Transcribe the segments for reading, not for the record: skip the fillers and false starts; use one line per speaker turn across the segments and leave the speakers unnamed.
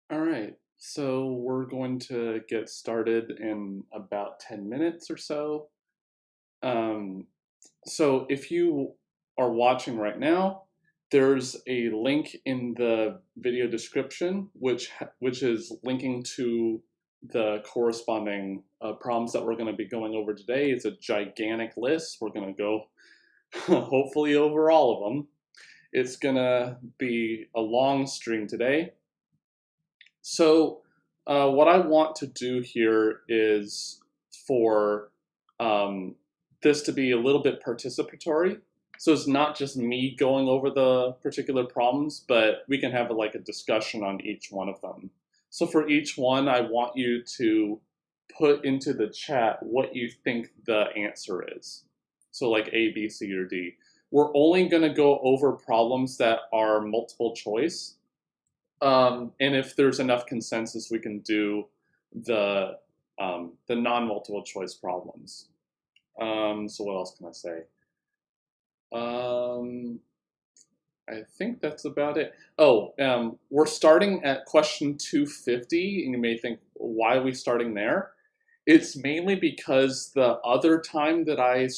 All right, so we're going to get started in about 10 minutes or so. Um, so if you are watching right now, there's a link in the video description which is linking to the corresponding problems that we're going to be going over today. It's a gigantic list. We're going to go hopefully over all of them. It's going to be a long stream today. So what I want to do here is for this to be a little bit participatory. So it's not just me going over the particular problems, but we can have a discussion on each one of them. So for each one, I want you to put into the chat what you think the answer is. So like A, B, C, or D. We're only going to go over problems that are multiple choice. And if there's enough consensus, we can do the non-multiple choice problems. So what else can I say? I think that's about it. Oh, we're starting at question 250, and you may think, why are we starting there? It's mainly because the other time that I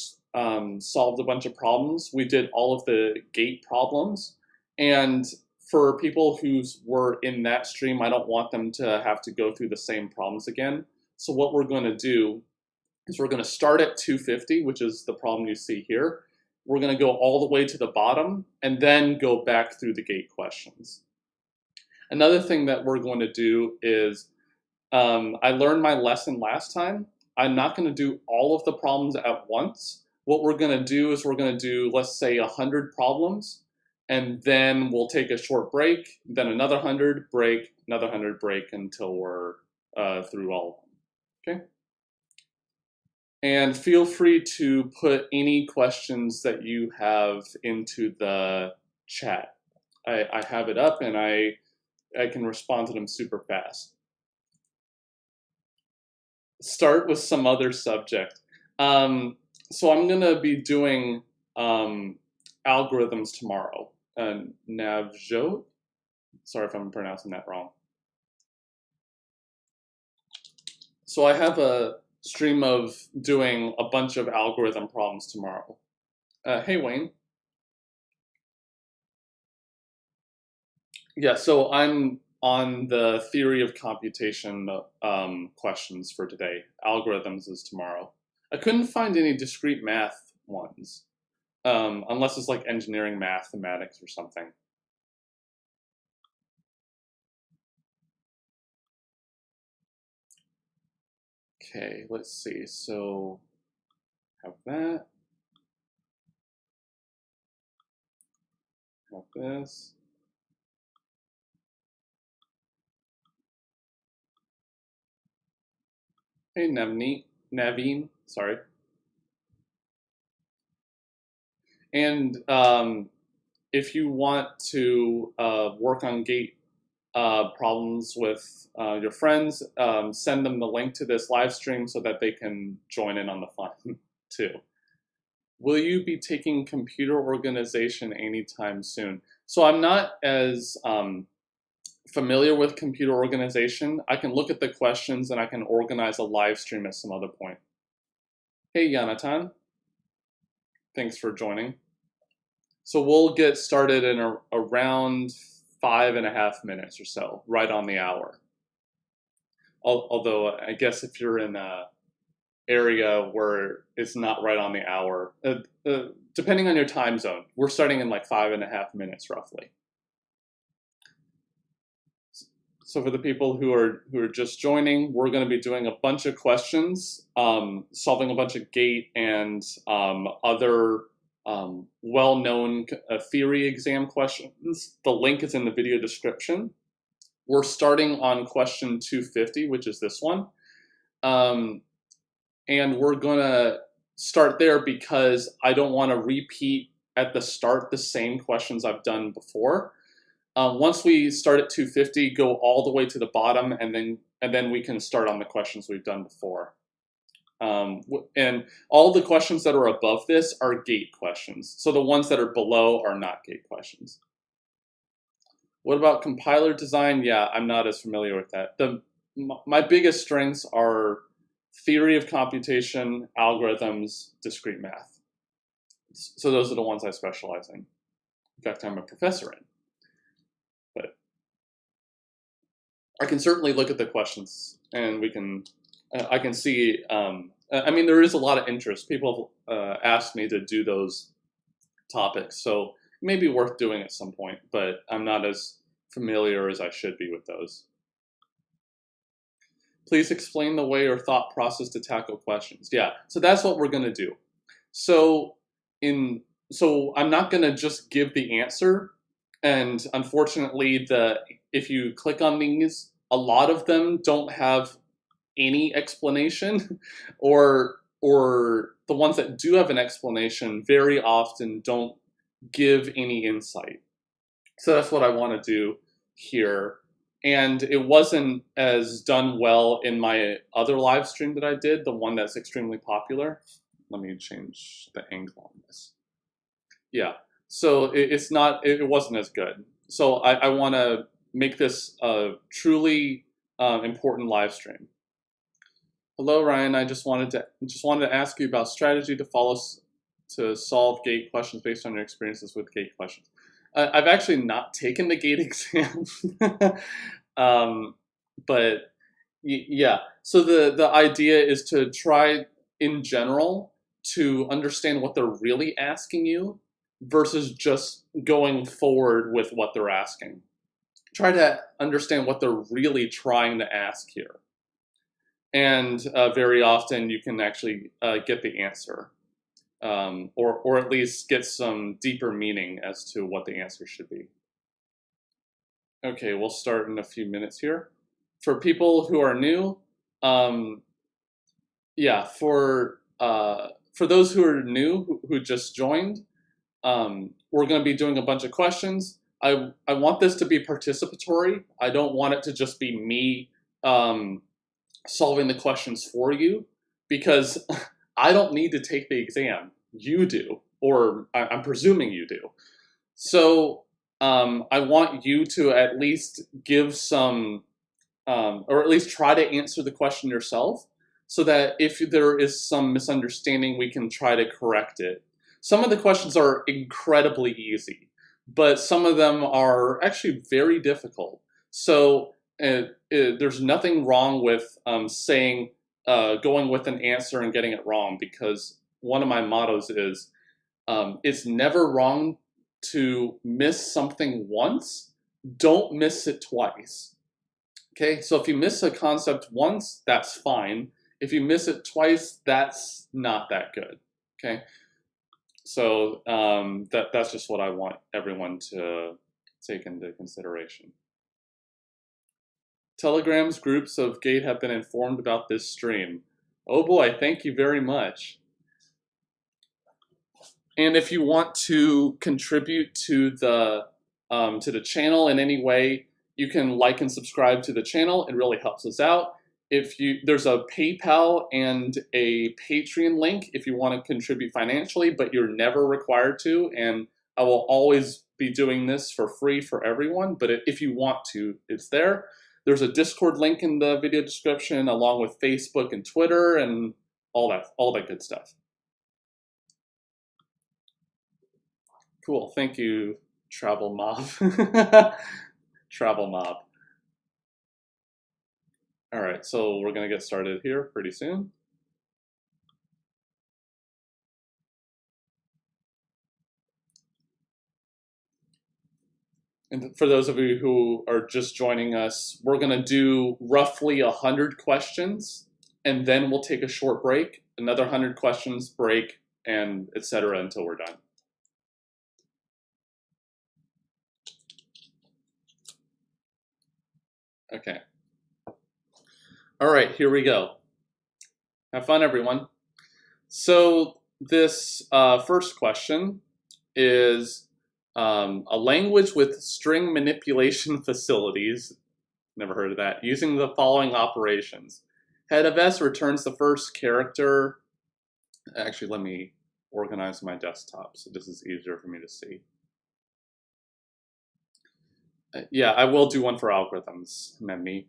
solved a bunch of problems, we did all of the gate problems, and for people who were in that stream, I don't want them to have to go through the same problems again. So what we're going to do is we're going to start at 250, which is the problem you see here. We're going to go all the way to the bottom and then go back through the gate questions. Another thing that we're going to do is, I learned my lesson last time. I'm not going to do all of the problems at once. What we're going to do is we're going to do, let's say, 100 problems, and then we'll take a short break, then another 100, break, another 100, break until we're through all of them, okay? And feel free to put any questions that you have into the chat. I have it up and I can respond to them super fast. Start with some other subject. So I'm going to be doing algorithms tomorrow. Navjot? Sorry if I'm pronouncing that wrong. So I have a stream of doing a bunch of algorithm problems tomorrow. Hey, Wayne. Yeah, so I'm on the theory of computation questions for today. Algorithms is tomorrow. I couldn't find any discrete math ones, unless it's like engineering mathematics or something. Okay, let's see. So have that. Have this. Hey, Naveen, sorry. And if you want to work on gate problems with your friends, send them the link to this live stream so that they can join in on the fun too. Will you be taking computer organization anytime soon? So I'm not as familiar with computer organization. I can look at the questions and I can organize a live stream at some other point. Hey, Yanatan. Thanks for joining. So we'll get started in around 5.5 minutes or so, right on the hour. Although I guess if you're in an area where it's not right on the hour, depending on your time zone, we're starting in like 5.5 minutes roughly. So for the people who are just joining, we're going to be doing a bunch of questions, solving a bunch of gate and other well-known theory exam questions. The link is in the video description. We're starting on question 250, which is this one. And we're going to start there because I don't want to repeat at the start the same questions I've done before. Once we start at 250, go all the way to the bottom, and then we can start on the questions we've done before. And all the questions that are above this are gate questions. So the ones that are below are not gate questions. What about compiler design? Yeah, I'm not as familiar with that. My biggest strengths are theory of computation, algorithms, discrete math. So those are the ones I specialize in. In fact, I'm a professor in. But I can certainly look at the questions, and I can see. I mean, there is a lot of interest. People asked me to do those topics, so it may be worth doing at some point. But I'm not as familiar as I should be with those. Please explain the way or thought process to tackle questions. Yeah, so that's what we're going to do. So I'm not going to just give the answer. And unfortunately, if you click on these, a lot of them don't have any explanation, or the ones that do have an explanation very often don't give any insight. So that's what I want to do here. And it wasn't as done well in my other live stream that I did, the one that's extremely popular. Let me change the angle on this. Yeah, so it wasn't as good. So I want to make this a truly important live stream. Hello, Ryan. I just wanted to ask you about strategy to follow to solve gate questions based on your experiences with gate questions. I've actually not taken the gate exam, but yeah. So the idea is to try in general to understand what they're really asking you versus just going forward with what they're asking. Try to understand what they're really trying to ask here. And very often you can actually get the answer, or at least get some deeper meaning as to what the answer should be. Okay, we'll start in a few minutes here. For people who are new, yeah, for those who are new, who just joined, we're going to be doing a bunch of questions. I want this to be participatory. I don't want it to just be me solving the questions for you, because I don't need to take the exam. You do, or I'm presuming you do. So I want you to at least give some, or at least try to answer the question yourself, so that if there is some misunderstanding, we can try to correct it. Some of the questions are incredibly easy, but some of them are actually very difficult. So there's nothing wrong with going with an answer and getting it wrong, because one of my mottos is it's never wrong to miss something once. Don't miss it twice. Okay, so if you miss a concept once, that's fine. If you miss it twice, that's not that good. Okay, so that's just what I want everyone to take into consideration. Telegrams groups of GATE have been informed about this stream. Oh boy, thank you very much. And if you want to contribute to the channel in any way, you can like and subscribe to the channel. It really helps us out. There's a PayPal and a Patreon link if you want to contribute financially, but you're never required to. And I will always be doing this for free for everyone. But if you want to, it's there. There's a Discord link in the video description, along with Facebook and Twitter and all that good stuff. Cool, thank you, Travel Mob. Travel Mob. All right, so we're gonna get started here pretty soon. And for those of you who are just joining us, we're gonna do roughly 100 questions, and then we'll take a short break, another 100 questions, break, and etc. until we're done. Okay. All right, here we go. Have fun, everyone. So this first question is a language with string manipulation facilities, never heard of that, using the following operations. Head of S returns the first character. Actually, let me organize my desktop so this is easier for me to see. Yeah, I will do one for algorithms, Memney.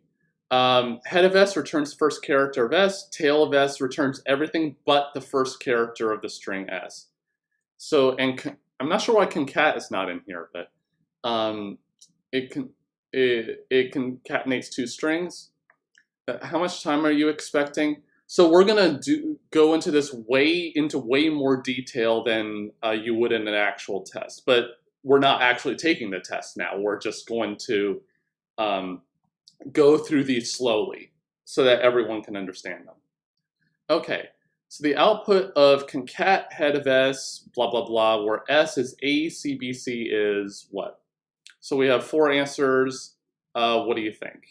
Head of S returns first character of S. Tail of S returns everything but the first character of the string S. So, and I'm not sure why concat is not in here, but it concatenates two strings. How much time are you expecting? So we're gonna go into this way more detail than you would in an actual test, but we're not actually taking the test now. We're just going to go through these slowly so that everyone can understand them. Okay, so the output of concat head of S, blah, blah, blah, where S is A, C, B, C is what? So we have 4 answers. What do you think?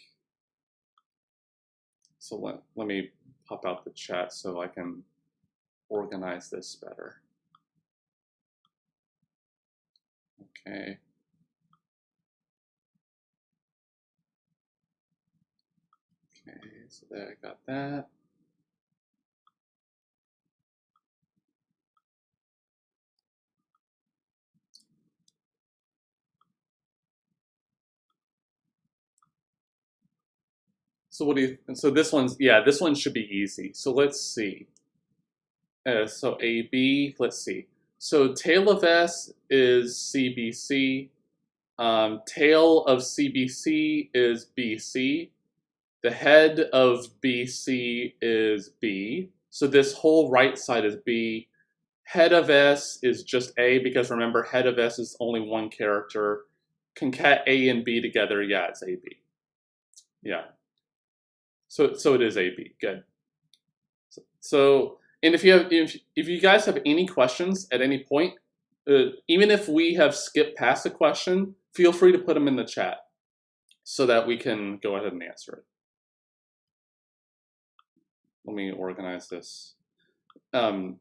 So let me pop out the chat so I can organize this better. Okay. Okay, so there I got that. So what do you, so this one's, yeah, this one should be easy. So let's see. So AB, let's see. So tail of S is CBC. Tail of CBC is BC. The head of BC is B. So this whole right side is B. Head of S is just A, because remember, head of S is only one character. Concat A and B together, yeah, it's AB. Yeah. So it is AB. Good. So and if you guys have any questions at any point, even if we have skipped past a question, feel free to put them in the chat so that we can go ahead and answer it. Let me organize this. The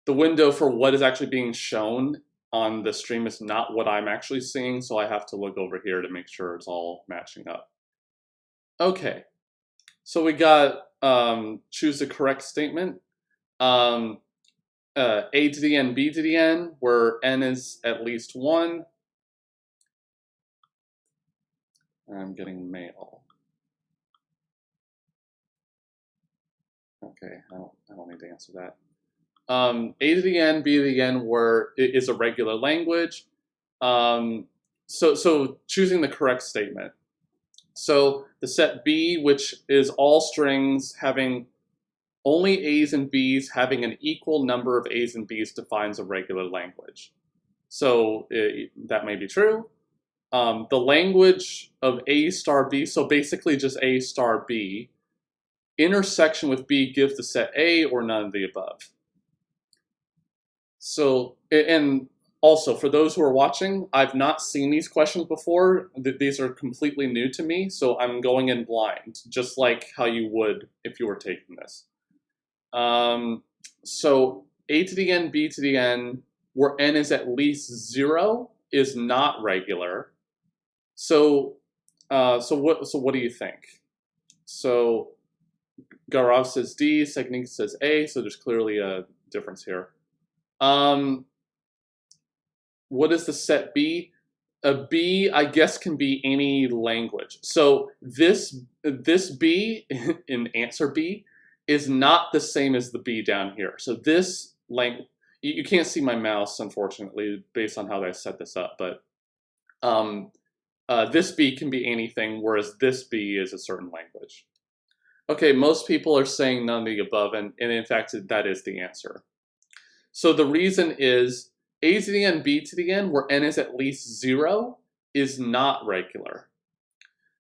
window for what is actually being shown on the stream is not what I'm actually seeing, so I have to look over here to make sure it's all matching up. Okay, so we got choose the correct statement. A to the n, b to the n, where n is at least 1. I'm getting mail. Okay, I don't need to answer that. A to the n, b to the n, where it is a regular language. So choosing the correct statement. So the set B, which is all strings having only A's and B's having an equal number of A's and B's, defines a regular language. So that may be true. The language of A star B, so basically just A star B, intersection with B gives the set A or none of the above. So, and also for those who are watching, I've not seen these questions before. These are completely new to me, so I'm going in blind, just like how you would if you were taking this. So A to the n, B to the n, where n is at least 0, is not regular. So, so what do you think? So Gaurav says D, Segnik says A, so there's clearly a difference here. What is the set B? A B, I guess, can be any language. So this B in answer B is not the same as the B down here. So this language, you can't see my mouse, unfortunately, based on how I set this up, but this B can be anything, whereas this B is a certain language. Okay, most people are saying none of the above, and in fact, that is the answer. So the reason is A to the n, B to the n, where n is at least 0, is not regular.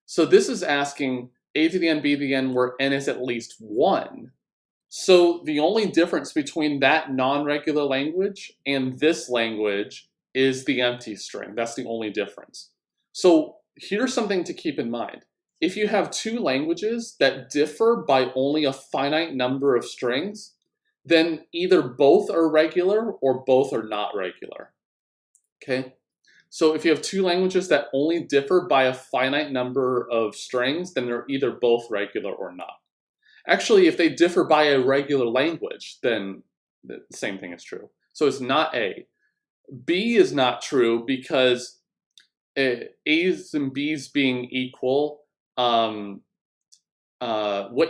So this is asking A to the n, B to the n, where n is at least 1. So the only difference between that non-regular language and this language is the empty string. That's the only difference. So here's something to keep in mind. If you have two languages that differ by only a finite number of strings, then either both are regular or both are not regular. Okay? So if you have two languages that only differ by a finite number of strings, then they're either both regular or not. Actually, if they differ by a regular language, then the same thing is true. So it's not A. B is not true because A's and B's being equal, what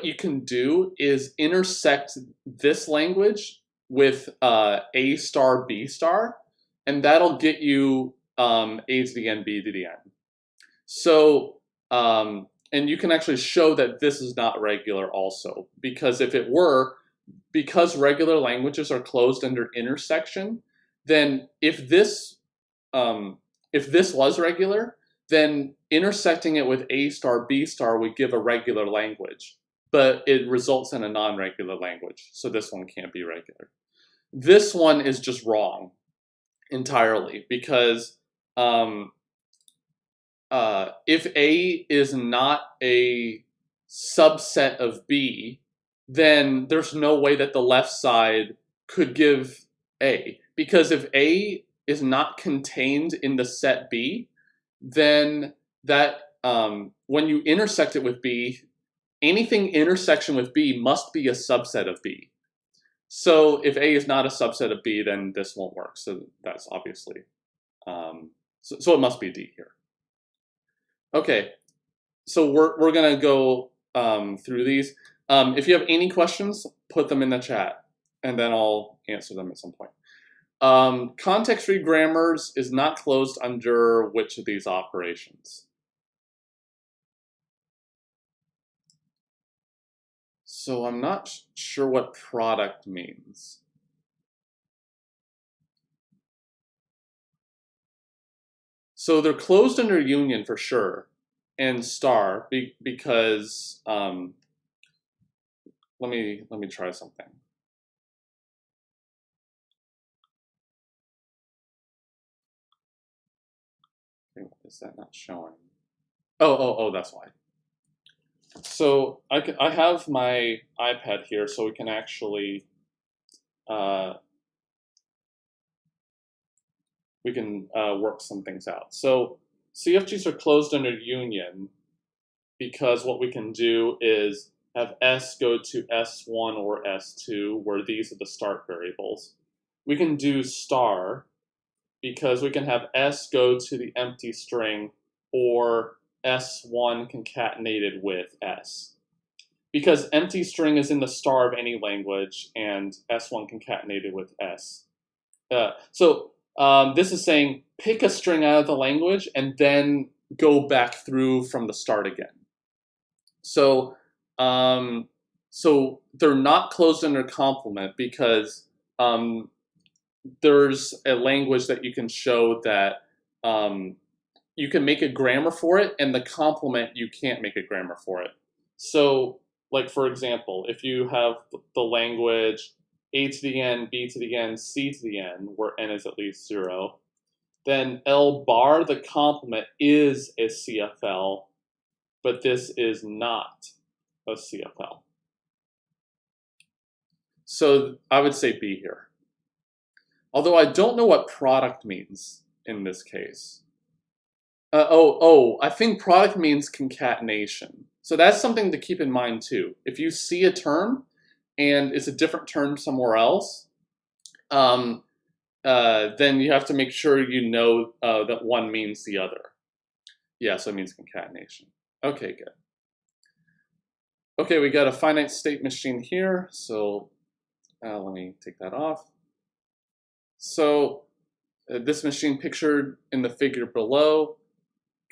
you can do is intersect this language with A star, B star, and that'll get you A to the N, B to the N. So, and you can actually show that this is not regular also, because if it were, because regular languages are closed under intersection, then if this was regular, then intersecting it with A star, B star would give a regular language, but it results in a non-regular language, so this one can't be regular. This one is just wrong entirely, because if A is not a subset of B, then there's no way that the left side could give A. Because if A is not contained in the set B, then that when you intersect it with B, anything intersection with B must be a subset of B. So if A is not a subset of B, then this won't work. So that's obviously, so it must be D here. Okay, so we're gonna go through these. If you have any questions, put them in the chat, and then I'll answer them at some point. Context-free grammars is not closed under which of these operations? So I'm not sure what product means. So they're closed under union for sure, and star because let me try something. Okay, is that not showing? Oh, that's why. So I have my iPad here, so we can actually work some things out. So CFGs are closed under union because what we can do is have S go to S1 or S2, where these are the start variables. We can do star because we can have S go to the empty string or S1 concatenated with S. Because empty string is in the star of any language and S1 concatenated with S. So this is saying pick a string out of the language and then go back through from the start again. So, so they're not closed under complement because there's a language that you can show that you can make a grammar for it, and the complement you can't make a grammar for it. So, like for example, if you have the language A to the N, B to the N, C to the N, where N is at least 0, then L bar, the complement, is a CFL, but this is not a CFL. So I would say B here. Although I don't know what product means in this case. I think product means concatenation. So that's something to keep in mind too. If you see a term and it's a different term somewhere else, then you have to make sure you know that one means the other. Yeah, so it means concatenation. Okay, good. Okay, we got a finite state machine here, so let me take that off. So this machine pictured in the figure below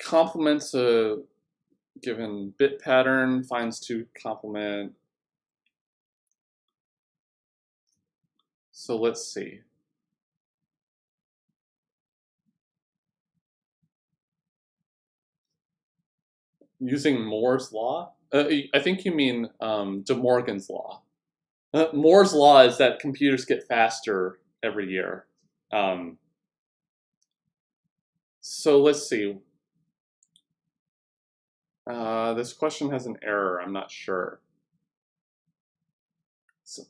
complements a given bit pattern, finds to complement. So let's see. Using Moore's law? I think you mean De Morgan's law. Moore's law is that computers get faster every year. So let's see. This question has an error, I'm not sure.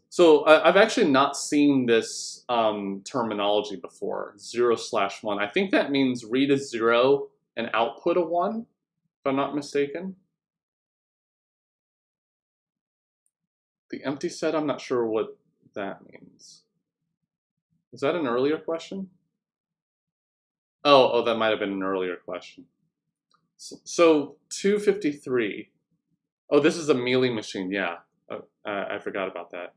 So I've actually not seen this terminology before, 0/1. I think that means read a 0 and output a 1, if I'm not mistaken. The empty set, I'm not sure what that means. Is that an earlier question? Oh, that might have been an earlier question. So 253. Oh, this is a Mealy machine. Yeah, I forgot about that.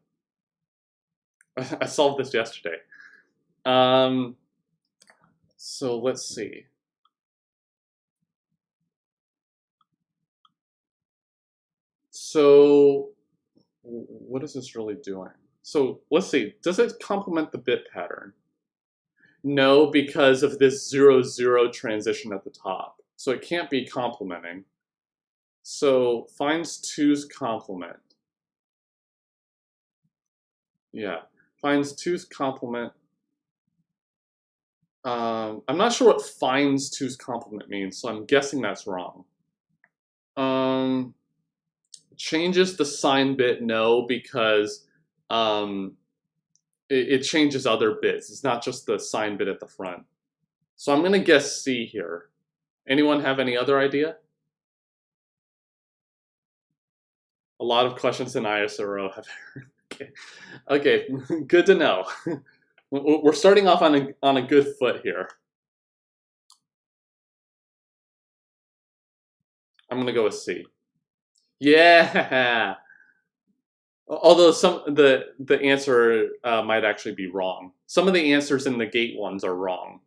I solved this yesterday. So let's see. So what is this really doing? So let's see. Does it complement the bit pattern? No, because of this 0, 0 transition at the top. So it can't be complementing. So finds 2's complement. Yeah, finds 2's complement. I'm not sure what finds 2's complement means, so I'm guessing that's wrong. Changes the sign bit, no, because it changes other bits. It's not just the sign bit at the front. So I'm gonna guess C here. Anyone have any other idea? A lot of questions in ISRO have. Okay, good to know. We're starting off on a good foot here. I'm gonna go with C. Yeah. Although the answer might actually be wrong. Some of the answers in the gate ones are wrong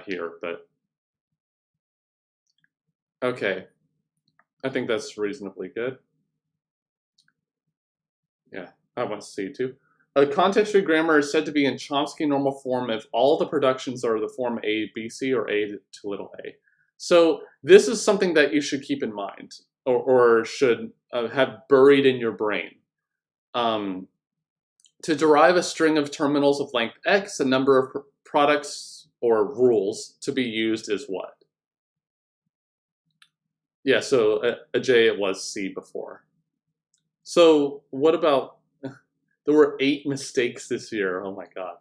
here, but okay. I think that's reasonably good. Yeah, I want C too. A context-free grammar is said to be in Chomsky normal form if all the productions are the form A, B, C, or A to little a. So this is something that you should keep in mind, or should have buried in your brain. To derive a string of terminals of length x, the number of products or rules to be used is what? Yeah, so a J, it was C before. So what about, there were 8 mistakes this year, oh my god.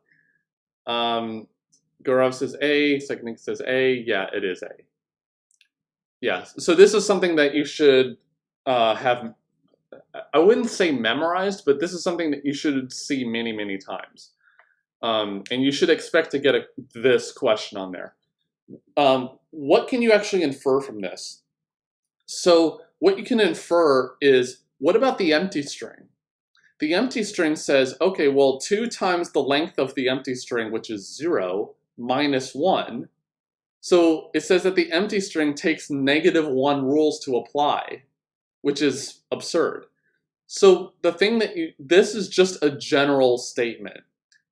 Gaurav says A, Seknik says A, yeah, it is A. Yeah, so this is something that you should have, I wouldn't say memorized, but this is something that you should see many, many times. And you should expect to get this question on there. What can you actually infer from this? So what you can infer is, what about the empty string? The empty string says, okay, well, 2 times the length of the empty string, which is 0, minus 1. So it says that the empty string takes -1 rules to apply, which is absurd. So the thing that this is just a general statement,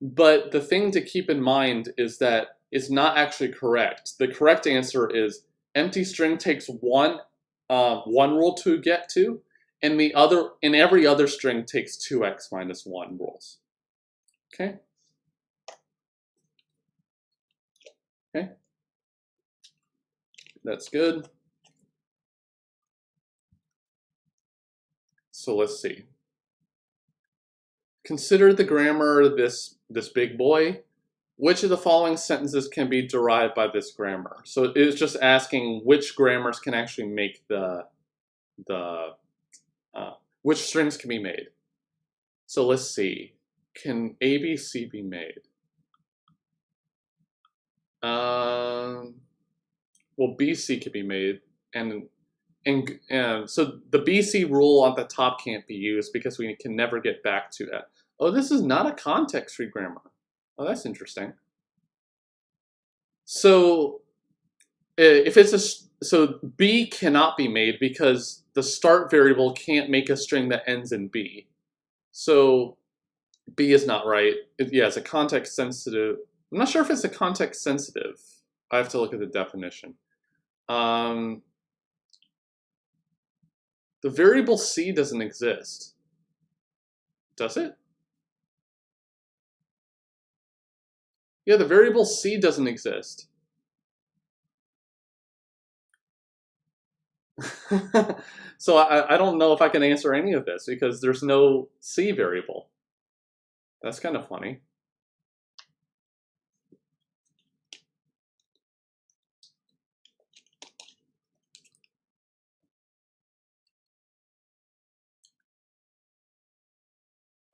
but the thing to keep in mind is that it's not actually correct. The correct answer is empty string takes one rule to get to, and every other string takes 2x minus 1 rules. Okay? Okay? That's good. So let's see. Consider the grammar this big boy. Which of the following sentences can be derived by this grammar? So it's just asking which grammars can actually make which strings can be made. So let's see. Can ABC be made? Well, BC can be made, and so the BC rule on the top can't be used because we can never get back to that. Oh, this is not a context-free grammar. Oh, that's interesting. So if it's so B cannot be made because the start variable can't make a string that ends in B. So B is not right. Yeah, it's a context sensitive. I'm not sure if it's a context sensitive. I have to look at the definition. The variable C doesn't exist. Does it? Yeah, the variable C doesn't exist. So I don't know if I can answer any of this because there's no C variable. That's kind of funny.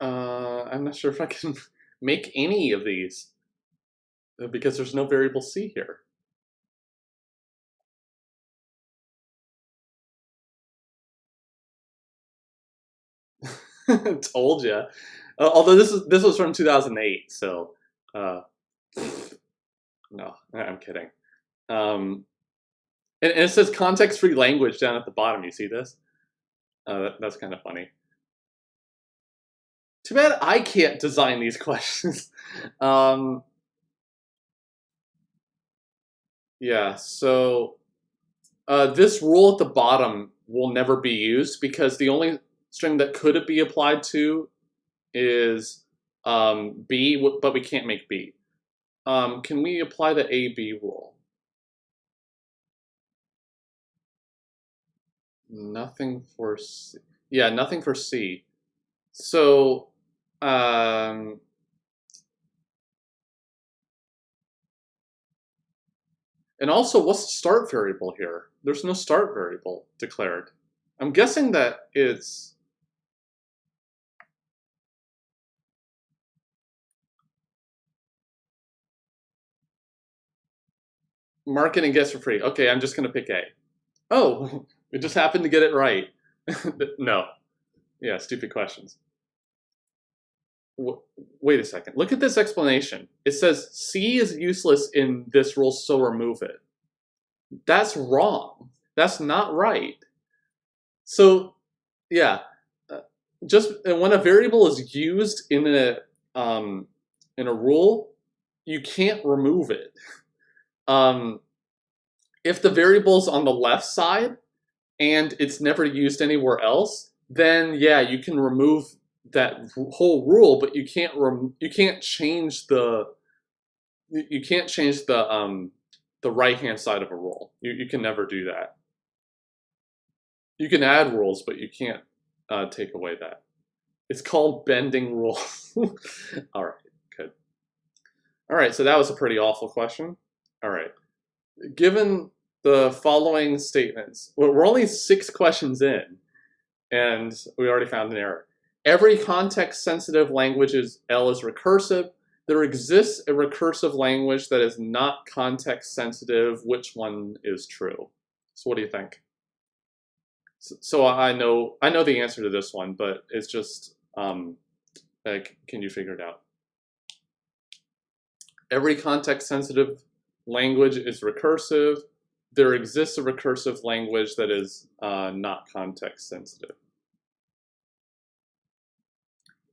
I'm not sure if I can make any of these. because there's no variable c here. Told ya. Although this was from 2008, so no, I'm kidding. And it says context-free language down at the bottom. You see this? That's kind of funny. Too bad I can't design these questions. Yeah, so this rule at the bottom will never be used because the only string that could it be applied to is B, but we can't make B. Can we apply the A-B rule? Nothing for C. Yeah, nothing for C. So, and also, what's the start variable here? There's no start variable declared. I'm guessing that it's... Mark it and guess for free. Okay, I'm just going to pick A. Oh, we just happened to get it right. No. Yeah, stupid questions. Wait a second. Look at this explanation. It says C is useless in this rule, so remove it. That's wrong. That's not right. So, yeah, just when a variable is used in a rule, you can't remove it. If the variable's on the left side and it's never used anywhere else, then yeah, you can remove that whole rule, but you can't change the right hand side of a rule. You can never do that. You can add rules, but you can't take away that. It's called bending rule. All right, good. All right, so that was a pretty awful question. All right, given the following statements, we're only 6 questions in, and we already found an error. Every context-sensitive language L is recursive. There exists a recursive language that is not context-sensitive. Which one is true? So what do you think? So I know the answer to this one, but it's just, like, can you figure it out? Every context-sensitive language is recursive. There exists a recursive language that is not context-sensitive.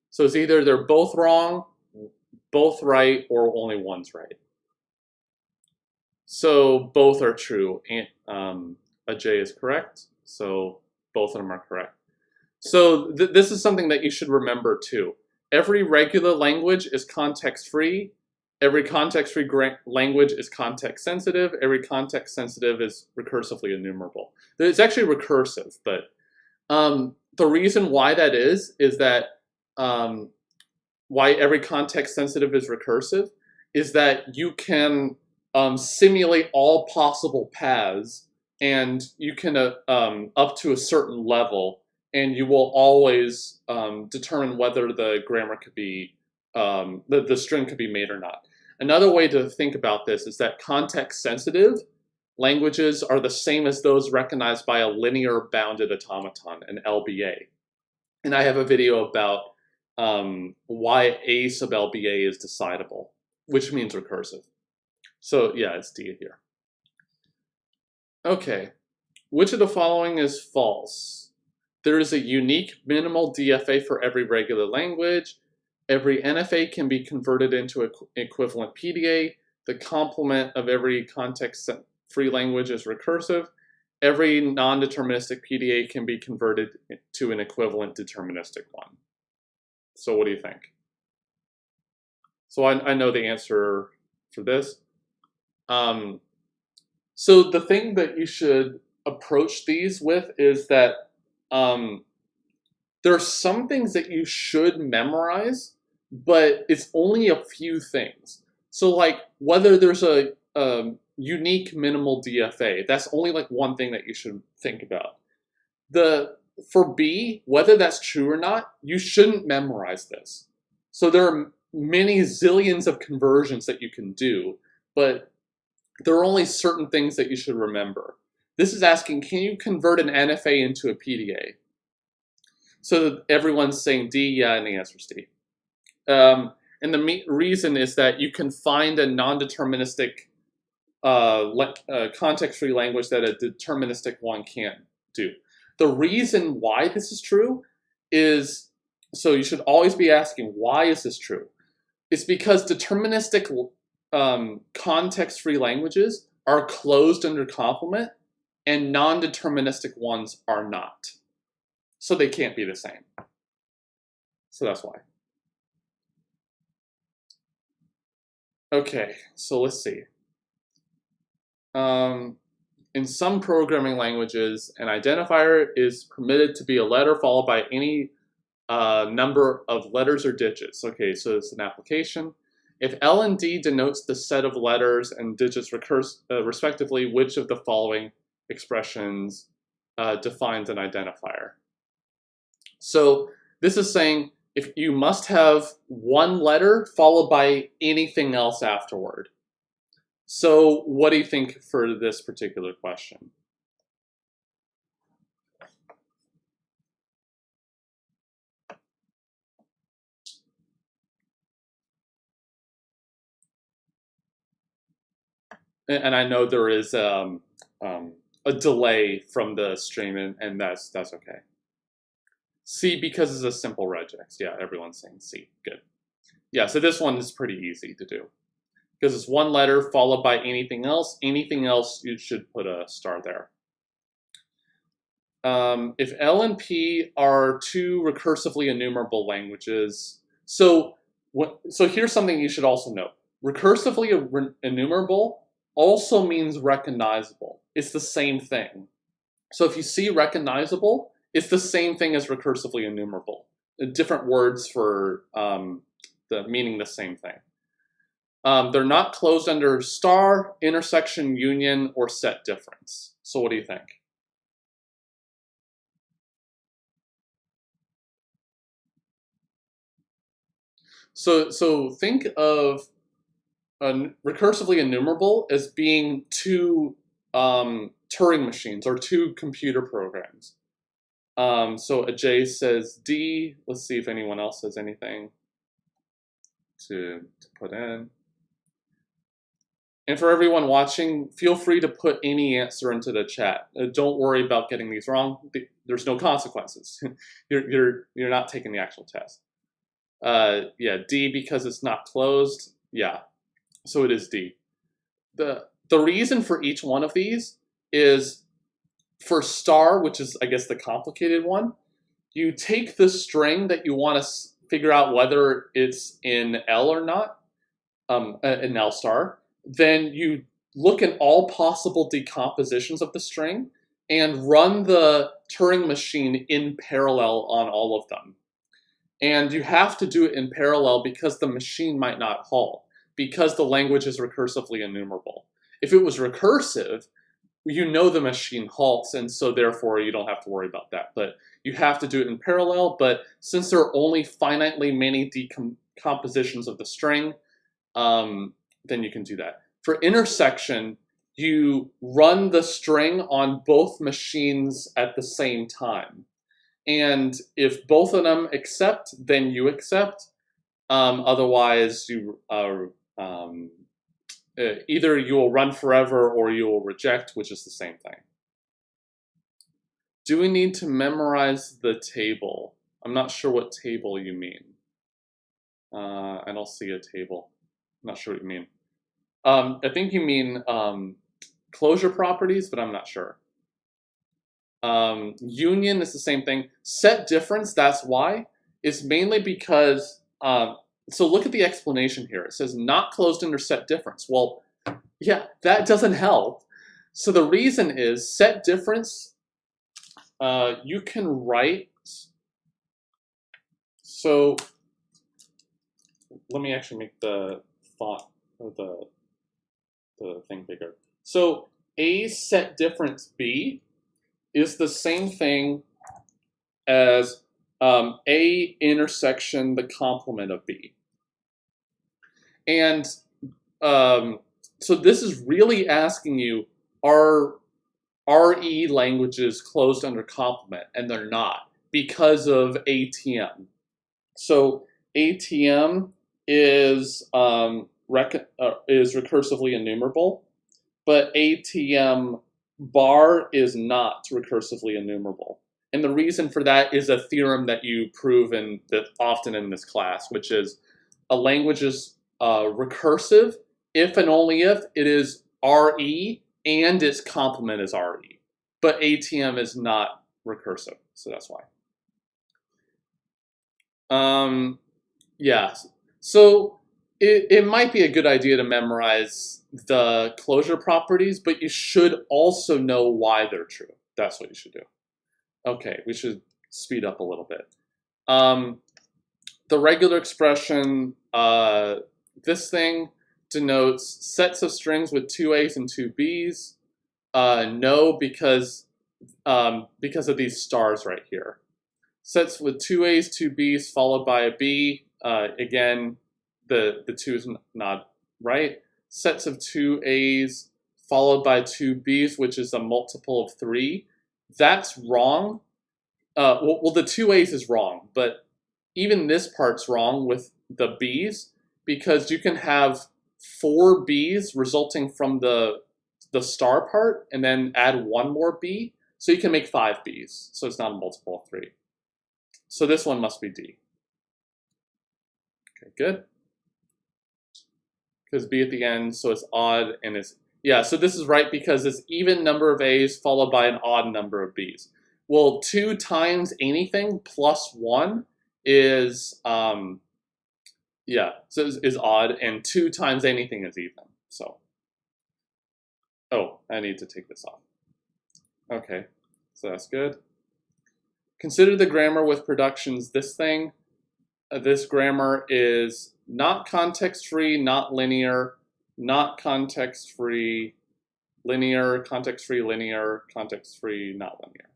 So it's either they're both wrong, both right, or only one's right. So both are true. And a J is correct. So both of them are correct. So this is something that you should remember too. Every regular language is context-free. Every context-free language is context-sensitive. Every context-sensitive is recursively enumerable. It's actually recursive, but the reason why that is that why every context-sensitive is recursive is that you can simulate all possible paths, and you can up to a certain level, and you will always determine whether the grammar could be the string could be made or not. Another way to think about this is that context-sensitive languages are the same as those recognized by a linear bounded automaton, an LBA. And I have a video about why A sub LBA is decidable, which means recursive. So yeah, it's D here. Okay, which of the following is false? There is a unique minimal DFA for every regular language. Every NFA can be converted into an equivalent PDA. The complement of every context-free language is recursive. Every non-deterministic PDA can be converted to an equivalent deterministic one. So what do you think? So I know the answer for this. So the thing that you should approach these with is that there are some things that you should memorize, but it's only a few things. So like whether there's a unique minimal DFA, that's only like one thing that you should think about. For B, whether that's true or not, you shouldn't memorize this. So there are many zillions of conversions that you can do, but there are only certain things that you should remember. This is asking, can you convert an NFA into a PDA? So everyone's saying D, yeah, and the answer is D. And the reason is that you can find a non-deterministic context-free language that a deterministic one can't do. The reason why this is true is, so you should always be asking, why is this true? It's because deterministic context-free languages are closed under complement and non-deterministic ones are not. So they can't be the same. So that's why. Okay, so let's see. In some programming languages, an identifier is permitted to be a letter followed by any number of letters or digits. Okay, so it's an application. If L and D denotes the set of letters and digits respectively, which of the following expressions defines an identifier? So this is saying if you must have one letter followed by anything else afterward. So what do you think for this particular question? And I know there is a delay from the stream, and that's okay. C, because it's a simple regex. Yeah, everyone's saying C. Good. Yeah, so this one is pretty easy to do. Because it's one letter followed by anything else. Anything else, you should put a star there. If L and P are two recursively enumerable languages, so here's something you should also know. Recursively enumerable also means recognizable. It's the same thing. So if you see recognizable, it's the same thing as recursively enumerable. Different words for meaning the same thing. They're not closed under star, intersection, union, or set difference. So what do you think? So think of recursively enumerable as being two Turing machines or two computer programs. So Ajay says D. Let's see if anyone else says anything to put in. And for everyone watching, feel free to put any answer into the chat. Don't worry about getting these wrong. There's no consequences. you're not taking the actual test. Yeah, D because it's not closed. Yeah, so it is D. The reason for each one of these is for star, which is I guess the complicated one. You take the string that you want to figure out whether it's in L or not, in L star. Then you look at all possible decompositions of the string and run the Turing machine in parallel on all of them. And you have to do it in parallel because the machine might not halt, because the language is recursively enumerable. If it was recursive, you know the machine halts, and so therefore you don't have to worry about that. But you have to do it in parallel, but since there are only finitely many decompositions of the string, then you can do that. For intersection, you run the string on both machines at the same time. And if both of them accept, then you accept. Otherwise, you either you will run forever or you will reject, which is the same thing. Do we need to memorize the table? I'm not sure what table you mean. I don't see a table. I'm not sure what you mean. I think you mean closure properties, but I'm not sure. Union is the same thing. Set difference, that's why. It's mainly because, so look at the explanation here. It says not closed under set difference. Well, yeah, that doesn't help. So the reason is set difference, you can write, so let me actually make the font of the thing bigger. So A set difference B is the same thing as A intersection the complement of B. And so this is really asking you, are RE languages closed under complement? And they're not, because of ATM. So ATM is recursively enumerable, but ATM bar is not recursively enumerable. And the reason for that is a theorem that you prove often in this class, which is a language is recursive if and only if it is RE and its complement is RE. But ATM is not recursive, so that's why. Yeah, so it might be a good idea to memorize the closure properties, but you should also know why they're true. That's what you should do. Okay, we should speed up a little bit. The regular expression, this thing denotes sets of strings with 2 A's and 2 B's. No, because of these stars right here. Sets with 2 A's, 2 B's, followed by a B. Again, the 2 is not right. Sets of 2 A's followed by 2 B's, which is a multiple of 3. That's wrong. Well, the 2 A's is wrong, but even this part's wrong with the B's, because you can have 4 B's resulting from the star part and then add 1 more B, so you can make 5 B's, so it's not a multiple of 3. So this one must be D. Okay, good. Because B at the end, so it's odd, and it's, yeah, so this is right because it's even number of A's followed by an odd number of B's. Well, 2 times anything plus 1 is, yeah, so is odd, and 2 times anything is even, so. Oh, I need to take this off. Okay, so that's good. Consider the grammar with productions this thing. This grammar is not context-free, not linear, not context-free, linear, context-free, linear, context-free, not linear.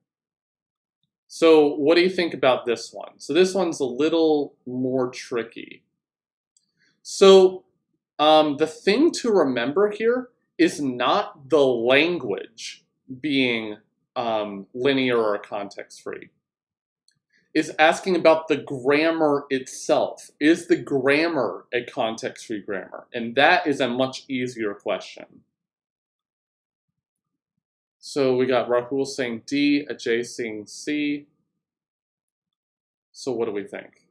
So what do you think about this one? So this one's a little more tricky. So the thing to remember here is not the language being linear or context-free. Is asking about the grammar itself. Is the grammar a context-free grammar? And that is a much easier question. So we got Rahul saying D, Ajay saying C. So what do we think?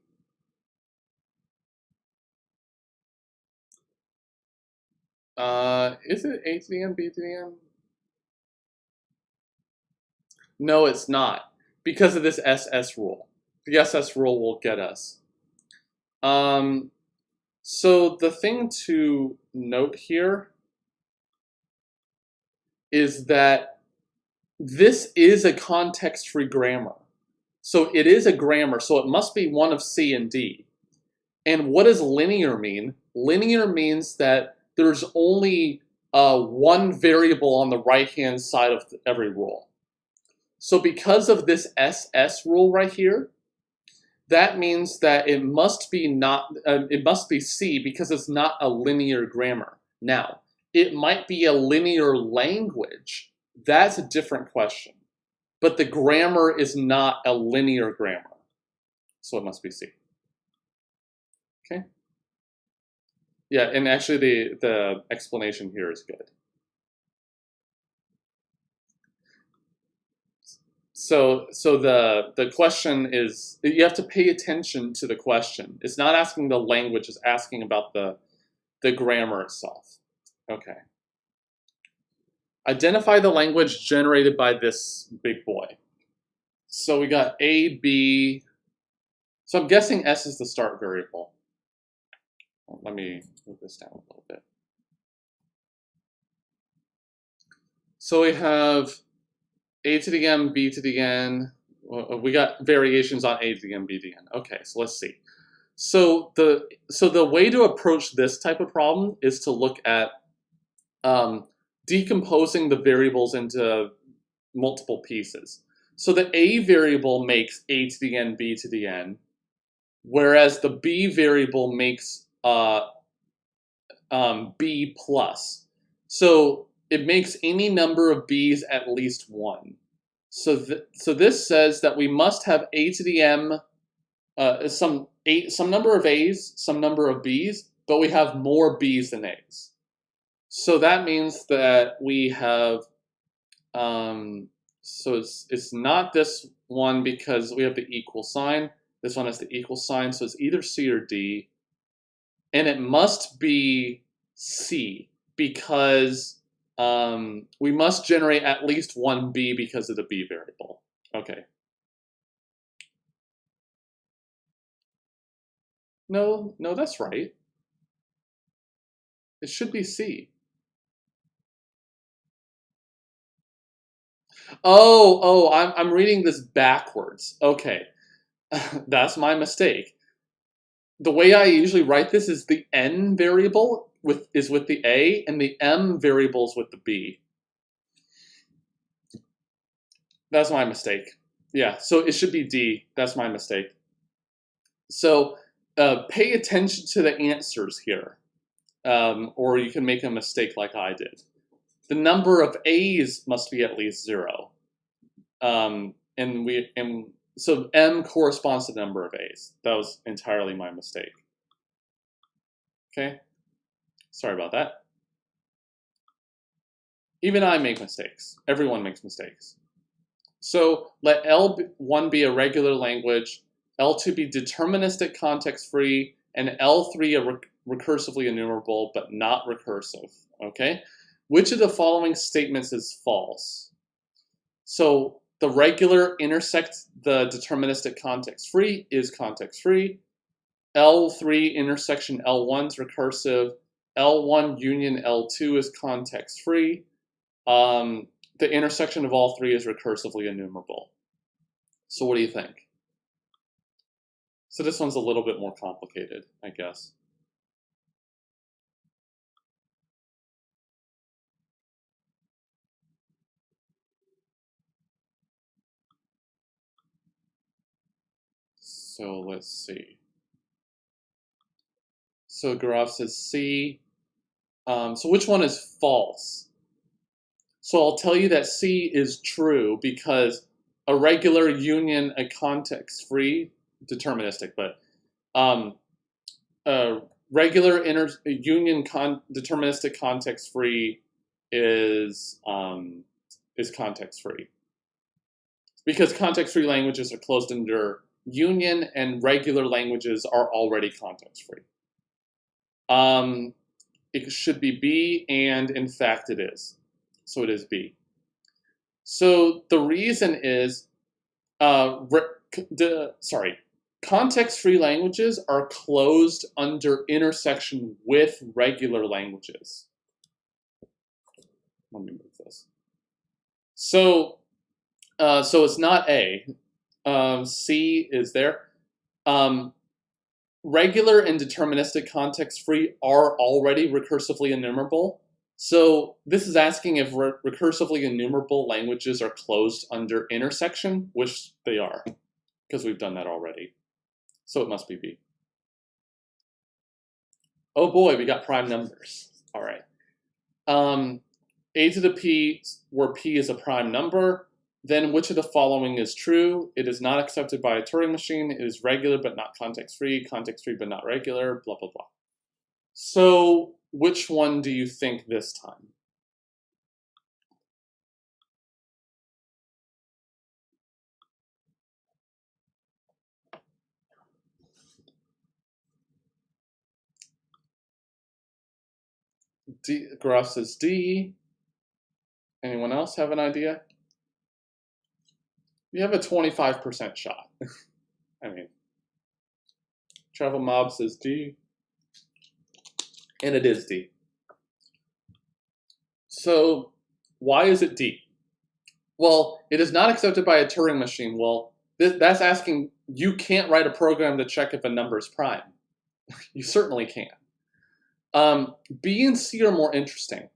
Is it A to the N, B to the N? No, it's not, because of this SS rule. The SS rule will get us. So the thing to note here is that this is a context-free grammar. So it is a grammar, so it must be one of C and D. And what does linear mean? Linear means that there's only one variable on the right-hand side of every rule. So because of this SS rule right here, that means that it must be C, because it's not a linear grammar. Now, it might be a linear language. That's a different question. But the grammar is not a linear grammar. So it must be C. Okay? Yeah, and actually the explanation here is good. So the question is, you have to pay attention to the question. It's not asking the language, it's asking about the grammar itself. Okay. Identify the language generated by this big boy. So we got A, B. So I'm guessing S is the start variable. Let me move this down a little bit. So we have A to the M, B to the N. We got variations on A to the M, B to the N. Okay, so let's see. So the way to approach this type of problem is to look at decomposing the variables into multiple pieces. So the A variable makes A to the N, B to the N, whereas the B variable makes B plus. So it makes any number of B's at least 1. So this says that we must have a to the m, some number of A's, some number of B's, but we have more B's than A's. So that means that we have, so it's not this one because we have the equal sign. This one has the equal sign, so it's either C or D. And it must be C because we must generate at least one B because of the B variable. Okay. No, that's right. It should be C. Oh, I'm reading this backwards. Okay, that's my mistake. The way I usually write this is the N variable is with the A, and the M variable is with the B. That's my mistake. Yeah, so it should be D. That's my mistake. So pay attention to the answers here, or you can make a mistake like I did. The number of A's must be at least 0. So M corresponds to the number of A's. That was entirely my mistake. Okay, sorry about that. Even I make mistakes. Everyone makes mistakes. So let L1 be a regular language, L2 be deterministic context-free, and L3 a recursively enumerable but not recursive. Okay, which of the following statements is false? So the regular intersects the deterministic context-free is context-free. L3 intersection L1 is recursive. L1 union L2 is context-free. The intersection of all three is recursively enumerable. So what do you think? So this one's a little bit more complicated, I guess. So let's see. So Gaurav says C. So which one is false? So I'll tell you that C is true because a regular union, a context-free, deterministic, but a regular union deterministic context-free is context-free because context-free languages are closed under union and regular languages are already context-free. It should be B, and in fact it is. So it is B. So the reason is, context-free languages are closed under intersection with regular languages. Let me move this. So it's not A. C is there. Regular and deterministic context-free are already recursively enumerable. So this is asking if recursively enumerable languages are closed under intersection, which they are, because we've done that already. So it must be B. Oh boy, we got prime numbers. All right. A to the P, where P is a prime number. Then which of the following is true? It is not accepted by a Turing machine. It is regular but not context-free, context-free but not regular, blah, blah, blah. So which one do you think this time? D. Gaurav says D. Anyone else have an idea? You have a 25% shot. I mean, Travel Mob says D. And it is D. So why is it D? Well, it is not accepted by a Turing machine. Well, that's asking, you can't write a program to check if a number is prime. You certainly can. B and C are more interesting.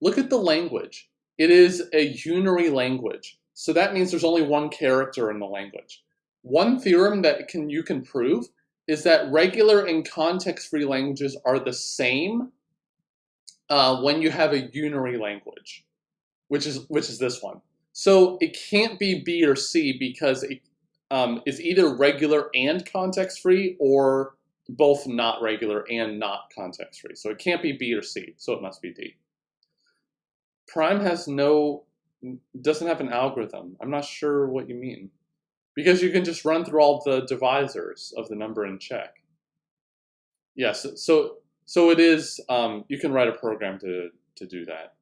Look at the language. It is a unary language. So that means there's only one character in the language. One theorem that you can prove is that regular and context-free languages are the same when you have a unary language, which is this one. So it can't be B or C because it is either regular and context-free or both not regular and not context-free. So it can't be B or C, so it must be D. Prime doesn't have an algorithm. I'm not sure what you mean. Because you can just run through all the divisors of the number and check. Yes, so it is, you can write a program to do that.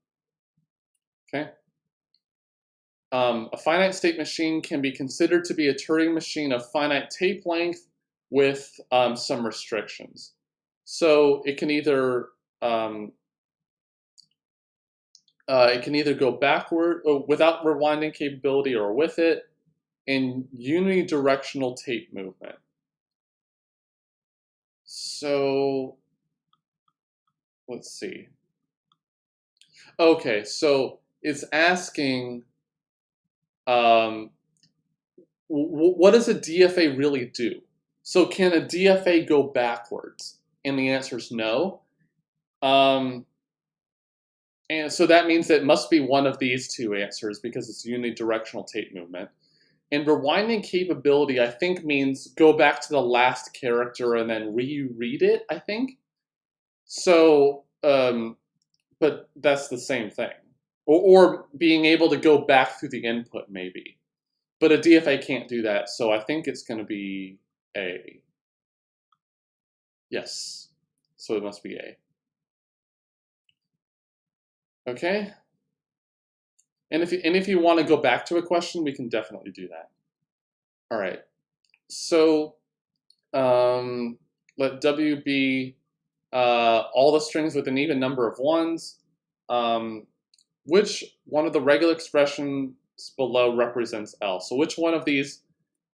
Okay? A finite state machine can be considered to be a Turing machine of finite tape length with some restrictions. So it can either go backward without rewinding capability or with it, in unidirectional tape movement. So let's see. Okay, so it's asking, what does a DFA really do? So can a DFA go backwards? And the answer is no. And so that means that it must be one of these two answers because it's unidirectional tape movement. And rewinding capability, I think, means go back to the last character and then reread it, I think. So, but that's the same thing. Or being able to go back through the input, maybe. But a DFA can't do that, so I think it's going to be A. Yes, so it must be A. Okay? And if you want to go back to a question, we can definitely do that. All right. So let W be all the strings with an even number of ones. Which one of the regular expressions below represents L? So which one of these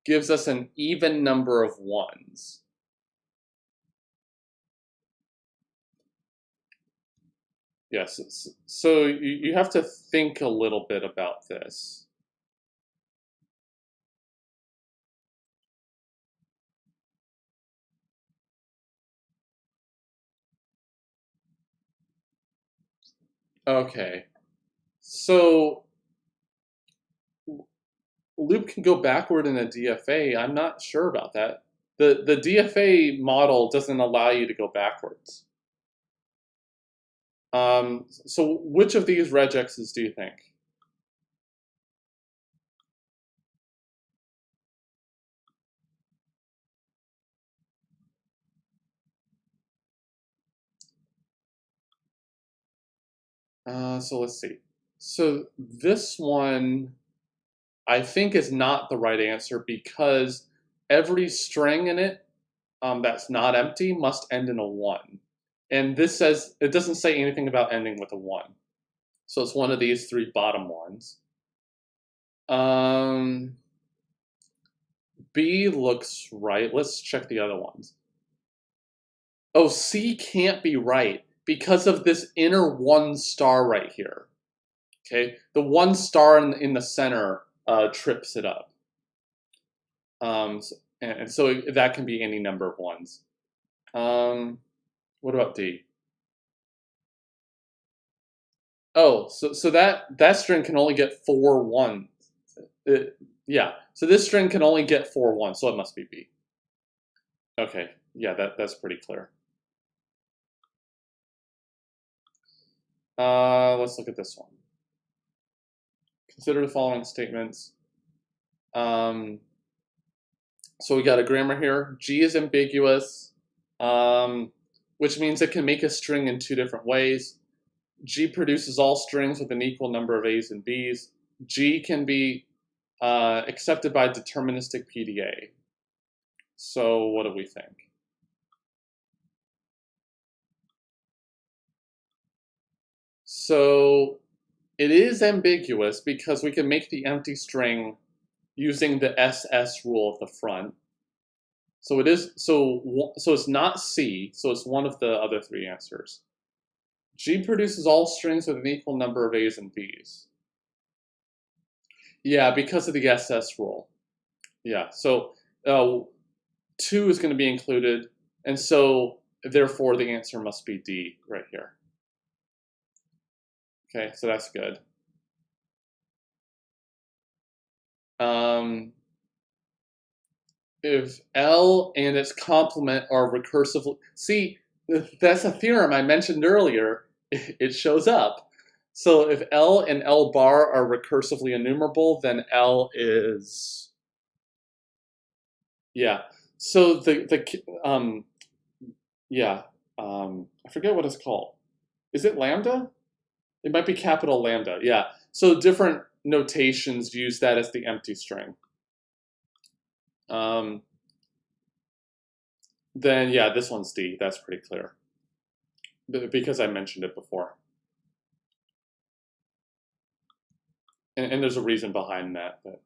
gives us an even number of ones? Yes, so you have to think a little bit about this. Okay, so loop can go backward in a DFA. I'm not sure about that. The DFA model doesn't allow you to go backwards. So which of these regexes do you think? So let's see. So this one, I think, is not the right answer because every string in it that's not empty must end in a 1. And this says, it doesn't say anything about ending with a 1. So it's one of these three bottom ones. B looks right. Let's check the other ones. Oh, C can't be right because of this inner 1 star right here. Okay, the 1 star in the center trips it up. And so that can be any number of ones. What about D? Oh, so that string can only get 4 ones. Yeah, so this string can only get 4 ones, so it must be B. Okay, yeah, that's pretty clear. Let's look at this one. Consider the following statements. So we got a grammar here. G is ambiguous, which means it can make a string in 2 different ways. G produces all strings with an equal number of A's and B's. G can be accepted by deterministic PDA. So what do we think? So it is ambiguous because we can make the empty string using the SS rule at the front. So it is so it's not C, so it's one of the other 3 answers. G produces all strings with an equal number of A's and B's. Yeah, because of the SS rule. Yeah, so 2 is going to be included, and so therefore the answer must be D right here. Okay, so that's good. If L and its complement are recursively, see, that's a theorem I mentioned earlier. It shows up. So if L and L bar are recursively enumerable, then L is, yeah. So I forget what it's called. Is it lambda? It might be capital lambda, yeah. So different notations use that as the empty string. Then yeah, this one's D, that's pretty clear. Because I mentioned it before. And there's a reason behind that, but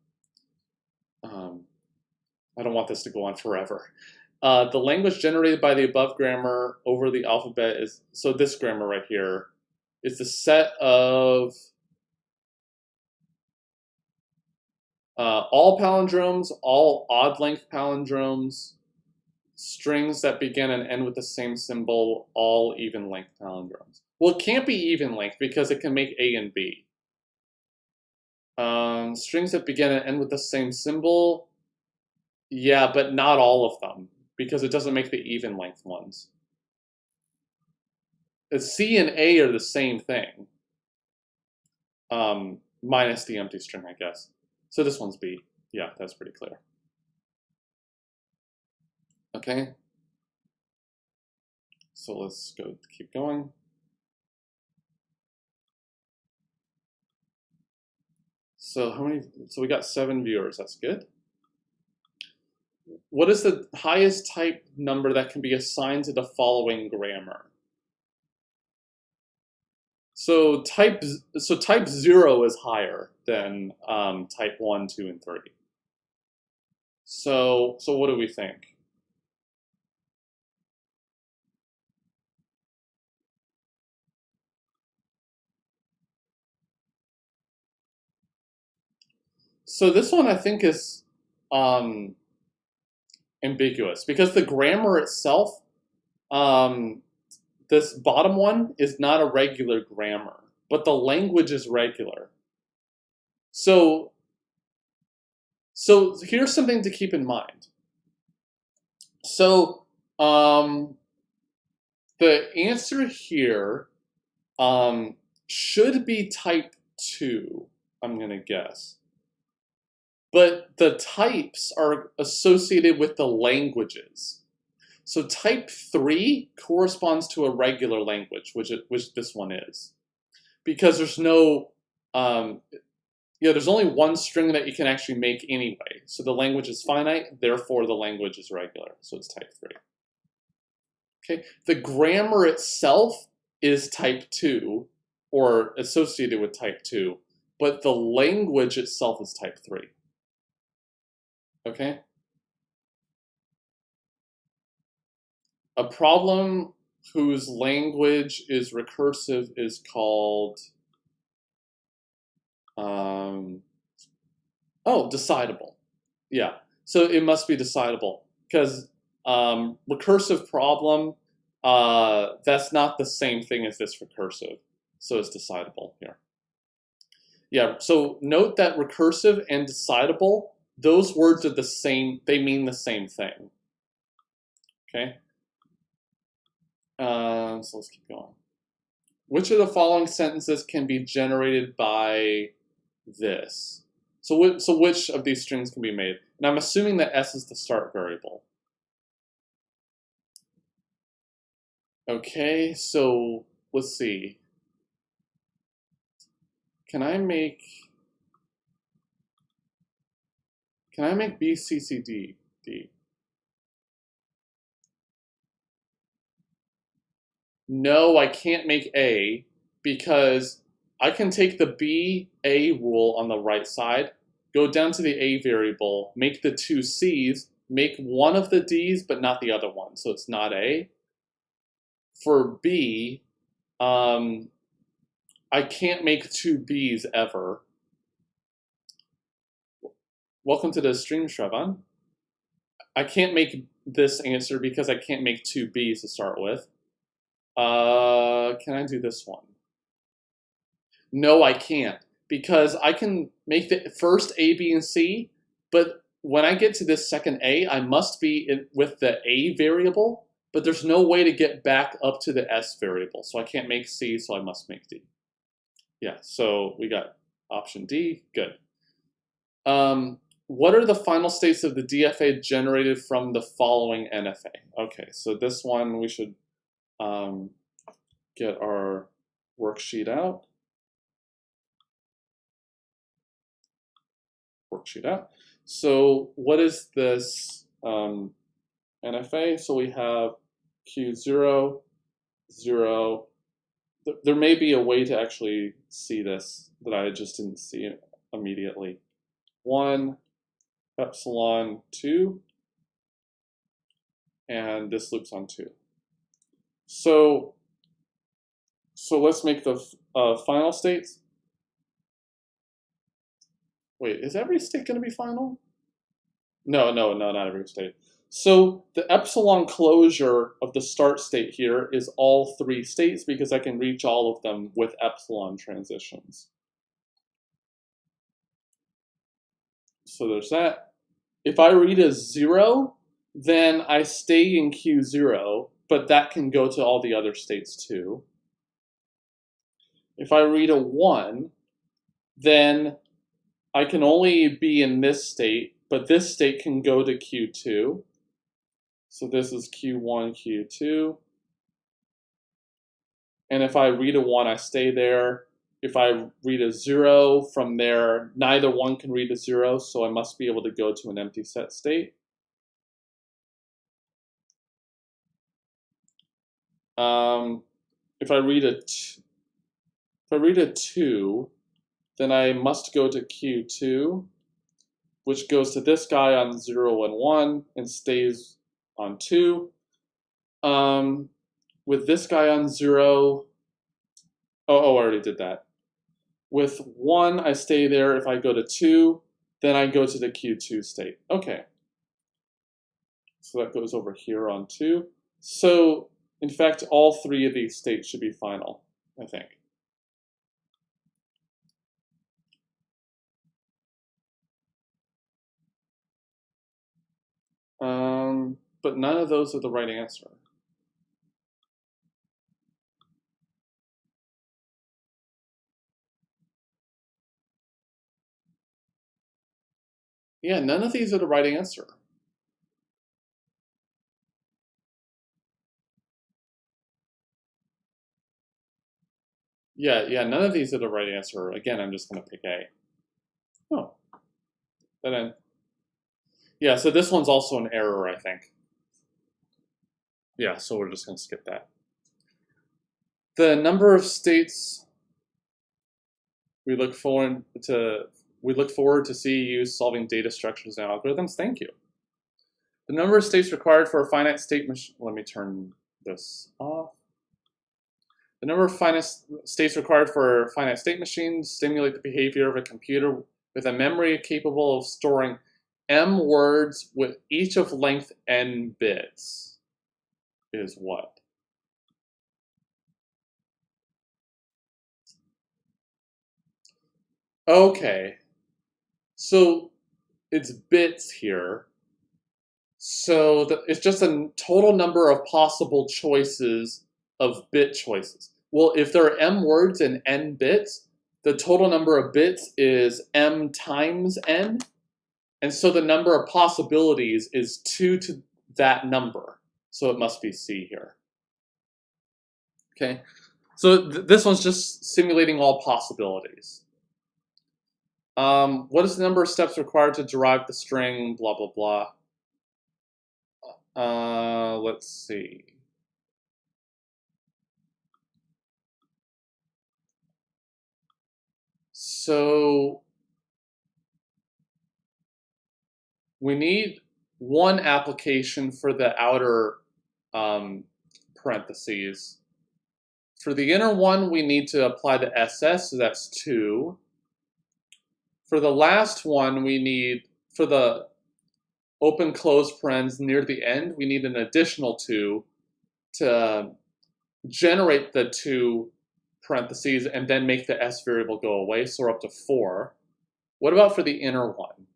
I don't want this to go on forever. The language generated by the above grammar over the alphabet is, so this grammar right here, is the set of all palindromes, all odd length palindromes, strings that begin and end with the same symbol, all even length palindromes. Well, it can't be even length because it can make A and B. Strings that begin and end with the same symbol, yeah, but not all of them, because it doesn't make the even length ones. C and A are the same thing, minus the empty string, I guess. So this one's B. Yeah, that's pretty clear. Okay. So let's keep going. So how many? So we got 7 viewers. That's good. What is the highest type number that can be assigned to the following grammar? So type 0 is higher than type 1, 2, and 3. So what do we think? So this one I think is ambiguous because the grammar itself, this bottom one is not a regular grammar, but the language is regular. So here's something to keep in mind. So the answer here should be type 2, I'm going to guess. But the types are associated with the languages. So type 3 corresponds to a regular language, which this one is. Because there's no, there's only one string that you can actually make anyway. So the language is finite, therefore the language is regular. So it's type 3. Okay, the grammar itself is type 2, or associated with type 2, but the language itself is type 3. Okay? A problem whose language is recursive is called, decidable. Yeah, so it must be decidable, because recursive problem, that's not the same thing as this recursive, so it's decidable here. Yeah, so note that recursive and decidable, those words are the same, they mean the same thing. Okay? So let's keep going. Which of the following sentences can be generated by this? So which of these strings can be made? And I'm assuming that S is the start variable. Okay, so let's see. Can I make B, C, C, D, D? No, I can't make A because I can take the B, A rule on the right side, go down to the A variable, make the 2 C's, make one of the D's but not the other one, so it's not A. For B, I can't make 2 B's ever. Welcome to the stream, Shravan. I can't make this answer because I can't make 2 B's to start with. Can I do this one? No, I can't, because I can make the first A, B, and C, but when I get to this second A, I must be with the A variable, but there's no way to get back up to the S variable. So I can't make C, so I must make D. Yeah, so we got option D, good. What are the final states of the DFA generated from the following NFA? Okay, so this one we should get our worksheet out. So what is this NFA? So we have Q0, 0. There may be a way to actually see this that I just didn't see it immediately. 1, epsilon 2, and this loops on 2. So let's make the final states. Wait, is every state going to be final? No, not every state. So the epsilon closure of the start state here is all 3 states because I can reach all of them with epsilon transitions. So there's that. If I read a 0, then I stay in Q0, but that can go to all the other states too. If I read a 1, then I can only be in this state, but this state can go to Q2. So this is Q1, Q2. And if I read a 1, I stay there. If I read a 0 from there, neither one can read a 0, so I must be able to go to an empty set state. If I read a 2, then I must go to Q2, which goes to this guy on 0 and 1 and stays on 2. With this guy on 0, I already did that. With 1, I stay there. If I go to 2, then I go to the Q2 state. Okay. So that goes over here on 2. So, in fact, all 3 of these states should be final, I think. But none of those are the right answer. Yeah, none of these are the right answer. Yeah, none of these are the right answer. Again, I'm just going to pick A. Oh, then, yeah, so this one's also an error, I think. Yeah, so we're just going to skip that. The number of states we look forward to see you solving data structures and algorithms. Thank you. The number of states required for a finite state machine. Let me turn this off. The number of finite states required for finite state machines stimulate the behavior of a computer with a memory capable of storing m words with each of length n bits is what? Okay, so it's bits here. So it's just a total number of possible choices of bit choices. Well, if there are m words and n bits, the total number of bits is m times n. And so the number of possibilities is 2 to that number. So it must be C here. Okay, so this one's just simulating all possibilities. What is the number of steps required to derive the string, blah, blah, blah. Let's see. So we need one application for the outer parentheses. For the inner one, we need to apply the SS, so that's 2. For the last one, we need, for the open close parens near the end, we need an additional 2 to generate the 2 parentheses and then make the s variable go away, so we're up to 4. What about for the inner one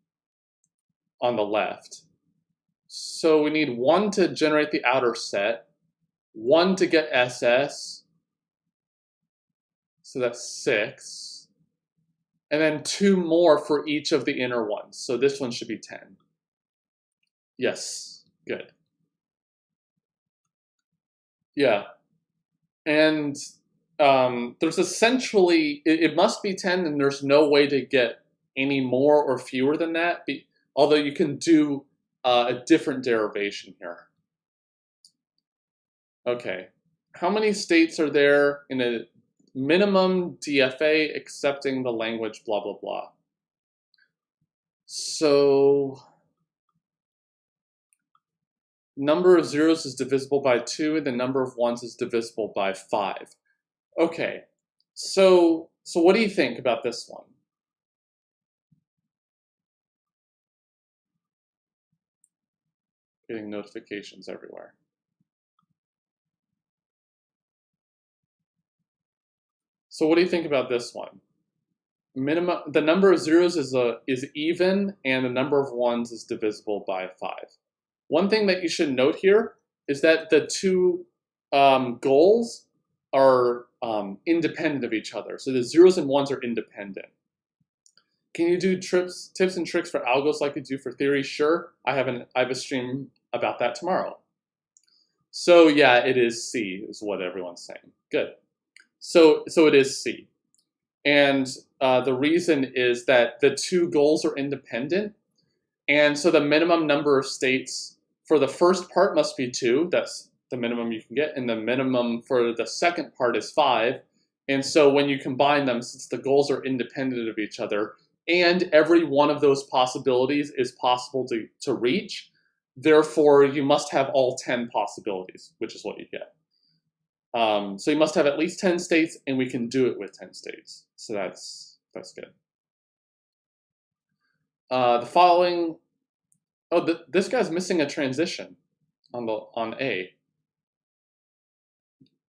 on the left? So we need 1 to generate the outer set, 1 to get SS, so that's 6, and then 2 more for each of the inner ones. So this one should be 10. Yes, good. Yeah, and there's essentially, it must be 10, and there's no way to get any more or fewer than that, although you can do a different derivation here. Okay, how many states are there in a minimum DFA accepting the language blah blah blah? So number of zeros is divisible by 2 and the number of ones is divisible by 5. Okay, so what do you think about this one? Getting notifications everywhere. So what do you think about this one? The number of zeros is even, and the number of ones is divisible by 5. One thing that you should note here is that the two goals are independent of each other. So the zeros and ones are independent. Can you do tips and tricks for algos like you do for theory? Sure. I have a stream about that tomorrow. So yeah, it is C, is what everyone's saying. Good. So it is C. And the reason is that the two goals are independent. And so the minimum number of states for the first part must be 2. That's the minimum you can get. And the minimum for the second part is 5. And so when you combine them, since the goals are independent of each other, and every one of those possibilities is possible to reach, therefore you must have all 10 possibilities, which is what you get. So you must have at least 10 states, and we can do it with 10 states. So that's good. The following, this guy's missing a transition on A.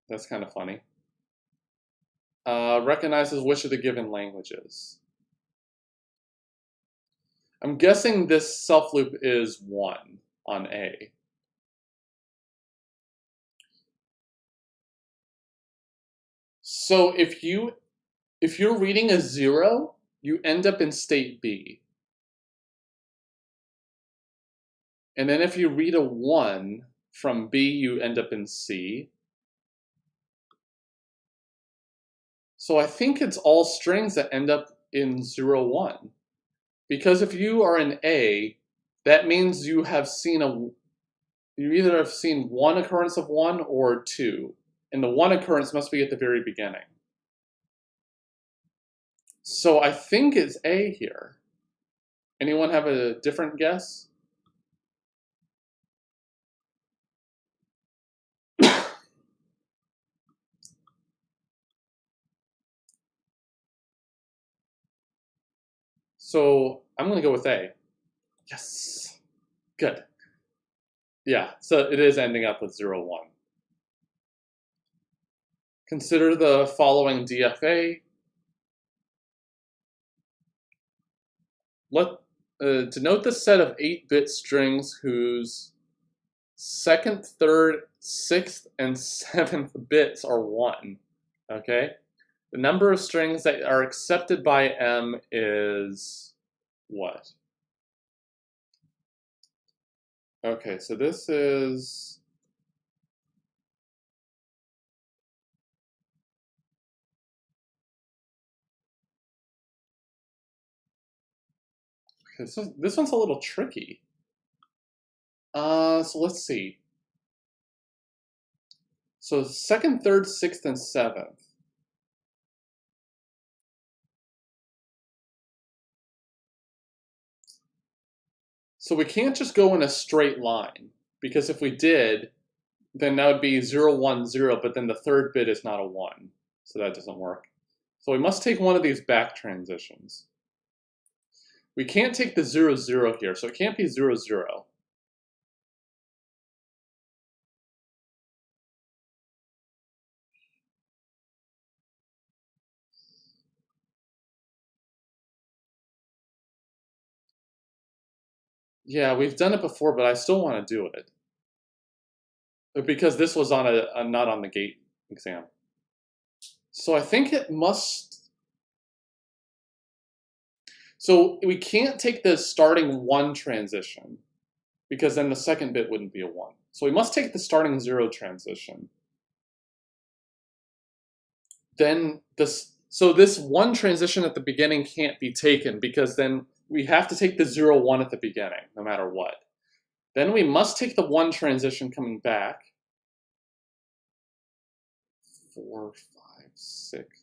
That's kind of funny. Recognizes which of the given languages. I'm guessing this self loop is 1 on A. So if you're reading a 0, you end up in state B. And then if you read a 1 from B, you end up in C. So I think it's all strings that end up in 0, 1. Because if you are in A, that means you either have seen 1 occurrence of 1 or 2. And the 1 occurrence must be at the very beginning. So I think it's A here. Anyone have a different guess? So I'm going to go with A. Yes. Good. Yeah, so it is ending up with 0, 1. Consider the following DFA. Denote the set of 8-bit strings whose 2nd, 3rd, 6th, and 7th bits are 1. Okay? The number of strings that are accepted by M is what? Okay, so this is... Okay, so this one's a little tricky. So let's see. So 2nd, 3rd, 6th, and 7th. So we can't just go in a straight line, because if we did, then that would be 0, 1, 0, but then the 3rd bit is not a 1, so that doesn't work. So we must take one of these back transitions. We can't take the 0, 0 here, so it can't be 0, 0. Yeah, we've done it before, but I still want to do it. Because this was on a not on the gate exam. So I think it must... So we can't take the starting 1 transition, because then the second bit wouldn't be a 1. So we must take the starting 0 transition. Then so this 1 transition at the beginning can't be taken, because then we have to take the 0, 1 at the beginning, no matter what. Then we must take the 1 transition coming back. 4, 5, 6.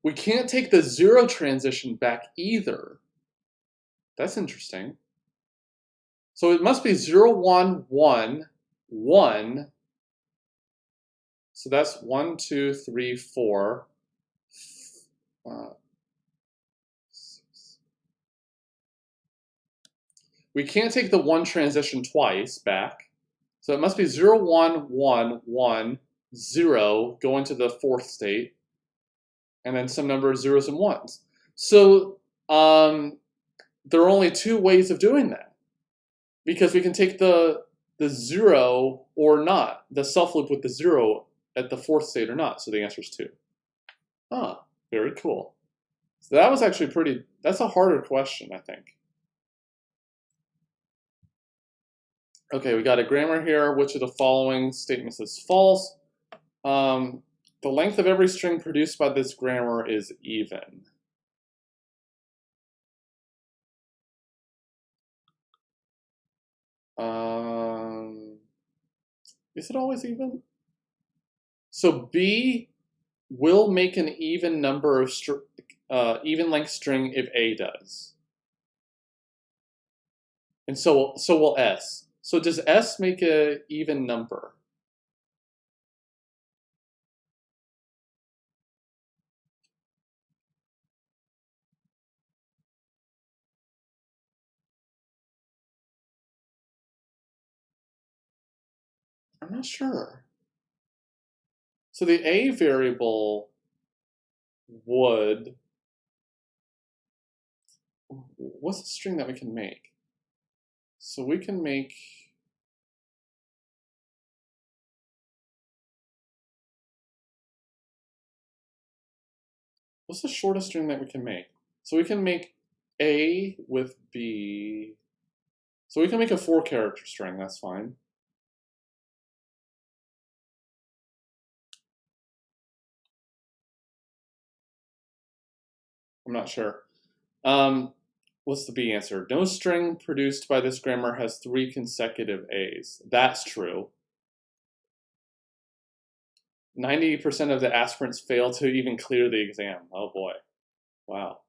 We can't take the 0 transition back either. That's interesting. So it must be 0, 1, 1, 1. So that's 1, 2, 3, 4. We can't take the 1 transition twice back. So it must be 0, 1, 1, 1, 0, go into the 4th state, and then some number of zeros and ones. So there are only 2 ways of doing that, because we can take the 0 or not, the self loop with the 0 at the 4th state or not. So the answer is 2. Ah, very cool. So that was actually that's a harder question, I think. Okay, we got a grammar here. Which of the following statements is false? The length of every string produced by this grammar is even. Is it always even? So B will make an even number of even length string if A does. And so will S. So does S make an even number? I'm not sure. So the A variable would... What's the string that we can make? So we can make... What's the shortest string that we can make? So we can make A with B. So we can make a 4-character string, that's fine. I'm not sure. What's the B answer? No string produced by this grammar has 3 consecutive A's. That's true. 90% of the aspirants fail to even clear the exam. Oh boy. Wow.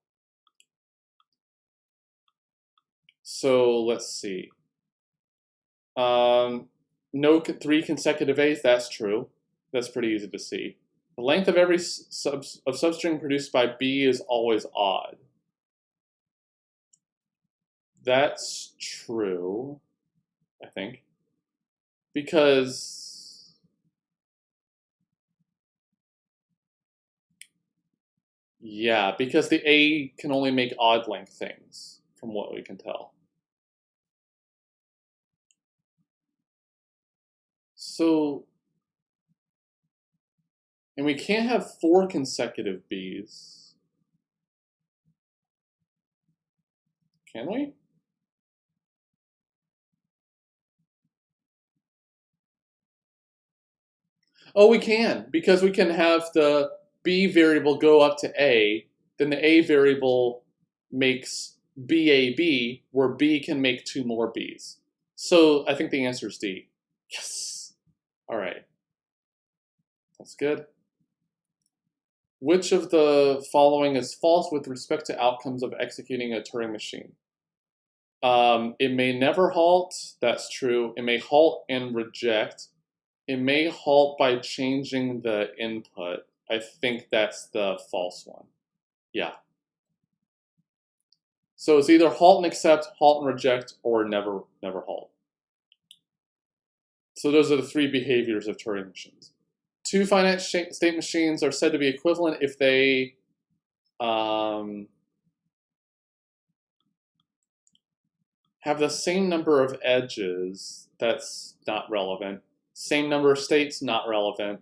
So let's see. No 3 consecutive A's, that's true. That's pretty easy to see. The length of every substring produced by B is always odd. That's true, I think. Because... yeah, because the A can only make odd length things, from what we can tell. So... and we can't have 4 consecutive B's. Can we? Oh, we can, because we can have the B variable go up to A, then the A variable makes BAB, where B can make 2 more B's. So I think the answer is D. Yes! All right. That's good. Which of the following is false with respect to outcomes of executing a Turing machine? It may never halt. That's true. It may halt and reject. It may halt by changing the input. I think that's the false one. Yeah. So it's either halt and accept, halt and reject, or never halt. So those are the 3 behaviors of Turing machines. 2 finite state machines are said to be equivalent if they have the same number of edges, that's not relevant. Same number of states, not relevant.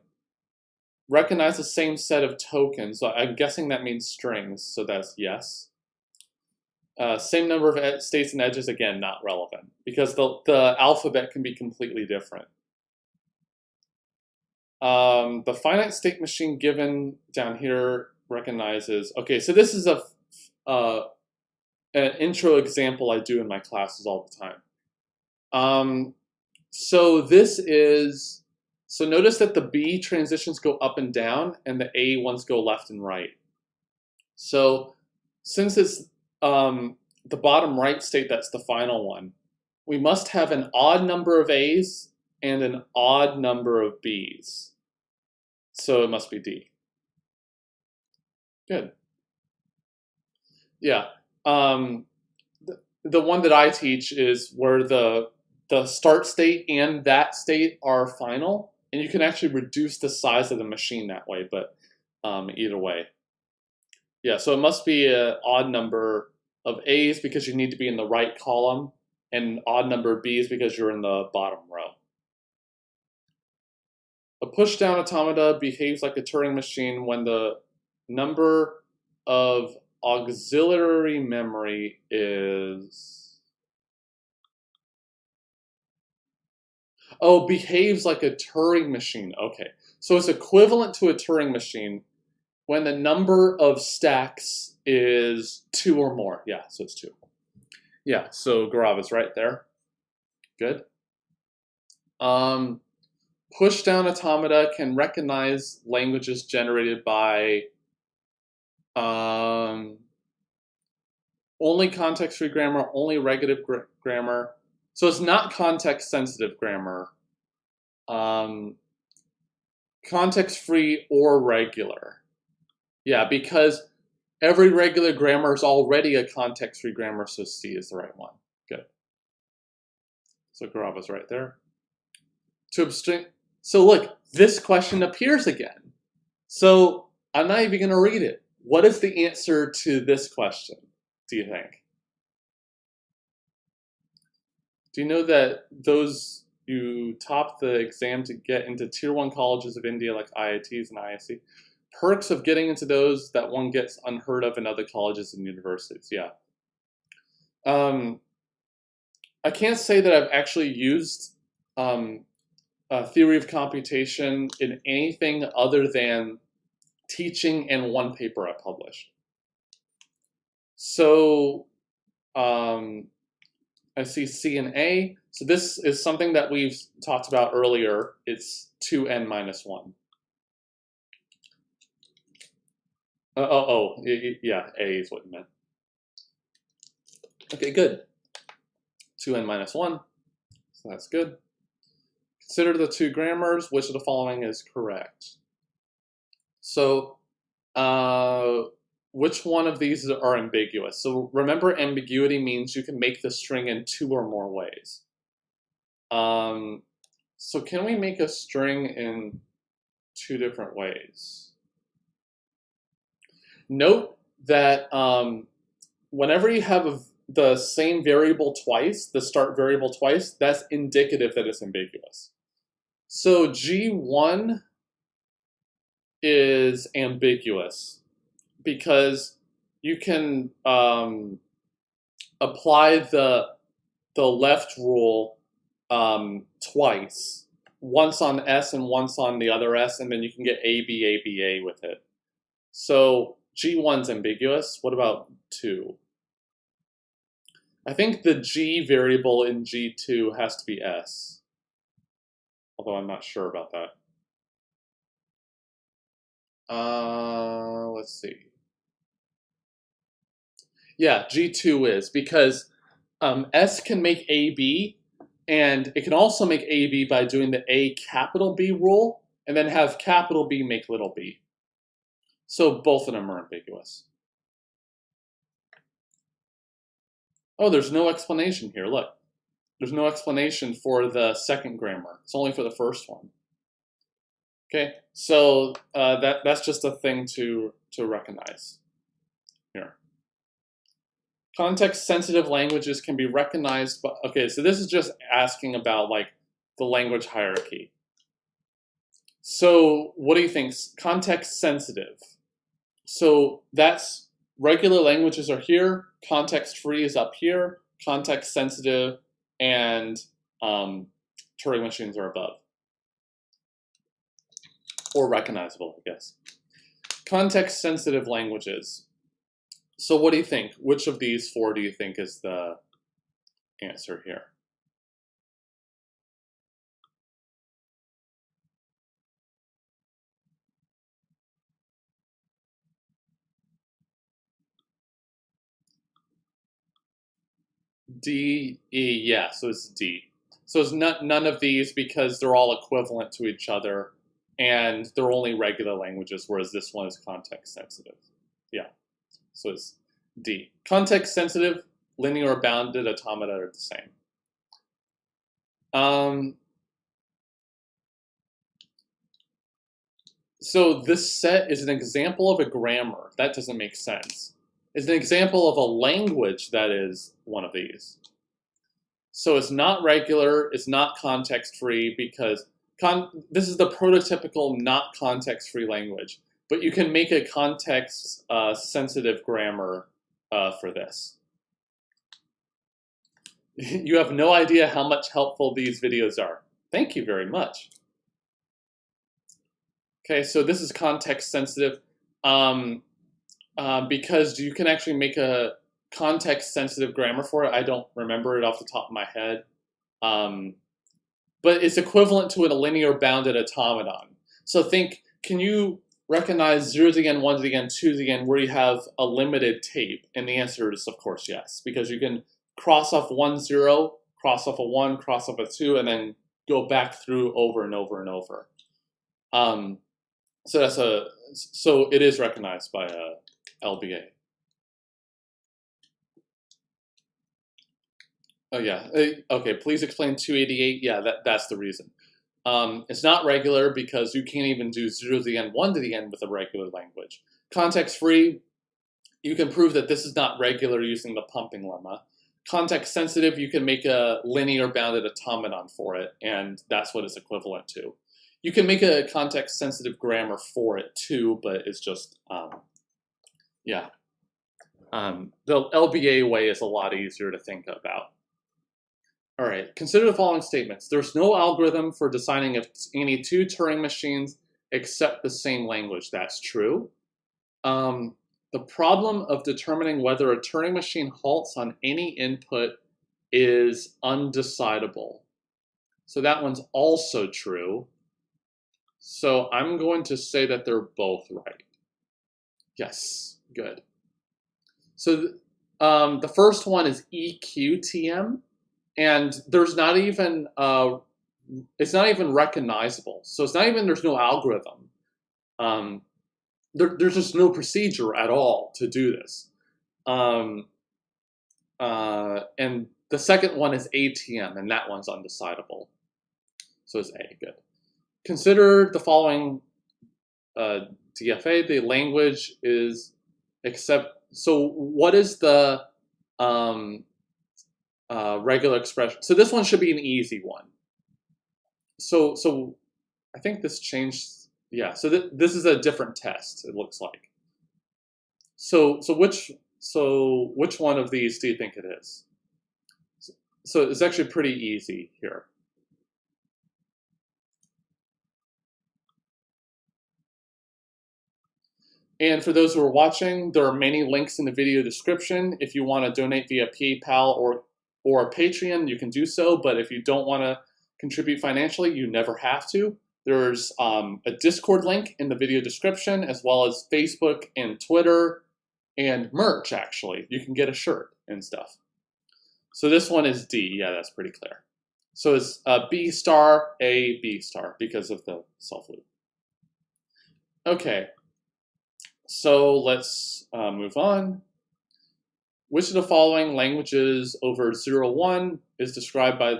Recognize the same set of tokens, so I'm guessing that means strings, so that's yes. Same number of states and edges, again, not relevant, because the alphabet can be completely different. The finite state machine given down here recognizes, okay, so this is an intro example I do in my classes all the time. So this is, so notice that the B transitions go up and down and the A ones go left and right. So since it's the bottom right state, that's the final one, we must have an odd number of A's and an odd number of B's. So it must be D. Good. Yeah. The one that I teach is where the start state and that state are final, and you can actually reduce the size of the machine that way, but either way. Yeah, so it must be an odd number of A's because you need to be in the right column, and an odd number of B's because you're in the bottom row. A push-down automata behaves like a Turing machine when the number of auxiliary memory is... Oh, behaves like a Turing machine. Okay, so it's equivalent to a Turing machine when the number of stacks is 2 or more. Yeah, so it's 2. Yeah, so Gaurav is right there. Good. Push-down automata can recognize languages generated by only context-free grammar, only regulative grammar. So it's not context-sensitive grammar. Context-free or regular. Yeah, because every regular grammar is already a context-free grammar, so C is the right one. Good. So Gaurav is right there. So look, this question appears again. So I'm not even going to read it. What is the answer to this question, do you think? Do you know that those who top the exam to get into Tier 1 colleges of India like IITs and ISC, perks of getting into those that one gets unheard of in other colleges and universities? Yeah. I can't say that I've actually used theory of computation in anything other than teaching and one paper I published. So I see C and A. So this is something that we've talked about earlier. It's 2n minus 1. Yeah, A is what you meant. Okay, good. 2n minus 1. So that's good. Consider the 2 grammars. Which of the following is correct? So which one of these are ambiguous? So remember, ambiguity means you can make the string in 2 or more ways. So can we make a string in 2 different ways? Note that whenever you have the same variable twice, the start variable twice, that's indicative that it's ambiguous. So G1 is ambiguous because you can apply the left rule twice, once on S and once on the other S, and then you can get A, B, A, B, A with it. So G1's ambiguous. What about 2? I think the G variable in G2 has to be S, although I'm not sure about that. Let's see. Yeah, G2 is, because S can make AB, and it can also make AB by doing the A capital B rule, and then have capital B make little b. So both of them are ambiguous. Oh, there's no explanation here. Look, there's no explanation for the second grammar. It's only for the first one. Okay, so that's just a thing to recognize. here. Context-sensitive languages can be recognized by, okay, so this is just asking about like the language hierarchy. So what do you think? Context-sensitive. So that's regular languages are here, context-free is up here, context-sensitive and Turing machines are above. Or recognizable, I guess. Context-sensitive languages. So what do you think? Which of these four do you think is the answer here? D, E, yeah, so it's D. So it's none of these because they're all equivalent to each other and they're only regular languages, whereas this one is context sensitive. Yeah, so it's D. Context sensitive, linear or bounded automata are the same. So this set is an example of a grammar. That doesn't make sense. It's an example of a language that is one of these. So it's not regular, it's not context-free because this is the prototypical not context-free language. But you can make a context-sensitive grammar for this. You have no idea how much helpful these videos are. Thank you very much. Okay, so this is context-sensitive because you can actually make a context-sensitive grammar for it. I don't remember it off the top of my head. But it's equivalent to a linear bounded automaton. So think, can you recognize 0 to the n, 1 to the n, 2 to the n, where you have a limited tape? And the answer is, of course, yes. Because you can cross off 1, 0, cross off a 1, cross off a 2, and then go back through over and over and over. So it is recognized by LBA. Oh yeah. Okay. Please explain 288. Yeah, that's the reason. It's not regular because you can't even do 0 to the n, 1 to the n with a regular language. Context-free, you can prove that this is not regular using the pumping lemma. Context-sensitive, you can make a linear bounded automaton for it, and that's what it's equivalent to. You can make a context-sensitive grammar for it too, but it's just, yeah. The LBA way is a lot easier to think about. All right, consider the following statements. There's no algorithm for deciding if any two Turing machines accept the same language. That's true. The problem of determining whether a Turing machine halts on any input is undecidable. So that one's also true. So I'm going to say that they're both right. Yes, good. So the first one is EQTM. And there's not even, it's not even recognizable. So it's not even, there's no algorithm. There's just no procedure at all to do this. And the second one is ATM, and that one's undecidable. So it's A, good. Consider the following DFA. The language is so what is the, regular expression. So this one should be an easy one. So I think this changed. Yeah. So this is a different test. It looks like. So which one of these do you think it is? So it's actually pretty easy here. And for those who are watching, there are many links in the video description. If you want to donate via PayPal or Patreon, you can do so. But if you don't want to contribute financially, you never have to. There's a Discord link in the video description, as well as Facebook and Twitter and merch, actually. You can get a shirt and stuff. So this one is D. Yeah, that's pretty clear. So it's B star, A, B star, because of the self loop. Okay. So let's move on. Which of the following languages over 0, 1 is described by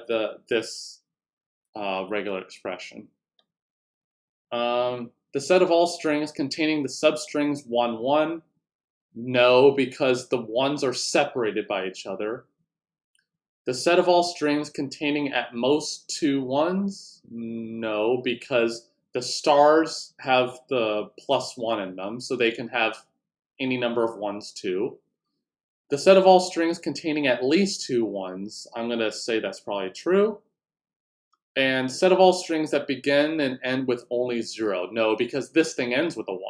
this regular expression? The set of all strings containing the substrings 1, 1. No, because the ones are separated by each other. The set of all strings containing at most 2 ones? No, because the stars have the +1 in them, so they can have any number of ones too. The set of all strings containing at least 2 ones, I'm going to say that's probably true. And set of all strings that begin and end with only 0. No, because this thing ends with a 1.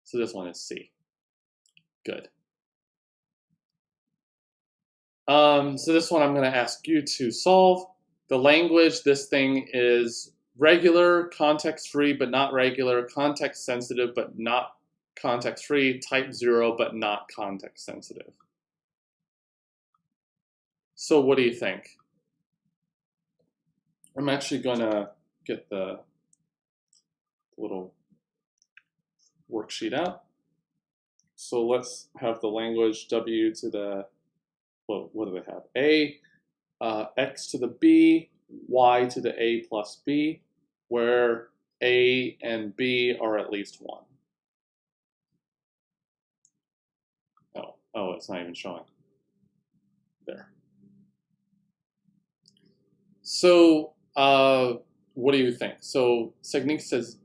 So this one is C. Good. So this one I'm going to ask you to solve. The language, this thing is regular, context-free, but not regular, context-sensitive, but not context-free, type 0, but not context-sensitive. So what do you think? I'm actually going to get the little worksheet out. So let's have the language W to the, well, what do they have? A, X to the B, Y to the A plus B, where A and B are at least 1. Oh, it's not even showing. There. So, what do you think? So, Segnik says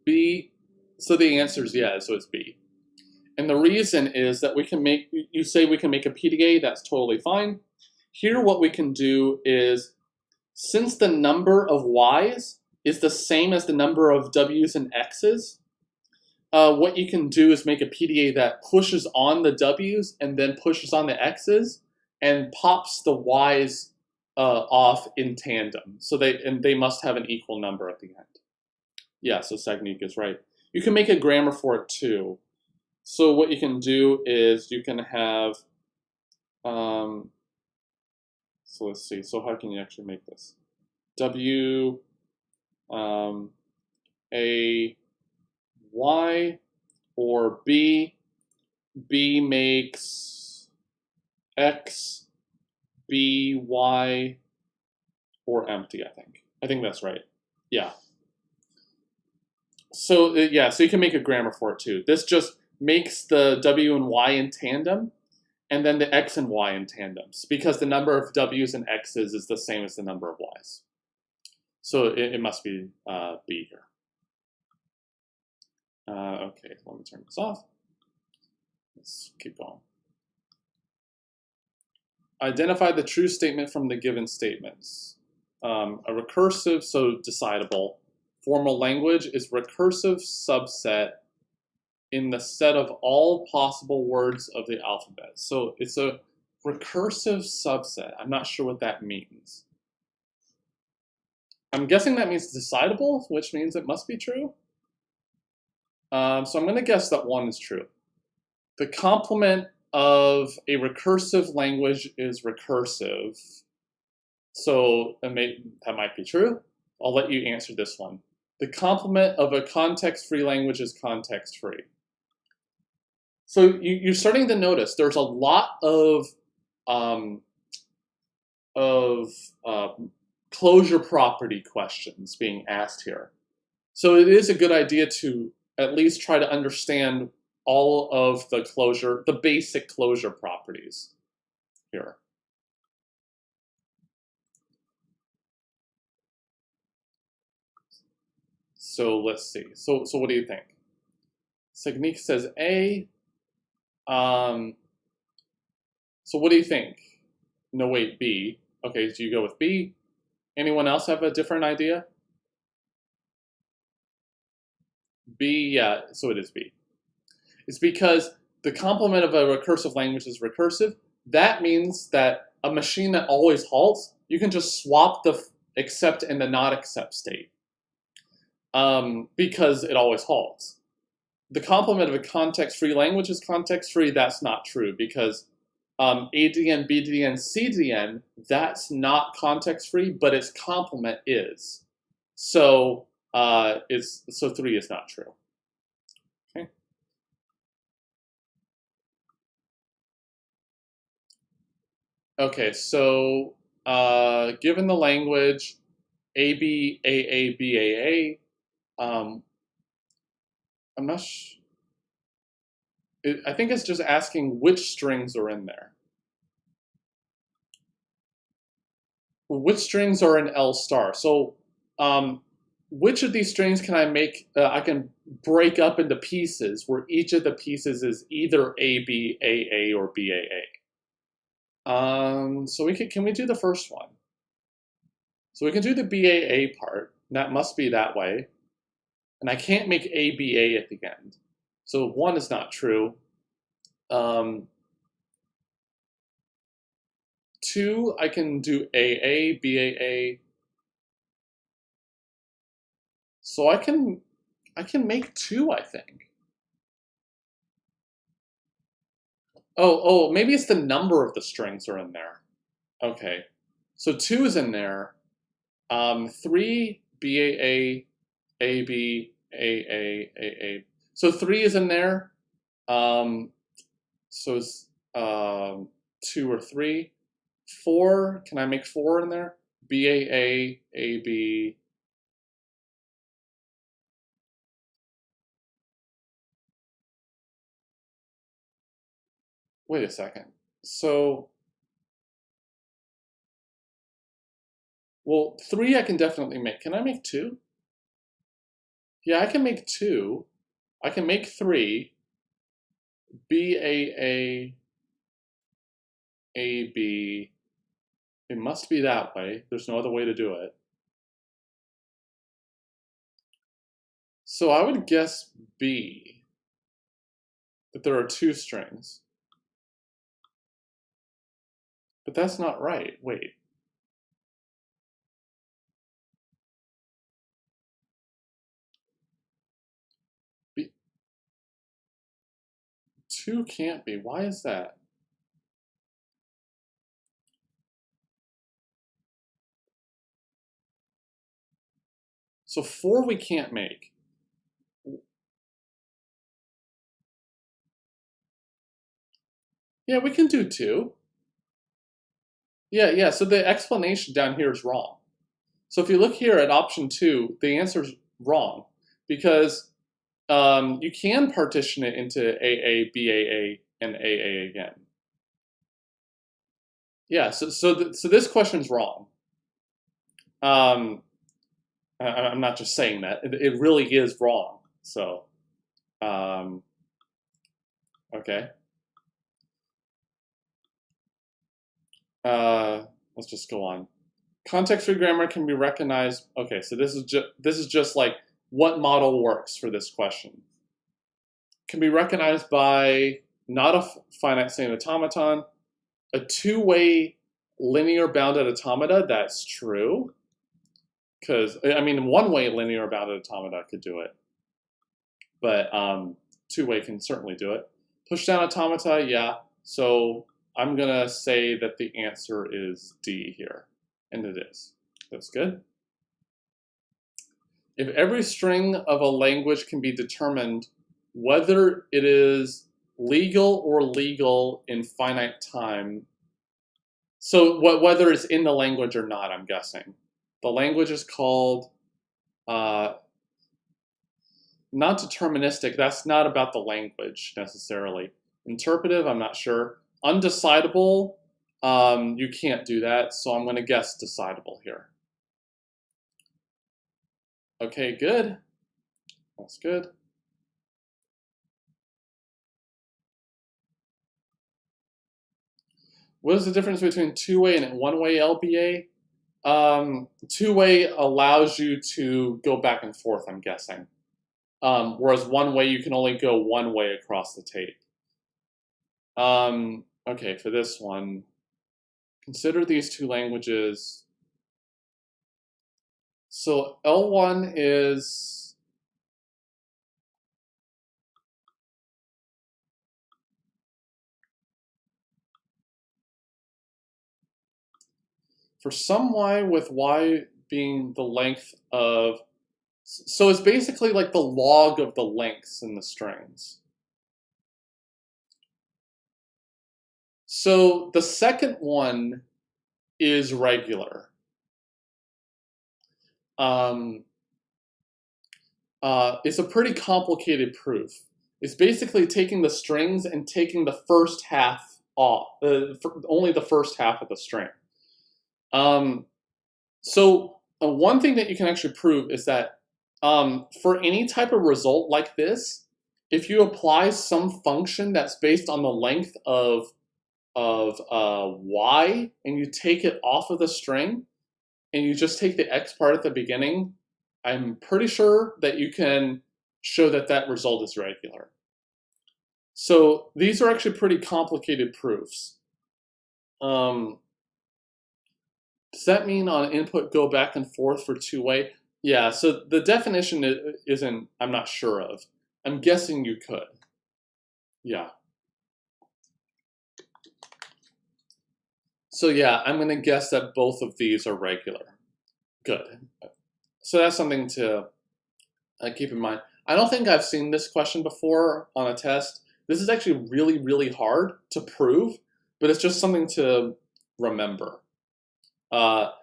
B, so the answer is yeah, so it's B. And the reason is that we can make, you say we can make a PDA, that's totally fine. Here what we can do is, since the number of Y's is the same as the number of W's and X's, what you can do is make a PDA that pushes on the W's and then pushes on the X's and pops the Y's off in tandem. So they must have an equal number at the end. Yeah, so Segnik is right. You can make a grammar for it too. So what you can do is you can have, so let's see, so how can you actually make this? W, A, Y, or B, B makes X, B, Y, or empty, I think. I think that's right. Yeah. So, yeah, so you can make a grammar for it too. This just makes the W and Y in tandem, and then the X and Y in tandems, because the number of W's and X's is the same as the number of Y's. So it must be B here. Okay, let me turn this off. Let's keep going. Identify the true statement from the given statements. A recursive, so decidable, formal language is recursive subset in the set of all possible words of the alphabet. So it's a recursive subset. I'm not sure what that means. I'm guessing that means decidable, which means it must be true. So I'm going to guess that 1 is true. The complement of a recursive language is recursive. So that might be true. I'll let you answer this one. The complement of a context-free language is context-free. So you're starting to notice there's a lot of closure property questions being asked here. So it is a good idea to at least try to understand all of the basic closure properties here. So let's see. So what do you think? Segnik says A. So what do you think? No, wait, B. Okay, so you go with B. Anyone else have a different idea? B, yeah, so it is B. It's because the complement of a recursive language is recursive. That means that a machine that always halts, you can just swap the accept and the not accept state because it always halts. The complement of a context-free language is context-free. That's not true because ADN, BDN, CDN, that's not context-free, but its complement is. So 3 is not true. Okay. Okay, so given the language AB, AA, BAA, I'm not I think it's just asking which strings are in there. Which strings are in L star? So which of these strings can I make, I can break up into pieces where each of the pieces is either AB, AA, or BAA? So can we do the first one? So we can do the BAA part, and that must be that way. And I can't make ABA at the end. So 1 is not true. 2, I can do AA, BAA. So I can make 2, I think. Oh, maybe it's the number of the strings are in there. Okay, so 2 is in there. 3, BAA, AB, AA, AA. So 3 is in there. So it's 2 or 3. 4, can I make 4 in there? BAA, AB. Wait a second. So, well, 3 I can definitely make. Can I make 2? Yeah, I can make 2. I can make 3. BAA, AB. It must be that way. There's no other way to do it. So I would guess B, that there are 2 strings. But that's not right. Wait. B 2 can't be. Why is that? So 4 we can't make. Yeah, we can do 2. Yeah, so the explanation down here is wrong. So if you look here at option 2, the answer is wrong because you can partition it into AA, BAA, and AA again. Yeah, so this question's wrong. I'm not just saying that. It really is wrong. So, okay. Let's just go on. Context-free grammar can be recognized. Okay, so this is just like what model works for this question. Can be recognized by not a finite state automaton, a two-way linear bounded automata. That's true, because I mean one-way linear bounded automata could do it, but two-way can certainly do it. Push-down automata, yeah. So I'm gonna say that the answer is D here. And it is. That's good. If every string of a language can be determined whether it is legal or legal in finite time, so whether it's in the language or not, I'm guessing. The language is called not deterministic. That's not about the language necessarily. Interpretive, I'm not sure. Undecidable, you can't do that, so I'm going to guess decidable here. Okay, good. That's good. What is the difference between two-way and one-way LBA? Two-way allows you to go back and forth, I'm guessing. Whereas one-way, you can only go one way across the tape. Okay, for this one, consider these two languages. So L1 is for some y with y being the length of, so it's basically like the log of the lengths in the strings. So the second one is regular. It's a pretty complicated proof. is basically taking the strings and taking the first half off, only the first half of the string. So one thing that you can actually prove is that for any type of result like this, if you apply some function that's based on the length of y, and you take it off of the string, and you just take the x part at the beginning, I'm pretty sure that you can show that that result is regular. So these are actually pretty complicated proofs. Does that mean on input go back and forth for two-way? Yeah, so the definition isn't, I'm not sure of. I'm guessing you could. Yeah. So yeah, I'm going to guess that both of these are regular. Good. So that's something to keep in mind. I don't think I've seen this question before on a test. This is actually really, really hard to prove, but it's just something to remember. The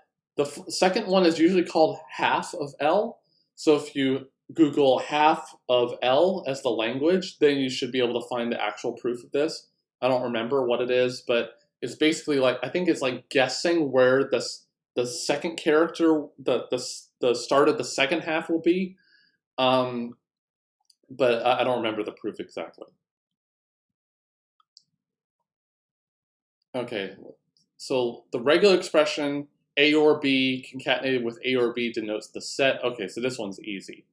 second one is usually called half of L. So if you Google half of L as the language, then you should be able to find the actual proof of this. I don't remember what it is, but it's basically like, I think it's like guessing where the second character, the start of the second half will be. But I don't remember the proof exactly. Okay, so the regular expression, A or B concatenated with A or B denotes the set. Okay, so this one's easy.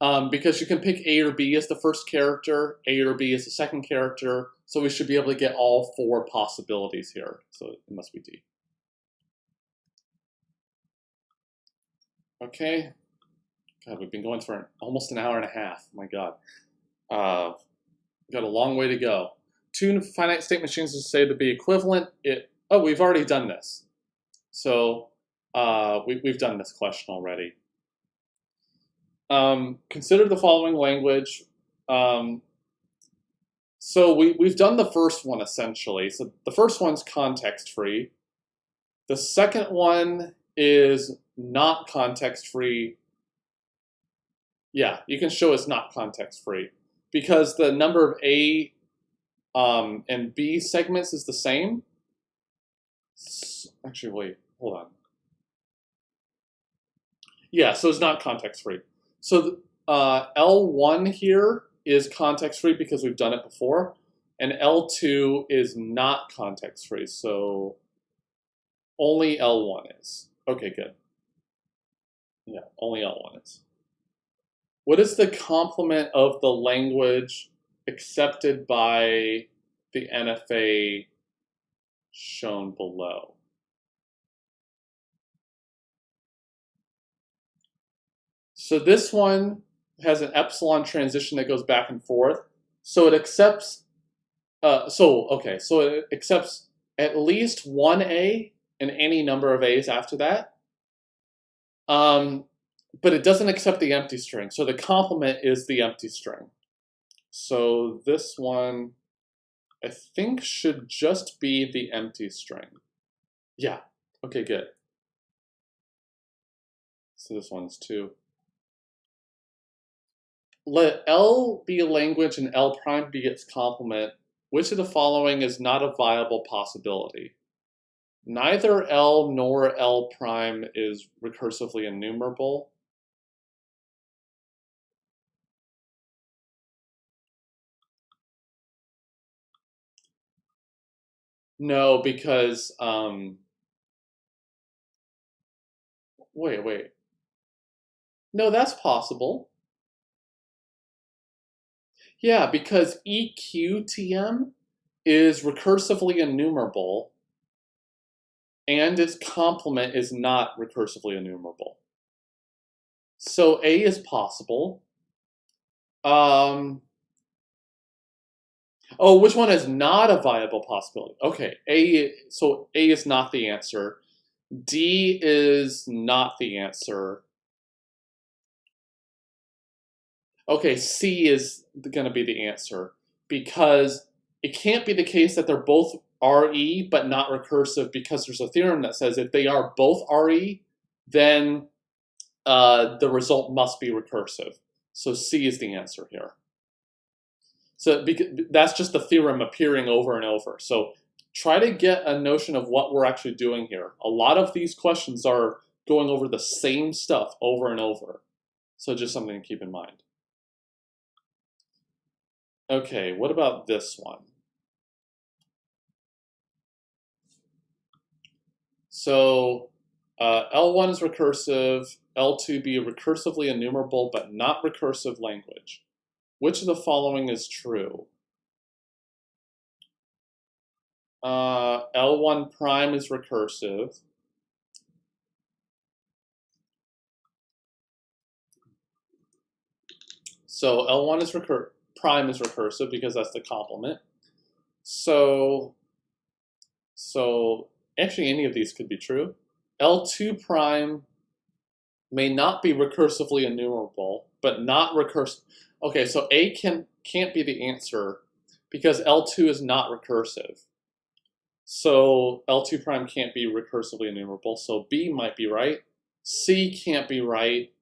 Because you can pick A or B as the first character, A or B as the second character, so we should be able to get all four possibilities here. So it must be D. Okay. God, we've been going for almost an hour and a half. Oh my God. Got a long way to go. Two finite state machines is said to be equivalent. Oh, we've already done this. So we've done this question already. Consider the following language. So we've done the first one essentially. So the first one's context-free. The second one is not context-free. Yeah, you can show it's not context-free because the number of A and B segments is the same. Actually, wait, hold on. Yeah, so it's not context-free. So L1 here is context-free because we've done it before, and L2 is not context-free, so only L1 is. Okay, good. Yeah, only L1 is. What is the complement of the language accepted by the NFA shown below? So this one has an epsilon transition that goes back and forth. So it accepts, so it accepts at least one A and any number of A's after that. But it doesn't accept the empty string. So the complement is the empty string. So this one, I think, should just be the empty string. Yeah, okay, good. So this one's 2. Let L be a language and L prime be its complement. Which of the following is not a viable possibility? Neither L nor L prime is recursively enumerable. No, because, wait. No, that's possible. Yeah, because EQTM is recursively enumerable, and its complement is not recursively enumerable. So A is possible. Oh, which one is not a viable possibility? Okay, so A is not the answer. D is not the answer. Okay, C is going to be the answer because it can't be the case that they're both RE but not recursive, because there's a theorem that says if they are both RE, then the result must be recursive. So C is the answer here. So that's just the theorem appearing over and over. So try to get a notion of what we're actually doing here. A lot of these questions are going over the same stuff over and over. So just something to keep in mind. Okay, what about this one? So L1 is recursive, L2 be recursively enumerable but not recursive language. Which of the following is true? L1 prime is recursive. So L1 is prime is recursive because that's the complement. So actually any of these could be true. L2 prime may not be recursively enumerable, but not recursive. Okay, so A can't be the answer because L2 is not recursive. So L2 prime can't be recursively enumerable, so B might be right. C can't be right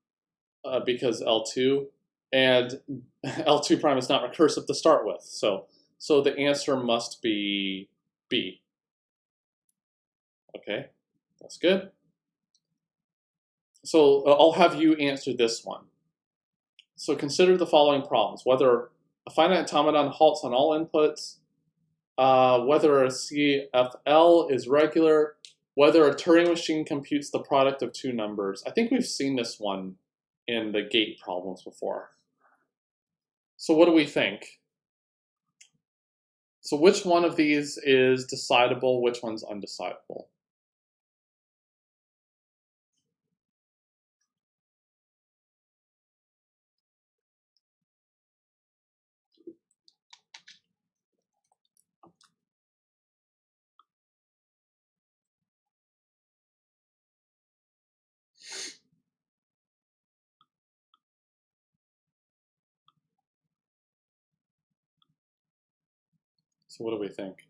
because L2, and L2 prime is not recursive to start with. So the answer must be B. Okay, that's good. So I'll have you answer this one. So consider the following problems: whether a finite automaton halts on all inputs, whether a CFL is regular, whether a Turing machine computes the product of two numbers. I think we've seen this one in the gate problems before. So what do we think? So which one of these is decidable, which one's undecidable? So what do we think?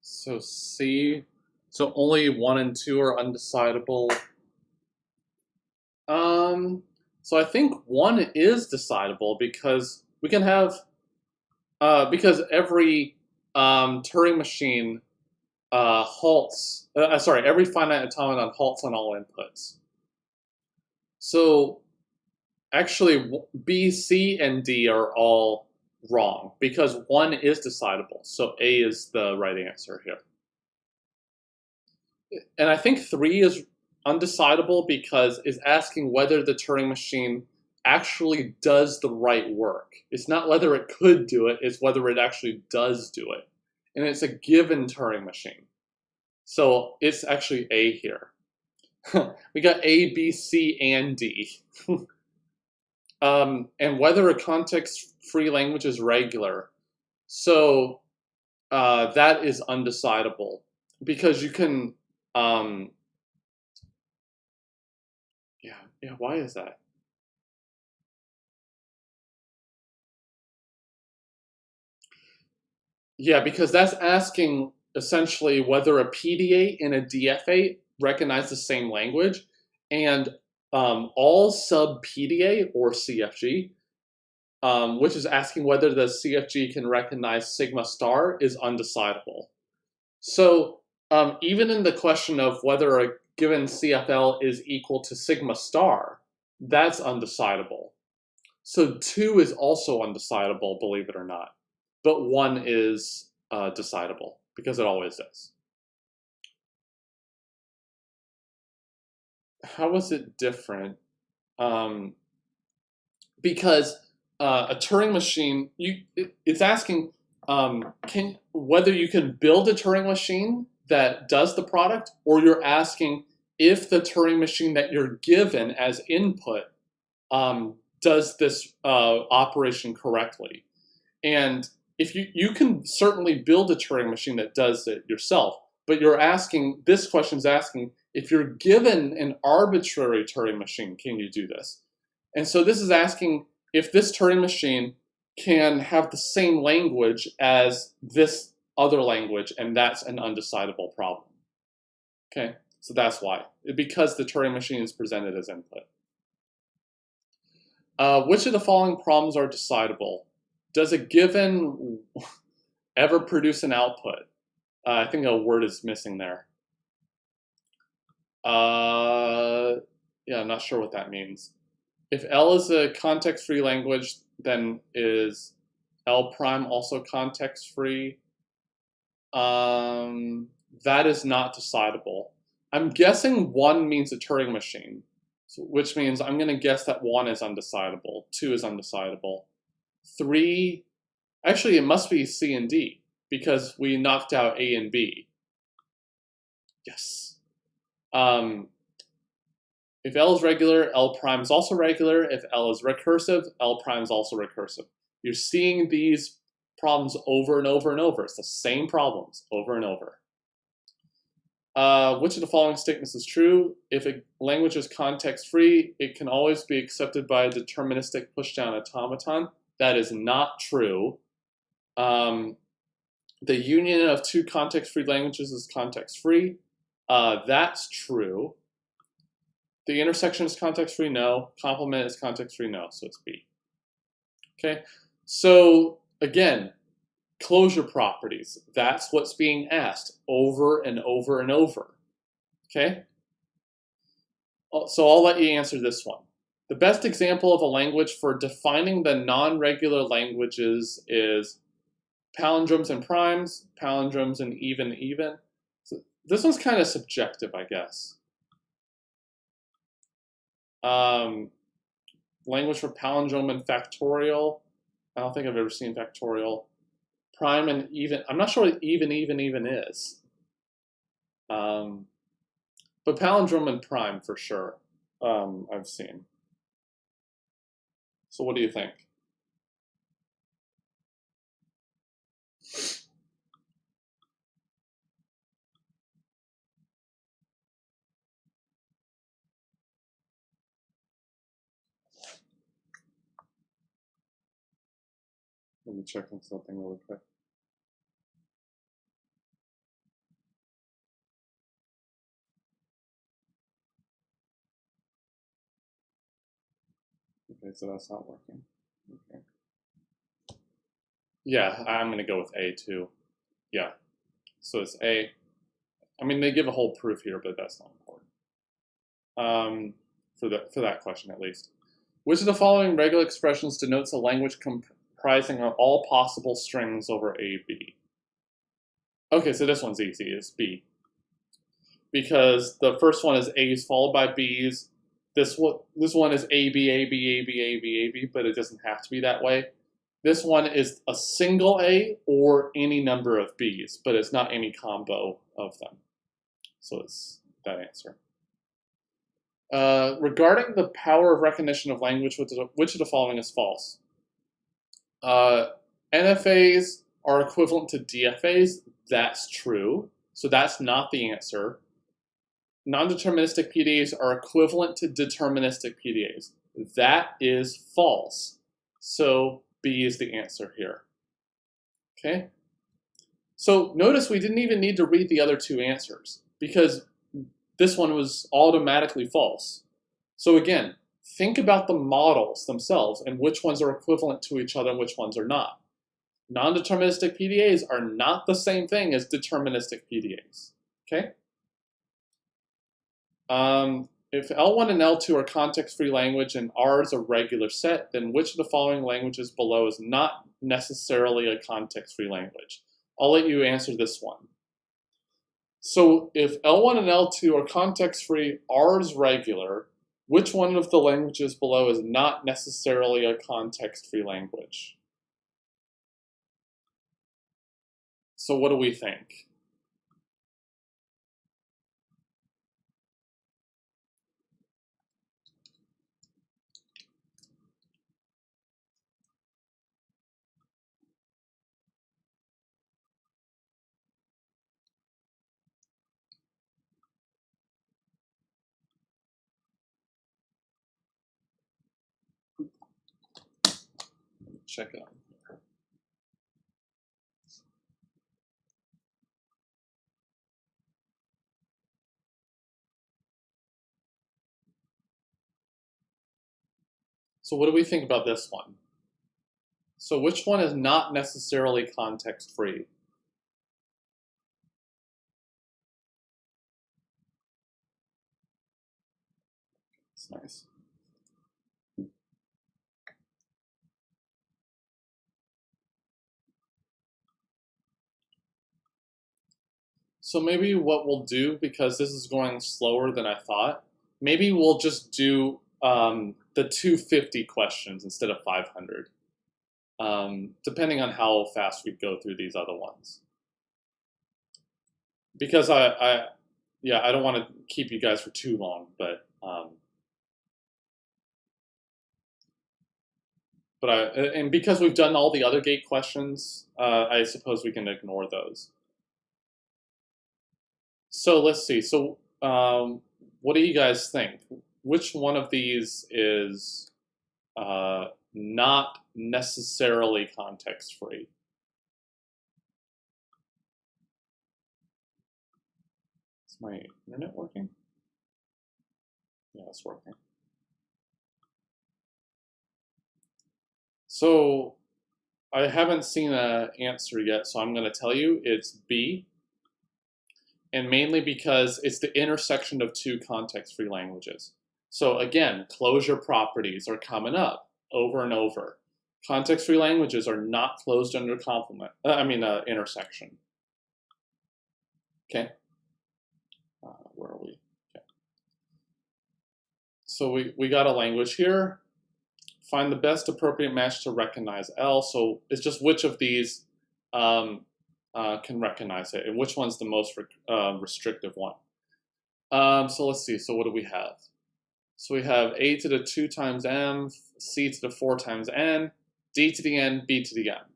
So C, so only 1 and 2 are undecidable. So I think 1 is decidable because we can have, because every Turing machine halts, every finite automaton halts on all inputs. So actually B, C, and D are all wrong because 1 is decidable. So A is the right answer here. And I think 3 is undecidable because it's asking whether the Turing machine actually does the right work. It's not whether it could do it, it's whether it actually does do it. And it's a given Turing machine. So it's actually A here. We got A, B, C, and D. And whether a context-free language is regular. So that is undecidable because you can, yeah, why is that? Yeah, because that's asking essentially whether a PD8 and a DF8 recognize the same language, and all sub PD8 or CFG, which is asking whether the CFG can recognize sigma star, is undecidable. So even in the question of whether a given CFL is equal to sigma star, that's undecidable. So 2 is also undecidable, believe it or not. But 1 is decidable, because it always is. How is it different? Because a Turing machine, it's asking whether you can build a Turing machine that does the product, or you're asking if the Turing machine that you're given as input does this operation correctly. And if you can certainly build a Turing machine that does it yourself, but you're asking, this question's asking, if you're given an arbitrary Turing machine, can you do this? And so this is asking if this Turing machine can have the same language as this other language, and that's an undecidable problem. Okay, so that's why, because the Turing machine is presented as input. Which of the following problems are decidable? Does a given ever produce an output? I think a word is missing there. Yeah, I'm not sure what that means. If L is a context-free language, then is L prime also context-free? That is not decidable. I'm guessing 1 means a Turing machine, which means I'm going to guess that 1 is undecidable, 2 is undecidable. 3, actually it must be C and D, because we knocked out A and B. Yes. If L is regular, L prime is also regular. If L is recursive, L prime is also recursive. You're seeing these problems over and over and over. It's the same problems over and over. Which of the following statements is true? If a language is context-free, it can always be accepted by a deterministic pushdown automaton. That is not true. The union of 2 context-free languages is context-free. That's true. The intersection is context-free, no. Complement is context-free, no. So it's B. Okay, so again, closure properties. That's what's being asked over and over and over. Okay, so I'll let you answer this one. The best example of a language for defining the non-regular languages is palindromes and primes, palindromes and even. So this one's kind of subjective, I guess. Language for palindrome and factorial. I don't think I've ever seen factorial. Prime and even. I'm not sure what even is. But palindrome and prime for sure. I've seen. So what do you think? Let me check on something really quick. Okay, so that's not working. Okay. Yeah, I'm going to go with A too. Yeah, so it's A. I mean, they give a whole proof here, but that's not important. For that question at least. Which of the following regular expressions denotes a language comprising of all possible strings over A, B? Okay, so this one's easy, it's B. Because the first one is A's followed by B's. This one is A, B, A, B, A, B, A, B, A, B, but it doesn't have to be that way. This one is a single A or any number of B's, but it's not any combo of them. So it's that answer. Regarding the power of recognition of language, which of the following is false? NFAs are equivalent to DFAs. That's true. So that's not the answer. Non-deterministic PDAs are equivalent to deterministic PDAs. That is false. So B is the answer here. Okay? So notice we didn't even need to read the other 2 answers because this one was automatically false. So again, think about the models themselves and which ones are equivalent to each other and which ones are not. Non-deterministic PDAs are not the same thing as deterministic PDAs. Okay? If L1 and L2 are context-free language and R is a regular set, then which of the following languages below is not necessarily a context-free language? I'll let you answer this one. So if L1 and L2 are context-free, R is regular, which one of the languages below is not necessarily a context-free language? So what do we think? check it out. So what do we think about this one? So which one is not necessarily context-free? It's nice. So maybe what we'll do, because this is going slower than I thought, maybe we'll just do the 250 questions instead of 500, depending on how fast we go through these other ones. Because I don't want to keep you guys for too long, but and because we've done all the other gate questions, I suppose we can ignore those. So let's see. So what do you guys think? Which one of these is not necessarily context-free? Is my internet working? Yeah, it's working. So I haven't seen an answer yet, so I'm going to tell you it's B. And mainly because it's the intersection of two context-free languages. So again, closure properties are coming up over and over. Context-free languages are not closed under intersection. Okay. Where are we? Okay. So we got a language here. Find the best appropriate match to recognize L. So it's just which of these can recognize it, and which one's the most restrictive one. So let's see. So what do we have? So we have A to the 2 times M, C to the 4 times N, D to the N, B to the M.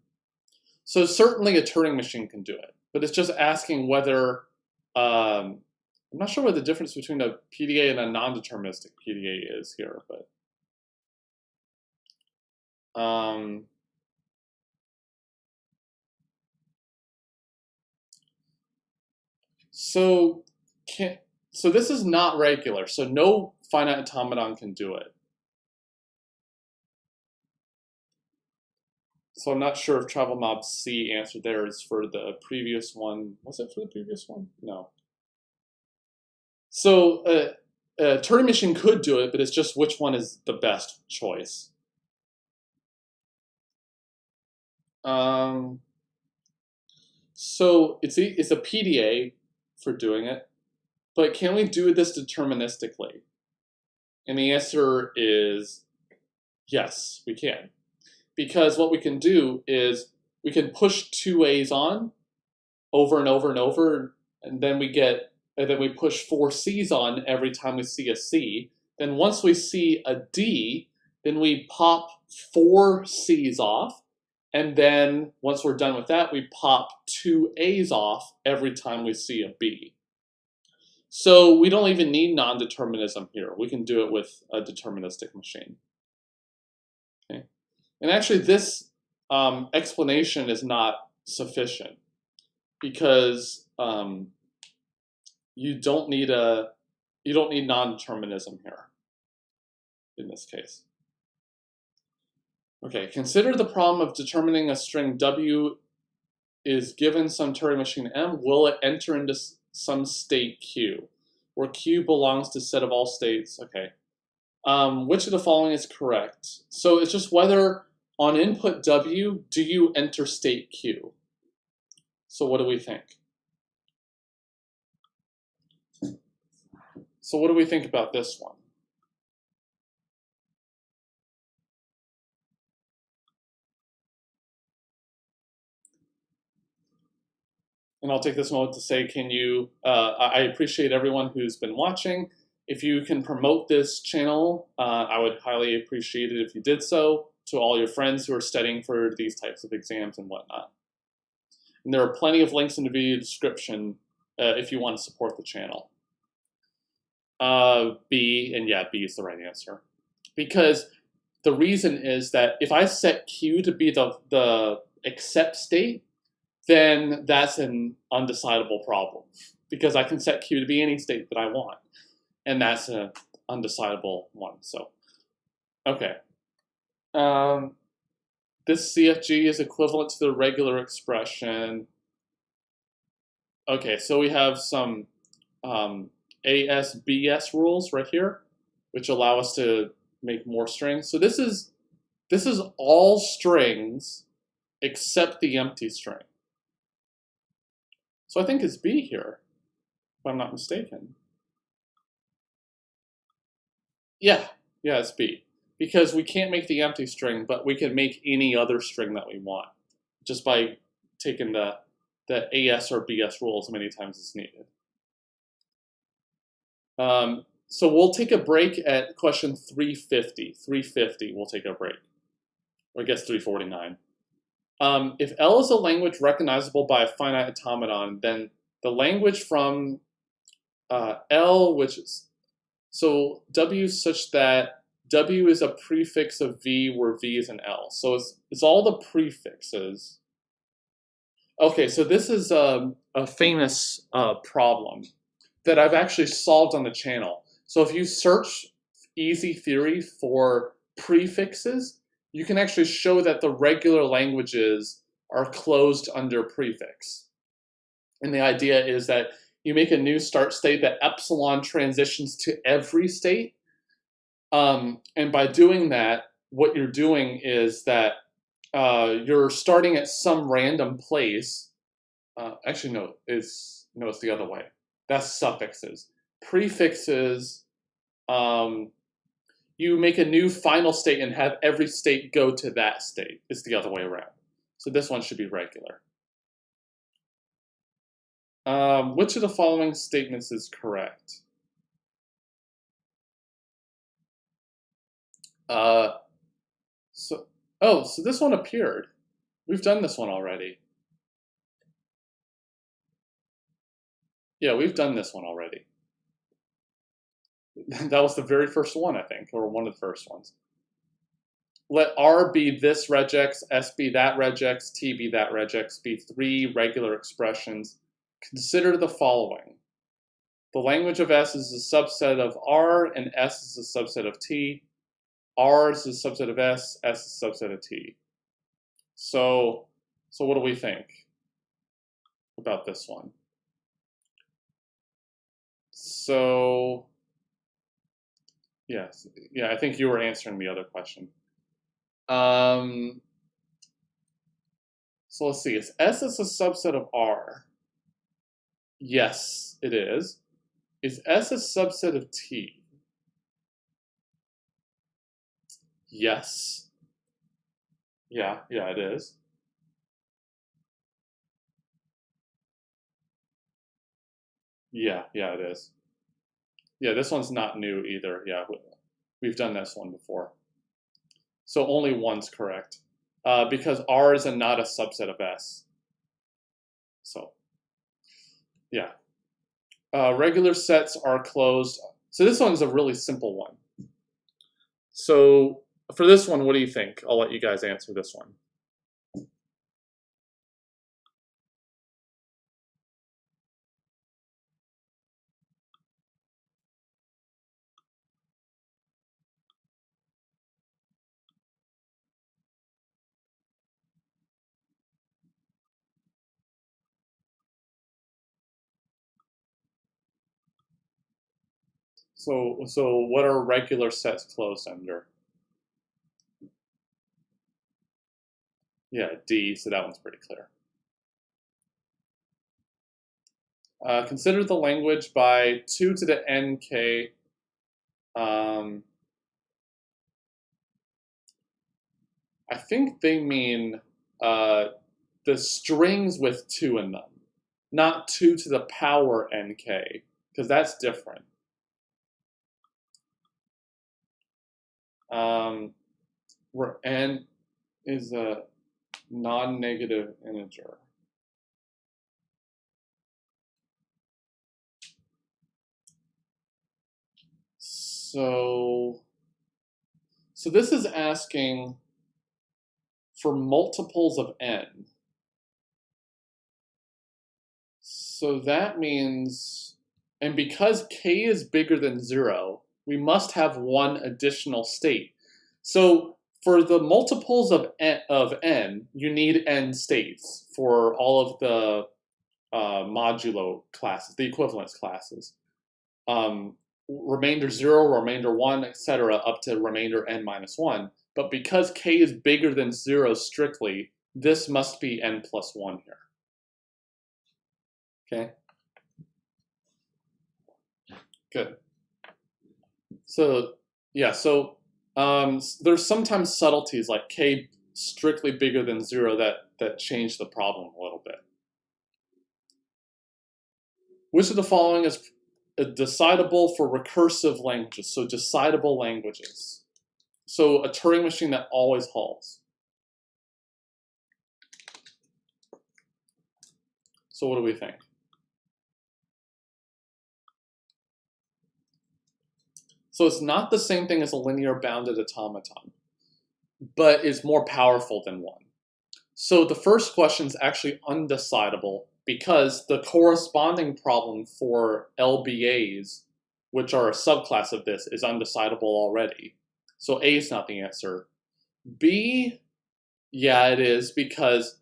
So certainly a Turing machine can do it, but it's just asking whether, I'm not sure what the difference between a PDA and a non-deterministic PDA is here, but so this is not regular, so no finite automaton can do it. So I'm not sure if Travel Mob C answer there is for the previous one. Was it for the previous one? No. So a Turing machine could do it, but it's just which one is the best choice. So it's a PDA for doing it, but can we do this deterministically? And the answer is yes, we can. Because what we can do is we can push 2 A's on over and over and over, and then we push 4 C's on every time we see a C. Then once we see a D, then we pop 4 C's off, and then once we're done with that, we pop 2 A's off every time we see a B. So we don't even need non-determinism here. We can do it with a deterministic machine. Okay. And actually this explanation is not sufficient because you don't need non-determinism here in this case. Okay, consider the problem of determining a string W is given some Turing machine M. Will it enter into some state Q, where Q belongs to set of all states? Okay. Which of the following is correct? So it's just whether on input W, do you enter state Q? So what do we think? So what do we think about this one? And I'll take this moment to say, I appreciate everyone who's been watching. If you can promote this channel, I would highly appreciate it if you did so to all your friends who are studying for these types of exams and whatnot. And there are plenty of links in the video description if you want to support the channel. B, and yeah, B is the right answer. Because the reason is that if I set Q to be the accept state, then that's an undecidable problem because I can set Q to be any state that I want, and that's an undecidable one. So, okay. This CFG is equivalent to the regular expression. Okay, so we have some ASBS rules right here, which allow us to make more strings. So this is all strings except the empty string. So I think it's B here, if I'm not mistaken. Yeah, it's B. Because we can't make the empty string, but we can make any other string that we want, just by taking the AS or BS rules as many times as needed. So we'll take a break at question 350. 350, we'll take a break. Or I guess 349. If L is a language recognizable by a finite automaton, then the language from L, which is, so W is such that W is a prefix of V where V is an L. So it's all the prefixes. Okay, so this is a famous problem that I've actually solved on the channel. So if you search easy theory for prefixes, you can actually show that the regular languages are closed under prefix. And the idea is that you make a new start state that epsilon transitions to every state. And by doing that, what you're doing is that you're starting at some random place. Actually, no, it's the other way. That's suffixes. Prefixes, you make a new final state and have every state go to that state. It's the other way around. So this one should be regular. Which of the following statements is correct? So this one appeared. We've done this one already. Yeah, we've done this one already. That was the very first one, I think, or one of the first ones. Let R be this regex, S be that regex, T be that regex, be three regular expressions. Consider the following. The language of S is a subset of R, and S is a subset of T. R is a subset of S, S is a subset of T. So what do we think about this one? So, yes, yeah, I think you were answering the other question. So let's see, is S is a subset of R? Yes, it is. Is S a subset of T? Yes. Yeah, it is. Yeah, it is. Yeah, this one's not new either. Yeah, we've done this one before. So only one's correct, because R is not a subset of S. So, yeah. Regular sets are closed. So this one's a really simple one. So for this one, what do you think? I'll let you guys answer this one. So what are regular sets closed under? Yeah, D, so that one's pretty clear. Consider the language by 2 to the nk. I think they mean the strings with 2 in them, not 2 to the power nk, because that's different. Where n is a non-negative integer. So So this is asking for multiples of n. So that means, and because k is bigger than 0, we must have one additional state. So for the multiples of n, you need n states for all of the modulo classes, the equivalence classes. Remainder 0, remainder 1, etc., up to remainder n minus 1. But because k is bigger than 0 strictly, this must be n plus 1 here. Okay? Good. So, yeah, so there's sometimes subtleties like k strictly bigger than 0 that change the problem a little bit. Which of the following is decidable for recursive languages? So decidable languages. So a Turing machine that always halts. So what do we think? So it's not the same thing as a linear bounded automaton, but it's more powerful than one. So the first question is actually undecidable because the corresponding problem for LBAs, which are a subclass of this, is undecidable already. So A is not the answer. B, yeah, it is, because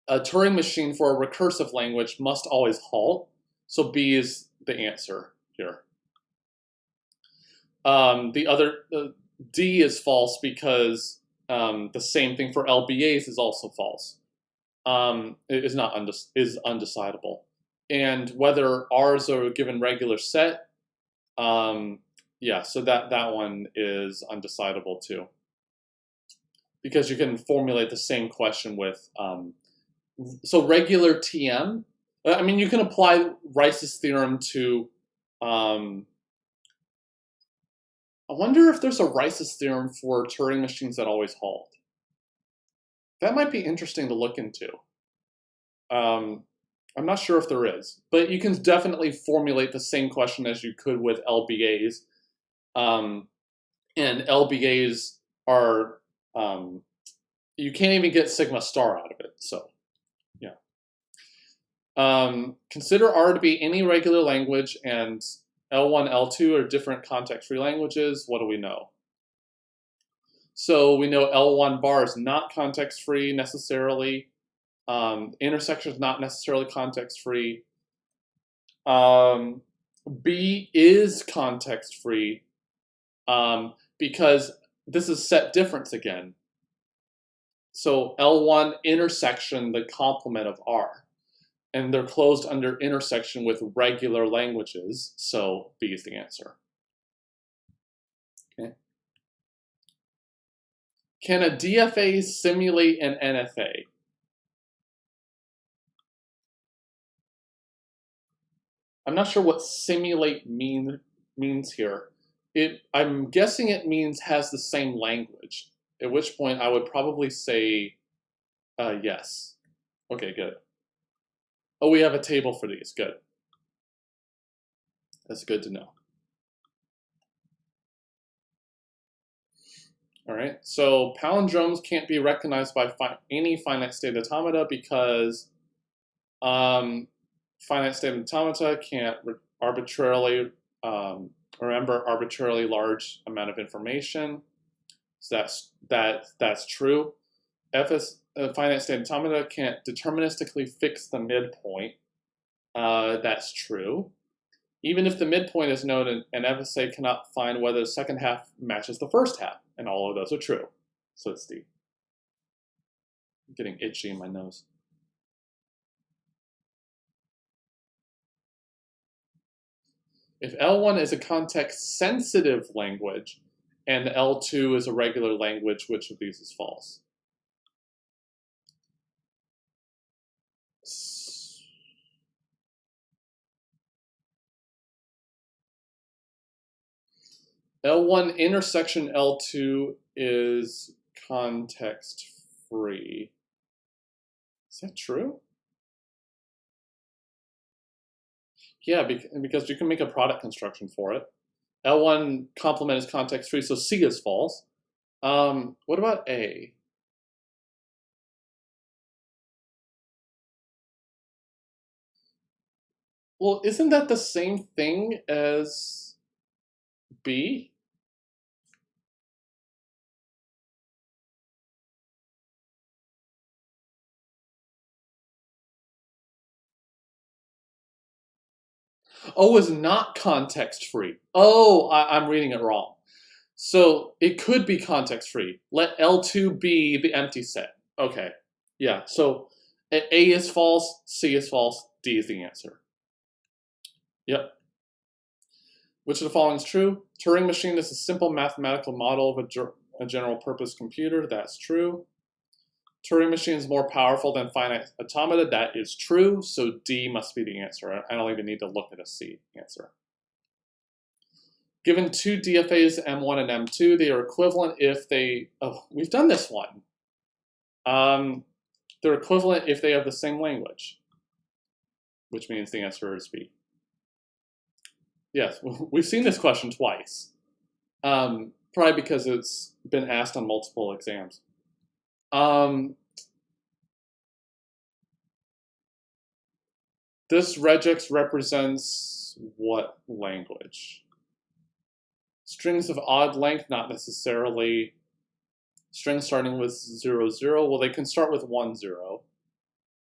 a Turing machine for a recursive language must always halt. So B is the answer here. D is false because the same thing for LBAs is also false. It is not is undecidable. And whether R is a given regular set, yeah, so that one is undecidable too. Because you can formulate the same question with, so regular TM, I mean, you can apply Rice's theorem to, I wonder if there's a Rice's theorem for Turing machines that always halt. That might be interesting to look into. I'm not sure if there is, but you can definitely formulate the same question as you could with LBAs. And LBAs are, you can't even get sigma star out of it, so yeah. Consider R to be any regular language and L1, L2 are different context-free languages. What do we know? So we know L1 bar is not context-free necessarily. Intersection is not necessarily context-free. B is context-free because this is set difference again. So L1 intersection, the complement of R. And they're closed under intersection with regular languages, so B is the answer. Okay. Can a DFA simulate an NFA? I'm not sure what simulate means here. I'm guessing it means has the same language, at which point I would probably say yes. Okay, good. Oh, we have a table for these. Good. That's good to know. All right, so palindromes can't be recognized by any finite state automata because finite state automata can't arbitrarily remember arbitrarily large amount of information. So that's true. Finite state automata can't deterministically fix the midpoint. That's true. Even if the midpoint is known, an FSA cannot find whether the second half matches the first half, and all of those are true. So it's D. I'm getting itchy in my nose. If L1 is a context-sensitive language, and L2 is a regular language, which of these is false? L1 intersection L2 is context-free. Is that true? Yeah, because you can make a product construction for it. L1 complement is context-free, so C is false. What about A? Well, isn't that the same thing as B? O is not context free. Oh, I'm reading it wrong. So it could be context free. Let L2 be the empty set. Okay. Yeah. So A is false, C is false, D is the answer. Yep. Which of the following is true? Turing machine is a simple mathematical model of a general purpose computer. That's true. Turing machine is more powerful than finite automata. That is true. So D must be the answer. I don't even need to look at a C answer. Given two DFAs, M1 and M2, they are equivalent if they, oh, we've done this one. They're equivalent if they have the same language, which means the answer is B. Yes, we've seen this question twice. Probably because it's been asked on multiple exams. This regex represents what language? Strings of odd length, not necessarily. Strings starting with 0, 0, well, they can start with 1, 0.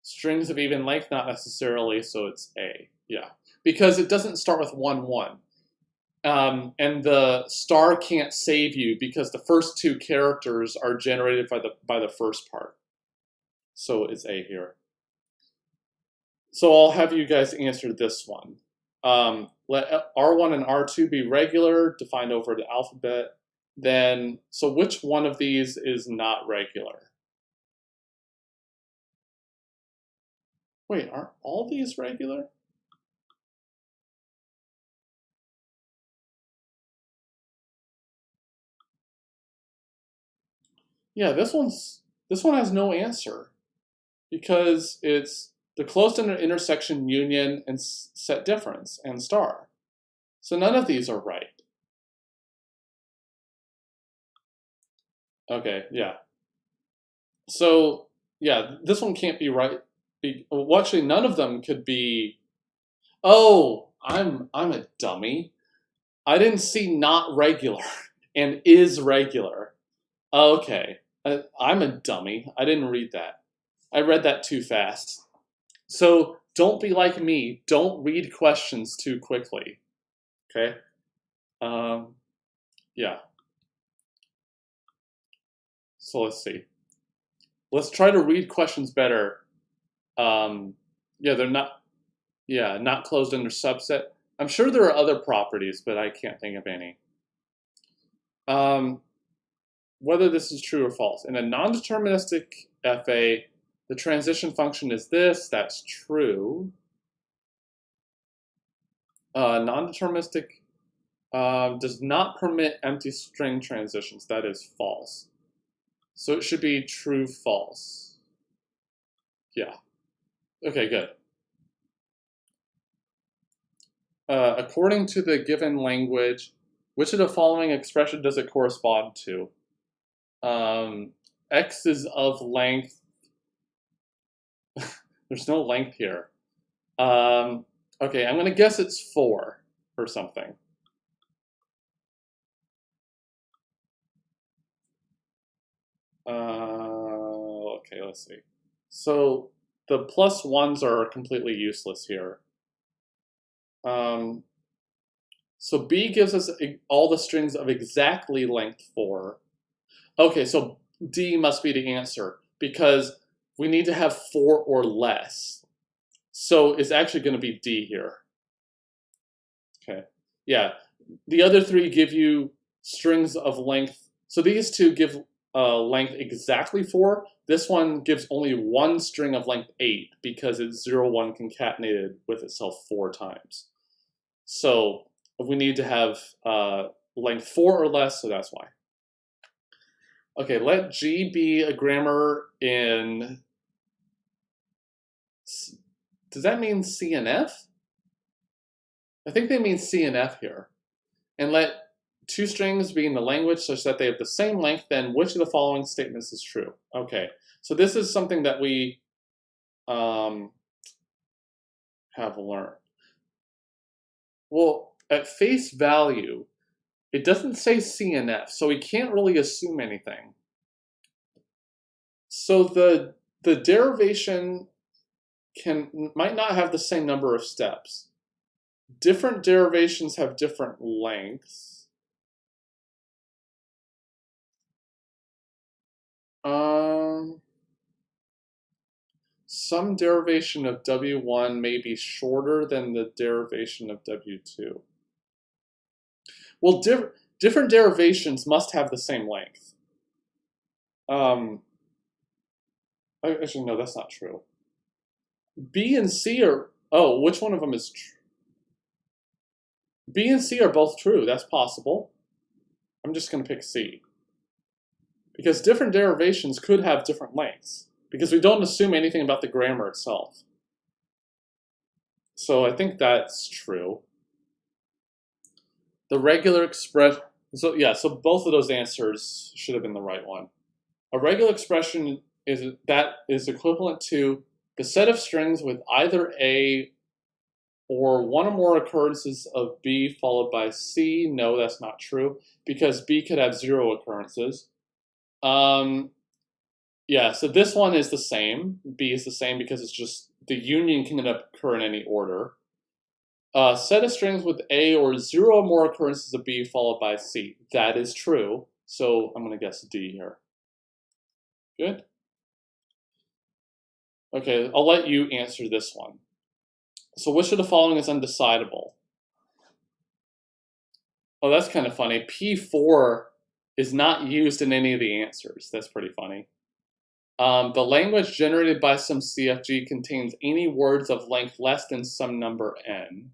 Strings of even length, not necessarily, so it's A. Yeah, because it doesn't start with 1, 1. And the star can't save you because the first two characters are generated by the first part. So it's A here. So I'll have you guys answer this one. Let R1 and R2 be regular, defined over the alphabet. Then, so which one of these is not regular? Wait, aren't all these regular? Yeah, this one has no answer because it's the closed intersection union and set difference and star. So none of these are right. Okay, yeah. So yeah, this one can't be right. Well, actually, none of them could be. Oh, I'm a dummy. I didn't see not regular and is regular. Okay, I'm a dummy. I didn't read that. I read that too fast. So don't be like me. Don't read questions too quickly. Okay. Yeah. So let's see. Let's try to read questions better. Yeah, they're not. Yeah, not closed under subset. I'm sure there are other properties, but I can't think of any. Whether this is true or false. In a non-deterministic FA, the transition function is this. That's true. Non-deterministic does not permit empty string transitions. That is false. So it should be true, false. Yeah. Okay, good. According to the given language, which of the following expression does it correspond to? X is of length. There's no length here. Okay, I'm going to guess it's 4 or something. Okay, let's see. So the plus 1s are completely useless here. So B gives us all the strings of exactly length 4. Okay, so D must be the answer because we need to have 4 or less. So it's actually going to be D here. Okay, yeah. The other 3 give you strings of length. So these 2 give length exactly 4. This one gives only 1 string of length 8 because it's 0, 1 concatenated with itself 4 times. So we need to have length 4 or less, so that's why. Okay, let G be a grammar in, does that mean CNF? I think they mean CNF here. And let two strings being the language such that they have the same length, then which of the following statements is true? Okay, so this is something that we have learned. Well, at face value, it doesn't say C and F, so we can't really assume anything. So the derivation might not have the same number of steps. Different derivations have different lengths. Some derivation of W1 may be shorter than the derivation of W2. Well, different derivations must have the same length. Actually, no, that's not true. B and C are, oh, which one of them is true? B and C are both true, that's possible. I'm just going to pick C. Because different derivations could have different lengths. Because we don't assume anything about the grammar itself. So I think that's true. The regular expression, so yeah, so both of those answers should have been the right one. A regular expression is equivalent to the set of strings with either A or one or more occurrences of B followed by C. No, that's not true, because B could have 0 occurrences. Yeah, so this one is the same. B is the same because it's just the union can occur in any order. Set of strings with A or 0 or more occurrences of B followed by C. That is true. So I'm going to guess D here. Good. Okay, I'll let you answer this one. So which of the following is undecidable? Oh, that's kind of funny. P4 is not used in any of the answers. That's pretty funny. The language generated by some CFG contains any words of length less than some number n.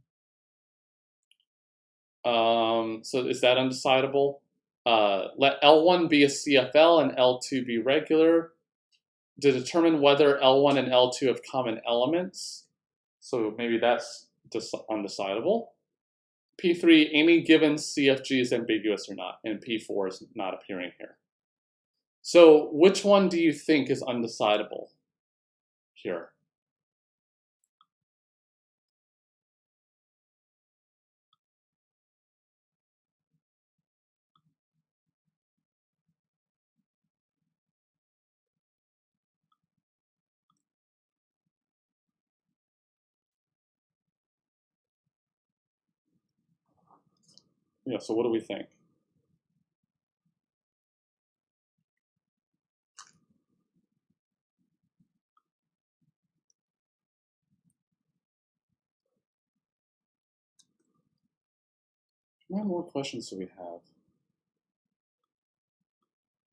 So is that undecidable? Let L1 be a CFL and L2 be regular. To determine whether L1 and L2 have common elements. So maybe that's just undecidable. P3, any given CFG is ambiguous or not, and P4 is not appearing here. So which one do you think is undecidable here? Yeah, so what do we think? How many more questions do we have?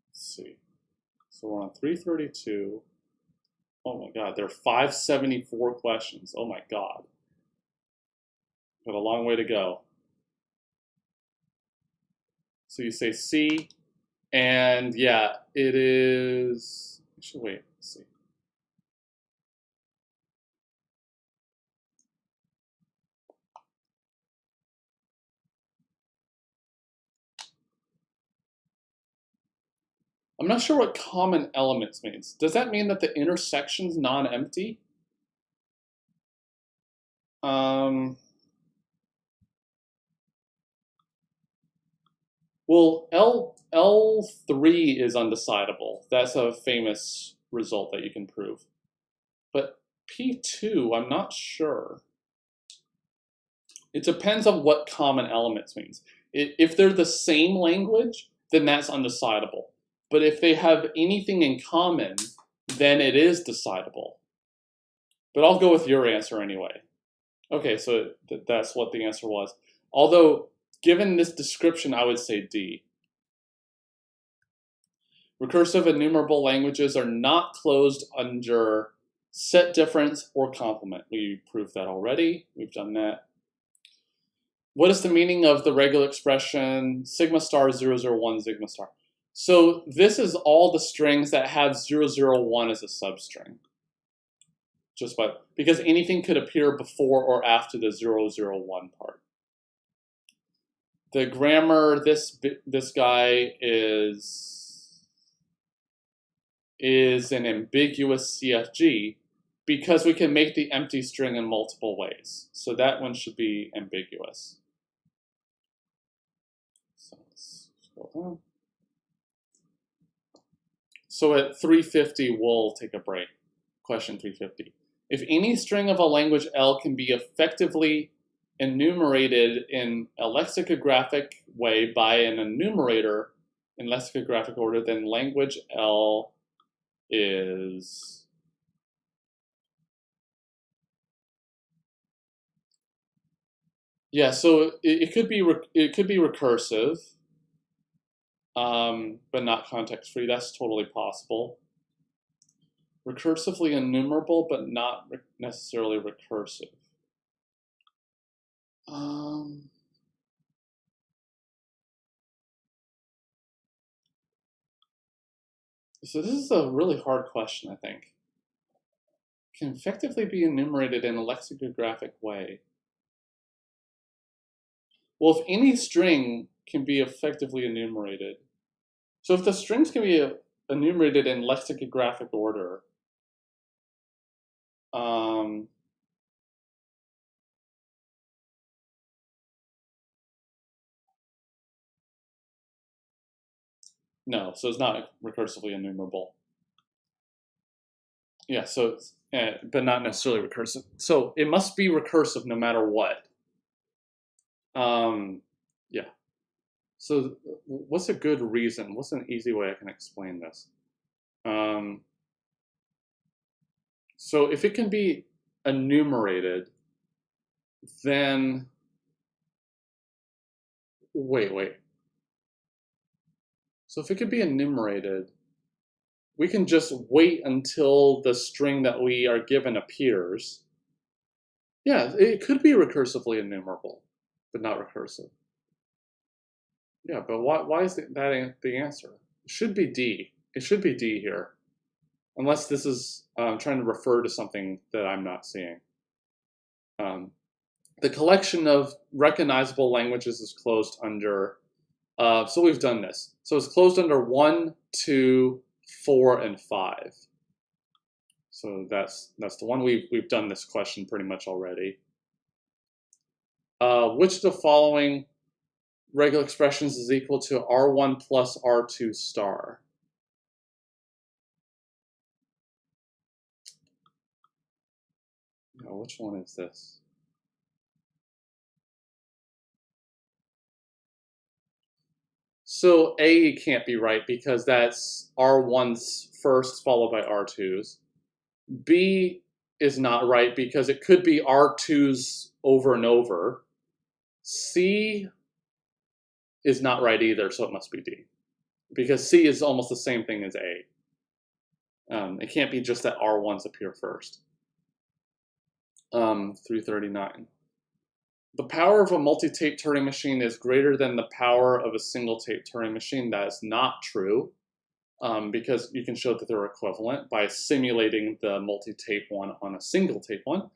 Let's see. So we're on 332. Oh my God, there are 574 questions. Oh my God. Got a long way to go. So you say C, and yeah, it is, actually wait, let's see. I'm not sure what common elements means. Does that mean that the intersection's non-empty? Well, L3 is undecidable. That's a famous result that you can prove. But P2, I'm not sure. It depends on what common elements means. If they're the same language, then that's undecidable. But if they have anything in common, then it is decidable. But I'll go with your answer anyway. Okay, so that's what the answer was. Although, given this description, I would say D. Recursive enumerable languages are not closed under set difference or complement. We proved that already. We've done that. What is the meaning of the regular expression sigma star 001 sigma star? So this is all the strings that have 001 as a substring. Just because anything could appear before or after the 001 part. The grammar, this guy is an ambiguous CFG because we can make the empty string in multiple ways. So that one should be ambiguous. So let's scroll down. So at 350, we'll take a break. Question 350. If any string of a language L can be effectively enumerated in a lexicographic way by an enumerator in lexicographic order, then language L is... Yeah, so it could be recursive, but not context-free. That's totally possible. Recursively enumerable, but not necessarily recursive. So this is a really hard question, I think. Can effectively be enumerated in a lexicographic way. Well, if any string can be effectively enumerated, so if the strings can be enumerated in lexicographic order, no, so it's not recursively enumerable. Yeah, so it's, but not necessarily recursive. So it must be recursive no matter what. Yeah. So what's a good reason? What's an easy way I can explain this? So if it can be enumerated, then wait. So if it could be enumerated, we can just wait until the string that we are given appears. Yeah, it could be recursively enumerable, but not recursive. Yeah, but why is that the answer? It should be D. It should be D here. Unless this is trying to refer to something that I'm not seeing. The collection of recognizable languages is closed under, so we've done this. So it's closed under 1, 2, 4, and 5. So that's the one. We've done this question pretty much already. Which of the following regular expressions is equal to R1 plus R2 star? Now, which one is this? So A can't be right because that's R1's first followed by R2's. B is not right because it could be R2's over and over. C is not right either, so it must be D. Because C is almost the same thing as A. It can't be just that R1's appear first. 339. The power of a multi-tape Turing machine is greater than the power of a single tape Turing machine. That is not true, because you can show that they're equivalent by simulating the multi-tape one on a single tape one.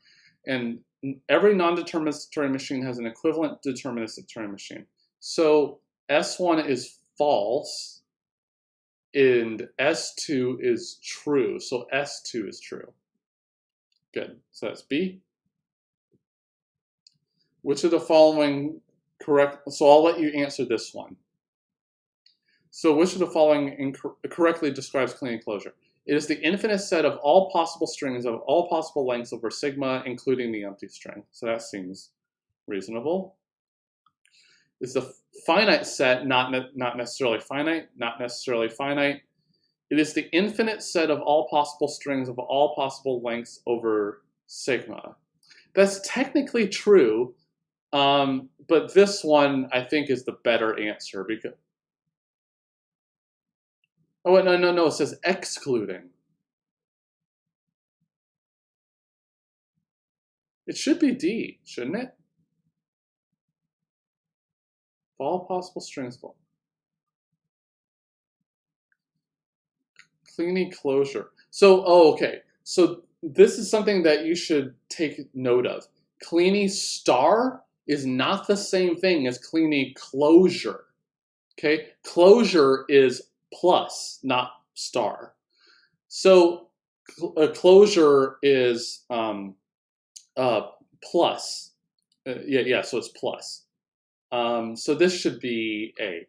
And every non-deterministic Turing machine has an equivalent deterministic Turing machine. So S1 is false, and S2 is true. So S2 is true. Good. So that's B. Which of the following correct? So I'll let you answer this one. So which of the following correctly describes clean enclosure? It is the infinite set of all possible strings of all possible lengths over sigma, including the empty string. So that seems reasonable. It's the finite set, not necessarily finite, not necessarily finite. It is the infinite set of all possible strings of all possible lengths over sigma. That's technically true, but this one I think is the better answer because. Oh wait, no, it says excluding. It should be D, shouldn't it? All possible strings. Cleany closure. So, okay. So this is something that you should take note of. Cleany star is not the same thing as clean a closure. Okay, closure is plus, not star. So a closure is plus. Yeah, so it's plus. So this should be A,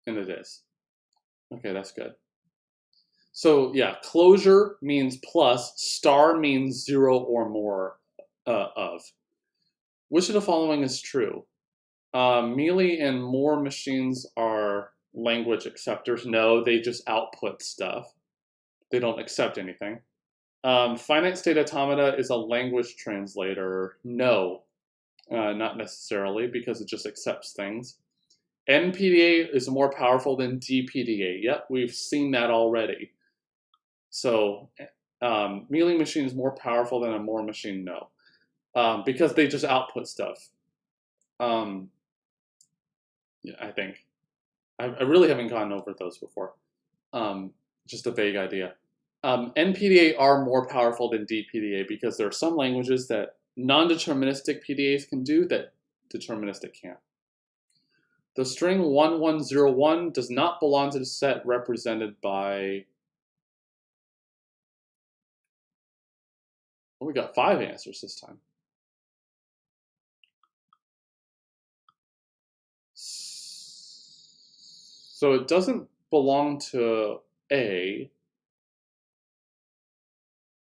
and it is. Okay, that's good. So yeah, closure means plus, star means 0 or more of. Which of the following is true? Mealy and Moore machines are language acceptors. No, they just output stuff. They don't accept anything. Finite state automata is a language translator. No, not necessarily, because it just accepts things. NPDA is more powerful than DPDA. Yep, we've seen that already. So, Mealy machine is more powerful than a Moore machine. No, because they just output stuff. Yeah, I think. I really haven't gone over those before. Just a vague idea. NPDA are more powerful than DPDA because there are some languages that non-deterministic PDAs can do that deterministic can't. The string 1101 does not belong to the set represented by... Well, we got 5 answers this time. So it doesn't belong to A.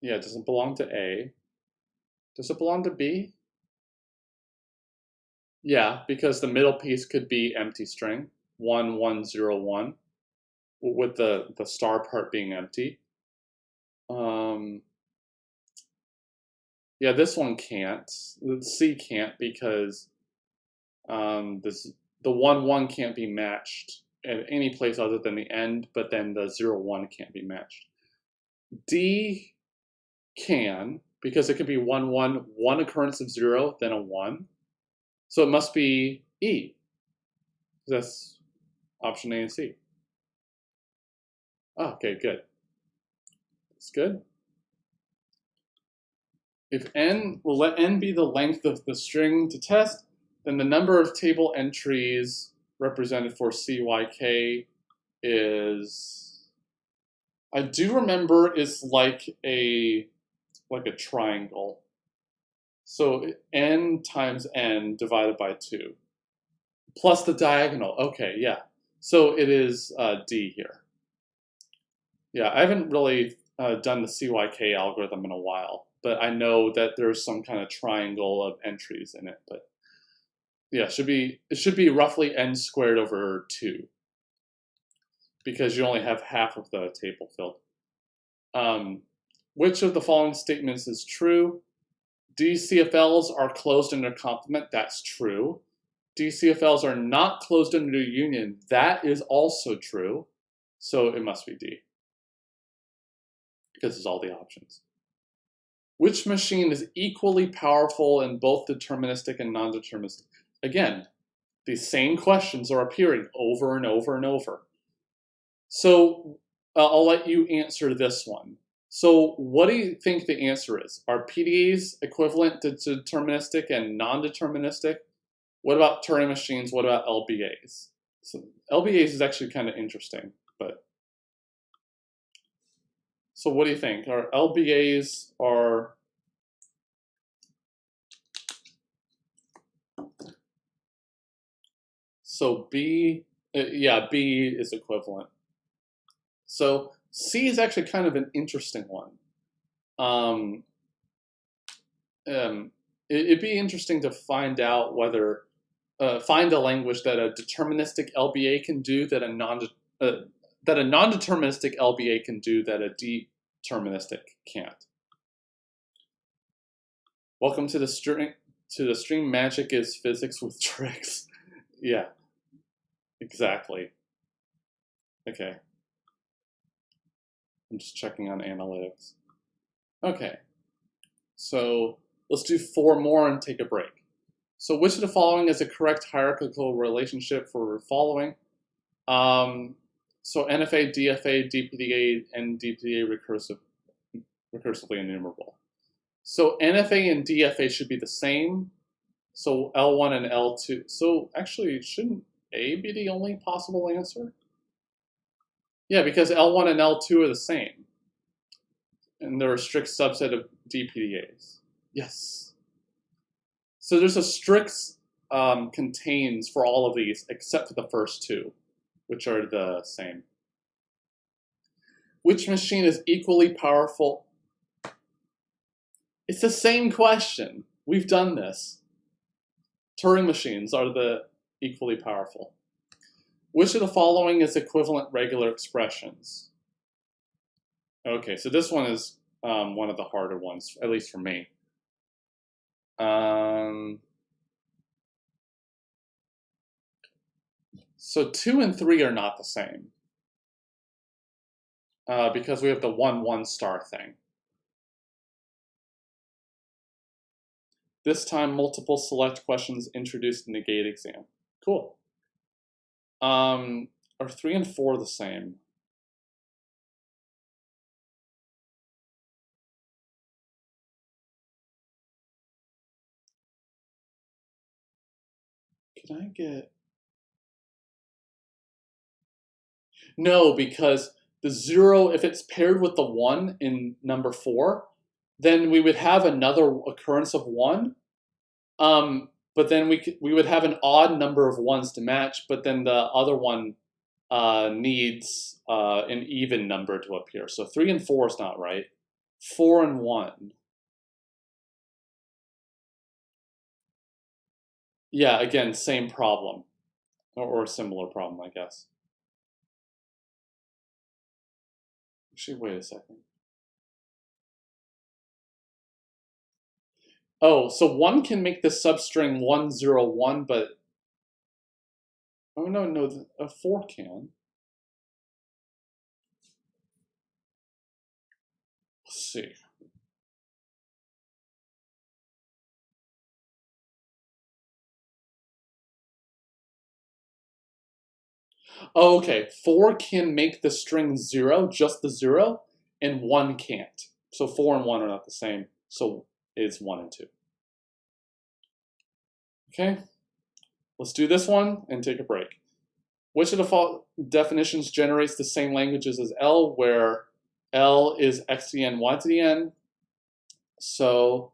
Yeah, it doesn't belong to A. Does it belong to B? Yeah, because the middle piece could be empty string, 1101, with the star part being empty. Yeah, this one can't. The C can't because the 1 can't be matched at any place other than the end, but then the 0 1 can't be matched. D can, because it could be 1 1, one occurrence of 0, then a 1. So it must be E. That's option A and C. Oh, okay, good. That's good. If n, we'll let n be the length of the string to test, then the number of table entries represented for CYK is, I do remember, is like a triangle. So n times n divided by 2, plus the diagonal. Okay, yeah. So it is D here. Yeah, I haven't really done the CYK algorithm in a while, but I know that there's some kind of triangle of entries in it. But yeah, it should be roughly n squared over 2, because you only have half of the table filled. Which of the following statements is true? DCFLs are closed under complement. That's true. DCFLs are not closed under union. That is also true. So it must be D, because it's all the options. Which machine is equally powerful in both deterministic and non-deterministic? Again, these same questions are appearing over and over and over. So I'll let you answer this one. So what do you think the answer is? Are PDAs equivalent to deterministic and non-deterministic? What about Turing machines? What about LBAs? So LBAs is actually kind of interesting, but... So what do you think? Are LBAs are... So B, yeah, B is equivalent. So C is actually kind of an interesting one. It'd be interesting to find out whether, find a language that a deterministic LBA can do that a non-deterministic LBA can do that a deterministic can't. Welcome to the stream. Magic is physics with tricks. Yeah, exactly. Okay. I'm just checking on analytics. Okay. So let's do 4 more and take a break. So which of the following is a correct hierarchical relationship for following? So NFA, DFA, DPDA, and DPDA recursively enumerable. So NFA and DFA should be the same. So L1 and L2. So actually, shouldn't A be the only possible answer? Yeah, because L1 and L2 are the same. And they're a strict subset of DPDAs. Yes. So there's a strict contains for all of these except for the first two, which are the same. Which machine is equally powerful? It's the same question. We've done this. Turing machines are the equally powerful. Which of the following is equivalent regular expressions? Okay, so this one is one of the harder ones, at least for me. So 2 and 3 are not the same because we have the 1 star thing. This time, multiple select questions introduced in the GATE exam. Cool. Are 3 and 4 the same? Can I get... No, because the 0, if it's paired with the 1 in number 4, then we would have another occurrence of 1. But then we would have an odd number of 1s to match, but then the other one needs an even number to appear. So 3 and 4 is not right. 4 and 1. Yeah, again, same problem. Or a similar problem, I guess. Actually, wait a second. Oh, so 1 can make the substring 101, but... Oh, no, a 4 can. Let's see. Oh, okay. 4 can make the string 0, just the 0, and 1 can't. So 4 and 1 are not the same, so it's 1 and 2. Okay, let's do this one and take a break. Which of the definitions generates the same languages as L, where L is x to the n, y to the n? So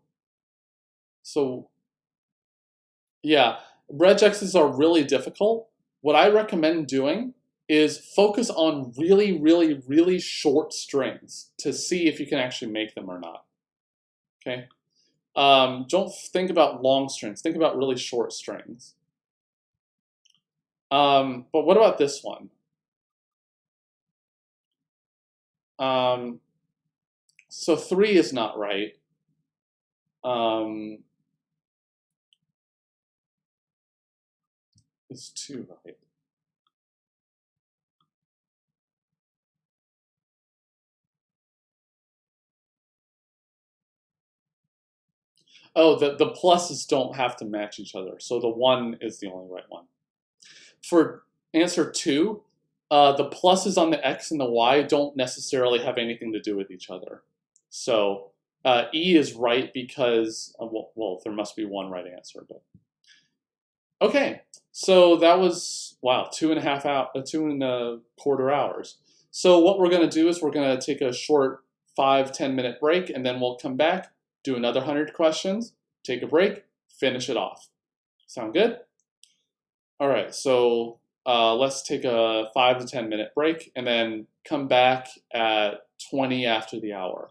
yeah, regexes are really difficult. What I recommend doing is focus on really, really, really short strings to see if you can actually make them or not. Okay? Don't think about long strings. Think about really short strings. But what about this one? So 3 is not right. Is 2 right? Oh, the pluses don't have to match each other. So the 1 is the only right one. For answer 2, the pluses on the x and the y don't necessarily have anything to do with each other. So E is right because, well, there must be one right answer. But okay, so that was, wow, 2.25 hours. So what we're going to do is we're going to take a short 5-10 minute break, and then we'll come back, do another 100 questions, take a break, finish it off. Sound good? All right, so let's take a 5 to 10 minute break and then come back at 20 after the hour.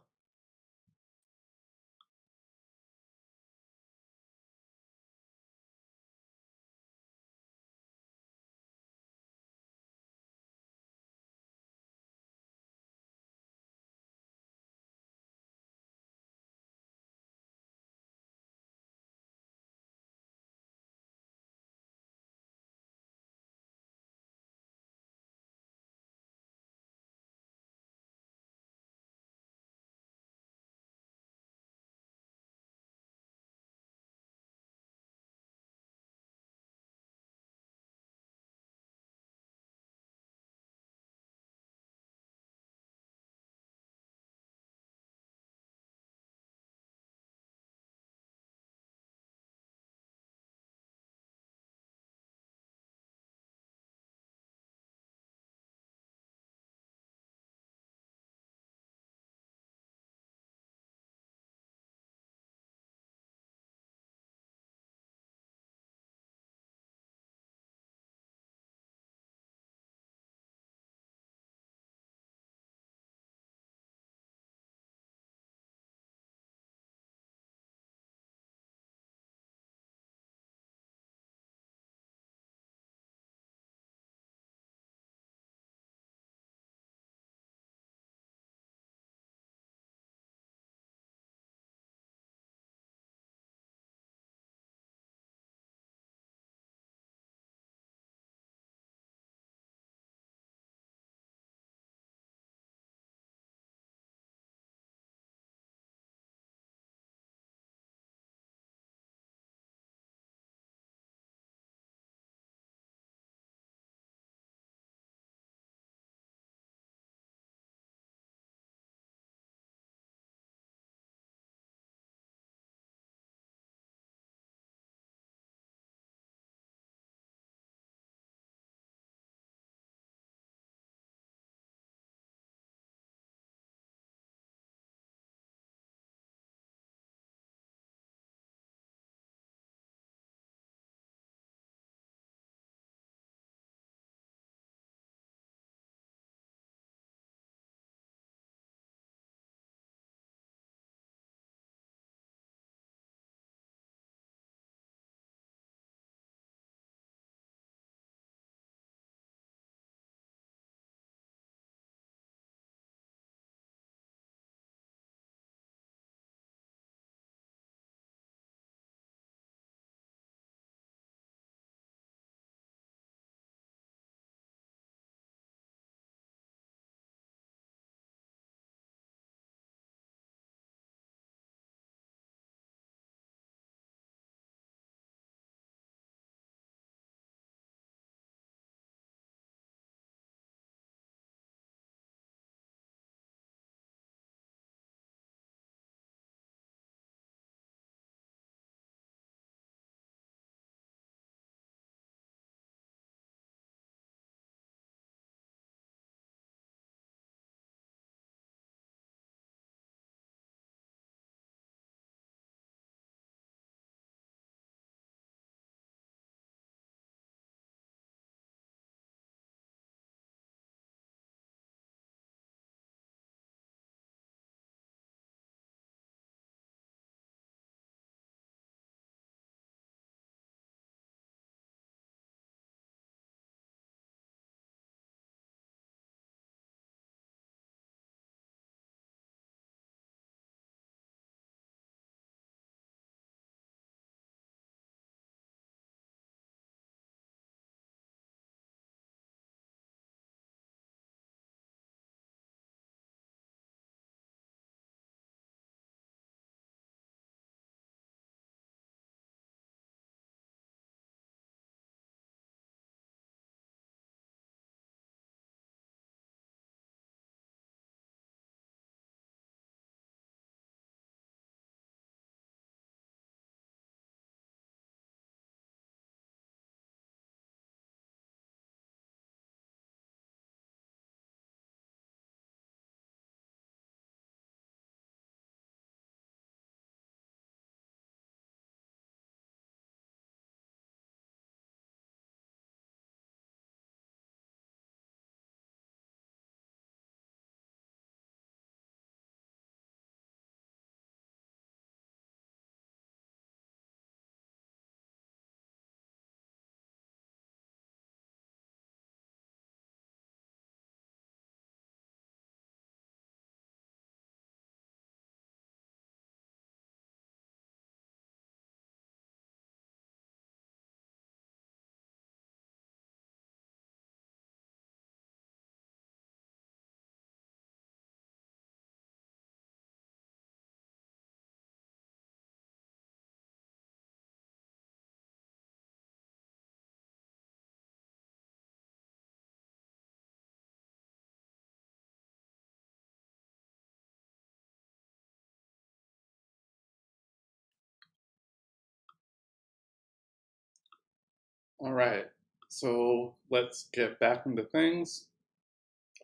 All right, so let's get back into things.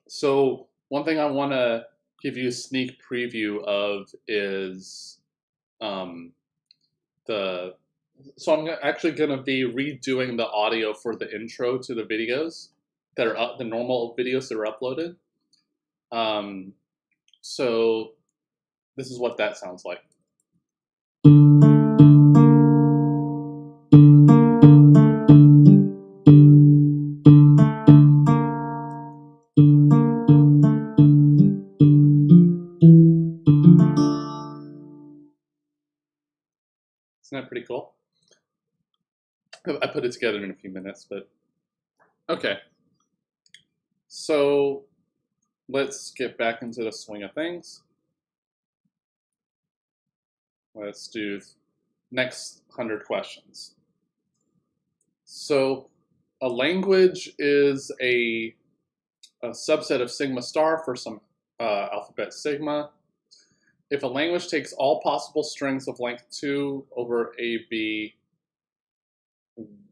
So one thing I want to give you a sneak preview of is the. So I'm actually going to be redoing the audio for the intro to the videos that are up, the normal videos that are uploaded. So this is what that sounds like. Isn't that pretty cool? I put it together in a few minutes, but okay. So let's get back into the swing of things. Let's do next 100 questions. So a language is a subset of sigma star for some alphabet sigma. If a language takes all possible strings of length 2 over AB,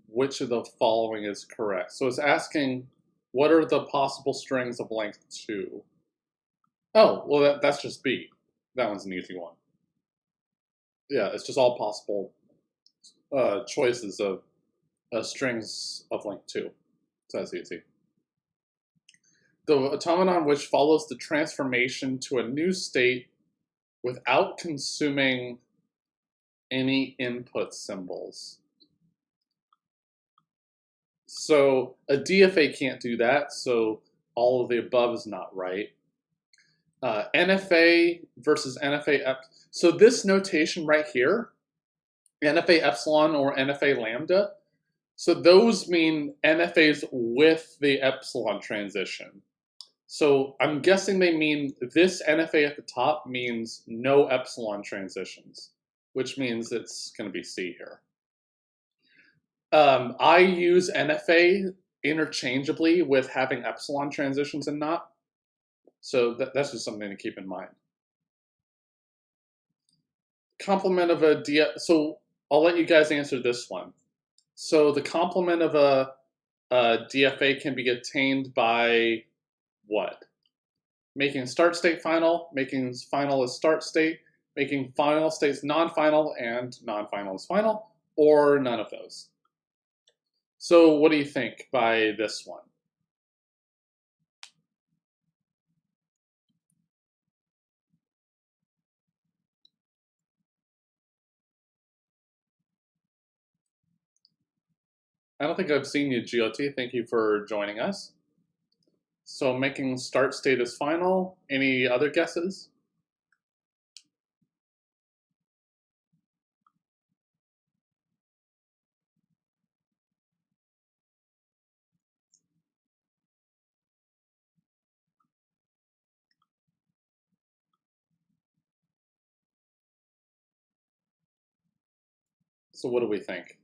which of the following is correct? So it's asking, what are the possible strings of length 2? Oh, well, that's just B. That one's an easy one. Yeah, it's just all possible choices of strings of length 2. So that's easy. The automaton which follows the transformation to a new state without consuming any input symbols. So a DFA can't do that, so all of the above is not right. NFA versus NFA, so this notation right here, NFA epsilon or NFA lambda, so those mean NFAs with the epsilon transition. So I'm guessing they mean this NFA at the top means no epsilon transitions, which means it's going to be C here. I use NFA interchangeably with having epsilon transitions and not. So that's just something to keep in mind. Complement of a so I'll let you guys answer this one. So the complement of a DFA can be attained by what? Making start state final, making final as start state, making final states non-final and non-final as final, or none of those. So what do you think by this one? I don't think I've seen you, GOT. Thank you for joining us. So making start state as final. Any other guesses? So what do we think?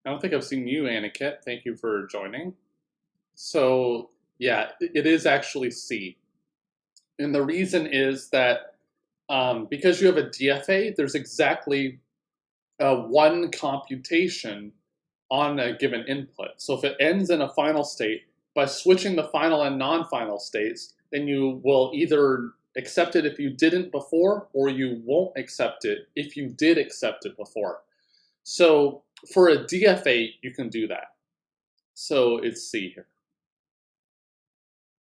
I don't think I've seen you, Aniket. Thank you for joining. So yeah, it is actually C. And the reason is that because you have a DFA, there's exactly one computation on a given input. So if it ends in a final state, by switching the final and non-final states, then you will either accept it if you didn't before, or you won't accept it if you did accept it before. So for a DFA, you can do that. So it's C here.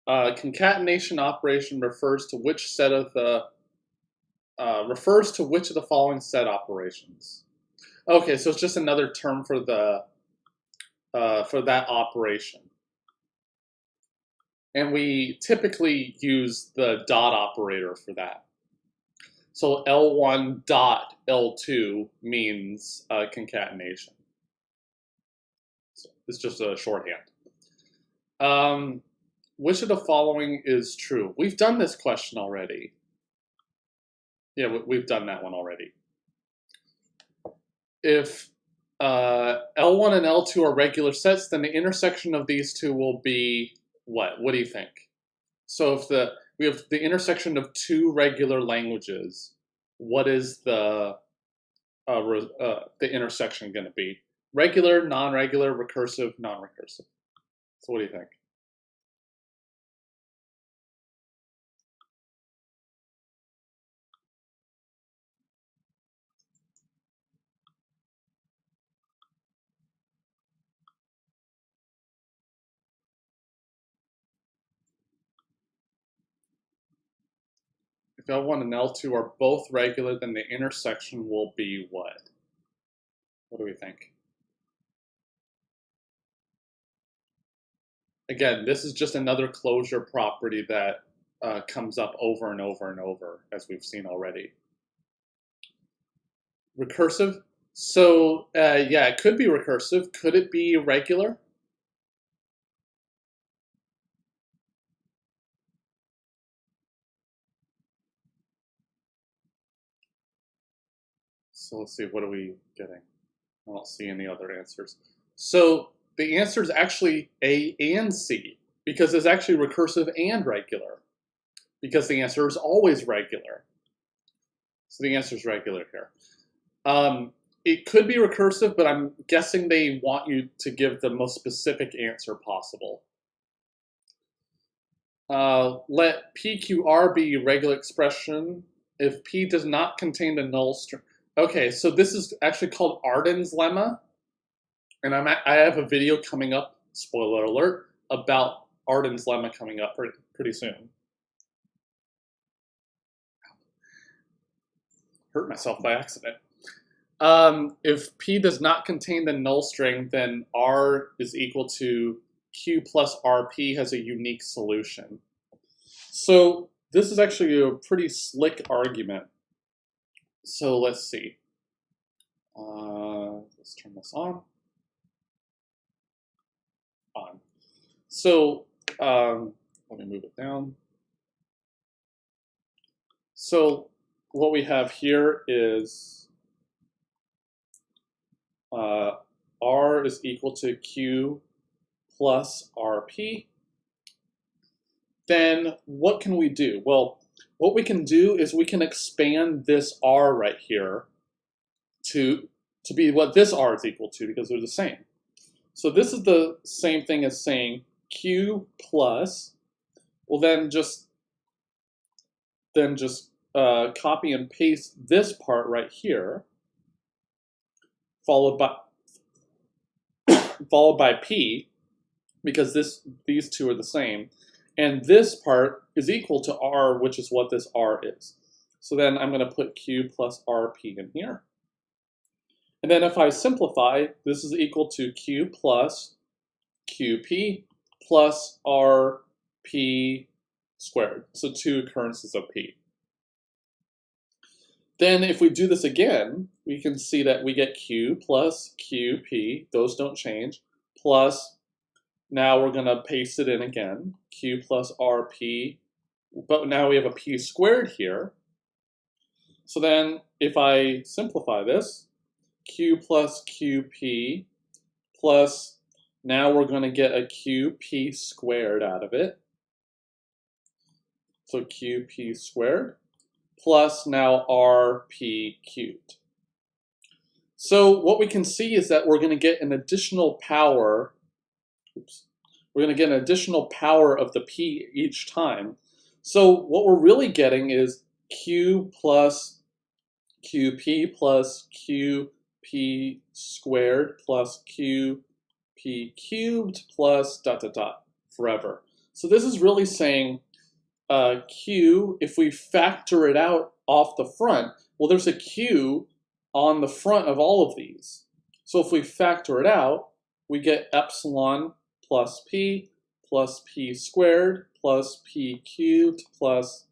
Concatenation operation refers to which set of the following set operations. Okay, so it's just another term for the for that operation. And we typically use the dot operator for that. So L1 dot L2 means concatenation. So it's just a shorthand. Which of the following is true? We've done this question already. Yeah, we've done that one already. If L1 and L2 are regular sets, then the intersection of these two will be what? What do you think? So if the we have the intersection of two regular languages. What is the intersection going to be? Regular, non-regular, recursive, non-recursive. So what do you think? If L1 and L2 are both regular, then the intersection will be what? What do we think? Again, this is just another closure property that comes up over and over and over, as we've seen already. Recursive. So yeah, it could be recursive. Could it be regular? So let's see, what are we getting? I don't see any other answers. So the answer is actually A and C, because it's actually recursive and regular, because the answer is always regular. So the answer is regular here. It could be recursive, but I'm guessing they want you to give the most specific answer possible. Let PQR be a regular expression if P does not contain the null string. Okay, so this is actually called Arden's lemma, and I have a video coming up, spoiler alert, about Arden's lemma coming up pretty soon. Hurt myself by accident. If P does not contain the null string, then R is equal to Q plus RP has a unique solution. So this is actually a pretty slick argument. So let's see. Let's turn this on. So let me move it down. So what we have here is R is equal to Q plus RP. Then what can we do? Well, what we can do is we can expand this R right here to be what this R is equal to, because they're the same. So this is the same thing as saying Q plus, well then just copy and paste this part right here, followed by P, because these two are the same. And this part is equal to R, which is what this R is. So then I'm going to put Q plus RP in here. And then if I simplify, this is equal to Q plus QP plus RP squared. So two occurrences of P. Then if we do this again, we can see that we get Q plus QP, those don't change, plus, now we're going to paste it in again, Q plus RP, but now we have a P squared here. So then if I simplify this, Q plus QP plus, now we're going to get a QP squared out of it. So QP squared plus now RP cubed. So what we can see is that we're going to get an additional power. We're going to get an additional power of the P each time. So what we're really getting is Q plus QP plus QP squared plus QP cubed plus ... forever. So this is really saying Q, if we factor it out off the front, well, there's a Q on the front of all of these. So if we factor it out, we get epsilon plus P squared plus P cubed plus ...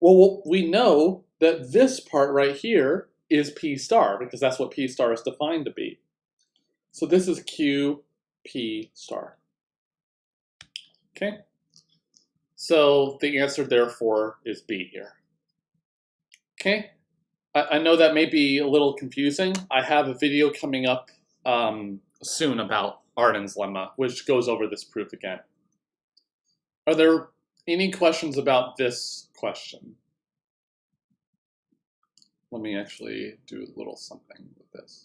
Well, we know that this part right here is P star, because that's what P star is defined to be. So this is Q P star. Okay? So the answer, therefore, is B here. Okay? I know that may be a little confusing. I have a video coming up soon about Arden's lemma, which goes over this proof again. Are there Any questions about this question? Let me actually do a little something with this.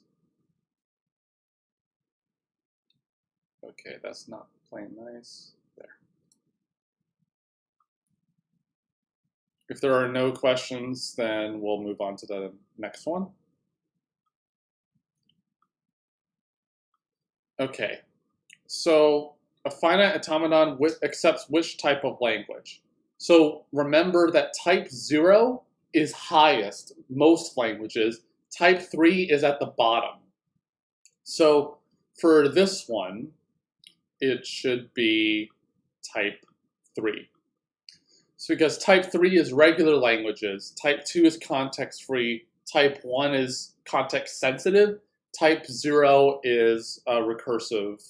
Okay, that's not playing nice. There. If there are no questions, then we'll move on to the next one. Okay, so a finite automaton accepts which type of language? So remember that type 0 is highest, most languages. Type 3 is at the bottom. So for this one, it should be type 3. So because type 3 is regular languages, type 2 is context-free, type 1 is context-sensitive, type 0 is recursively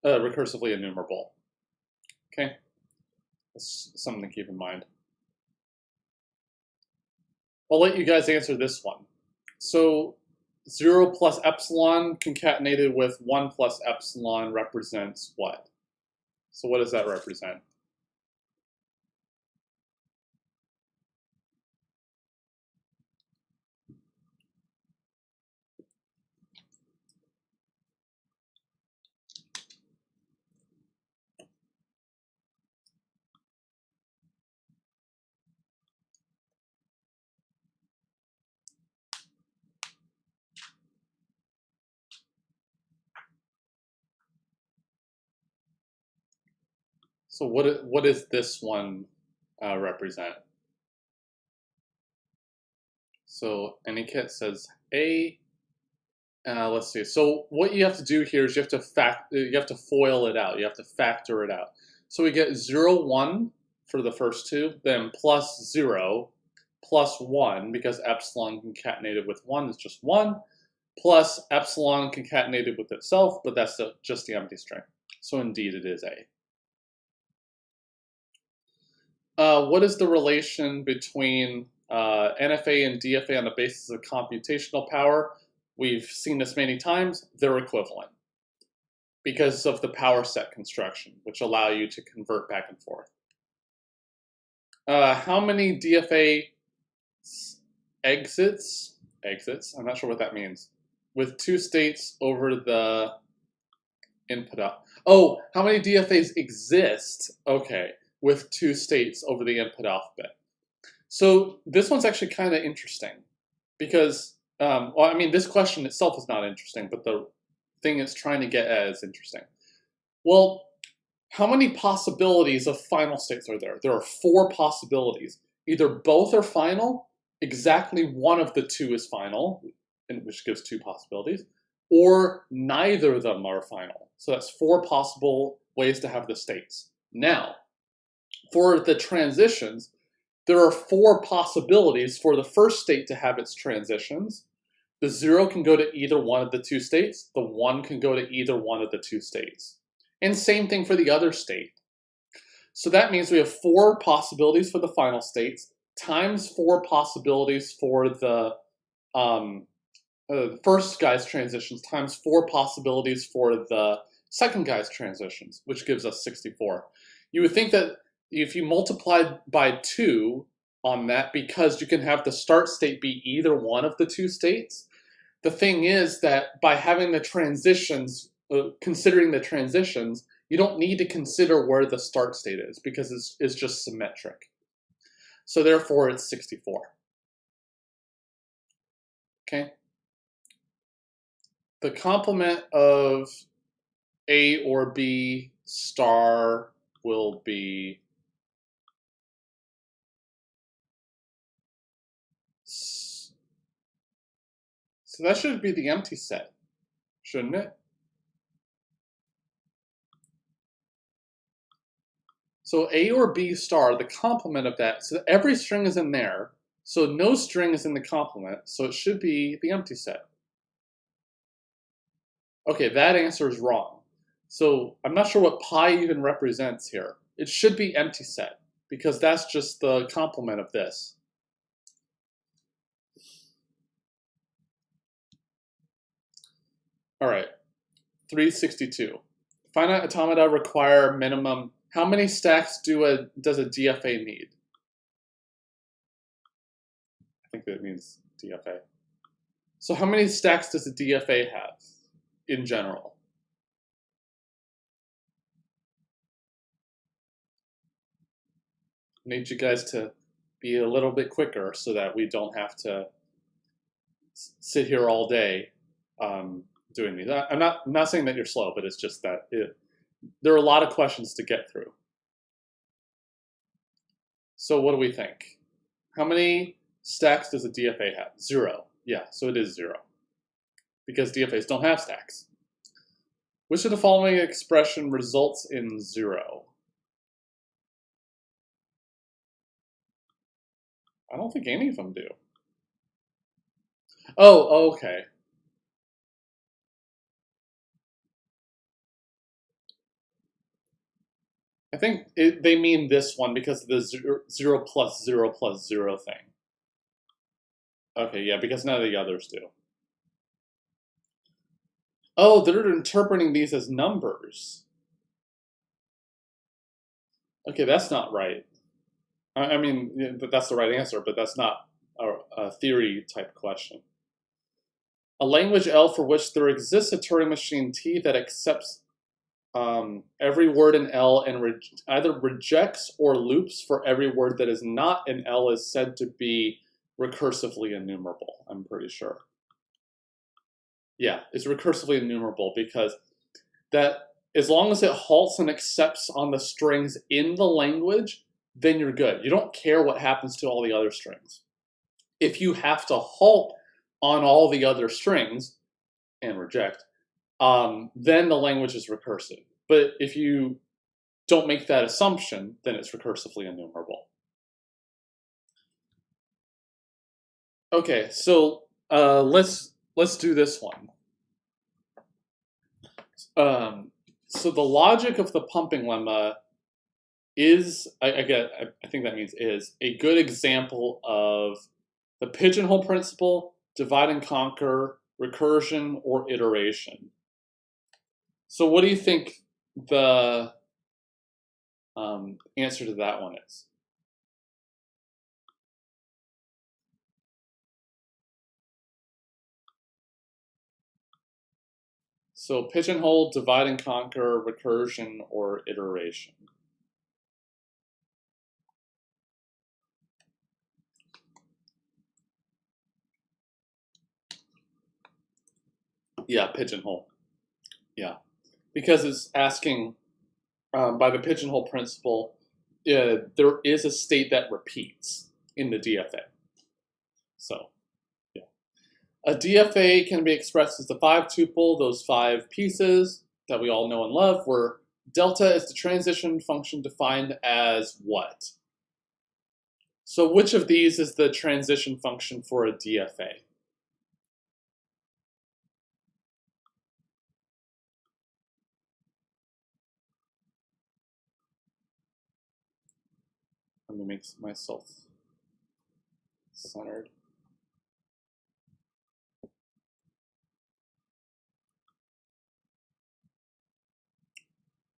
enumerable. Okay, that's something to keep in mind. I'll let you guys answer this one. So 0 plus epsilon concatenated with 1 plus epsilon represents what? So what does that represent? So what does this one represent? So Aniket says A. Let's see. So what you have to do here is you have to FOIL it out. You have to factor it out. So we get 0, 1 for the first two, then plus 0, plus 1, because epsilon concatenated with 1 is just 1, plus epsilon concatenated with itself, but that's just the empty string. So indeed it is A. What is the relation between NFA and DFA on the basis of computational power? We've seen this many times. They're equivalent because of the power set construction, which allow you to convert back and forth. How many DFA exits, I'm not sure what that means, with two states over the input out? Oh, how many DFAs exist? Okay, with two states over the input alphabet. So this one's actually kind of interesting because, well, I mean, this question itself is not interesting, but the thing it's trying to get at is interesting. Well, how many possibilities of final states are there? There are 4 possibilities. Either both are final, exactly one of the two is final, which gives 2 possibilities, or neither of them are final. So that's 4 possible ways to have the states. Now, for the transitions, there are 4 possibilities for the first state to have its transitions. The 0 can go to either one of the 2 states. The 1 can go to either one of the 2 states. And same thing for the other state. So that means we have 4 possibilities for the final states times 4 possibilities for the first guy's transitions times 4 possibilities for the second guy's transitions, which gives us 64. You would think that if you multiplied by 2 on that, because you can have the start state be either one of the 2 states, the thing is that by having the transitions, considering the transitions, you don't need to consider where the start state is because it's just symmetric. So therefore it's 64. Okay. The complement of A or B star will be so that should be the empty set, shouldn't it? So A or B star, the complement of that, so every string is in there, so no string is in the complement, so it should be the empty set. Okay, that answer is wrong. So I'm not sure what pi even represents here. It should be empty set, because that's just the complement of this. All right, 362. Finite automata require minimum How many stacks does a DFA need? I think that means DFA. So how many stacks does a DFA have in general? I need you guys to be a little bit quicker so that we don't have to sit here all day doing these. I'm not saying that you're slow, but it's just that there are a lot of questions to get through. So what do we think? How many stacks does a DFA have? 0. Yeah, so it is 0. Because DFAs don't have stacks. Which of the following expression results in 0? I don't think any of them do. Oh, okay. I think they mean this one because of the 0 plus 0 plus 0 thing. Okay, yeah, because none of the others do. Oh, they're interpreting these as numbers. Okay, that's not right. I mean, that's the right answer, but that's not a theory type question. A language L for which there exists a Turing machine T that accepts every word in L and either rejects or loops for every word that is not in L is said to be recursively enumerable, I'm pretty sure. Yeah, it's recursively enumerable because that as long as it halts and accepts on the strings in the language, then you're good. You don't care what happens to all the other strings. If you have to halt on all the other strings and reject, then the language is recursive. But if you don't make that assumption, then it's recursively enumerable. Okay, so let's do this one. So the logic of the pumping lemma is, I think that means is, a good example of the pigeonhole principle, divide and conquer, recursion, or iteration. So what do you think the answer to that one is? So pigeonhole, divide and conquer, recursion, or iteration. Yeah, pigeonhole. Yeah, because it's asking by the pigeonhole principle, there is a state that repeats in the DFA. So, yeah. A DFA can be expressed as the 5-tuple, those 5 pieces that we all know and love, where delta is the transition function defined as what? So which of these is the transition function for a DFA? Let me make myself centered.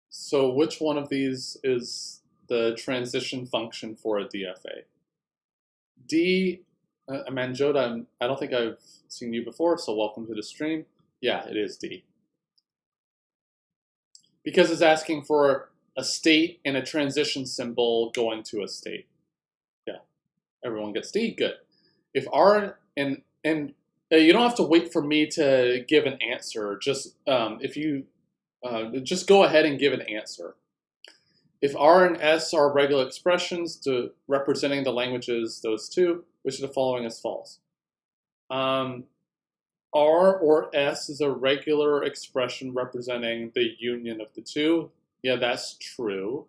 So which one of these is the transition function for a DFA? D, Manjota, I don't think I've seen you before, so welcome to the stream. Yeah, it is D. Because it's asking for a state and a transition symbol going to a state. Yeah, everyone gets D, good. If R and you don't have to wait for me to give an answer. Just if you just go ahead and give an answer. If R and S are regular expressions representing the languages, those two, which of the following is false? R or S is a regular expression representing the union of the two. Yeah, that's true.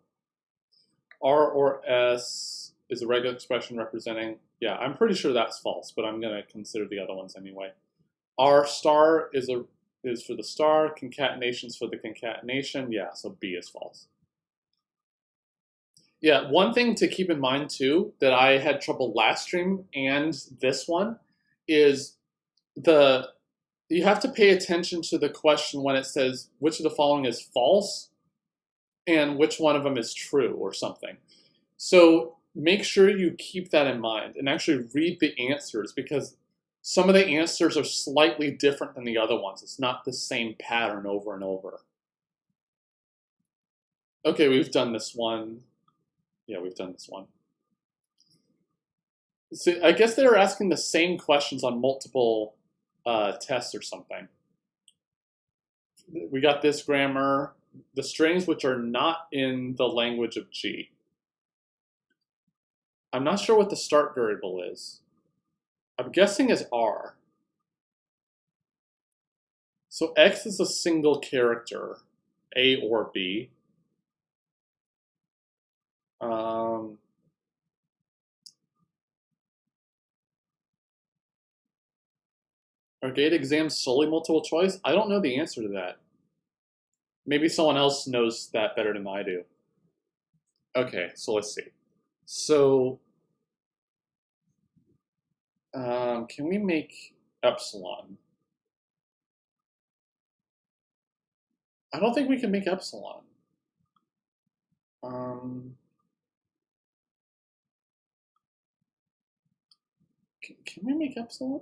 R or S is a regular expression representing, yeah, I'm pretty sure that's false, but I'm going to consider the other ones anyway. R star is for the star, concatenations for the concatenation, yeah, so B is false. Yeah, one thing to keep in mind too, that I had trouble last stream and this one, is you have to pay attention to the question when it says which of the following is false. and which one of them is true or something. So make sure you keep that in mind and actually read the answers, because some of the answers are slightly different than the other ones. It's not the same pattern over and over. Okay, we've done this one. Yeah, we've done this one. So I guess they were asking the same questions on multiple tests or something. We got this grammar, the strings which are not in the language of G. I'm not sure what the start variable is. I'm guessing is R. So X is a single character, A or B. Are gate exams solely multiple choice? I don't know the answer to that. Maybe someone else knows that better than I do. Okay, so let's see. So, can we make epsilon? I don't think we can make epsilon. Can we make epsilon?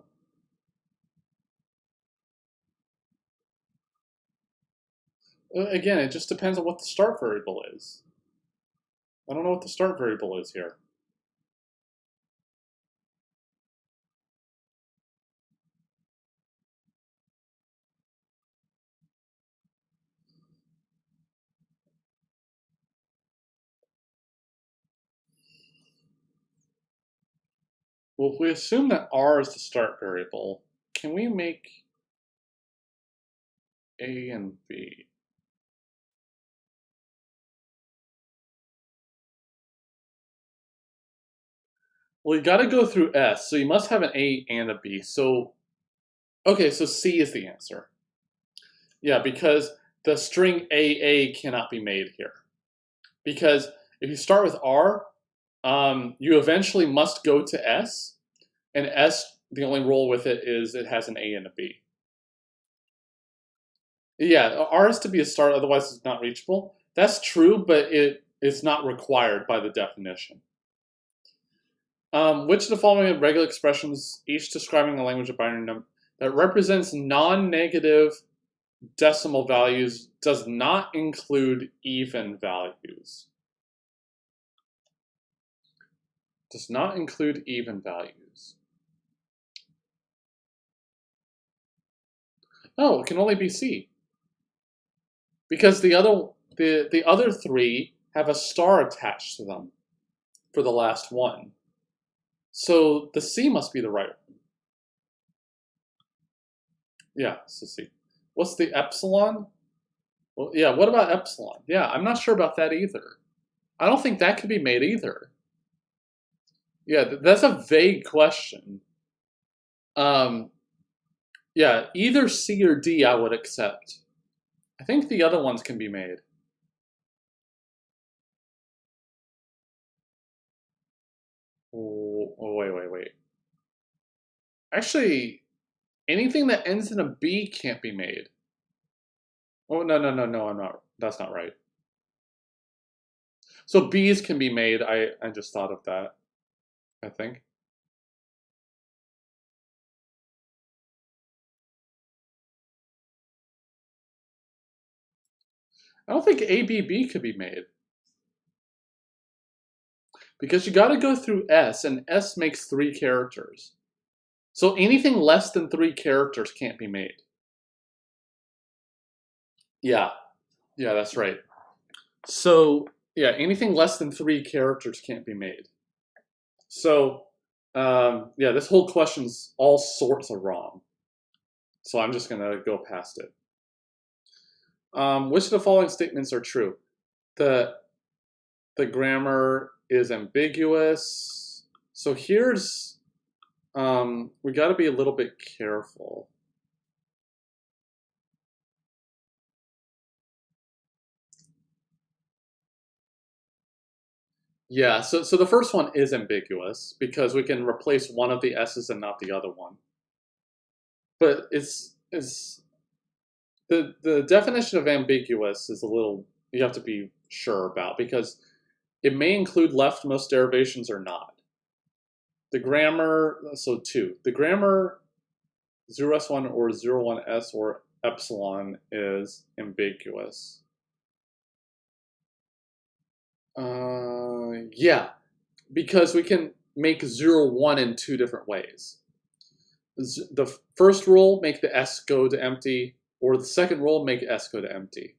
Again, it just depends on what the start variable is. I don't know what the start variable is here. Well, if we assume that R is the start variable, can we make A and B? Well, you got to go through S, so you must have an A and a B. So, okay, so C is the answer. Yeah, because the string AA cannot be made here. Because if you start with R, you eventually must go to S, and S, the only rule with it is it has an A and a B. Yeah, R is to be a start, otherwise it's not reachable. That's true, but it's not required by the definition. Which of the following regular expressions, each describing the language of binary number, that represents non-negative decimal values does not include even values? Does not include even values. Oh, it can only be C. Because the other three have a star attached to them for the last one. So the C must be the right one. Yeah, so C. What's the epsilon? Well, yeah, what about epsilon? Yeah, I'm not sure about that either. I don't think that could be made either. Yeah, that's a vague question. Yeah, either C or D I would accept. I think the other ones can be made. Oh, wait. Actually, anything that ends in a B can't be made. Oh, no, I'm not. That's not right. So B's can be made. I just thought of that, I think. I don't think ABB could be made. Because you got to go through S, and S makes 3 characters. So anything less than 3 characters can't be made. Yeah, that's right. So, yeah, anything less than 3 characters can't be made. So, yeah, this whole question's all sorts of wrong. So I'm just going to go past it. Which of the following statements are true? The grammar is ambiguous. So here's, we got to be a little bit careful. Yeah, so the first one is ambiguous because we can replace one of the S's and not the other one. But it's the definition of ambiguous is a little, you have to be sure about because it may include leftmost derivations or not. The grammar, so 2. The grammar 0s1 or 01s or epsilon is ambiguous. Yeah, because we can make 0,1 in 2 different ways. The first rule, make the s go to empty, or the second rule, make s go to empty.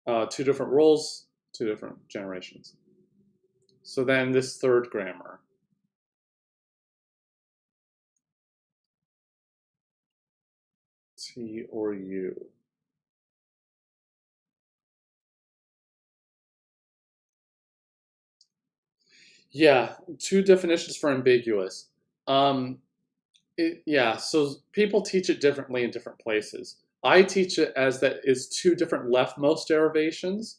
2 different rules, 2 different generations. So then this third grammar. T or U. Yeah, 2 definitions for ambiguous. Yeah, so people teach it differently in different places. I teach it as that is 2 different leftmost derivations,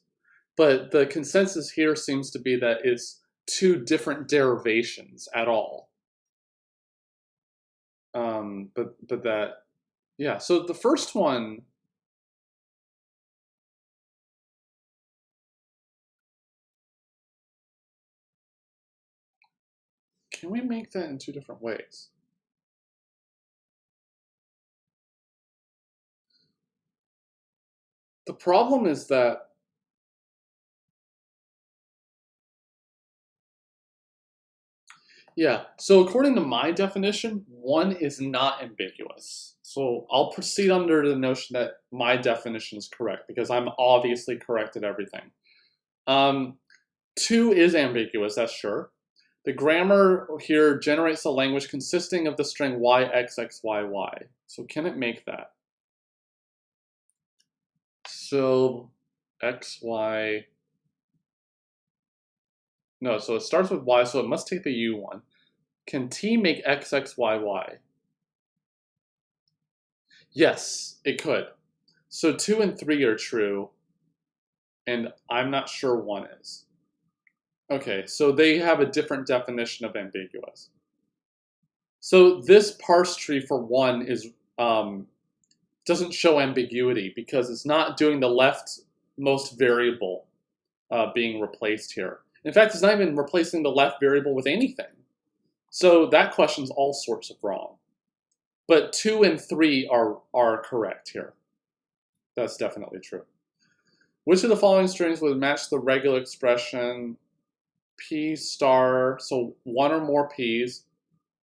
but the consensus here seems to be that it's 2 different derivations at all. But that, yeah, so the first one, can we make that in 2 different ways? The problem is that yeah, so according to my definition, 1 is not ambiguous. So I'll proceed under the notion that my definition is correct because I'm obviously correct at everything. 2 is ambiguous, that's sure. The grammar here generates a language consisting of the string yxxyy. So can it make that? So xy, no, so it starts with y, so it must take the u one. Can t make xxyy? Yes, it could. So 2 and 3 are true, and I'm not sure 1 is. Okay, so they have a different definition of ambiguous. So this parse tree for 1 is doesn't show ambiguity because it's not doing the leftmost variable being replaced here. In fact, it's not even replacing the left variable with anything. So that question's all sorts of wrong. But 2 and 3 are correct here. That's definitely true. Which of the following strings would match the regular expression p star, so 1 or more p's,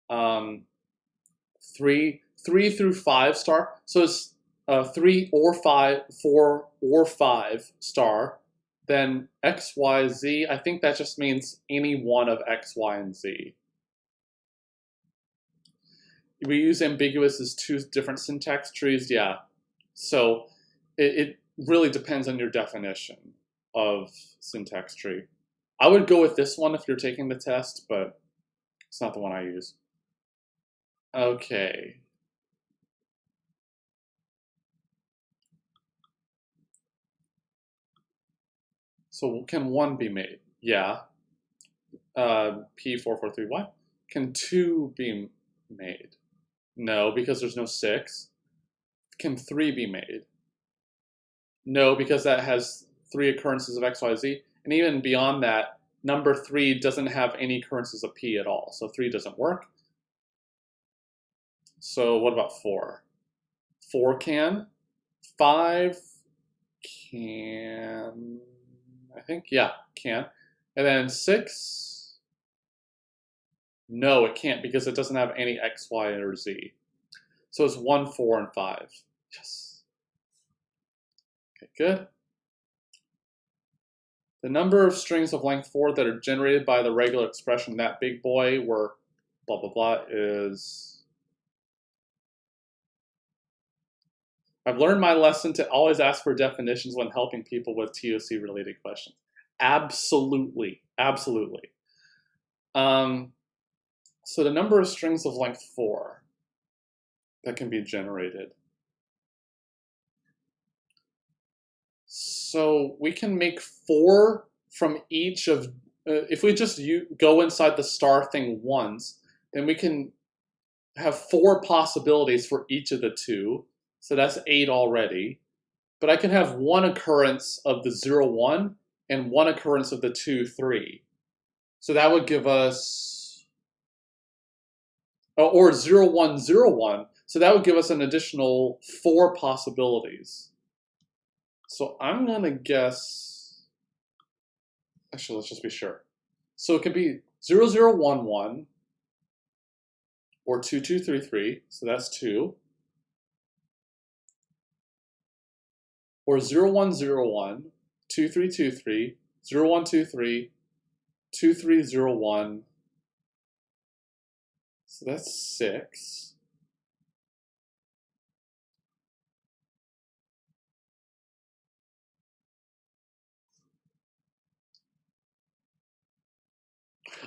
3 through 5 star, so it's 3 or 5, 4 or 5 star, then x, y, z, I think that just means any one of x, y, and z. We use ambiguous as 2 different syntax trees, yeah. So it really depends on your definition of syntax tree. I would go with this one if you're taking the test, but it's not the one I use. Okay. So can 1 be made? Yeah. P443Y. Can 2 be made? No, because there's no 6. Can 3 be made? No, because that has 3 occurrences of x, y, z. And even beyond that, number 3 doesn't have any occurrences of p at all. So 3 doesn't work. So what about 4? 4 can. 5 can, I think, yeah, can. And then 6, no, it can't because it doesn't have any x, y, or z. So it's 1, 4, and 5. Yes. Okay, good. The number of strings of length 4 that are generated by the regular expression, that big boy, where blah, blah, blah, is... I've learned my lesson to always ask for definitions when helping people with TOC-related questions. Absolutely, absolutely. So the number of strings of length 4 that can be generated. So we can make 4 from each of, if we just go inside the star thing once, then we can have 4 possibilities for each of the 2. So that's 8 already. But I can have 1 occurrence of the 0, 1 and one occurrence of the 2, 3. So that would give us, or 0, 1, 0, 1. So that would give us an additional 4 possibilities. So I'm going to guess, actually, let's just be sure. So it could be 0, 0, 1, 1, or 2, 2, 3, 3. So that's 2. Or 0, 1, 0, 1, 2, 3, 2, 3, 0, 1, 2, 3, 2, 3, 0, 1. So that's 6.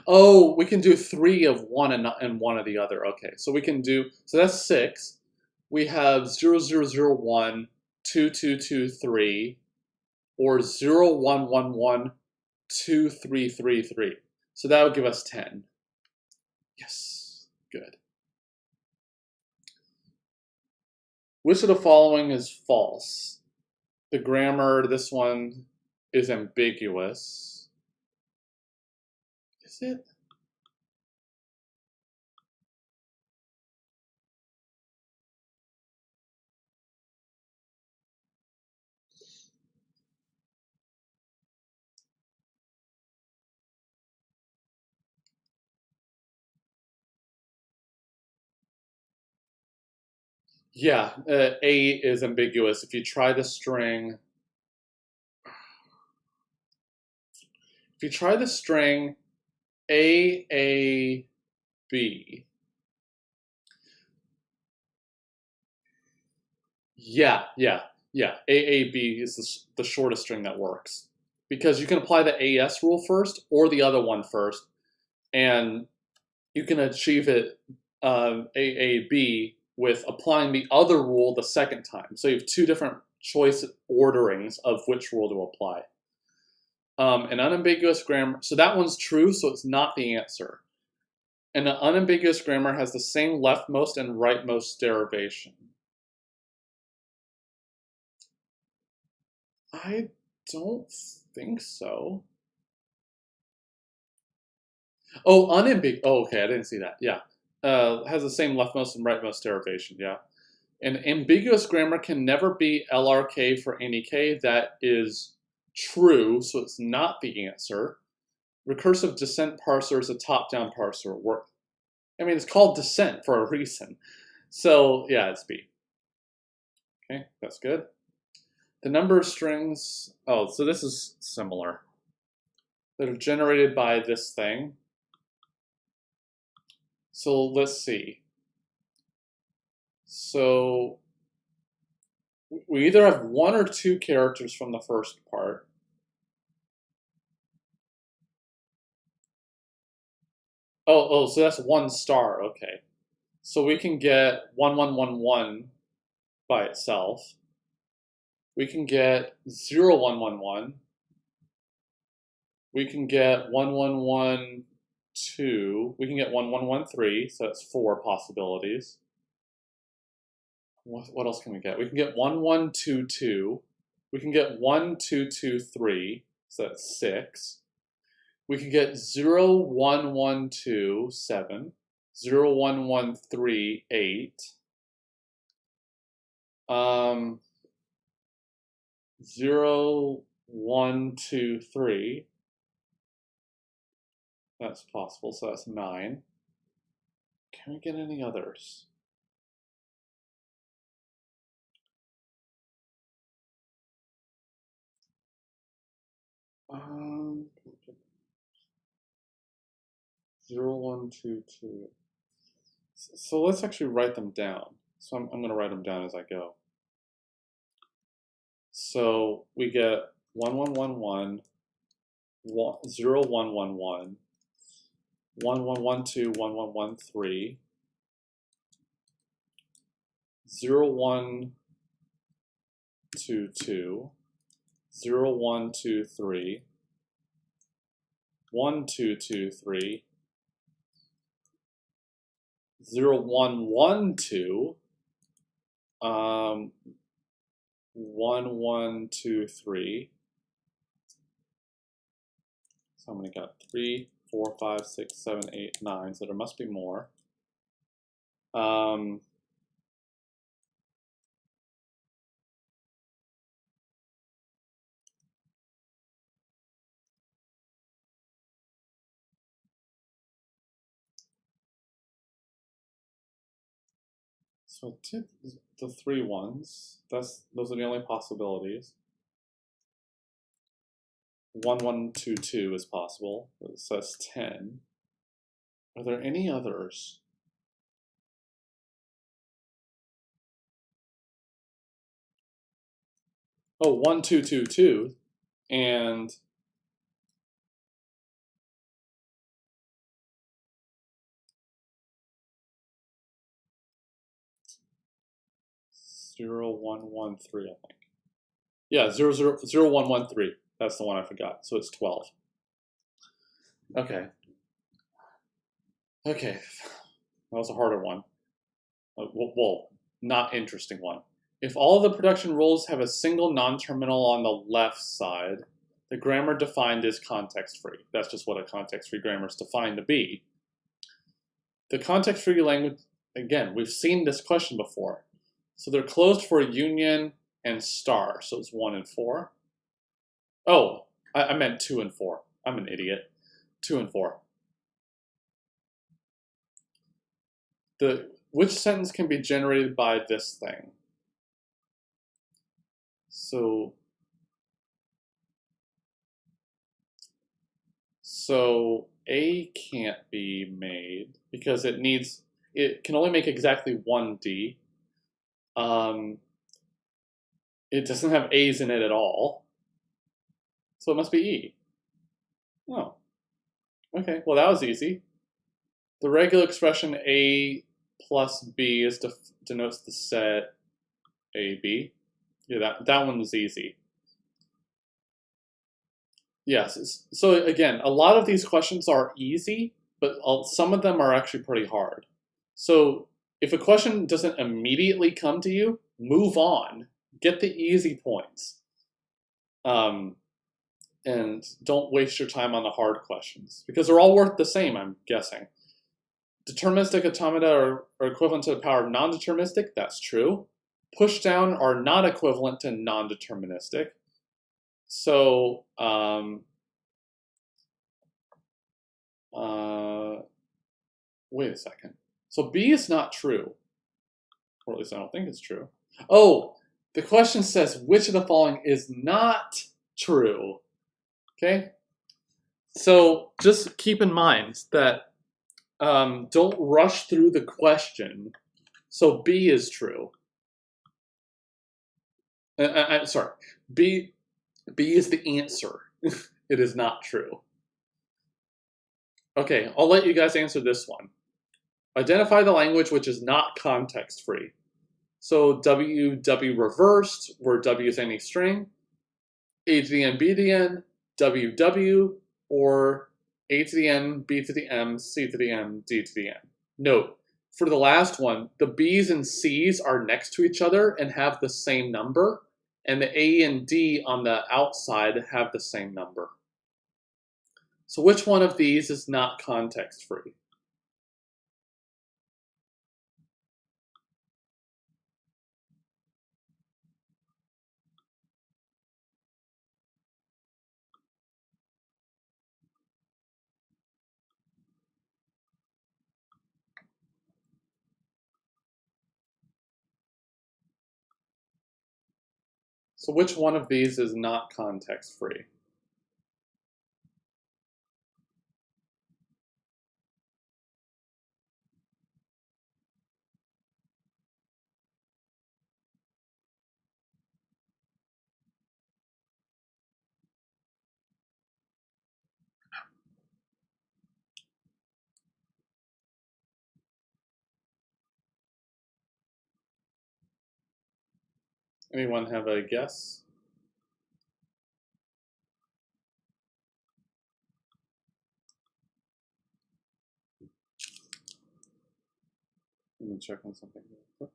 Oh, we can do 3 of one and 1 of the other. Okay, so we can do, so that's 6. We have 0, 0, 0, 1, 2, 2, 2, 3, or 0, 1, 1, 1, 2, 3, 3, 3. So that would give us 10. Yes, good. Which of the following is false? The grammar, this one is ambiguous. Is it? Yeah, A is ambiguous. If you try the string, A, B. Yeah. AAB is the shortest string that works. Because you can apply the AS rule first or the other one first, and you can achieve it AAB with applying the other rule the second time. So you have 2 different choice orderings of which rule to apply. An unambiguous grammar, so that one's true, so it's not the answer. And an unambiguous grammar has the same leftmost and rightmost derivation. I don't think so. Oh, unambiguous. Oh, okay, I didn't see that. Yeah. Has the same leftmost and rightmost derivation. Yeah. And ambiguous grammar can never be LRK for any K. That is true, so it's not the answer. Recursive descent parser is a top-down parser. I mean, it's called descent for a reason. So, yeah, it's B. Okay, that's good. The number of strings, oh, so this is similar, that are generated by this thing. So let's see. So we either have 1 or 2 characters from the first part. Oh, so that's 1 star, okay. So we can get 1111 by itself. We can get 0111. We can get 1112. We can get 1113, so that's 4 possibilities. What else can we get? We can get 1122. We can get 1223, so that's 6. We can get 0112, 0113, 8. 0123. That's possible, so that's 9. Can we get any others? 0122. So let's actually write them down. So I'm going to write them down as I go. So we get 1111, 0111, 1112, 1113, 0122, 0123, 1223, 0112, 1123, how many got? 3, 4, 5, 6, 7, 8, 9. So there must be more. So the 3 ones. Those are the only possibilities. 1, 1, 2, 2 is possible. So that's 10. Are there any others? Oh, 1, 2, 2, 2, and 0, 1, 1, 3, I think. Yeah, 0, 0, 0, 1, 1, 3. That's the one I forgot. So it's 12. Okay. Okay. That was a harder one. Well, not interesting one. If all of the production rules have a single non-terminal on the left side, the grammar defined is context-free. That's just what a context-free grammar is defined to be. The context-free language, again, we've seen this question before. So they're closed for union and star, so it's 1 and 4. Oh, I meant 2 and 4. I'm an idiot. 2 and 4. Which sentence can be generated by this thing? So A can't be made because it can only make exactly one D. It doesn't have A's in it at all. So it must be E. Oh. Okay, well that was easy. The regular expression A plus B denotes the set AB. Yeah, that one was easy. Yes, so again, a lot of these questions are easy, but some of them are actually pretty hard. So if a question doesn't immediately come to you, move on. Get the easy points. And don't waste your time on the hard questions, because they're all worth the same, I'm guessing. Deterministic automata are equivalent to the power of non-deterministic. That's true. Push down are not equivalent to non-deterministic. So, wait a second. So B is not true. Or at least I don't think it's true. Oh, the question says which of the following is not true. Okay? So just keep in mind that don't rush through the question. So B is true. Sorry, B is the answer. It is not true. Okay, I'll let you guys answer this one. Identify the language which is not context-free. So W reversed, where W is any string, A to the N, B to the N, WW, or A to the N, B to the M, C to the M, D to the N. Note, for the last one, the B's and C's are next to each other and have the same number, and the A and D on the outside have the same number. So which one of these is not context-free? So which one of these is not context-free? Anyone have a guess? Let me check on something real quick.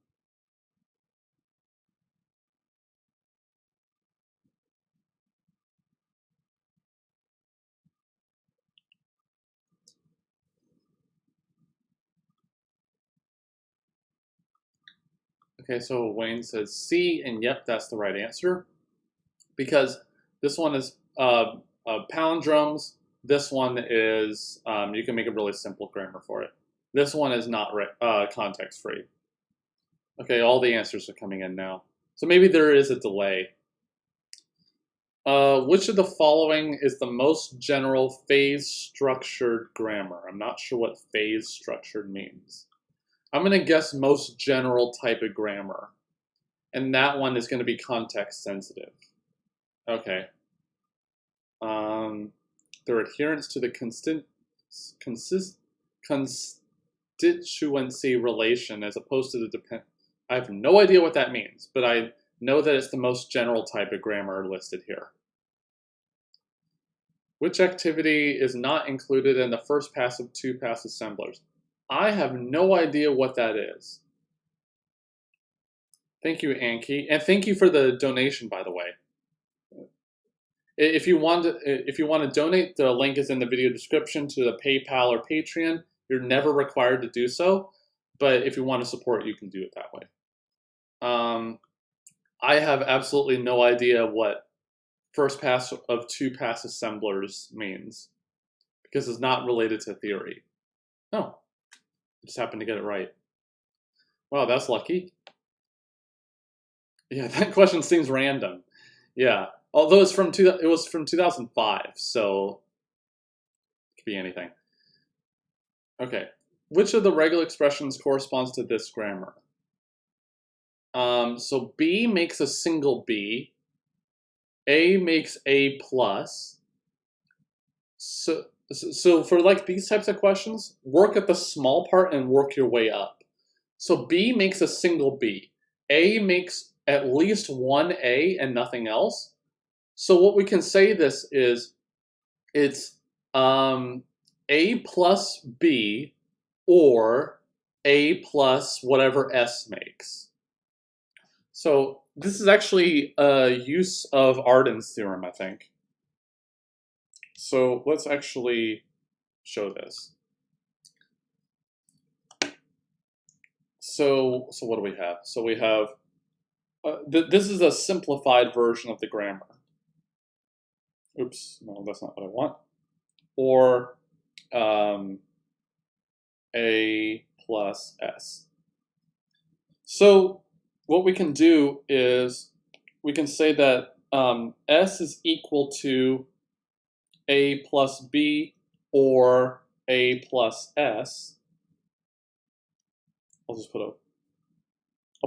Okay, so Wayne says C, and yep, that's the right answer. Because this one is palindromes. This one is, you can make a really simple grammar for it. This one is not context-free. Okay, all the answers are coming in now. So maybe there is a delay. Which of the following is the most general phase-structured grammar? I'm not sure what phase-structured means. I'm going to guess most general type of grammar. And that one is going to be context-sensitive. Okay. Their adherence to the constituency relation as opposed to the depend. I have no idea what that means, but I know that it's the most general type of grammar listed here. Which activity is not included in the first pass of two-pass assemblers? I have no idea what that is. Thank you, Anki, and thank you for the donation, by the way. If you want to donate, the link is in the video description to the PayPal or Patreon. You're never required to do so, but if you want to support, you can do it that way. I have absolutely no idea what first pass of two-pass assemblers means because it's not related to theory. Oh, I just happened to get it right. Wow, that's lucky. Yeah, that question seems random. Yeah. Although it was from 2005, so it could be anything. Okay, which of the regular expressions corresponds to this grammar? So B makes a single B, A makes A plus. So for like these types of questions, work at the small part and work your way up. So B makes a single B, A makes at least one A and nothing else. So what we can say this is, it's A plus B or A plus whatever S makes. So this is actually a use of Arden's theorem, I think. So let's actually show this. So what do we have? So we have, this is a simplified version of the grammar. Oops, no, that's not what I want. Or A plus S. So what we can do is we can say that S is equal to A plus B or A plus S. I'll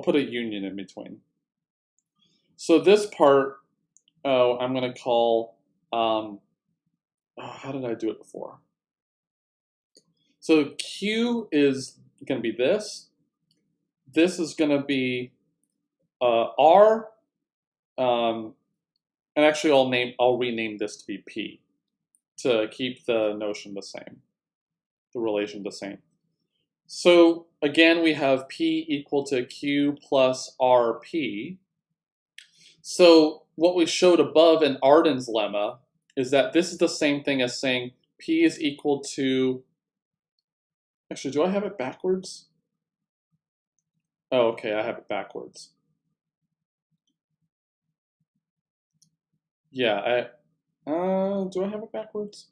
put a union in between. So this part, I'm going to call, how did I do it before? So Q is going to be this. This is going to be R, and actually I'll rename this to be P to keep the notion the same, the relation the same. So again, we have P equal to Q plus RP. So what we showed above in Arden's lemma is that this is the same thing as saying P is equal to, actually, do I have it backwards? Oh, okay, I have it backwards. Yeah, do I have it backwards?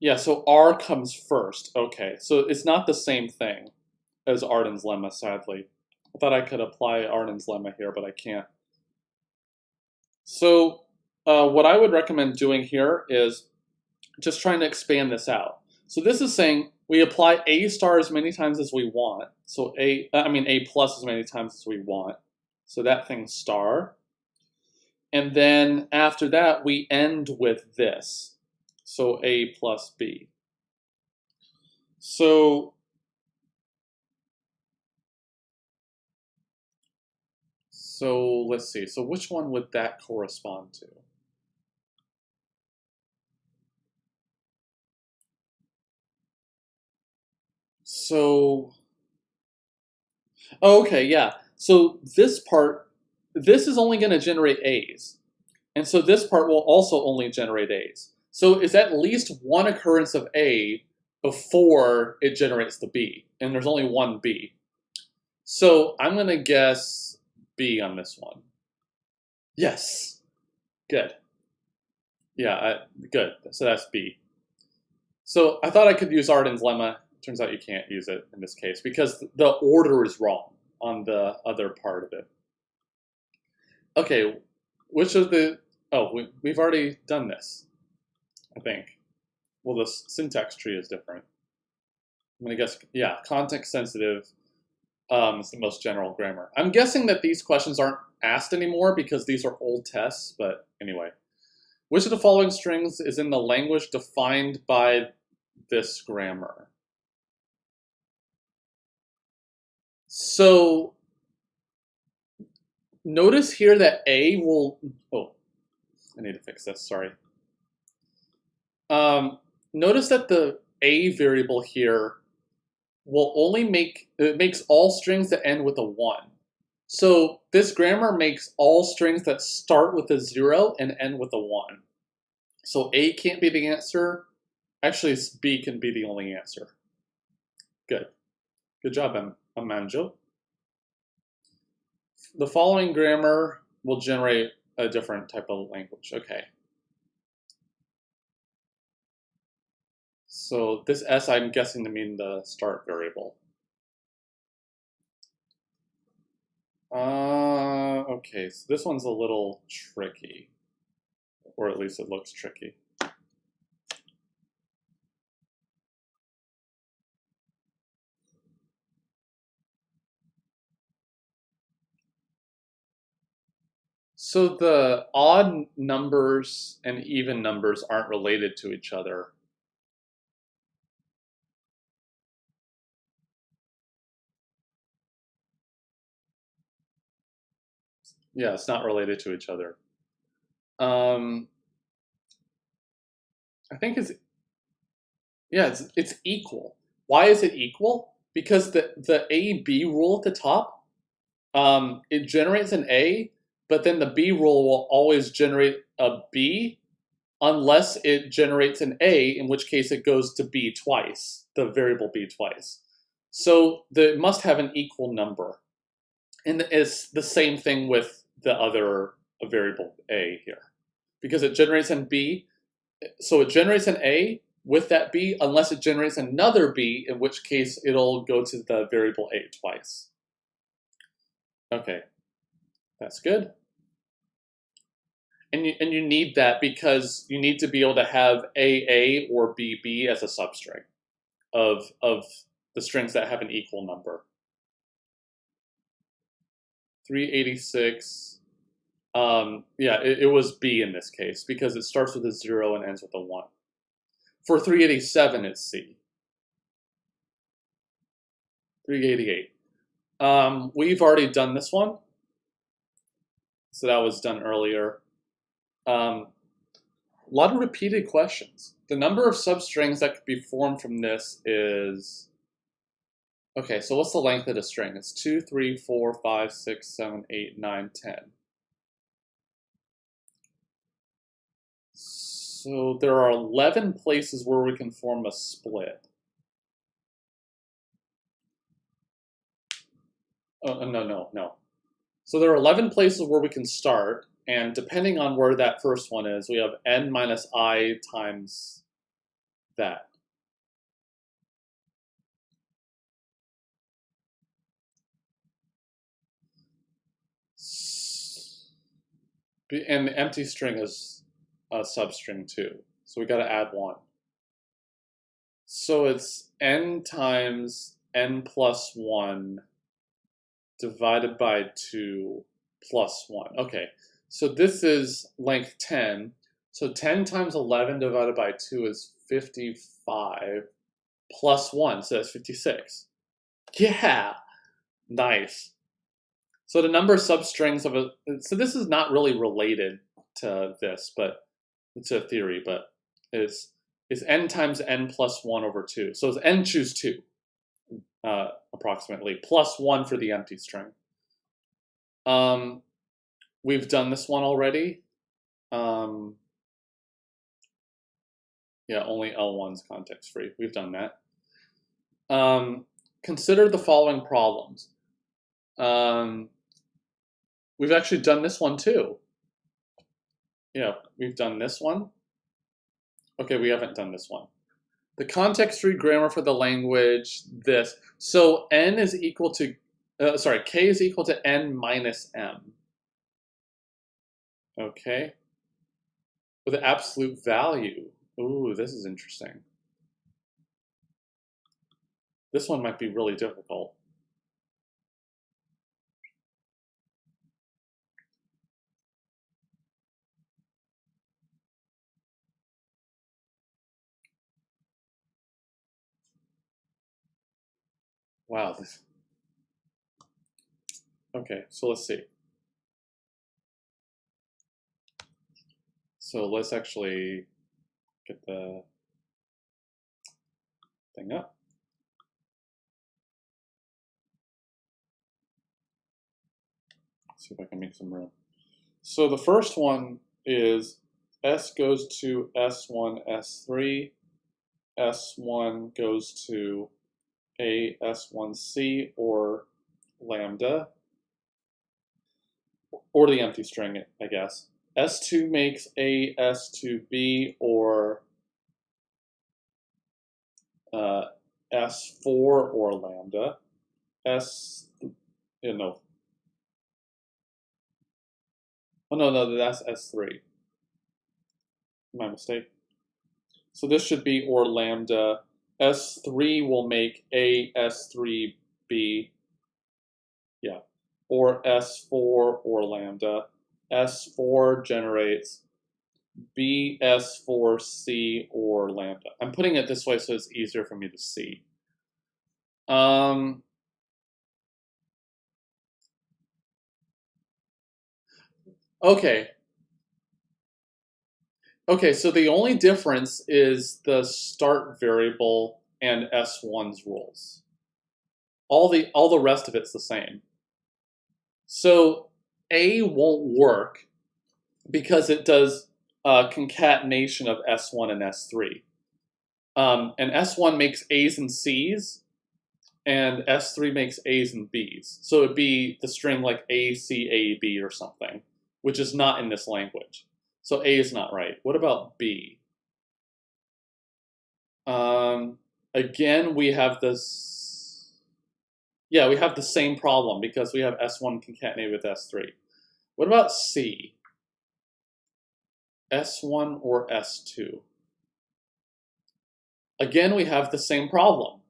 Yeah, so R comes first. Okay, so it's not the same thing as Arden's lemma, sadly. I thought I could apply Arden's lemma here, but I can't. So what I would recommend doing here is just trying to expand this out. So this is saying we apply A star as many times as we want. So A plus as many times as we want. So that thing's star. And then after that, we end with this. So A plus B. So let's see. So which one would that correspond to? So, oh, okay, yeah. So this part, this is only going to generate A's. And so this part will also only generate A's. So it's at least one occurrence of A, before it generates the B, and there's only one B. So I'm going to guess B on this one. Yes. Good. Yeah, good. So that's B. So I thought I could use Arden's lemma. Turns out you can't use it in this case because the order is wrong on the other part of it. Okay, which of the... Oh, we've already done this, I think. Well, the syntax tree is different. I'm going to guess, yeah, context sensitive is the most general grammar. I'm guessing that these questions aren't asked anymore because these are old tests, but anyway. Which of the following strings is in the language defined by this grammar? So notice here that A will... Oh, I need to fix this, sorry. Notice that the A variable here will only makes all strings that end with a 1. So this grammar makes all strings that start with a 0 and end with a 1. So A can't be the answer. Actually, B can be the only answer. Good. Good job, Amanjo. The following grammar will generate a different type of language. Okay. So this S I'm guessing to mean the start variable. Okay, so this one's a little tricky. Or at least it looks tricky. So the odd numbers and even numbers aren't related to each other. Yeah, it's not related to each other. I think it's equal. Why is it equal? Because the A-B rule at the top, it generates an A, but then the B rule will always generate a B unless it generates an A, in which case it goes to B twice, the variable B twice. So it must have an equal number. And it's the same thing with the other variable A here. Because it generates an B, so it generates an A with that B unless it generates another B, in which case it'll go to the variable A twice. Okay, that's good. And you need that because you need to be able to have AA or BB as a substring of the strings that have an equal number. 386, yeah, it was B in this case because it starts with a 0 and ends with a 1. For 387, it's C. 388. We've already done this one. So that was done earlier. A lot of repeated questions. The number of substrings that could be formed from this is... Okay, so what's the length of the string? It's 2, 3, 4, 5, 6, 7, 8, 9, 10. So there are 11 places where we can form a split. Oh, no. So there are 11 places where we can start, and depending on where that first one is, we have n minus I times that. And the empty string is a substring too, so we got to add 1. So it's n times n plus 1 divided by 2 plus 1. Okay, so this is length 10. So 10 times 11 divided by 2 is 55 plus 1, so that's 56. Yeah, nice. So the number of substrings of a... So this is not really related to this, but it's a theory, but is n times n plus 1 over 2. So it's n choose 2, approximately, plus 1 for the empty string. We've done this one already. Yeah, only L1's context-free. We've done that. Consider the following problems. We've actually done this one too. Yeah, we've done this one. Okay, we haven't done this one. The context-free grammar for the language, this. So n is equal to, k is equal to n minus m. Okay. With the absolute value. Ooh, this is interesting. This one might be really difficult. Wow. Okay, so let's see. So let's actually get the thing up. See if I can make some room. So the first one is S goes to S1, S3. S1 goes to A, S1C, or lambda, or the empty string, I guess. S2 makes A, S2B, or S4 or lambda. No. Oh, no, that's S3. My mistake. So this should be or lambda. S3 will make A, S3B. Yeah. Or S4 or lambda. S4 generates B, S4C, or lambda. I'm putting it this way so it's easier for me to see. Okay. Okay, so the only difference is the start variable and S1's rules. All the rest of it's the same. So A won't work because it does concatenation of S1 and S3. And S1 makes A's and C's, and S3 makes A's and B's. So it'd be the string like A, C, A, B or something, which is not in this language. So A is not right. What about B? Again, we have this. Yeah, we have the same problem because we have S1 concatenated with S3. What about C? S1 or S2? Again, we have the same problem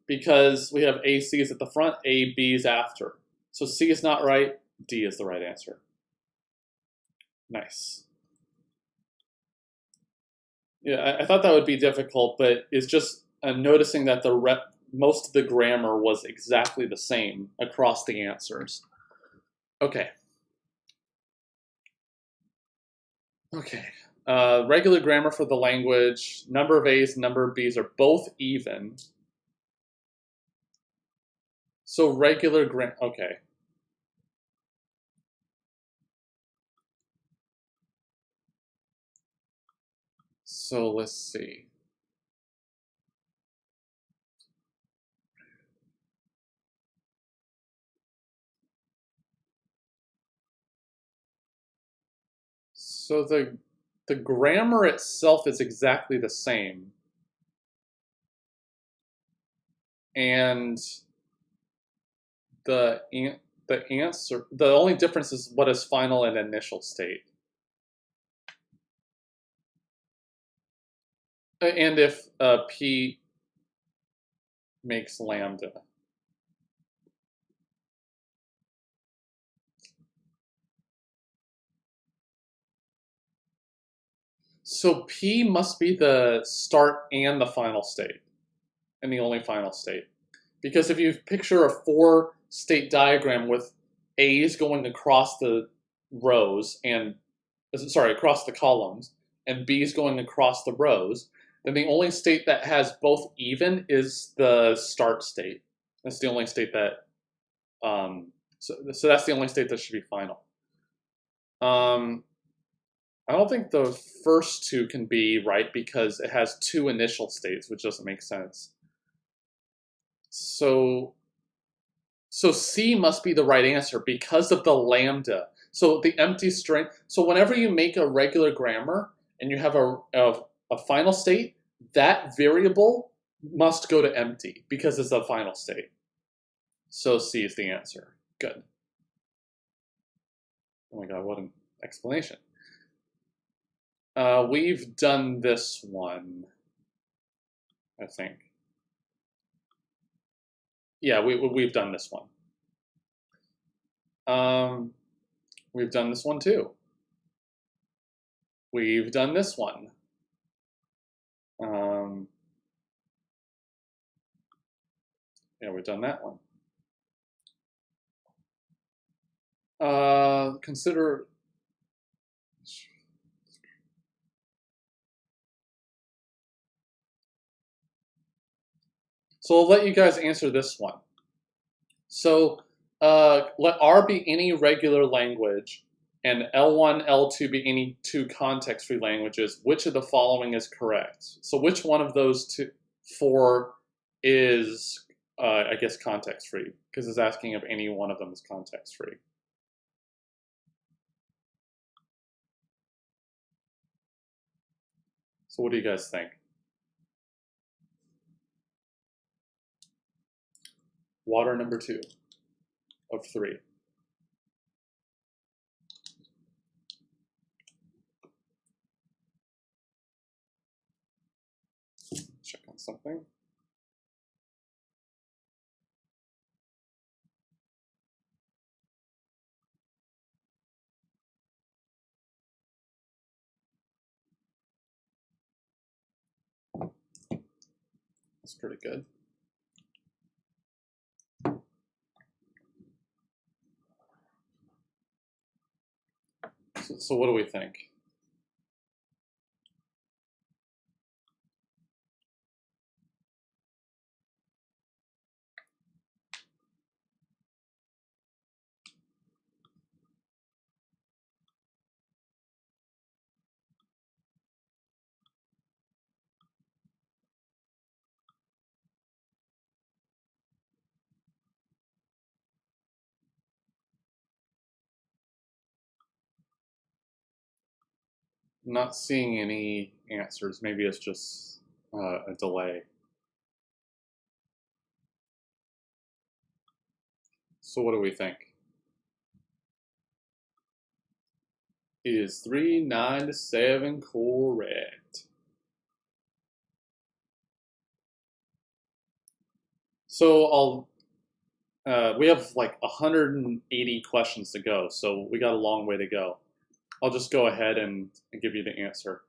because we have AC's at the front, AB's after. So C is not right, D is the right answer. Nice. Yeah, I thought that would be difficult, but it's just noticing that most of the grammar was exactly the same across the answers. Okay. Okay. Regular grammar for the language, number of A's, number of B's are both even. So regular grammar, okay. So let's see. So the grammar itself is exactly the same. And the answer, the only difference is what is final and initial state. And if P makes lambda. So P must be the start and the final state, and the only final state. Because if you picture a 4-state diagram with A's going across the rows and, across the columns, and B's going across the rows, then the only state that has both even is the start state. That's the only state that, so that's the only state that should be final. I don't think the first two can be right because it has two initial states, which doesn't make sense. So C must be the right answer because of the lambda. So the empty string. So whenever you make a regular grammar and you have a final state, that variable must go to empty because it's the final state. So C is the answer. Good. Oh my god, what an explanation. We've done this one, I think. Yeah, we've done this one. We've done this one too. We've done this one. Yeah, we've done that one. Consider. So I'll let you guys answer this one. So let R be any regular language and L1, L2 be any two context-free languages. Which of the following is correct? So which one of those four is, I guess, context-free? Because it's asking if any one of them is context-free. So what do you guys think? Water number 2 of 3. Check on something. That's pretty good. So what do we think? I'm not seeing any answers. Maybe it's just a delay. So what do we think? Is 3, 9 to 7 correct? So we have like 180 questions to go, so we got a long way to go. I'll just go ahead and give you the answer.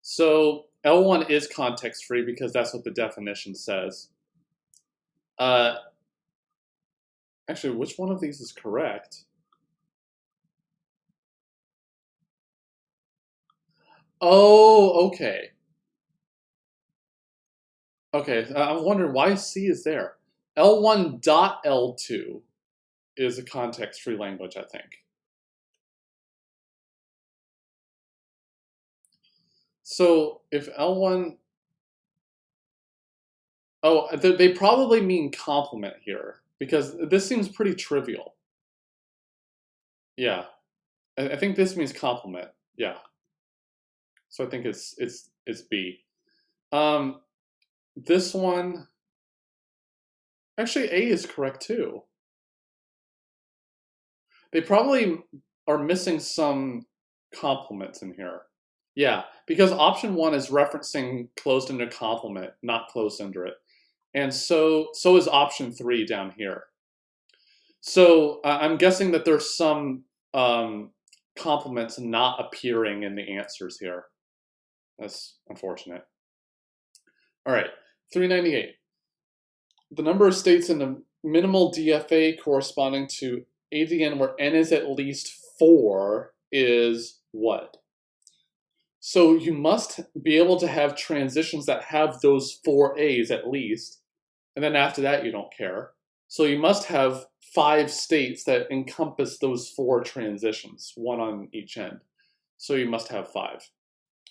So L1 is context-free because that's what the definition says. Actually, which one of these is correct? Oh, okay. Okay, I'm wondering why C is there. L1.L2 is a context-free language, I think. So if L1, oh, they probably mean complement here because this seems pretty trivial. Yeah, I think this means complement. Yeah, so I think it's B. This one, actually A is correct too. They probably are missing some complements in here. Yeah, because option 1 is referencing closed-ended complement, not closed-ended. And so is option 3 down here. So I'm guessing that there's some complements not appearing in the answers here. That's unfortunate. All right, 398. The number of states in the minimal DFA corresponding to ADN where n is at least 4 is what? So you must be able to have transitions that have those 4 A's at least, and then after that you don't care. So you must have 5 states that encompass those 4 transitions, one on each end. So you must have 5.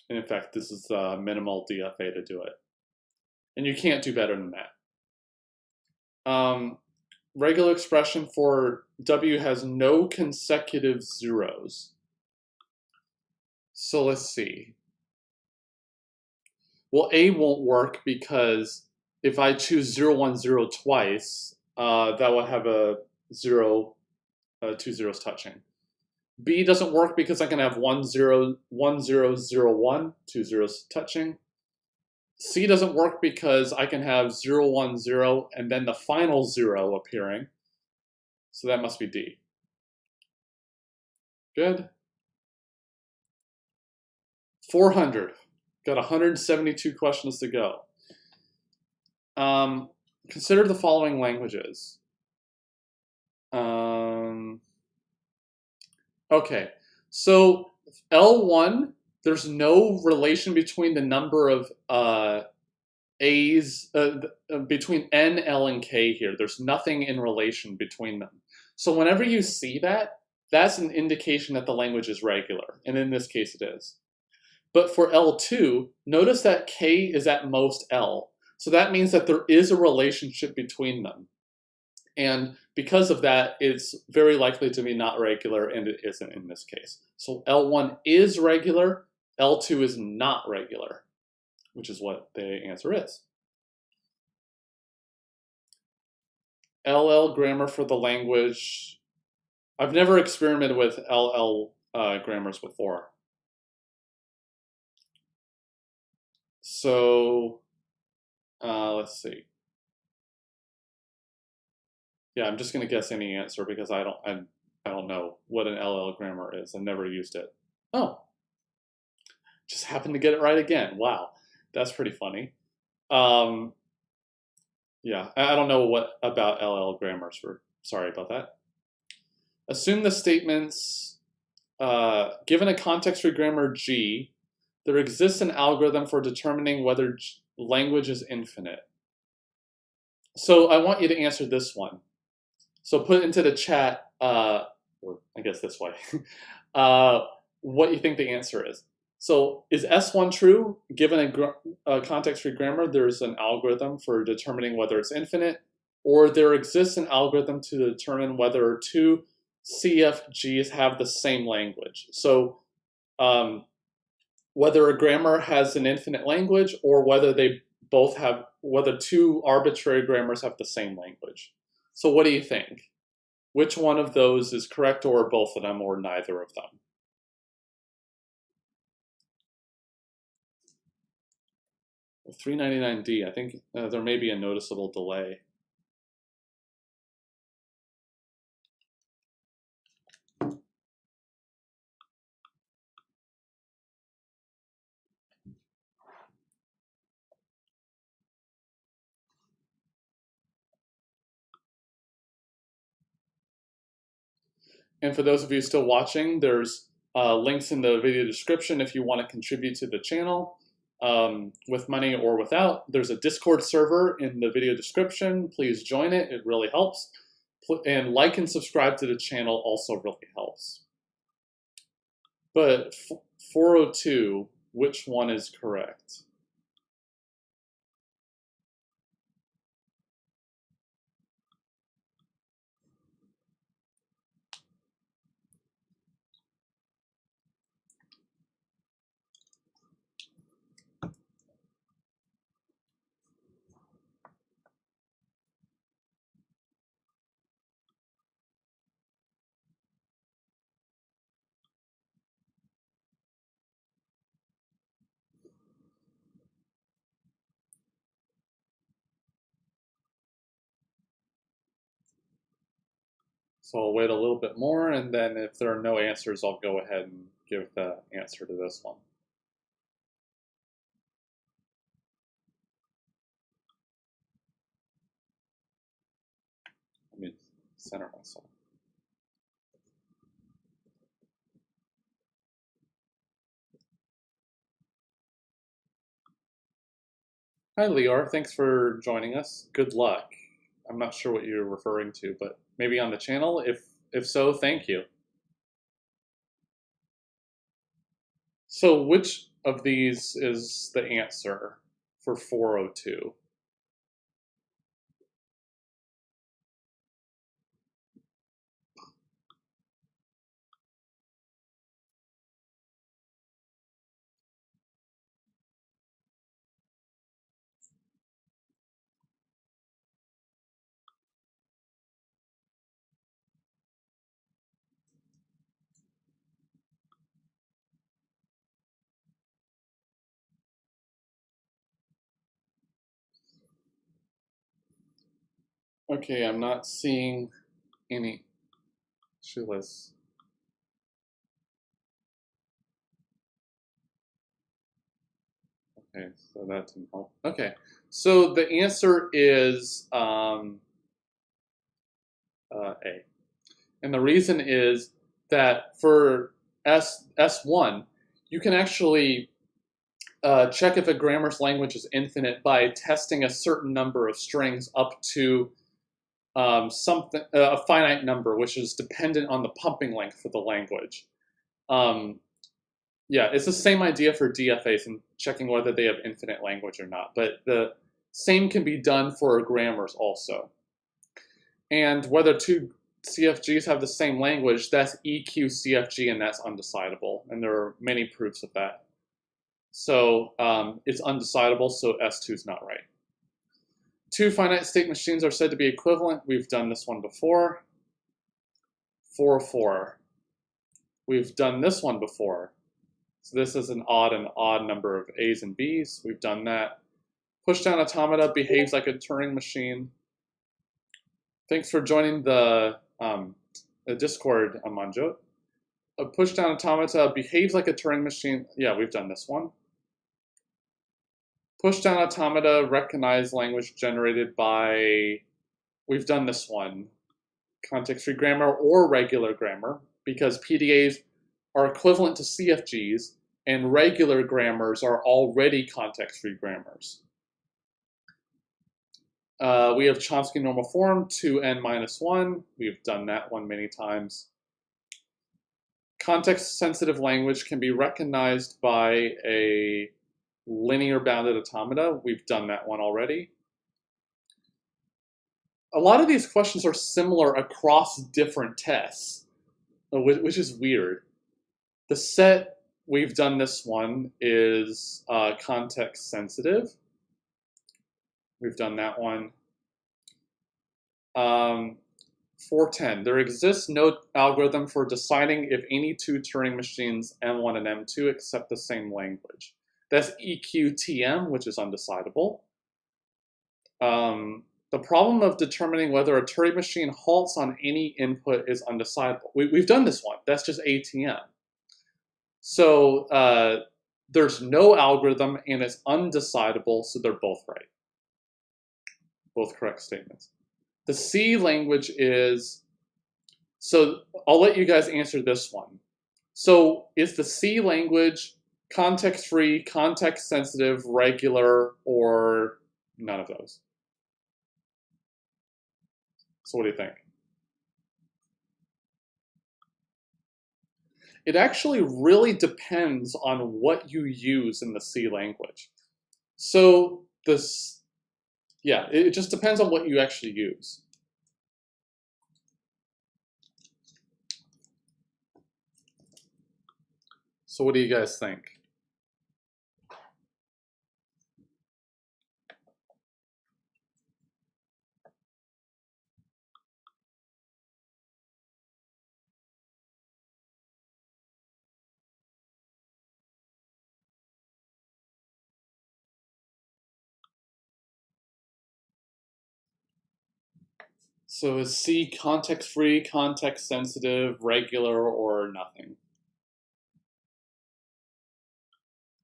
And in fact, this is the minimal DFA to do it. And you can't do better than that. Regular expression for W has no consecutive zeros. So let's see. Well, A won't work because if I choose 0, 1, 0 twice, that will have a 0, 2 zeros touching. B doesn't work because I can have 1, 0, 1, 0, 0, 1, 2 zeros touching. C doesn't work because I can have 0, 1, 0, and then the final 0 appearing. So that must be D. Good. 400. Got 172 questions to go. Consider the following languages. Okay, so L1, there's no relation between the number of A's, between N, L, and K here. There's nothing in relation between them. So whenever you see that, that's an indication that the language is regular, and in this case it is. But for L2, notice that K is at most L. So that means that there is a relationship between them. And because of that, it's very likely to be not regular, and it isn't in this case. So L1 is regular, L2 is not regular, which is what the answer is. LL grammar for the language. I've never experimented with LL grammars before. So let's see. Yeah, I'm just gonna guess any answer because I don't know what an LL grammar is. I've never used it. Oh, just happened to get it right again. Wow, that's pretty funny. Yeah, I don't know what about LL grammars. Sorry about that. Assume the statements, given a context-free grammar G, there exists an algorithm for determining whether language is infinite. So I want you to answer this one. So put into the chat, or I guess this way, what you think the answer is. So is S1 true? Given a context-free grammar, there's an algorithm for determining whether it's infinite, or there exists an algorithm to determine whether two CFGs have the same language. So whether a grammar has an infinite language, or whether they both have, whether two arbitrary grammars have the same language. So what do you think? Which one of those is correct, or both of them, or neither of them? Well, 399D, I think there may be a noticeable delay. And for those of you still watching, there's links in the video description if you want to contribute to the channel with money or without. There's a Discord server in the video description. Please join it. It really helps. And like and subscribe to the channel also really helps. But 402, which one is correct? So I'll wait a little bit more, and then if there are no answers, I'll go ahead and give the answer to this one. Let me center myself. Hi, Lior. Thanks for joining us. Good luck. I'm not sure what you're referring to, but maybe on the channel? If so, thank you. So which of these is the answer for 402? Okay, I'm not seeing any shoeless. Okay, so that didn't help. Okay, so the answer is A. And the reason is that for S1, you can actually check if a grammar's language is infinite by testing a certain number of strings up to a finite number, which is dependent on the pumping length for the language. Yeah, it's the same idea for DFAs and checking whether they have infinite language or not, but the same can be done for grammars also. And whether two CFGs have the same language, that's EQ CFG, and that's undecidable. And there are many proofs of that. So it's undecidable, so S2 is not right. Two finite state machines are said to be equivalent. We've done this one before. 404. We've done this one before. So this is an odd number of A's and B's. We've done that. Pushdown automata behaves like a Turing machine. Thanks for joining the Discord, Amanjot. A pushdown automata behaves like a Turing machine. Yeah, we've done this one. Pushdown automata recognize language generated by, we've done this one. Context-free grammar or regular grammar, because PDAs are equivalent to CFGs, and regular grammars are already context-free grammars. We have Chomsky normal form, 2n-1. We've done that one many times. Context-sensitive language can be recognized by a linear bounded automata. We've done that one already. A lot of these questions are similar across different tests, which is weird. The set, we've done this one, is context sensitive. We've done that one. 410, there exists no algorithm for deciding if any two Turing machines, M1 and M2, accept the same language. That's EQTM, which is undecidable. The problem of determining whether a Turing machine halts on any input is undecidable. We've done this one. That's just ATM. So there's no algorithm, and it's undecidable, so they're both right. Both correct statements. The C language is, so I'll let you guys answer this one. So is the C language context-free, context-sensitive, regular, or none of those? So what do you think? It actually really depends on what you use in the C language. So this, yeah, it just depends on what you actually use. So what do you guys think? So is C context-free, context-sensitive, regular, or nothing?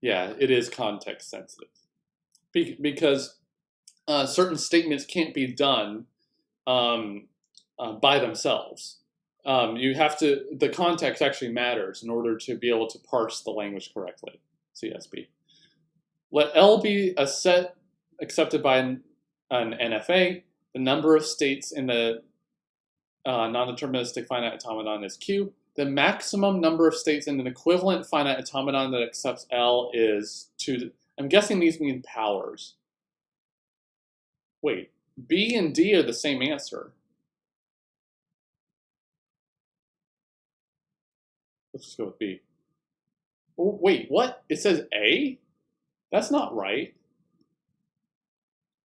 Yeah, it is context-sensitive. Because certain statements can't be done by themselves. You have to, the context actually matters in order to be able to parse the language correctly, CSB. Let L be a set accepted by an NFA. The number of states in the non-deterministic finite automaton is Q. The maximum number of states in an equivalent finite automaton that accepts L is 2. I'm guessing these mean powers. Wait, B and D are the same answer. Let's just go with B. Oh, wait, what? It says A? That's not right.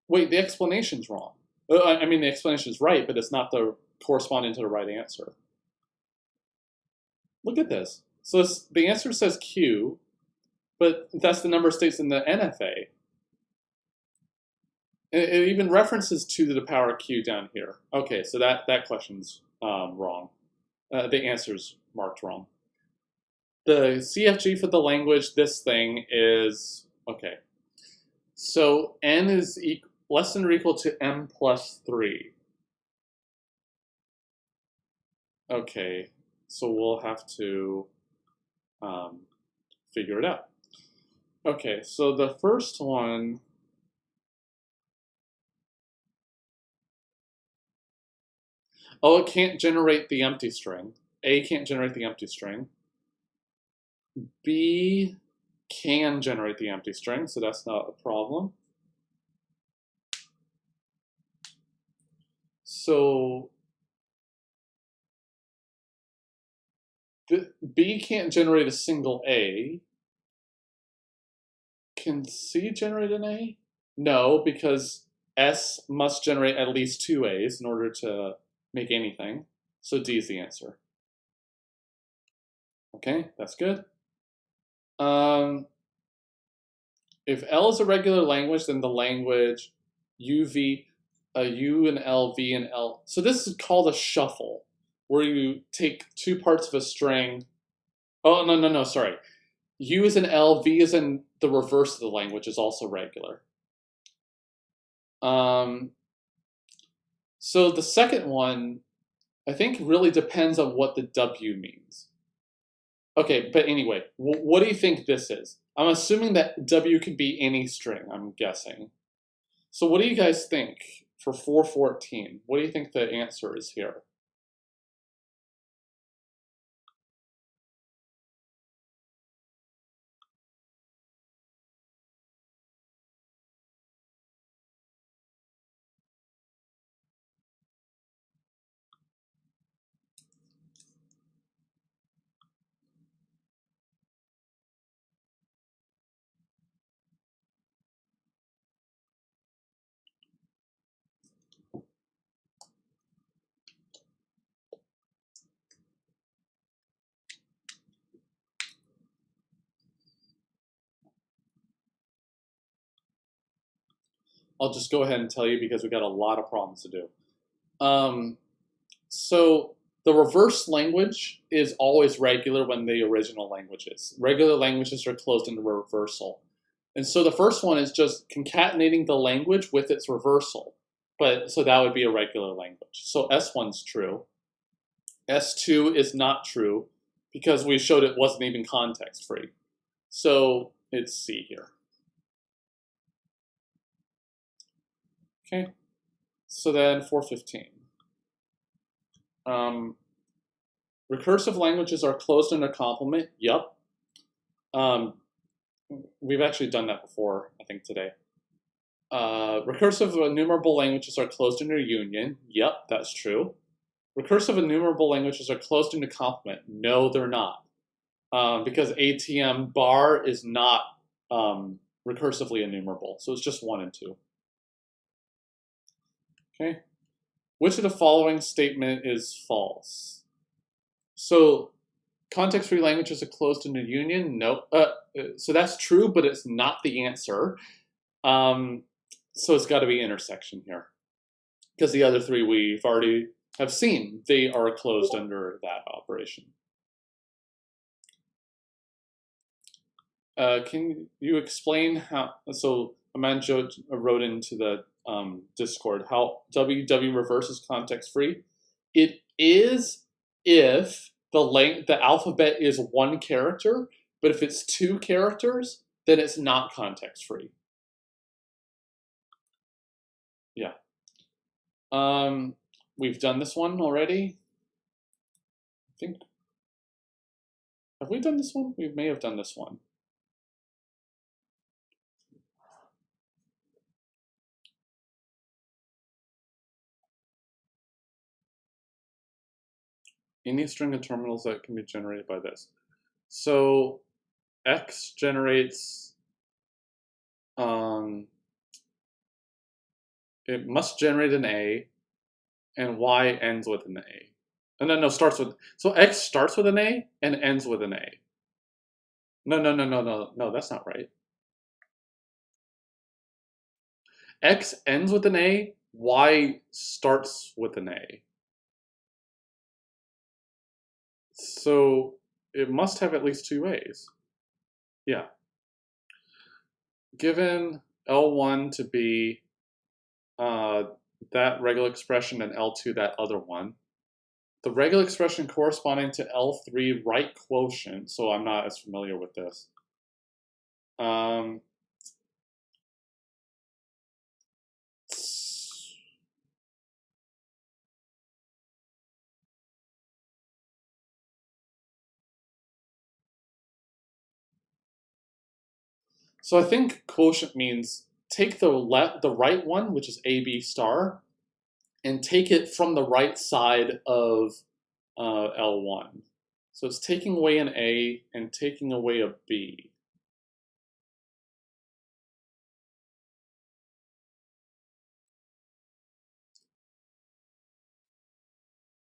Wait, the explanation's wrong. I mean, the explanation's right, but it's not the corresponding to the right answer. Look at this. So the answer says Q, but that's the number of states in the NFA. It even references 2 to the power Q down here. Okay, so that question's wrong. The answer's marked wrong. The CFG for the language, this thing is, okay. So N is less than or equal to M plus 3. Okay, so we'll have to figure it out. Okay, so the first one, oh, it can't generate the empty string. A can't generate the empty string. B can generate the empty string, so that's not a problem. So B can't generate a single A. Can C generate an A? No, because S must generate at least 2 A's in order to make anything. So D is the answer. Okay, that's good. If L is a regular language, then the language U and L, V and L. So this is called a shuffle, where you take 2 parts of a string. Oh, no, sorry. U is in L, V is in the reverse of the language is also regular. So the second one, I think, really depends on what the W means. Okay, but anyway, what do you think this is? I'm assuming that W can be any string, I'm guessing. So what do you guys think for 414? What do you think the answer is here? I'll just go ahead and tell you because we got a lot of problems to do. So the reverse language is always regular when the original language is. Regular languages are closed into reversal. And so the first one is just concatenating the language with its reversal. So that would be a regular language. So S1's true. S2 is not true because we showed it wasn't even context free. So it's C here. Okay, so then 415. Recursive languages are closed in a complement. Yup. We've actually done that before, I think, today. Recursive enumerable languages are closed in a union. Yep, that's true. Recursive enumerable languages are closed into complement. No, they're not. Because ATM bar is not recursively enumerable. So it's just 1 and 2. Okay. Which of the following statement is false? So context-free languages are closed into union. Nope. So that's true, but it's not the answer. So it's got to be intersection here. Because the other 3 we've already have seen. They are closed under that operation. Can you explain how, so Amanjo wrote into the Discord, how WW reverse is context-free? It is if the alphabet is 1 character, but if it's 2 characters, then it's not context-free. Yeah. We've done this one already. I think Have we done this one? We may have done this one. Any string of terminals that can be generated by this. So X generates, it must generate an A, and Y ends with an A. And then no, starts with, so X starts with an A and ends with an A. No, that's not right. X ends with an A, Y starts with an A. So it must have at least two A's. Yeah. Given L1 to be that regular expression and L2 that other one, the regular expression corresponding to L3 right quotient, so I'm not as familiar with this. So I think quotient means take the right one, which is AB star, and take it from the right side of L1. So it's taking away an A and taking away a B.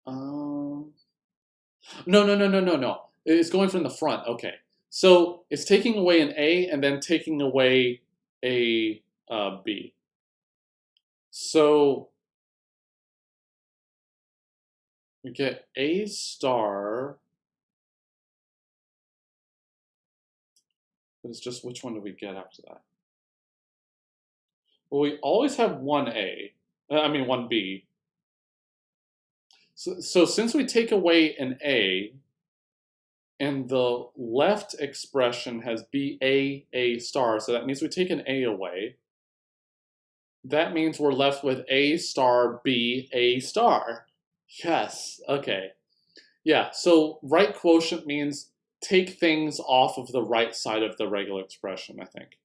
No. It's going from the front. Okay. So it's taking away an A and then taking away a B. So we get A star. But it's just which one do we get after that? Well, we always have one A. One B. So since we take away an A, and the left expression has A star, so that means we take an A away. That means we're left with A star, B, A star. Yes, okay. Yeah, so right quotient means take things off of the right side of the regular expression, I think.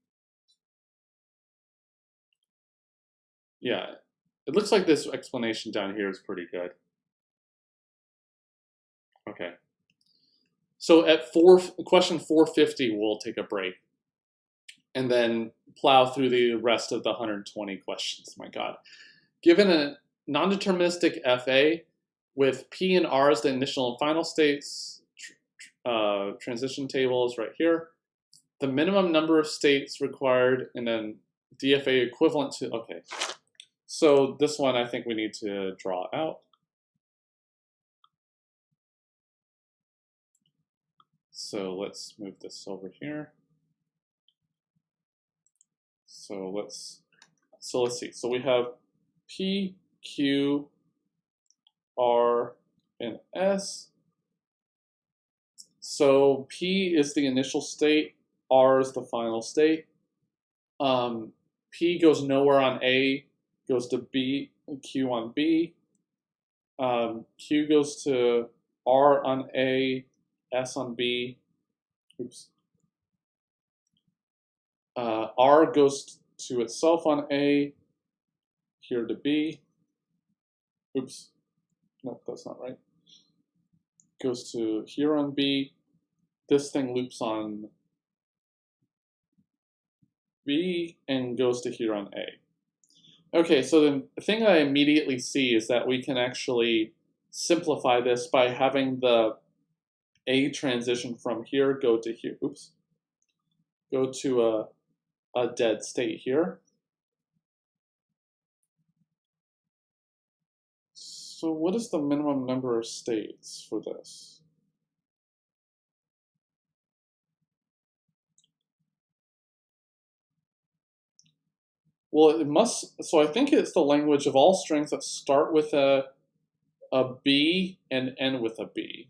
Yeah, it looks like this explanation down here is pretty good. Okay. So at question 450, we'll take a break and then plow through the rest of the 120 questions. My God. Given a non-deterministic FA with P and R as the initial and final states, transition table is right here. The minimum number of states required, and then DFA equivalent to, okay. So this one I think we need to draw out. So let's move this over here. So let's see. So we have P, Q, R, and S. So P is the initial state, R is the final state. P goes nowhere on A, goes to B, Q on B. Q goes to R on A, S on B. Oops. R goes to itself on A, here to B. Oops. Nope, that's not right. Goes to here on B. This thing loops on B and goes to here on A. Okay, so the thing I immediately see is that we can actually simplify this by having the A transition from here go to here. Oops. Go to a dead state here. So what is the minimum number of states for this? Well, it must, so I think it's the language of all strings that start with a B and end with a B.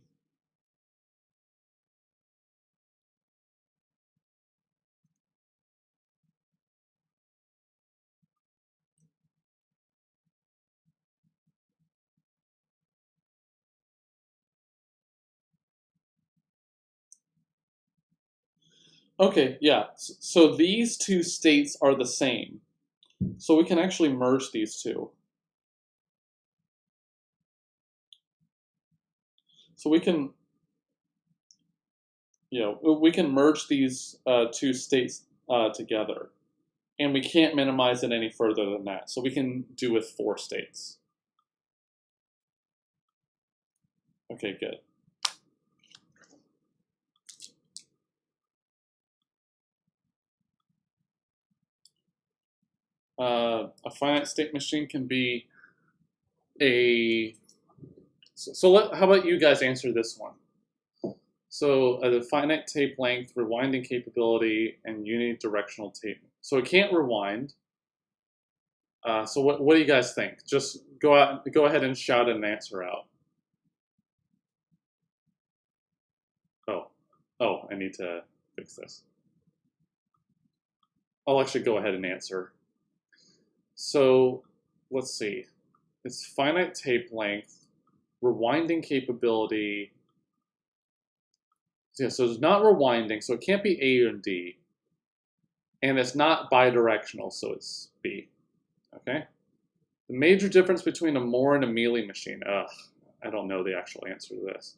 Okay, yeah. So these two states are the same. So we can actually merge these two. So we can, we can merge these two states together. And we can't minimize it any further than that. So we can do with 4 states. Okay, good. A finite state machine can be a... how about you guys answer this one? So the finite tape length, rewinding capability, and unidirectional tape. So it can't rewind. So what do you guys think? Just go ahead and shout an answer out. Oh, I need to fix this. I'll actually go ahead and answer. So let's see. It's finite tape length, rewinding capability. Yeah, so it's not rewinding, so it can't be A and D. And it's not bidirectional, so it's B. Okay? The major difference between a Moore and a Mealy machine. Ugh, I don't know the actual answer to this.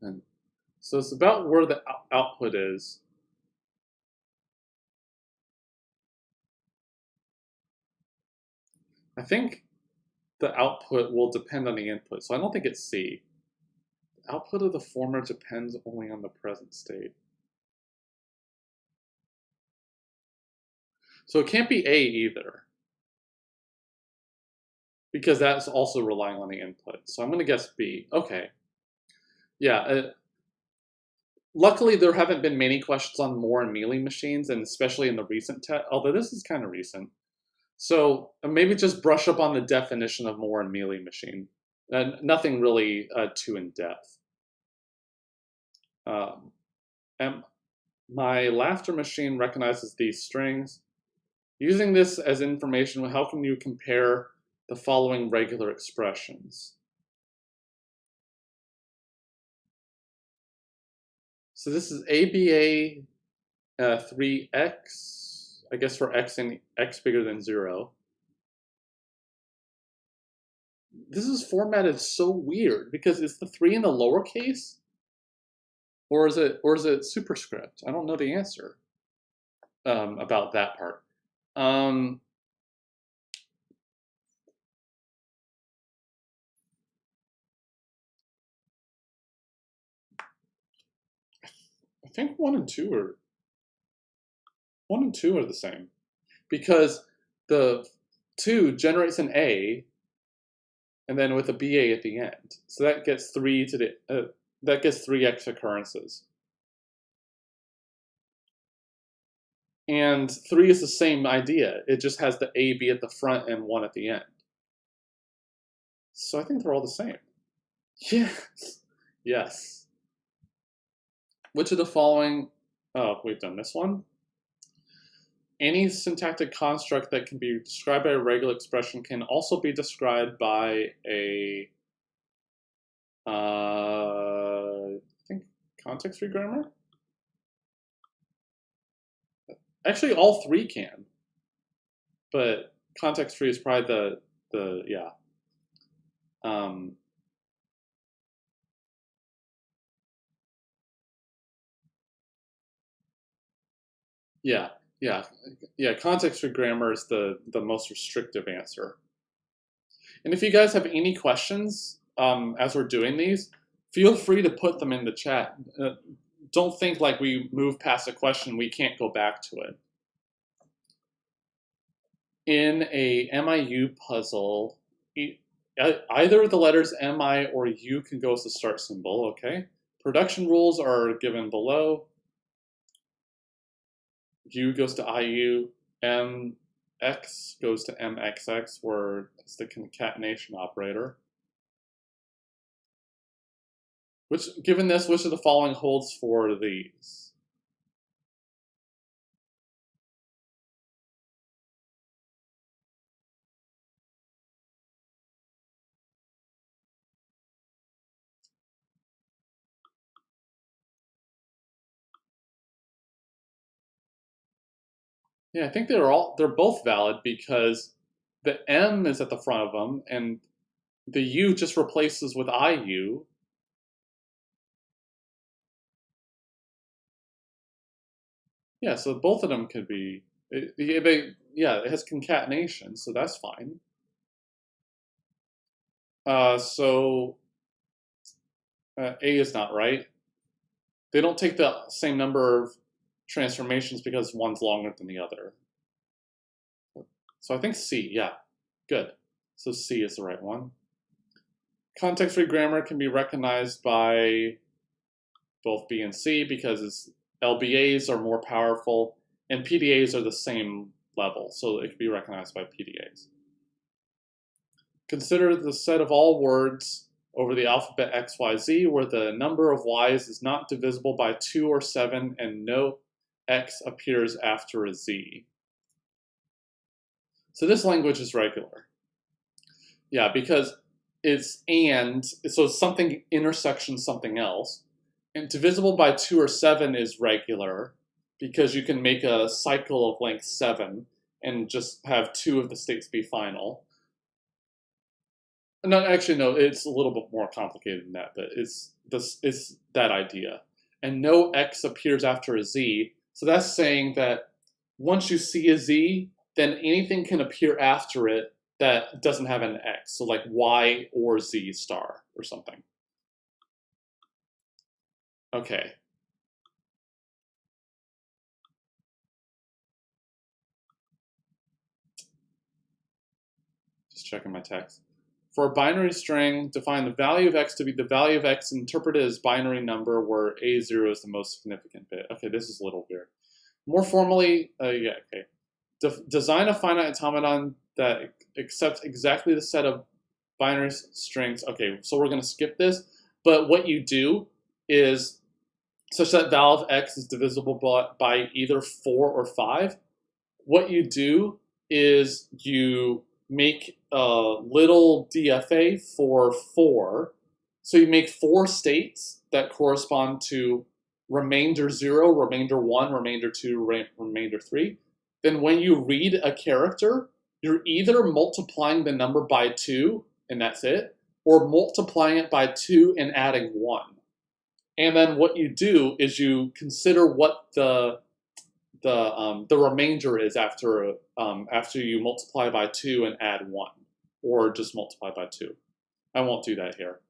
And so it's about where the output is. I think the output will depend on the input, so I don't think it's C. The output of the former depends only on the present state. So it can't be A either, because that's also relying on the input. So I'm going to guess B. Okay. Yeah. Luckily, there haven't been many questions on Moore and Mealy machines, and especially in the recent test, although this is kind of recent. So maybe just brush up on the definition of Moore and Mealy machine. Nothing really too in-depth. And my laughter machine recognizes these strings. Using this as information, how can you compare the following regular expressions? So this is ABA 3x, I guess for x and x bigger than 0. This is formatted so weird because is the 3 in the lowercase? Or is it superscript? I don't know the answer about that part. I think 1 and 2 are the same because the 2 generates an A and then with a BA at the end. So that gets 3 to the that gets 3x occurrences. And 3 is the same idea. It just has the A, B at the front and 1 at the end. So I think they're all the same. Yes. Yes. Which of the following... Oh, we've done this one. Any syntactic construct that can be described by a regular expression can also be described by a, I think, context-free grammar? Actually, all 3 can. But context-free is probably yeah. Yeah. Context-free grammar is the most restrictive answer. And if you guys have any questions as we're doing these, feel free to put them in the chat. Don't think like we move past a question, we can't go back to it. In a MIU puzzle, either the letters MI or U can go as the start symbol, okay? Production rules are given below. U goes to IU, MX goes to MXX, where it's the concatenation operator. Given this, which of the following holds for these? Yeah, I think they're both valid because the M is at the front of them, and the U just replaces with IU. Yeah, so both of them could be. It has concatenation, so that's fine. So A is not right. They don't take the same number of transformations because one's longer than the other. So I think C, yeah, good. So C is the right one. Context-free grammar can be recognized by both B and C because LBAs are more powerful and PDAs are the same level, so it can be recognized by PDAs. Consider the set of all words over the alphabet XYZ where the number of Y's is not divisible by 2 or 7 and no X appears after a Z. So this language is regular. Yeah, because it's and, so something intersection something else. And divisible by 2 or 7 is regular because you can make a cycle of length 7 and just have 2 of the states be final. No, actually, no, it's a little bit more complicated than that, but it's that idea. And no X appears after a Z, so that's saying that once you see a Z, then anything can appear after it that doesn't have an X, so like Y or Z star or something. Okay. Just checking my text. For a binary string, define the value of X to be the value of X interpreted as binary number where A0 is the most significant bit. Okay, this is a little weird. More formally, design a finite automaton that accepts exactly the set of binary strings. Okay, so we're going to skip this, but what you do is such that val of X is divisible by either 4 or 5. What you do is you make a little DFA for 4. So you make 4 states that correspond to remainder 0, remainder 1, remainder 2, remainder 3. Then when you read a character, you're either multiplying the number by 2, and that's it, or multiplying it by 2 and adding 1. And then what you do is you consider what the remainder is after you multiply by 2 and add 1, or just multiply by 2. I won't do that here.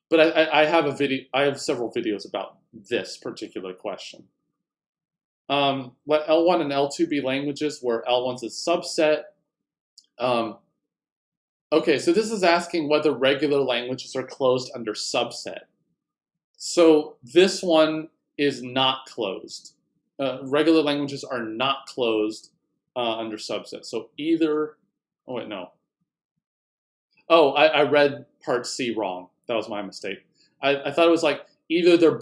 But I have a video. I have several videos about this particular question. Let L1 and L2 be languages where L1's a subset. Okay, so this is asking whether regular languages are closed under subset. So this one is not closed. Regular languages are not closed under subset. So either, oh wait, no. Oh, I read part C wrong. That was my mistake. I thought it was like either they're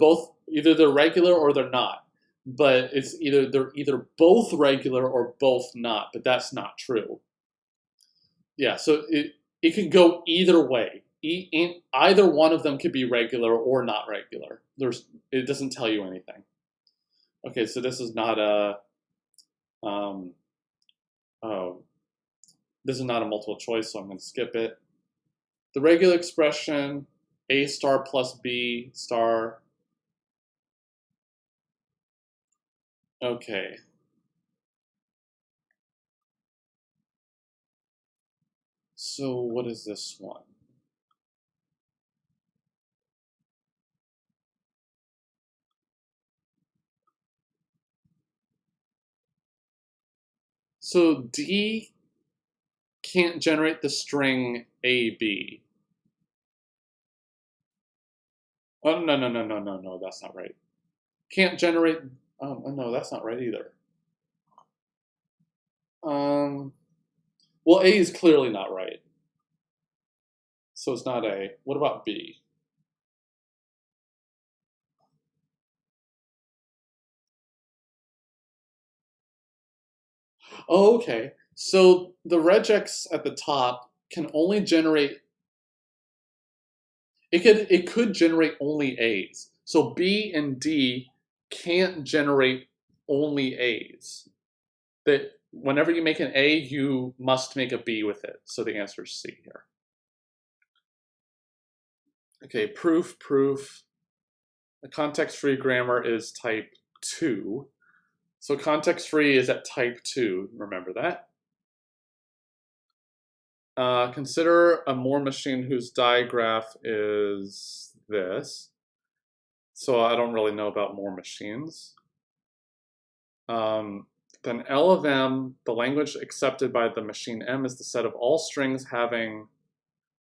regular or they're not. But it's they're either both regular or both not, but that's not true. Yeah, so it can go either way. Either one of them could be regular or not regular. It doesn't tell you anything. Okay, so this is not a this is not a multiple choice, so I'm going to skip it. The regular expression A star plus B star. Okay. So what is this one? So D can't generate the string AB. Oh, no, that's not right. Can't generate, oh, no, that's not right either. Well, A is clearly not right. So it's not A. What about B? Oh, okay. So the regex at the top can only generate, it could generate only A's. So B and D can't generate only A's. that whenever you make an A, you must make a B with it. So the answer is C here. Okay, proof. The context-free grammar is type 2. So context-free is at type 2, remember that. Consider a Moore machine whose digraph is this. So I don't really know about Moore machines. Then L of M, the language accepted by the machine M, is the set of all strings having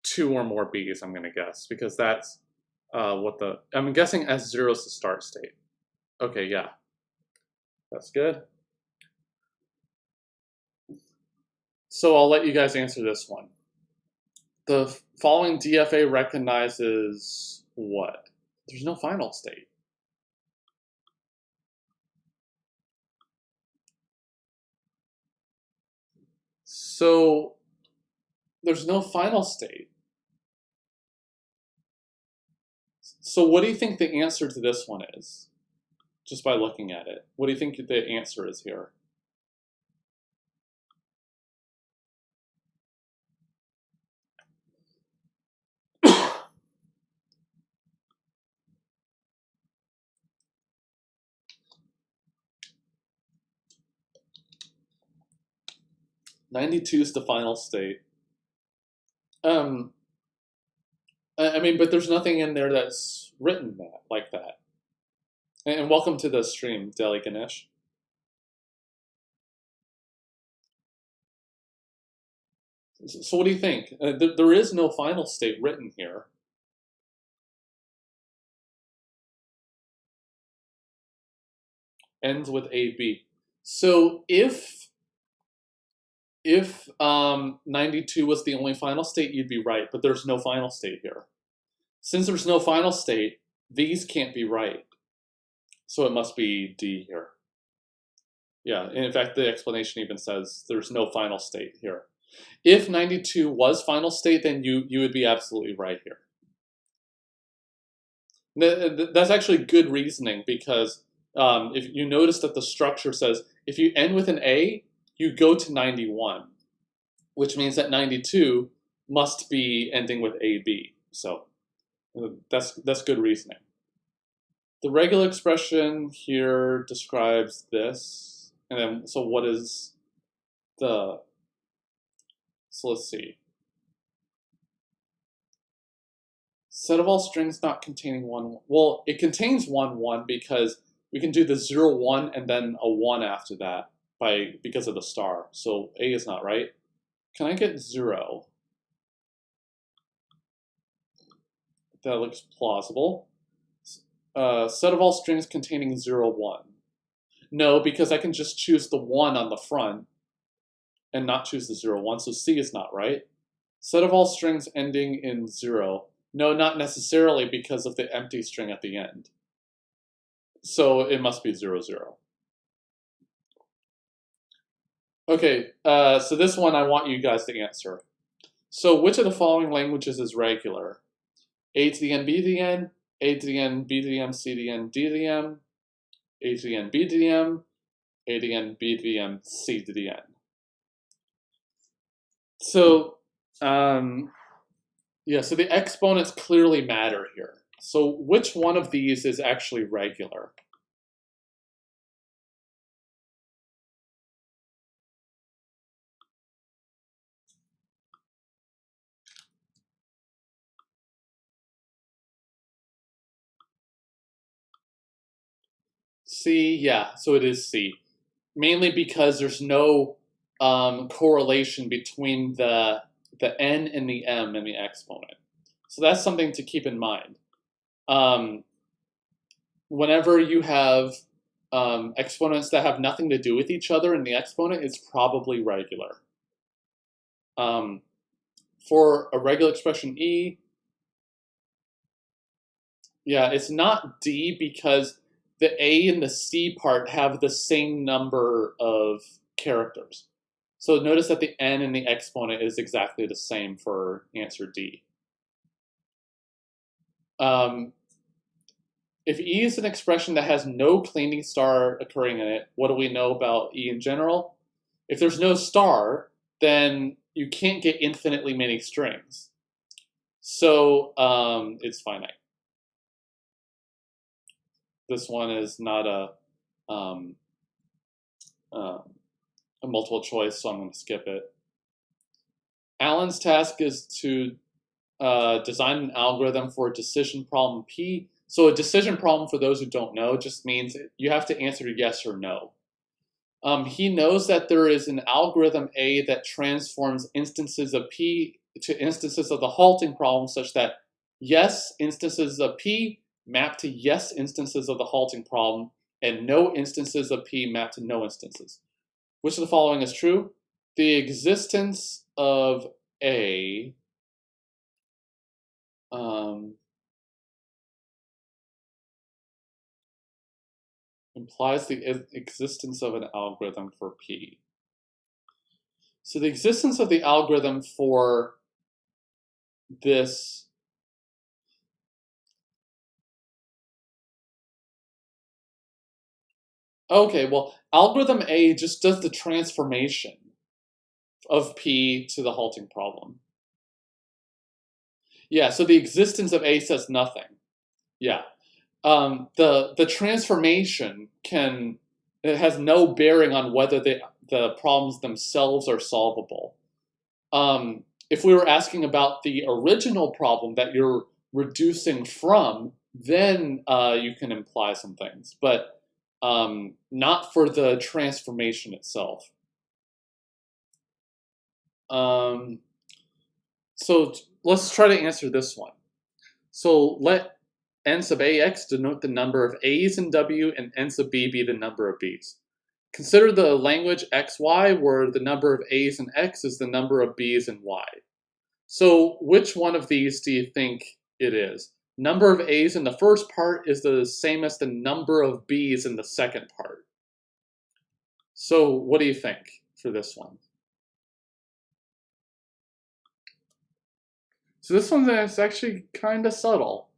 2 or more B's, I'm going to guess, because that's I'm guessing S0 is the start state. Okay, yeah. That's good. So I'll let you guys answer this one. The following DFA recognizes what? There's no final state. So there's no final state. So what do you think the answer to this one is? Just by looking at it. What do you think the answer is here? '92 is the final state. I mean, but there's nothing in there that's written like that. And welcome to the stream, Deli Ganesh. So what do you think? There is no final state written here. Ends with AB. So if 92 was the only final state, you'd be right, but there's no final state here. Since there's no final state, these can't be right. So it must be D here. Yeah, and in fact, the explanation even says there's no final state here. If 92 was final state, then you would be absolutely right here. That's actually good reasoning because if you notice that the structure says if you end with an A, you go to 91, which means that 92 must be ending with AB. So that's good reasoning. The regular expression here describes this, and then so what is the? So let's see. Set of all strings not containing 1. Well, it contains 1, 1 because we can do the 0, 1 and then a 1 after that because of the star. So A is not right. Can I get 0? That looks plausible. Set of all strings containing 0, 1. No, because I can just choose the 1 on the front and not choose the 0, 1. So C is not right. Set of all strings ending in 0. No, not necessarily because of the empty string at the end. So it must be 0, 0. Okay, so this one I want you guys to answer. So which of the following languages is regular? A to the N, B to the N, A to the N, B to the M, C to the N, D to the M, A to the N, B to the M, A to the N, B to the M, C to the N. So, yeah, so the exponents clearly matter here. So which one of these is actually regular? C, yeah, so it is C. Mainly because there's no correlation between the N and the M and the exponent. So that's something to keep in mind. Whenever you have exponents that have nothing to do with each other in the exponent, it's probably regular. For a regular expression E, yeah, it's not D because the A and the C part have the same number of characters. So notice that the N and the exponent is exactly the same for answer D. If E is an expression that has no cleaning star occurring in it, what do we know about E in general? If there's no star, then you can't get infinitely many strings. So it's finite. This one is not a multiple choice, so I'm going to skip it. Alan's task is to design an algorithm for a decision problem P. So a decision problem, for those who don't know, just means you have to answer yes or no. He knows that there is an algorithm A that transforms instances of P to instances of the halting problem such that yes instances of P map to yes instances of the halting problem and no instances of P map to no instances. Which of the following is true? The existence of A implies the existence of an algorithm for P. So the existence of the algorithm for this okay, well, algorithm A just does the transformation of P to the halting problem. Yeah, so the existence of A says nothing. Yeah. The transformation it has no bearing on whether the problems themselves are solvable. If we were asking about the original problem that you're reducing from, then you can imply some things, but not for the transformation itself. So let's try to answer this one. So let n sub ax denote the number of a's in W and n sub b be the number of b's. Consider the language xy where the number of a's in x is the number of b's in y. So which one of these do you think it is? Number of a's in the first part is the same as the number of b's in the second part. So what do you think for this one? So this one is actually kind of subtle.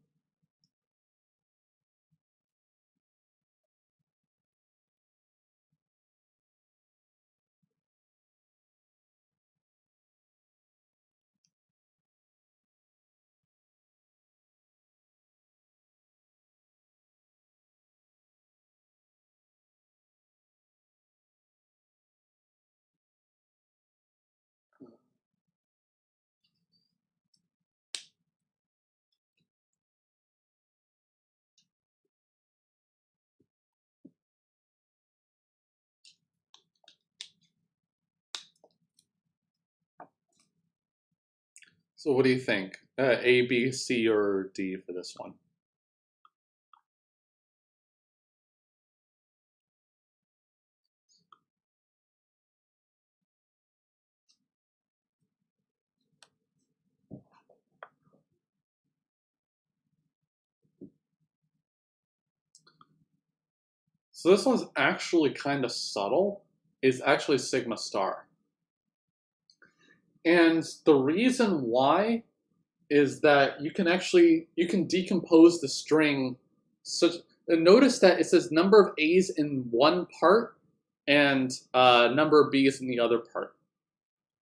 So what do you think? A, B, C, or D for this one? So this one's actually kind of subtle. It's actually sigma star. And the reason why is that you can decompose the string such, notice that it says number of A's in one part and number of B's in the other part.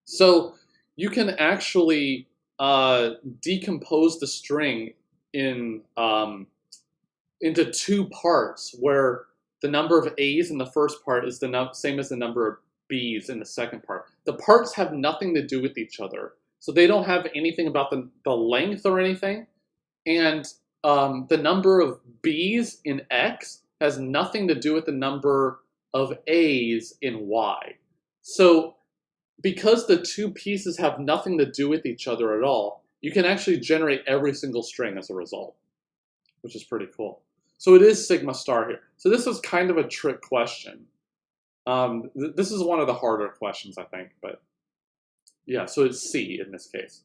So you can actually decompose the string in into two parts where the number of A's in the first part is the same as the number of B's in the second part. The parts have nothing to do with each other. So they don't have anything about the length or anything. And the number of B's in X has nothing to do with the number of A's in Y. So because the two pieces have nothing to do with each other at all, you can actually generate every single string as a result, which is pretty cool. So it is sigma star here. So this is kind of a trick question. This is one of the harder questions, I think, but yeah, so it's C in this case,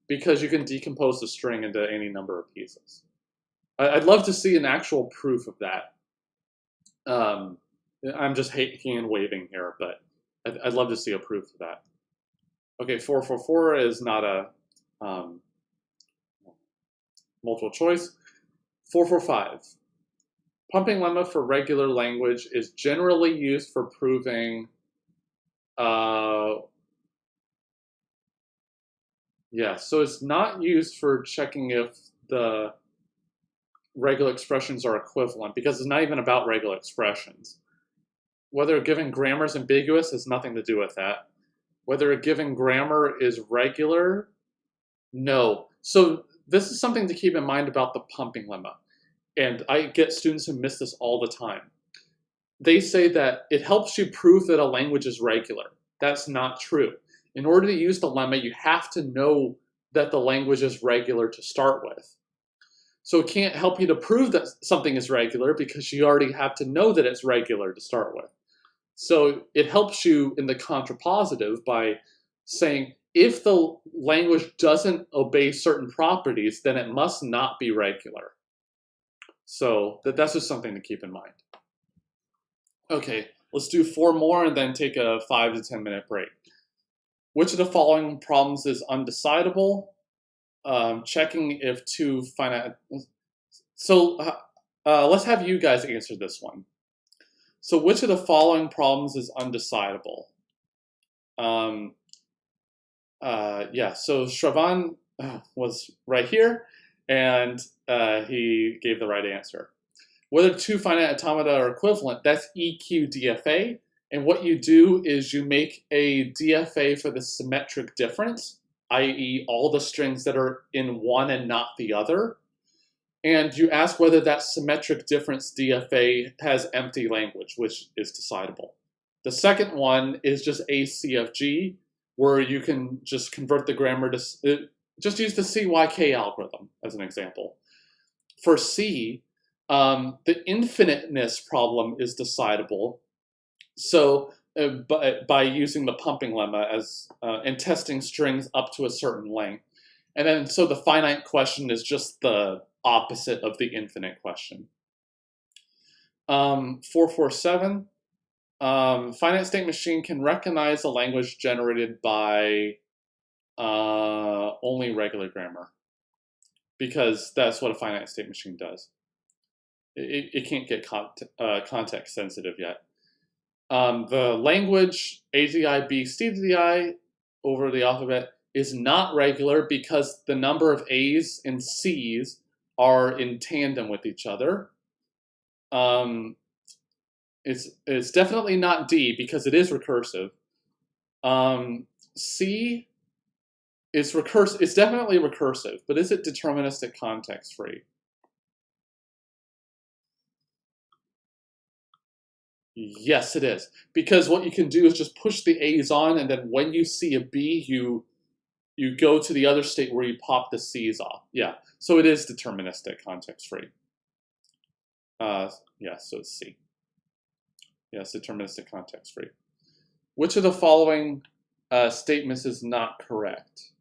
because you can decompose the string into any number of pieces. I'd love to see an actual proof of that. I'm just hand waving here, but I'd love to see a proof of that. Okay, 444 is not a multiple choice. 445. Pumping lemma for regular language is generally used for proving Uh, yeah, so it's not used for checking if the regular expressions are equivalent because it's not even about regular expressions. Whether a given grammar is ambiguous has nothing to do with that. Whether a given grammar is regular, no. So this is something to keep in mind about the pumping lemma. And I get students who miss this all the time. They say that it helps you prove that a language is regular. That's not true. In order to use the lemma, you have to know that the language is regular to start with. So it can't help you to prove that something is regular because you already have to know that it's regular to start with. So it helps you in the contrapositive by saying if the language doesn't obey certain properties, then it must not be regular. So that's just something to keep in mind. Okay, let's do 4 more and then take a 5 to 10 minute break. Which of the following problems is undecidable? Checking if two finite. So let's have you guys answer this one. So which of the following problems is undecidable? Yeah, so Shravan was right here, and he gave the right answer. Whether two finite automata are equivalent, that's EQ-DFA, and what you do is you make a DFA for the symmetric difference, i.e. all the strings that are in one and not the other, and you ask whether that symmetric difference DFA has empty language, which is decidable. The second one is just ACFG, where you can just convert the grammar to, just use the CYK algorithm as an example. For C, the infiniteness problem is decidable. So by using the pumping lemma as and testing strings up to a certain length. And then so the finite question is just the opposite of the infinite question. 447. Finite state machine can recognize a language generated by only regular grammar, because that's what a finite state machine does. It can't get context sensitive yet. The language ADI, B, CDI over the alphabet is not regular because the number of A's and C's are in tandem with each other. It's definitely not D because it is recursive. C is recursive. It's definitely recursive, but is it deterministic context free? Yes, it is. Because what you can do is just push the A's on, and then when you see a B, you go to the other state where you pop the C's off. Yeah, so it is deterministic context free. Yeah, so it's C. Yes, deterministic context free. Which of the following statements is not correct?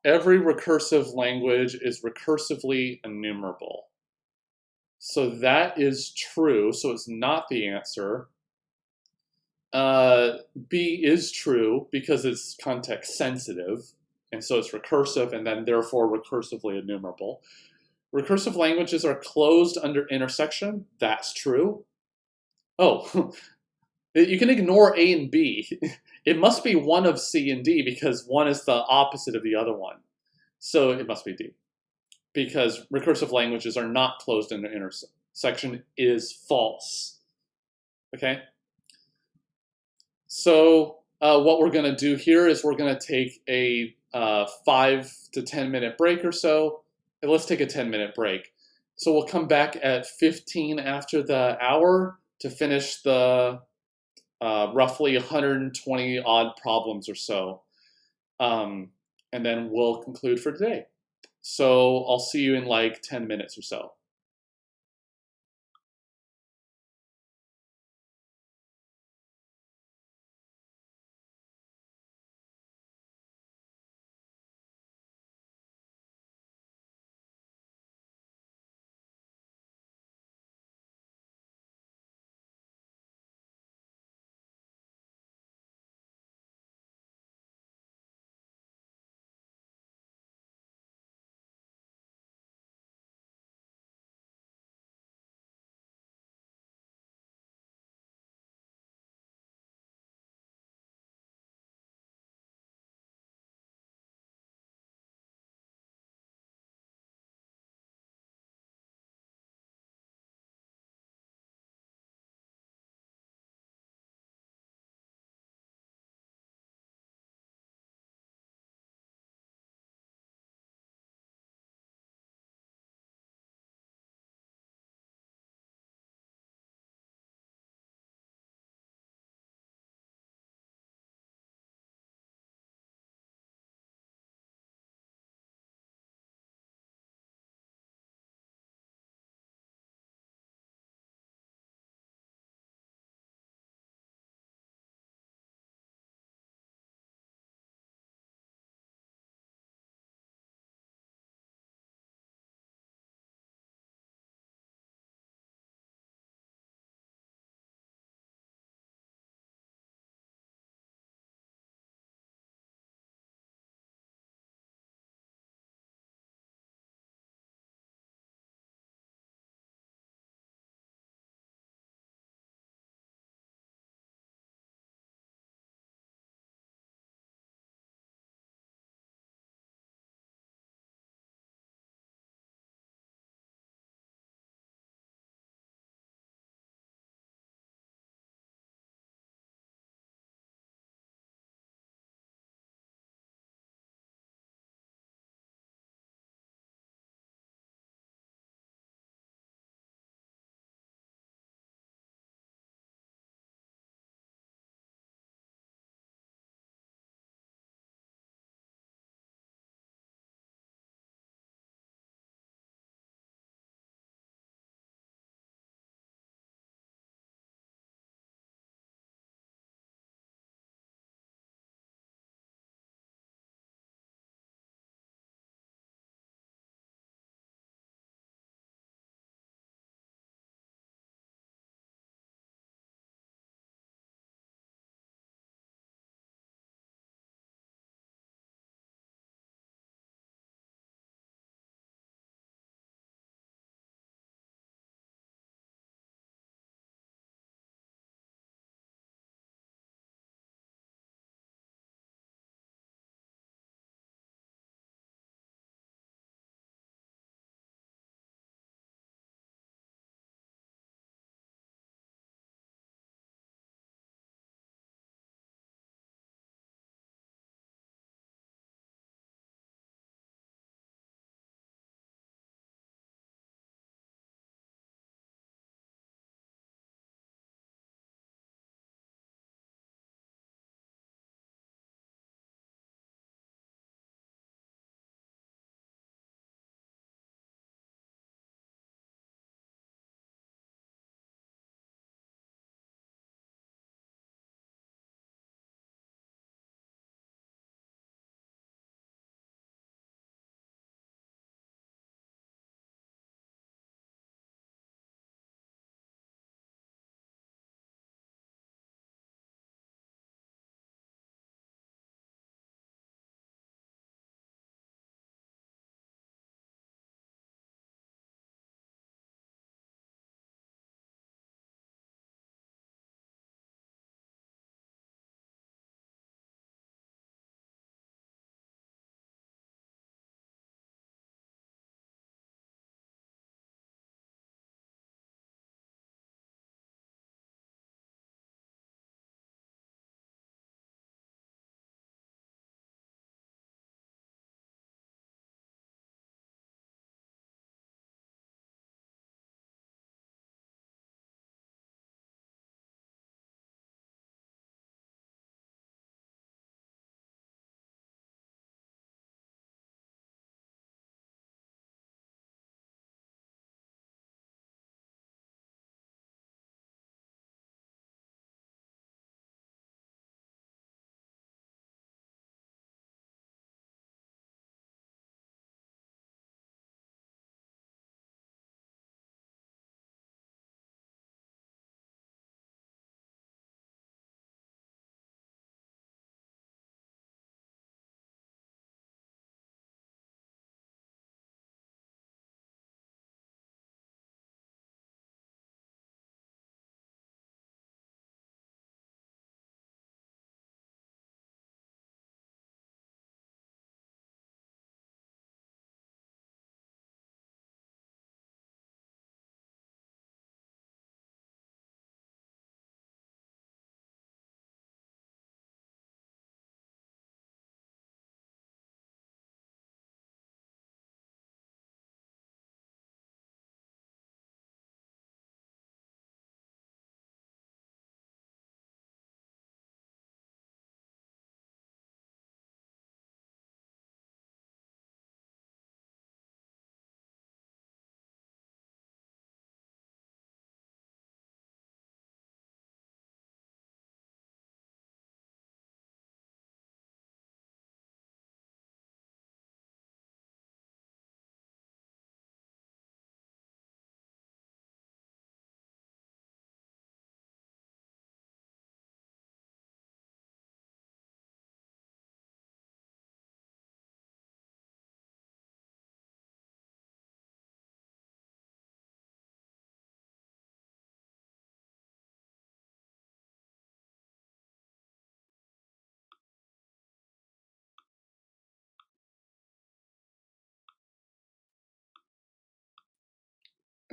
Every recursive language is recursively enumerable. So that is true, so it's not the answer. B is true because it's context sensitive, and so it's recursive and then therefore recursively enumerable. Recursive languages are closed under intersection. That's true. Oh, you can ignore A and B. It must be one of C and D because one is the opposite of the other one. So it must be D. Because recursive languages are not closed under intersection is false. Okay? So what we're going to do here is we're going to take a 5 to 10 minute break or so. And let's take a 10-minute break. So we'll come back at 15 after the hour to finish the roughly 120 odd problems or so. And then we'll conclude for today. So I'll see you in like 10 minutes or so.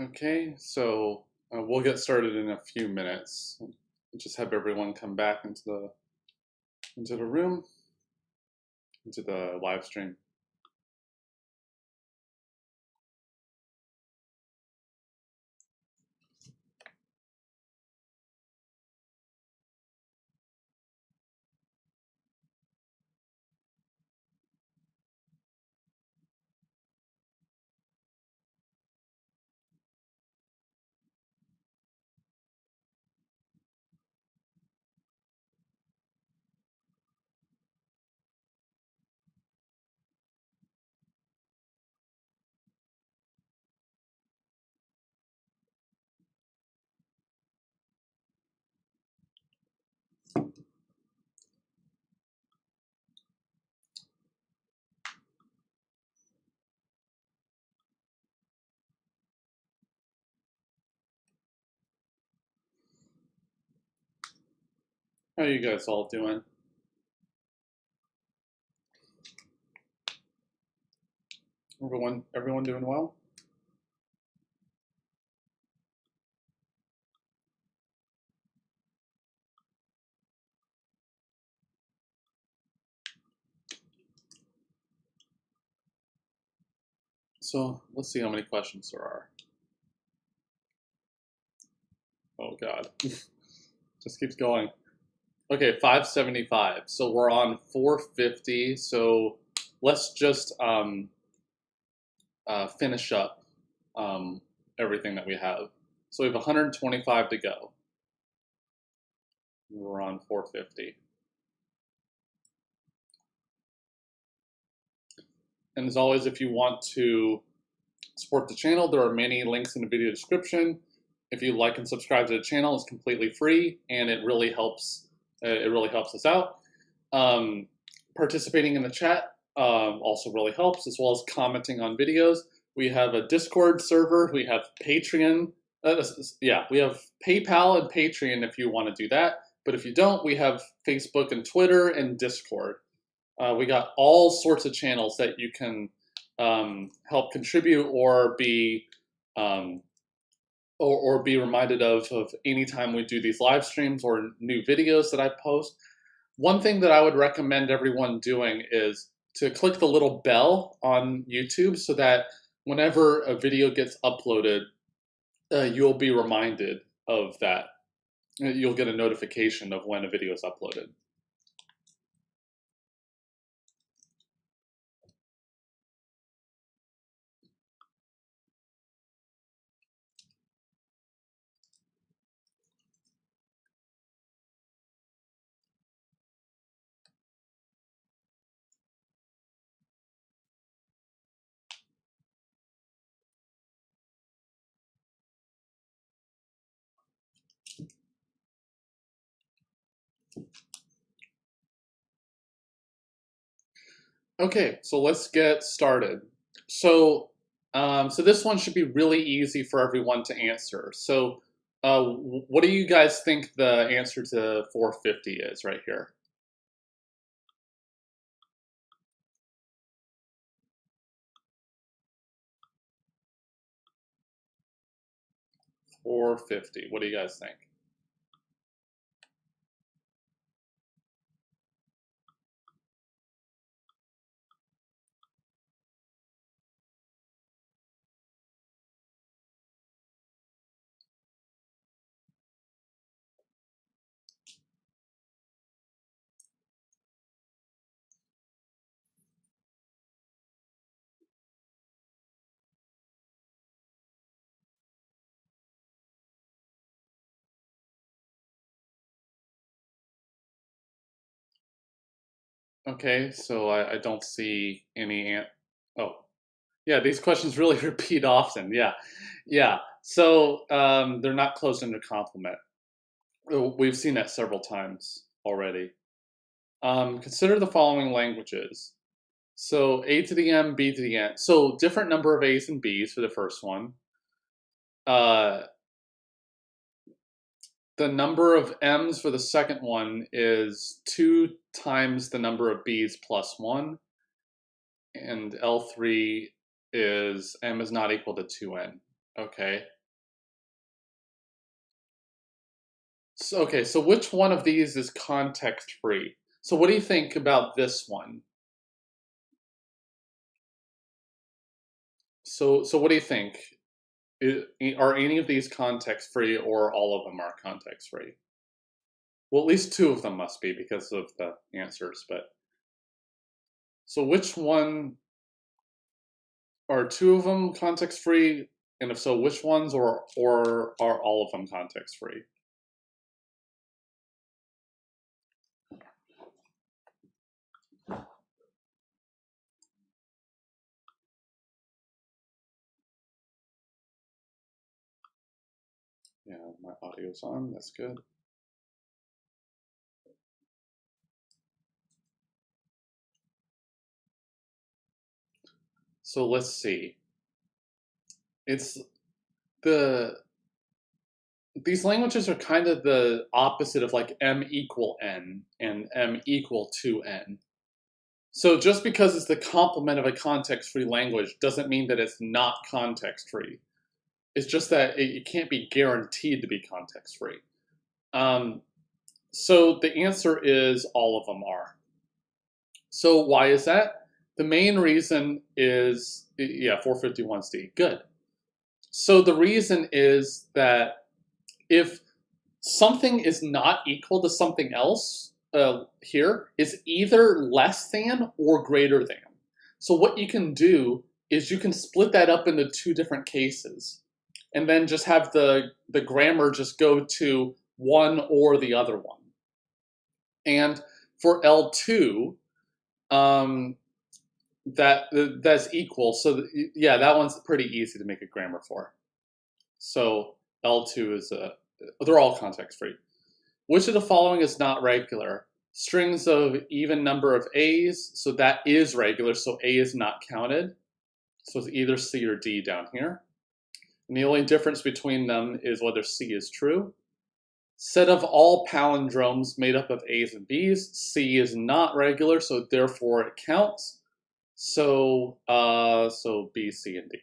Okay, so we'll get started in a few minutes. Just have everyone come back into the room, into the live stream. How are you guys all doing? Everyone doing well? So let's see how many questions there are. Oh God, just keeps going. Okay, 575. So we're on 450. So let's just finish up everything that we have. So we have 125 to go. We're on 450. And as always, if you want to support the channel, there are many links in the video description. If you like and subscribe to the channel, it's completely free, and it really helps. It really helps us out. Participating in the chat also really helps, as well as commenting on videos. We have a Discord server. We have Patreon. We have PayPal and Patreon if you want to do that. But if you don't, we have Facebook and Twitter and Discord. We got all sorts of channels that you can help contribute or be or be reminded of anytime we do these live streams or new videos that I post. One thing that I would recommend everyone doing is to click the little bell on YouTube so that whenever a video gets uploaded, you'll be reminded of that. You'll get a notification of when a video is uploaded. Okay, so let's get started. So this one should be really easy for everyone to answer. So what do you guys think the answer to 450 is right here? 450. What do you guys think? Okay, so I don't see any oh, yeah, these questions really repeat often. Yeah. So they're not closed under complement. We've seen that several times already. Consider the following languages. So A to the M, B to the N. So different number of A's and B's for the first one. The number of M's for the second one is 2 times the number of B's plus 1. And L3 is M is not equal to 2N. Okay. So which one of these is context-free? So what do you think about this one? So what do you think? Are any of these context-free or all of them are context-free? Well, at least two of them must be because of the answers, but so which one are two of them context-free? And if so, which ones or are all of them context-free? Yeah, my audio's on, that's good. So let's see. It's these languages are kind of the opposite of like m equal n and m equal to n. So just because it's the complement of a context-free language doesn't mean that it's not context-free. It's just that it can't be guaranteed to be context-free. So the answer is all of them are. So why is that? The main reason is, yeah, 451's D. Good. So the reason is that if something is not equal to something else here is either less than or greater than. So what you can do is you can split that up into two different cases and then just have the grammar just go to one or the other one. And for L2, that's equal. So yeah, that one's pretty easy to make a grammar for. So L2 is they're all context free. Which of the following is not regular? Strings of even number of A's, so that is regular, so A is not counted. So it's either C or D down here. And the only difference between them is whether C is true. Set of all palindromes made up of A's and B's, C is not regular, so therefore it counts. So, so B, C, and D.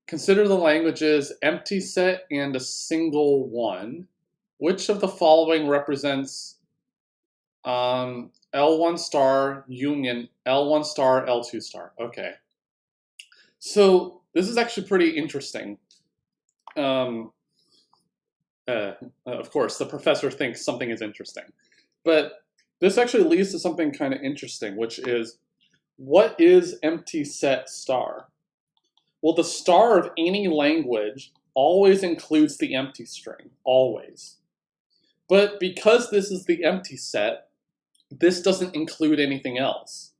Consider the languages empty set and a single one. Which of the following represents L1 star union L1 star L2 star? Okay. So this is actually pretty interesting. Of course, the professor thinks something is interesting. But this actually leads to something kind of interesting, which is, what is empty set star? Well, the star of any language always includes the empty string, always. But because this is the empty set, this doesn't include anything else.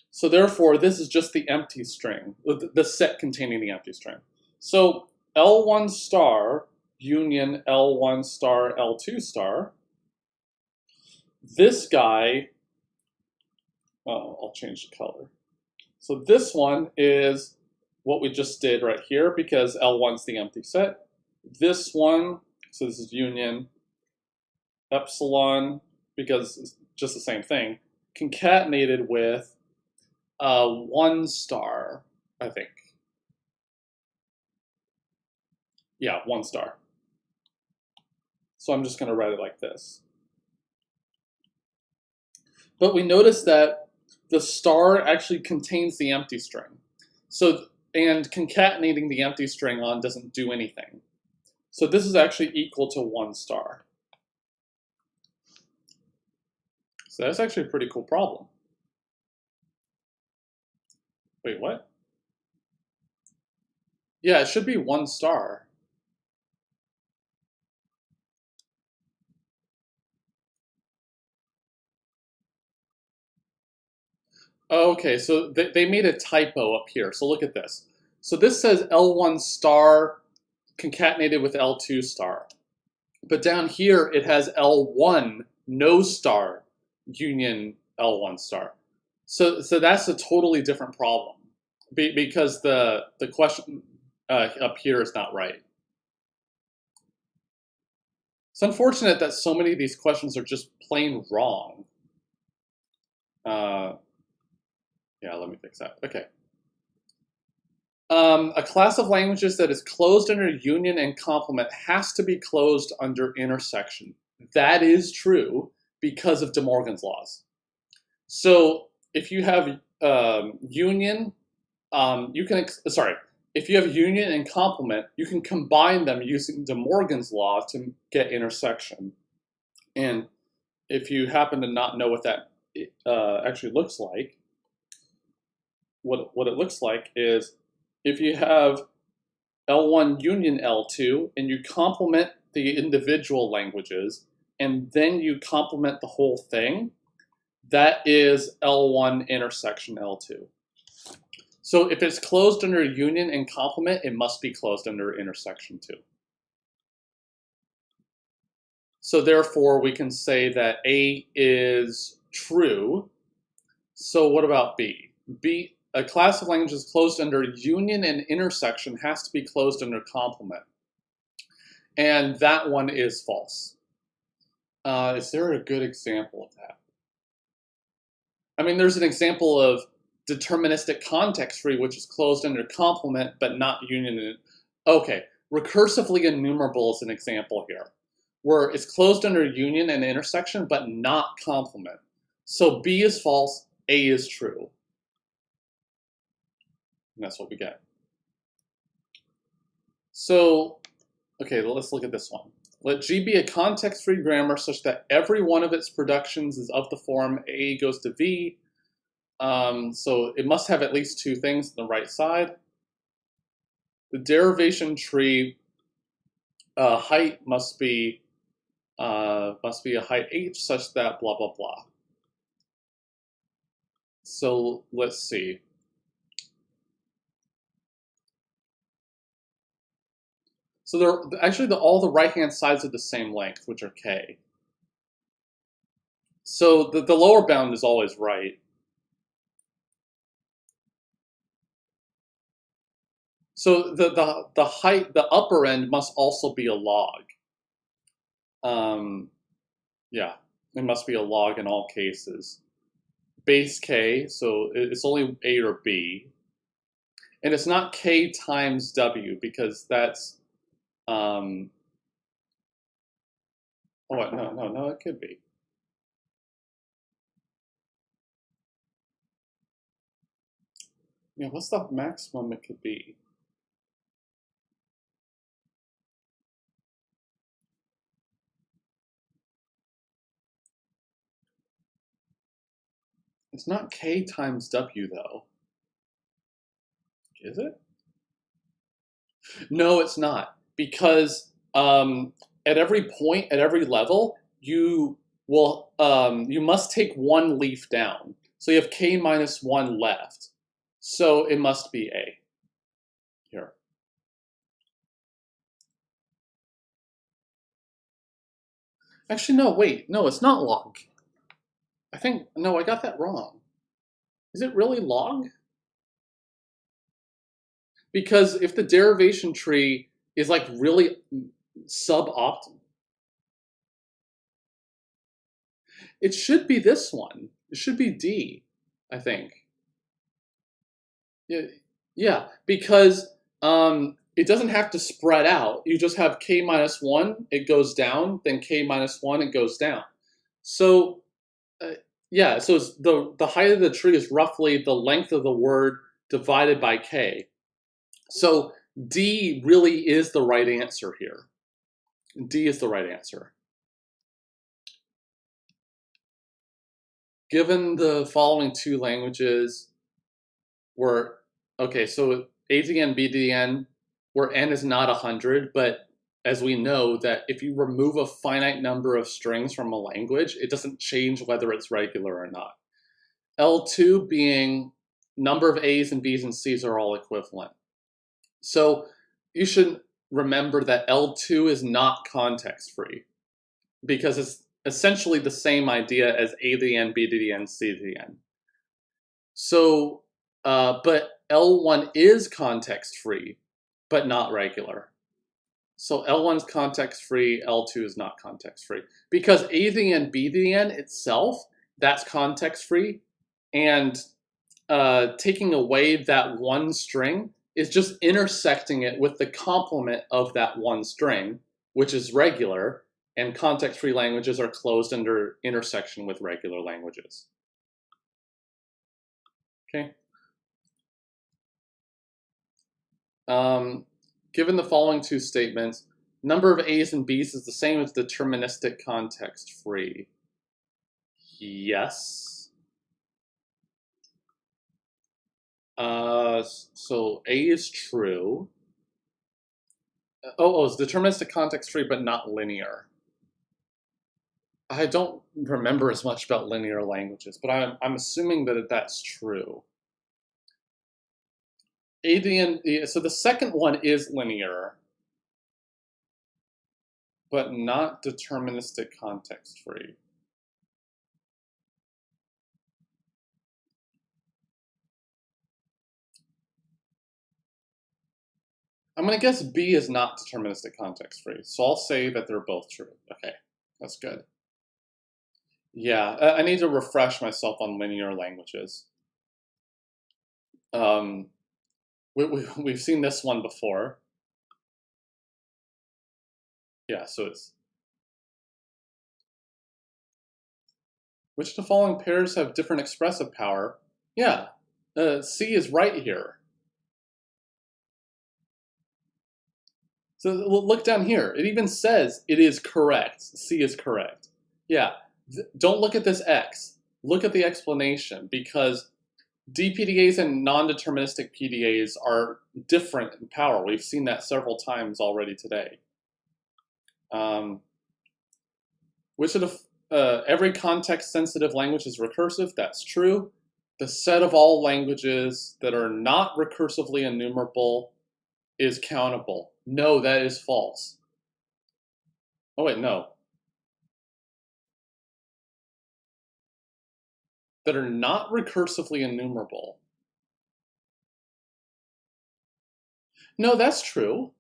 So therefore, this is just the empty string, the set containing the empty string. So L1 star union L1 star L2 star, this guy, oh, I'll change the color. So this one is what we just did right here because L1's the empty set. This one, so this is union epsilon, because it's just the same thing, concatenated with 1 star, I think. Yeah, 1 star. So I'm just going to write it like this. But we notice that the star actually contains the empty string. So, and concatenating the empty string on doesn't do anything. So this is actually equal to 1 star. So that's actually a pretty cool problem. Wait, what? Yeah, it should be 1 star. Okay, so they made a typo up here. So look at this. So this says L1 star concatenated with L2 star. But down here it has L1 no star union L1 star. So that's a totally different problem because the question up here is not right. It's unfortunate that so many of these questions are just plain wrong. Yeah, let me fix that. Okay. A class of languages that is closed under union and complement has to be closed under intersection. That is true because of De Morgan's laws. So if you have union, if you have union and complement, you can combine them using De Morgan's law to get intersection. And if you happen to not know what that actually looks like, what it looks like is if you have L1 union L2 and you complement the individual languages and then you complement the whole thing, that is L1 intersection L2. So if it's closed under union and complement, it must be closed under intersection too. So therefore, we can say that A is true. So what about B? B, a class of languages closed under union and intersection has to be closed under complement. And that one is false. Is there a good example of that? I mean, there's an example of deterministic context-free, which is closed under complement, but not union. Okay, recursively enumerable is an example here, where it's closed under union and intersection, but not complement. So B is false, A is true. And that's what we get. So, okay, let's look at this one. Let G be a context-free grammar such that every one of its productions is of the form A goes to V. So it must have at least two things on the right side. The derivation tree height must be a height h such that blah blah blah. So let's see. So they're actually all the right-hand sides are the same length, which are k. So the lower bound is always right. So the height, the upper end must also be a log. Yeah, it must be a log in all cases. Base k, so it's only A or B. And it's not k times w because that's, oh, no, it could be. Yeah, what's the maximum it could be? It's not k times w, though. Is it? No, it's not. Because at every point, at every level, you must take one leaf down. So you have k minus 1 left. So it must be A. Here. Actually, no, wait. No, it's not log. No, I got that wrong. Is it really log? Because if the derivation tree is like really suboptimal, it should be this one. It should be D, I think. Yeah, because it doesn't have to spread out. You just have k minus 1, it goes down, then k minus 1, it goes down. So yeah, so it's the height of the tree is roughly the length of the word divided by k. So D really is the right answer here. D is the right answer. Given the following two languages where, okay, so ADN, BDN, where n is not 100, but as we know that if you remove a finite number of strings from a language, it doesn't change whether it's regular or not. L2 being number of A's and B's and C's are all equivalent. So you should remember that L2 is not context-free because it's essentially the same idea as A to the N, B to the N, C to the N. So, but L1 is context-free, but not regular. So L1 is context-free, L2 is not context-free. Because A to the N, B to the N itself, that's context-free, and taking away that one string is just intersecting it with the complement of that one string, which is regular, and context-free languages are closed under intersection with regular languages. Okay. Given the following two statements, number of A's and B's is the same as deterministic context-free. Yes. So A is true. It's deterministic context-free, but not linear. I don't remember as much about linear languages, but I'm assuming that that's true. So the second one is linear, but not deterministic context-free. I'm going to guess B is not deterministic context-free, so I'll say that they're both true. Okay, that's good. Yeah, I need to refresh myself on linear languages. We've seen this one before. Yeah, so it's... Which of the following pairs have different expressive power? Yeah, C is right here. So look down here. It even says it is correct. C is correct. Yeah, don't look at this X. Look at the explanation, because DPDAs and non-deterministic PDAs are different in power. We've seen that several times already today. Which of the every context-sensitive language is recursive? That's true. The set of all languages that are not recursively enumerable is countable. No, that is false. Oh wait, no. That are not recursively enumerable. No, that's true.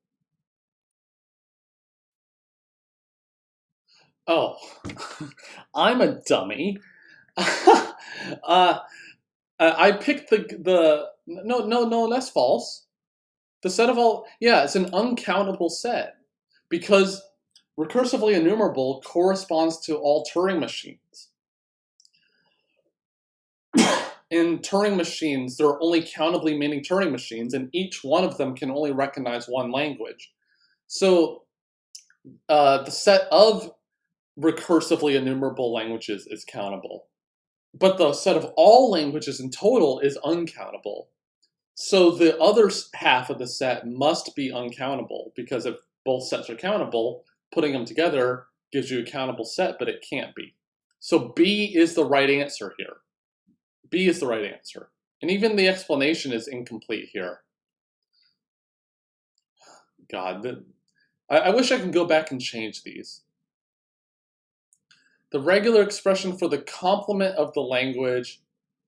Oh, I'm a dummy. I picked no, that's false. The set of all, yeah, it's an uncountable set, because recursively enumerable corresponds to all Turing machines. In Turing machines, there are only countably many Turing machines, and each one of them can only recognize one language. So the set of recursively enumerable languages is countable, but the set of all languages in total is uncountable. So the other half of the set must be uncountable, because if both sets are countable, putting them together gives you a countable set, but it can't be. So B is the right answer here. B is the right answer. And even the explanation is incomplete here. God, I wish I could go back and change these. The regular expression for the complement of the language,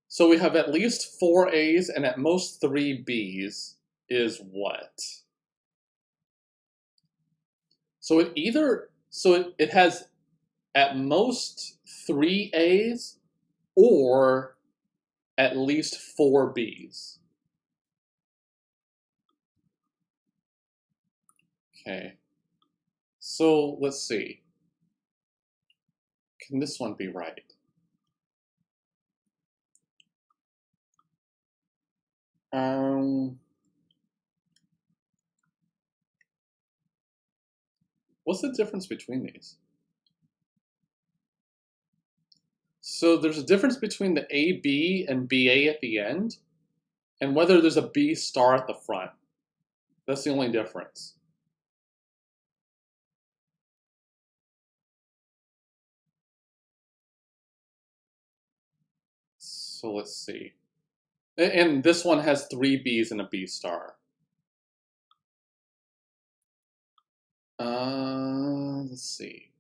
so we have at least 4 A's and at most 3 B's, is what? So it has at most 3 A's or at least 4 B's. Okay. So let's see. Can this one be right? What's the difference between these? So there's a difference between the AB and BA at the end, and whether there's a B star at the front. That's the only difference. So let's see. And this one has 3 B's and a B star. Let's see.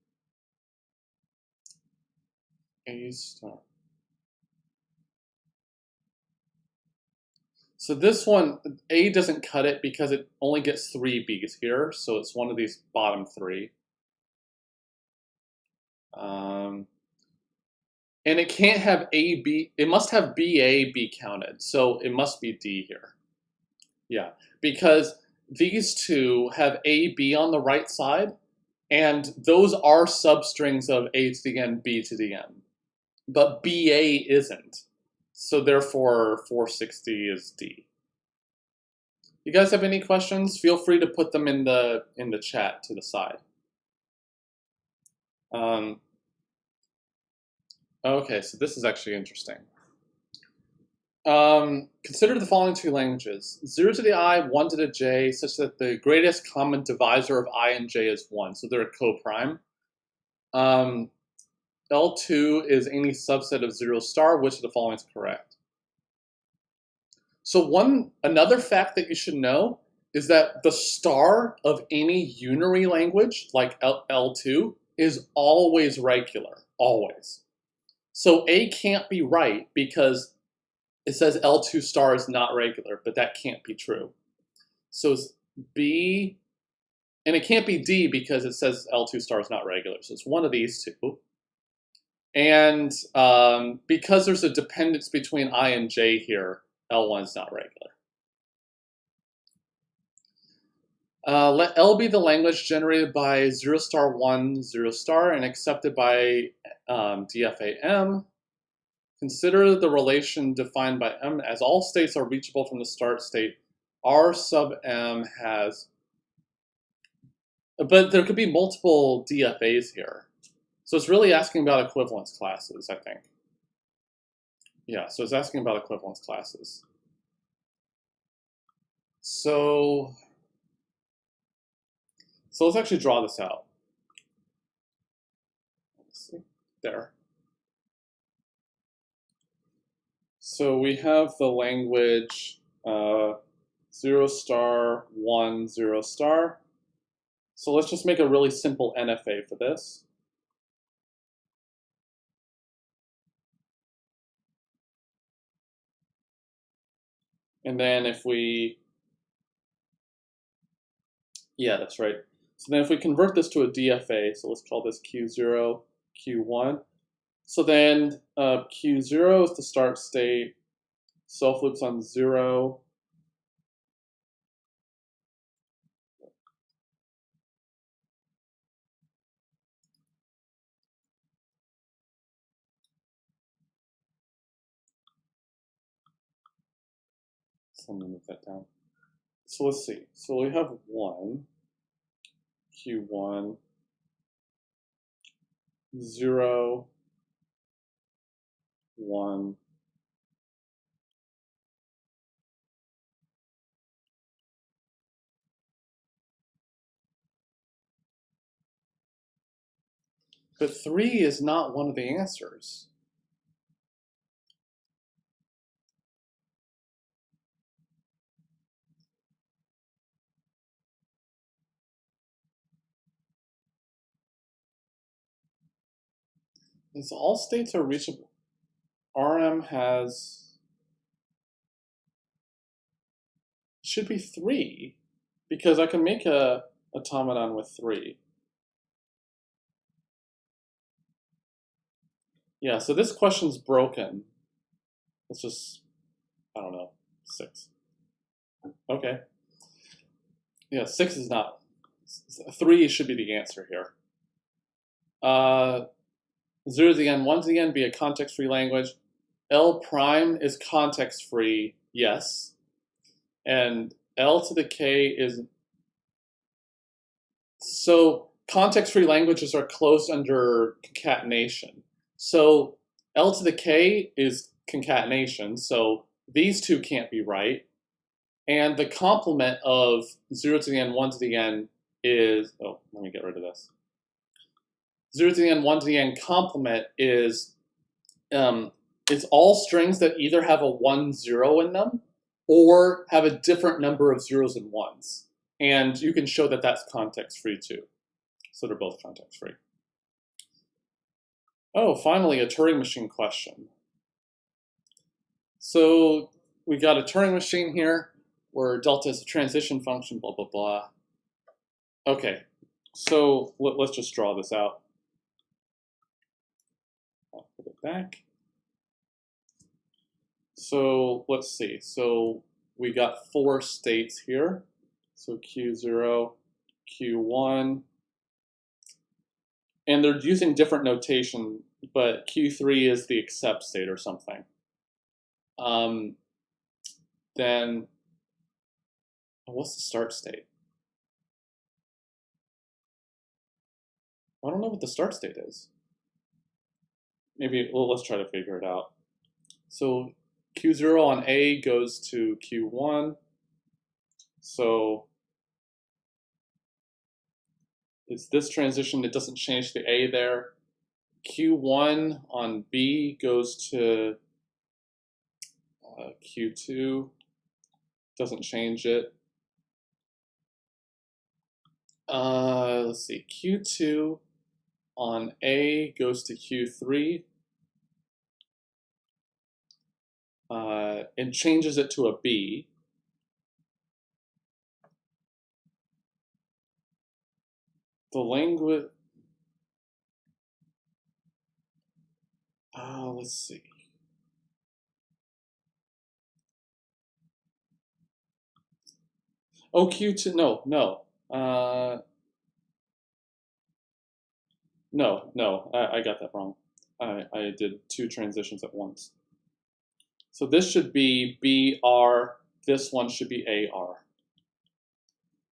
A star. So this one, A doesn't cut it because it only gets 3 B's here, so it's one of these bottom 3. And it can't have A, B, it must have BA be counted, so it must be D here. Yeah, because these two have A, B on the right side, and those are substrings of A to the N, B to the N. But BA isn't. So therefore, 460 is D. You guys have any questions? Feel free to put them in the chat to the side. Okay, so this is actually interesting. Consider the following two languages: 0 to the I, 1 to the j, such that the greatest common divisor of I and j is 1. So they're a coprime. L2 is any subset of 0 star. Which of the following is correct? So another fact that you should know is that the star of any unary language, like L2, is always regular, always. So A can't be right because it says L2 star is not regular, but that can't be true. So it's B, and it can't be D because it says L2 star is not regular. So it's one of these two. And because there's a dependence between I and J here, L1 is not regular. Let L be the language generated by 0 star 1 0 star and accepted by DFAM. Consider the relation defined by M as all states are reachable from the start state. R sub M has, but there could be multiple DFAs here. So it's really asking about equivalence classes, I think. Yeah, so it's asking about equivalence classes. So let's actually draw this out. Let's see, there. So we have the language 0 star 1 0 star. So let's just make a really simple NFA for this. And then if we, yeah, that's right. So then if we convert this to a DFA, so let's call this Q0, Q1. So then Q0 is the start state, self loops on 0. So I'm gonna move that down. So let's see. So we have 1, Q1, 0, 1. But 3 is not one of the answers. Because all states are reachable. RM should be 3, because I can make a automaton with 3. Yeah, so this question's broken. Let's just, I don't know, 6. Okay. Yeah, 6 is not. 3 should be the answer here. 0 to the N, 1 to the N be a context-free language. L prime is context-free, yes. And L to the K is, so context-free languages are closed under concatenation. So L to the K is concatenation, so these two can't be right. And the complement of 0 to the N, 1 to the N is, oh, let me get rid of this. 0 to the N, 1 to the N complement is, it's all strings that either have a 1, 0 in them or have a different number of zeros and ones. And you can show that that's context-free too. So they're both context-free. Oh, finally, a Turing machine question. So we got a Turing machine here where delta is a transition function, blah, blah, blah. Okay, so let's just draw this out. I'll put it back. So let's see. So we got 4 states here. So Q0, Q1, and they're using different notation, but Q3 is the accept state or something. Then, what's the start state? I don't know what the start state is. Maybe, well, let's try to figure it out. So Q0 on A goes to Q1. So it's this transition, it doesn't change the A there. Q1 on B goes to Q2, doesn't change it. Let's see, Q2 on A goes to Q3 and changes it to a B. The language, let's see. Oh, Q2, no. No, I got that wrong. I did 2 transitions at once. So this should be BR, this one should be AR.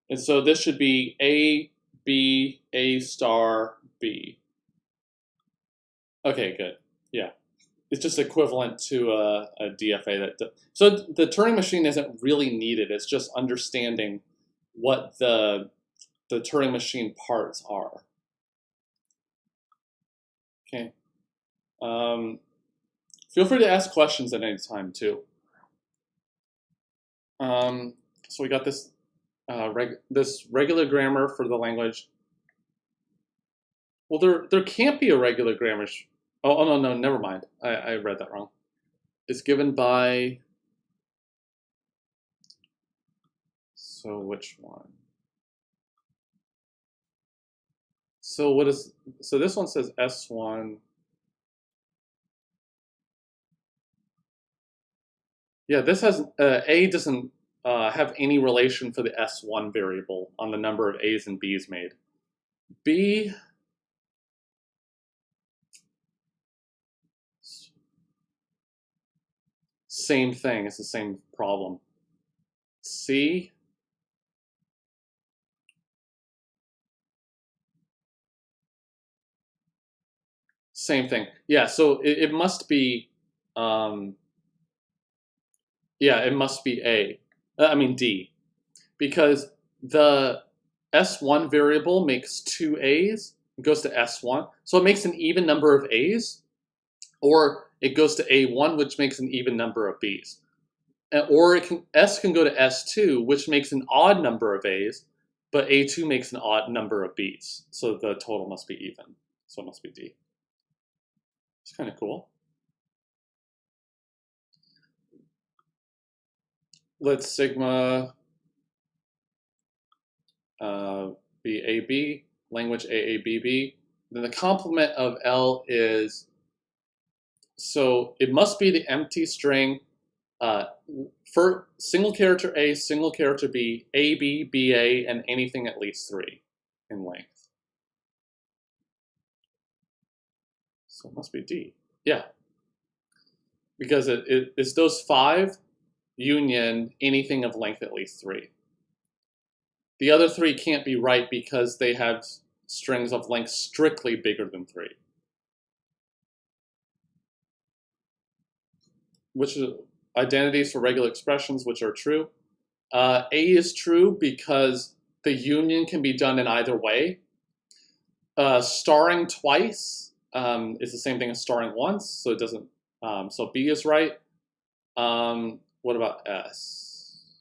And so this should be A, B, A star, B. Okay, good. Yeah. It's just equivalent to a DFA. So the Turing machine isn't really needed. It's just understanding what the Turing machine parts are. Okay. Feel free to ask questions at any time too. So we got this this regular grammar for the language. Well, there can't be a regular grammar. Oh no, never mind. I read that wrong. It's given by. So which one? So what is? So this one says S1. Yeah, this has A doesn't have any relation for the S1 variable on the number of A's and B's made. B. Same thing. It's the same problem. C. Same thing. Yeah, so it must be, yeah, it must be A. I mean D, because the S1 variable makes 2 A's, it goes to S1, so it makes an even number of A's, or it goes to A1, which makes an even number of B's. Or S can go to S2, which makes an odd number of A's, but A2 makes an odd number of B's. So the total must be even. So it must be D. It's kind of cool. Let's sigma BAB, language AABB. Then the complement of L is, so it must be the empty string for single character A, single character B, AB, BA, and anything at least 3 in length. So it must be D. Yeah. Because it's those 5 union anything of length at least 3. The other 3 can't be right because they have strings of length strictly bigger than 3. Which is identities for regular expressions, which are true. A is true because the union can be done in either way. Starring twice is the same thing as starring once, so it doesn't. So B is right. What about S?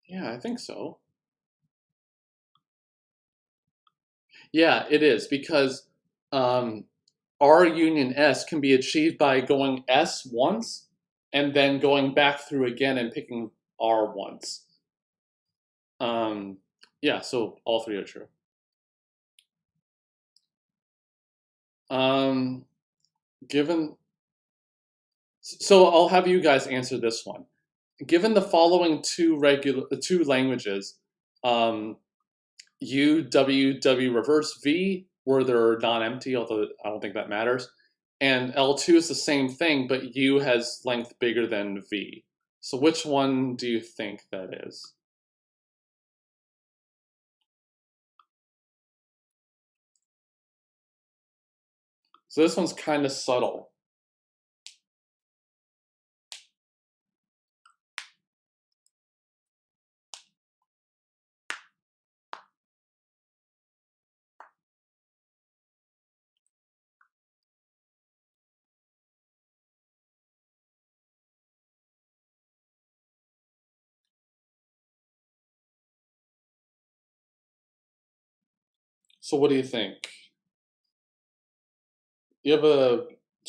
Yeah, I think so. Yeah, it is because R union S can be achieved by going S once and then going back through again and picking R once. Yeah, so all 3 are true. Um, given, so I'll have you guys answer this one. Given the following two languages, U, W, W reverse V, where they're non-empty, although I don't think that matters. And L2 is the same thing, but U has length bigger than V. So which one do you think that is? So this one's kind of subtle. So what do you think? You have a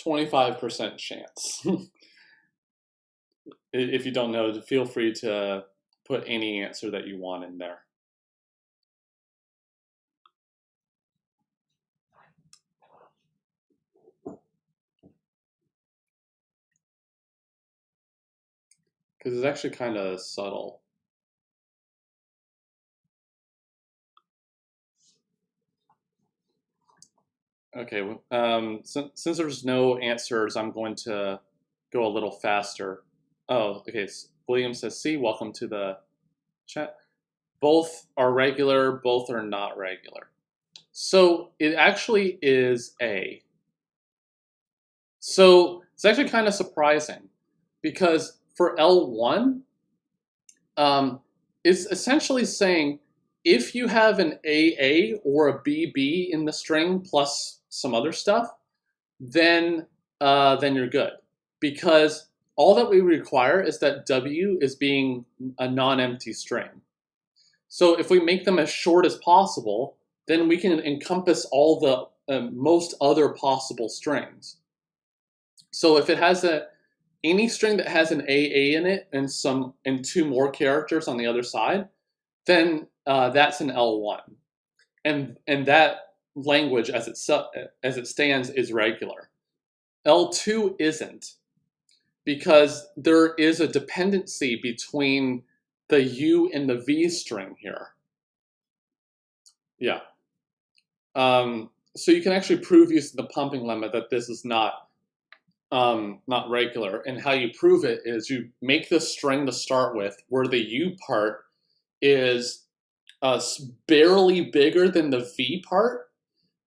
25% chance. If you don't know, feel free to put any answer that you want in there. Because it's actually kind of subtle. Okay, since there's no answers, I'm going to go a little faster. Oh, okay, William says C, welcome to the chat. Both are regular, both are not regular. So it actually is A. So it's actually kind of surprising because for L1, it's essentially saying if you have an AA or a BB in the string plus some other stuff, then you're good, because all that we require is that W is being a non-empty string. So if we make them as short as possible, then we can encompass all the most other possible strings. So if it has any string that has an AA in it and two more characters on the other side, then that's an L1, and that language as it stands is regular. L2 isn't, because there is a dependency between the U and the V string here. Yeah. So you can actually prove using the pumping lemma that this is not regular. And how you prove it is you make the string to start with where the U part is barely bigger than the V part,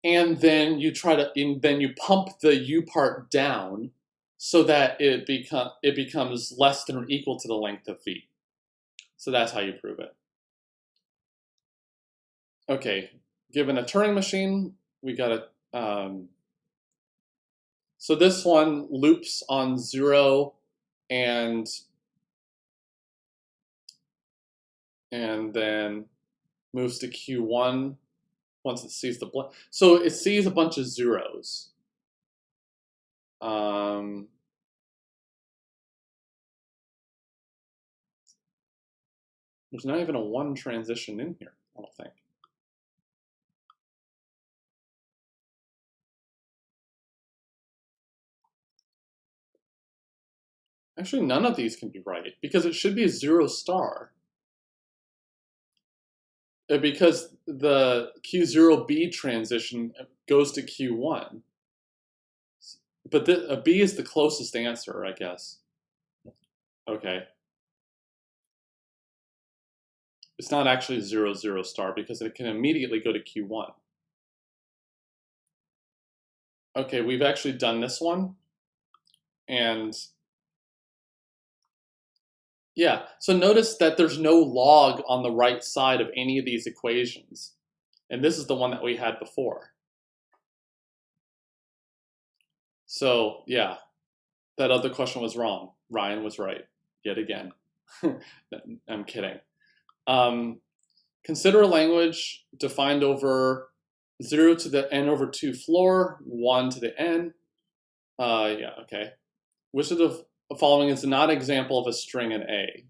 and then you pump the U part down so that it becomes less than or equal to the length of V. So that's how you prove it. Okay, given a Turing machine, we got a so this one loops on 0 and then moves to Q1 once it sees the so it sees a bunch of zeros. There's not even a 1 transition in here, I don't think. Actually, none of these can be right, because it should be a 0 star. Because the Q0B transition goes to Q1. But a B is the closest answer, I guess. Okay. It's not actually 0, 0 star, because it can immediately go to Q1. Okay, we've actually done this one. And yeah, so notice that there's no log on the right side of any of these equations. And this is the one that we had before. So yeah, that other question was wrong. Ryan was right, yet again. I'm kidding. Consider a language defined over 0 to the n over 2 floor, 1 to the n. Yeah, okay. Which of the following is not an example of a string in A?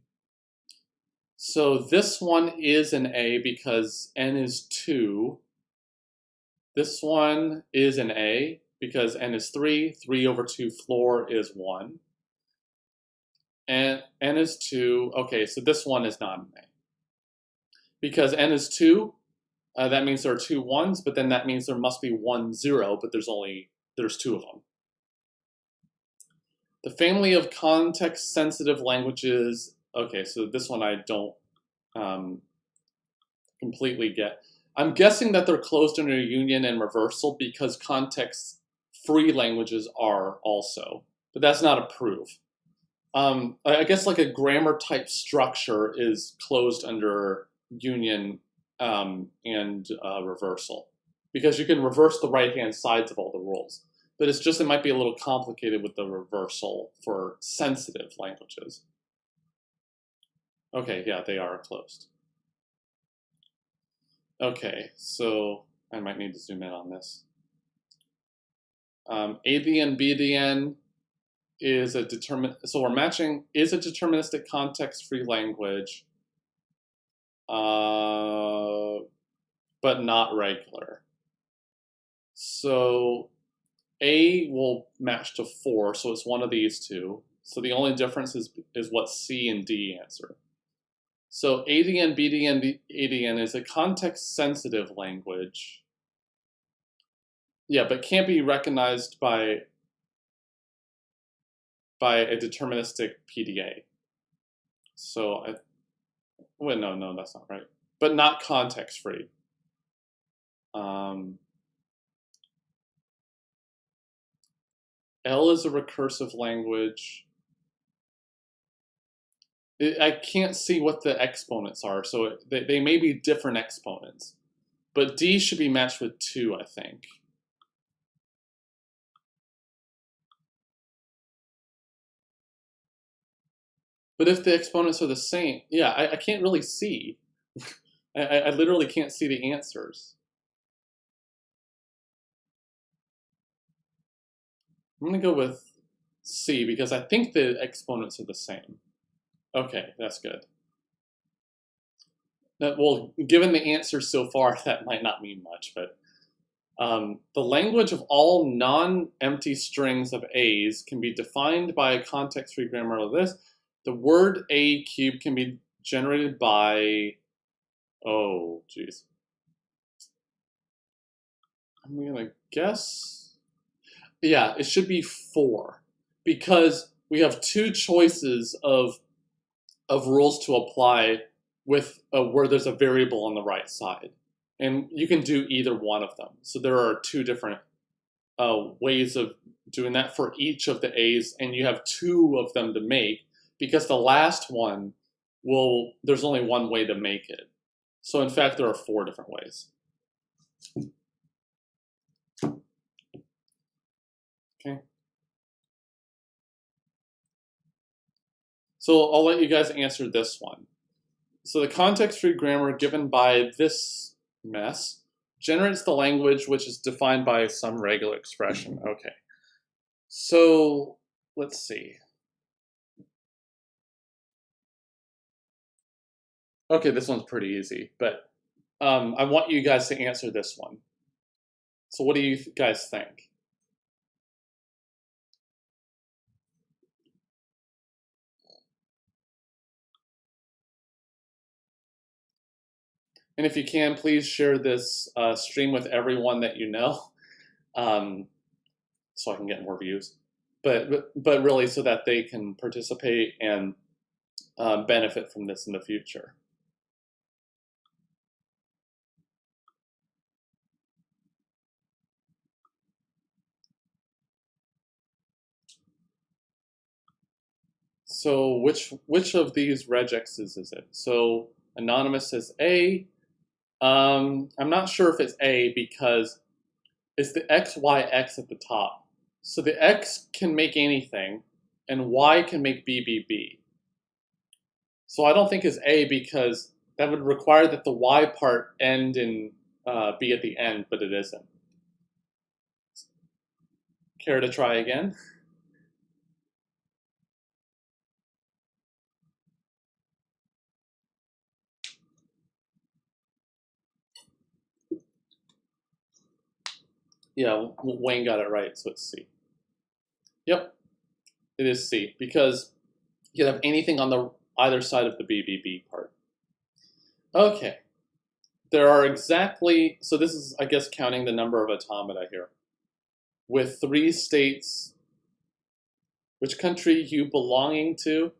So this one is an A because n is 2. This one is an A because n is 3. 3 over 2 floor is 1. And n is 2. Okay, so this one is not an A. Because n is 2, that means there are 2 1s, but then that means there must be 1 0, but there's 2 of them. The family of context-sensitive languages. Okay, so this one I don't completely get. I'm guessing that they're closed under union and reversal because context-free languages are also, but that's not a proof. I guess like a grammar type structure is closed under union and reversal, because you can reverse the right-hand sides of all the rules. But it's just, it might be a little complicated with the reversal for sensitive languages. Okay, yeah, they are closed. Okay, so I might need to zoom in on this. ADN, BDN is a so we're matching, is a deterministic context-free language, but not regular. So A will match to 4, so it's one of these two. So the only difference is what C and D answer. So ADN, BDN, ADN is a context-sensitive language. Yeah, but can't be recognized by a deterministic PDA. So wait, no, that's not right. But not context-free. L is a recursive language. I can't see what the exponents are, so they may be different exponents. But D should be matched with 2, I think. But if the exponents are the same, yeah, I can't really see. I literally can't see the answers. I'm going to go with C because I think the exponents are the same. Okay, that's good. Well, given the answers so far, that might not mean much, but the language of all non-empty strings of A's can be defined by a context-free grammar like this. The word A cubed can be generated by, oh, geez. I'm gonna guess, yeah, it should be 4, because we have 2 choices of rules to apply with where there's a variable on the right side. And you can do either one of them. So there are 2 different ways of doing that for each of the A's, and you have 2 of them to make, because the last one there's only one way to make it. So in fact, there are 4 different ways. Okay. So I'll let you guys answer this one. So the context-free grammar given by this mess generates the language which is defined by some regular expression. Okay. So let's see. Okay, this one's pretty easy, but I want you guys to answer this one. So what do you guys think? And if you can, please share this stream with everyone that you know, so I can get more views. But really, so that they can participate and benefit from this in the future. So which of these regexes is it? So Anonymous says A. I'm not sure if it's A because it's the XYX at the top. So the X can make anything, and Y can make BBB. So I don't think it's A because that would require that the Y part end in B at the end, but it isn't. Care to try again? Yeah, Wayne got it right, so it's C. Yep, it is C, because you can have anything on the either side of the BBB part. Okay, there are exactly, so this is, I guess, counting the number of automata here. With 3 states, which country you belonging to?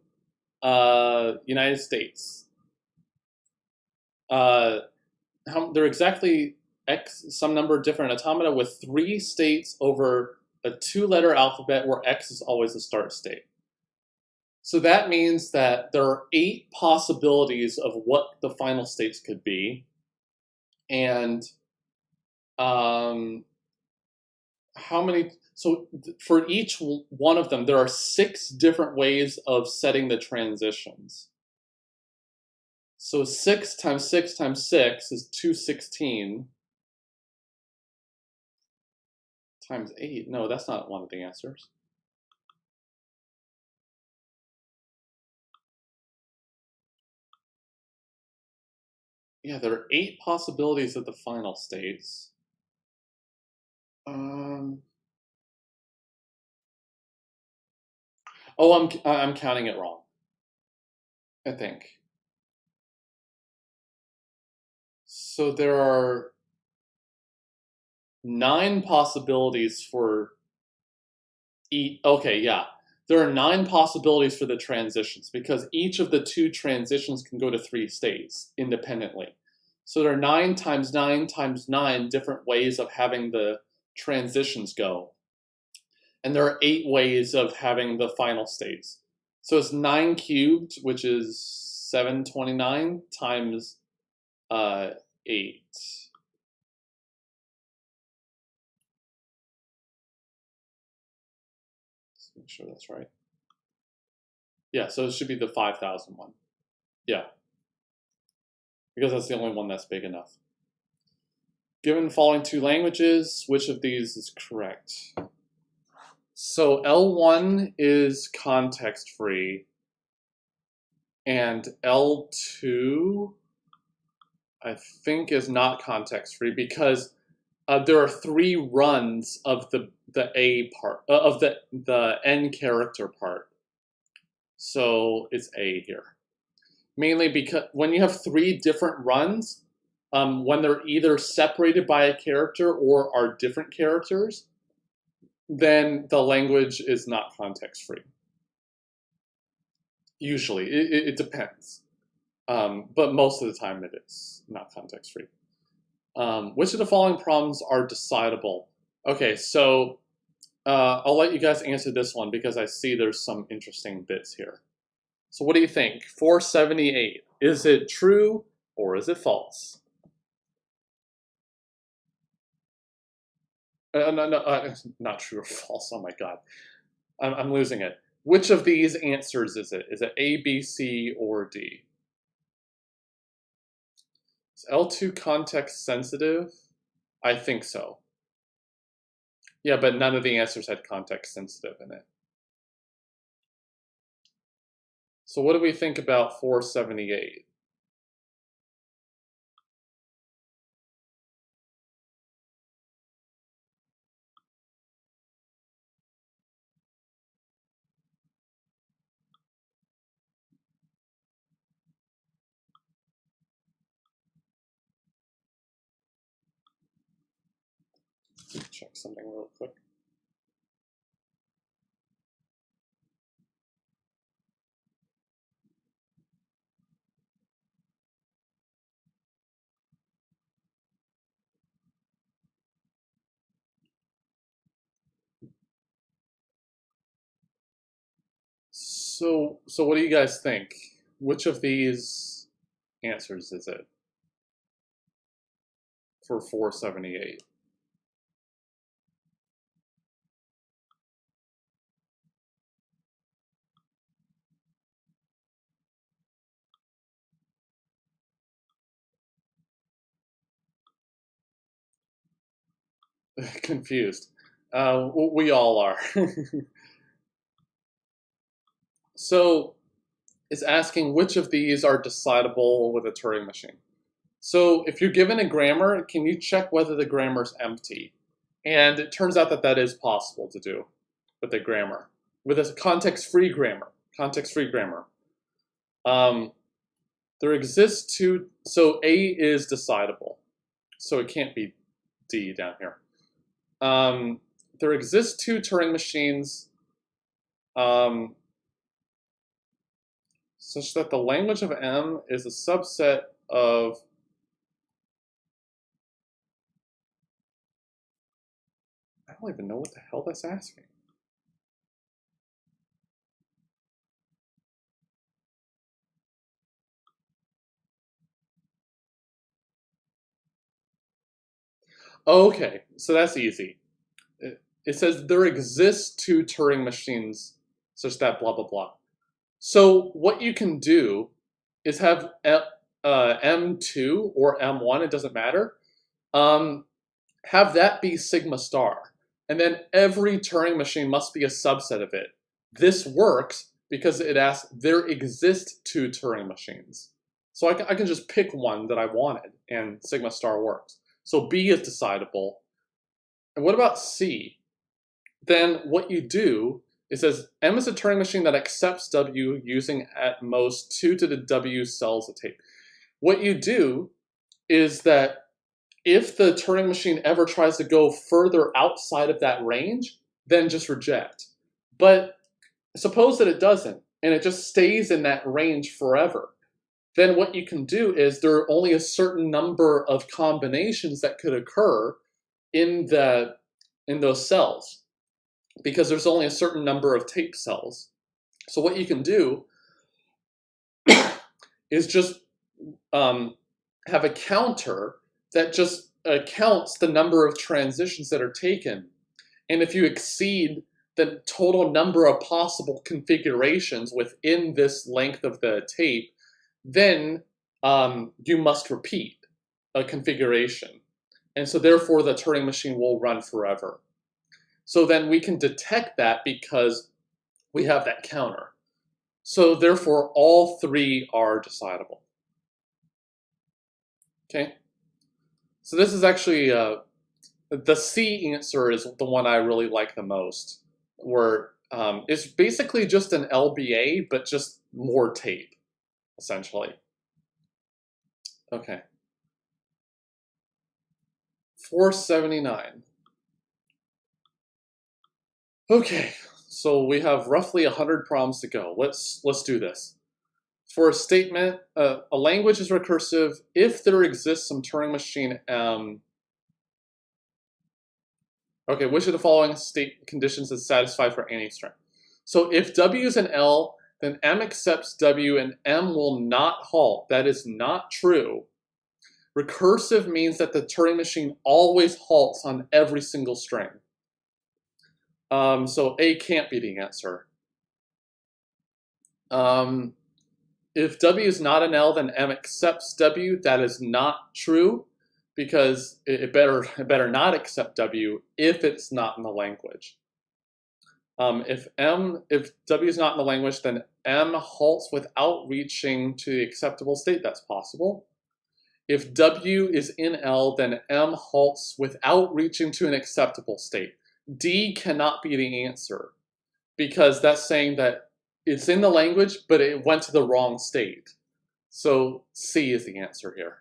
United States. They're exactly some number of different automata with 3 states over a 2-letter alphabet where X is always the start state. So that means that there are 8 possibilities of what the final states could be. And how many, so for each one of them, there are 6 different ways of setting the transitions. So 6 times 6 times 6 is 216. Times 8, no, that's not one of the answers. Yeah, there are 8 possibilities of the final states. Oh, I'm counting it wrong, I think. So there are 9 possibilities for each. Okay, yeah. There are 9 possibilities for the transitions because each of the 2 transitions can go to 3 states independently. So there are 9 times 9 times 9 different ways of having the transitions go. And there are 8 ways of having the final states. So it's 9 cubed, which is 729 times 8. Let's make sure that's right. Yeah, so it should be the 5,000 one. Yeah, because that's the only one that's big enough. Given the following 2 languages, which of these is correct? So L1 is context-free, and L2, I think, is not context-free because there are 3 runs of the A part of the N character part. So it's A here, mainly because when you have 3 different runs, when they're either separated by a character or are different characters, then the language is not context-free. Usually, it depends, but most of the time it is not context-free. Which of the following problems are decidable? Okay, so I'll let you guys answer this one because I see there's some interesting bits here. So what do you think? 478, is it true or is it false? No, not true or false. Oh my god, I'm losing it. Which of these answers is it? Is it A, B, C, or D? Is L2 context sensitive? I think so. Yeah, but none of the answers had context sensitive in it. So what do we think about 478? Check something real quick. So what do you guys think? Which of these answers is it for 478? Confused. We all are. So it's asking which of these are decidable with a Turing machine. So if you're given a grammar, can you check whether the grammar is empty? And it turns out that that is possible to do with a grammar, with a context-free grammar. Context-free grammar. There exists two, so A is decidable, so it can't be D down here. There exist two Turing machines such that the language of M is a subset of I don't even know what the hell that's asking. Okay, so that's easy. It says there exists two Turing machines such that blah, blah, blah. So what you can do is have M2 or M1, it doesn't matter. Have that be sigma star. And then every Turing machine must be a subset of it. This works because it asks, there exist two Turing machines. So I can just pick one that I wanted, and sigma star works. So B is decidable. And what about C? Then what you do, it says M is a Turing machine that accepts W using at most 2 to the W cells of tape. What you do is that if the Turing machine ever tries to go further outside of that range, then just reject. But suppose that it doesn't, and it just stays in that range forever. Then what you can do is there are only a certain number of combinations that could occur in those cells, because there's only a certain number of tape cells. So what you can do is just have a counter that just counts the number of transitions that are taken. And if you exceed the total number of possible configurations within this length of the tape, then you must repeat a configuration. And so therefore the Turing machine will run forever. So then we can detect that because we have that counter. So therefore all three are decidable. Okay? So this is actually, the C answer is the one I really like the most, where it's basically just an LBA, but just more tape, essentially. Okay. 479. Okay, so we have roughly 100 problems to go. Let's do this. For a statement, a language is recursive if there exists some Turing machine Okay, which of the following state conditions is satisfied for any string? So if W is an L, then M accepts W and M will not halt. That is not true. Recursive means that the Turing machine always halts on every single string. So A can't be the answer. If W is not an L, then M accepts W. That is not true, because it better not accept W if it's not in the language. If W is not in the language, then M halts without reaching to the acceptable state. That's possible. If W is in L, then M halts without reaching to an acceptable state. D cannot be the answer, because that's saying that it's in the language, but it went to the wrong state. So C is the answer here.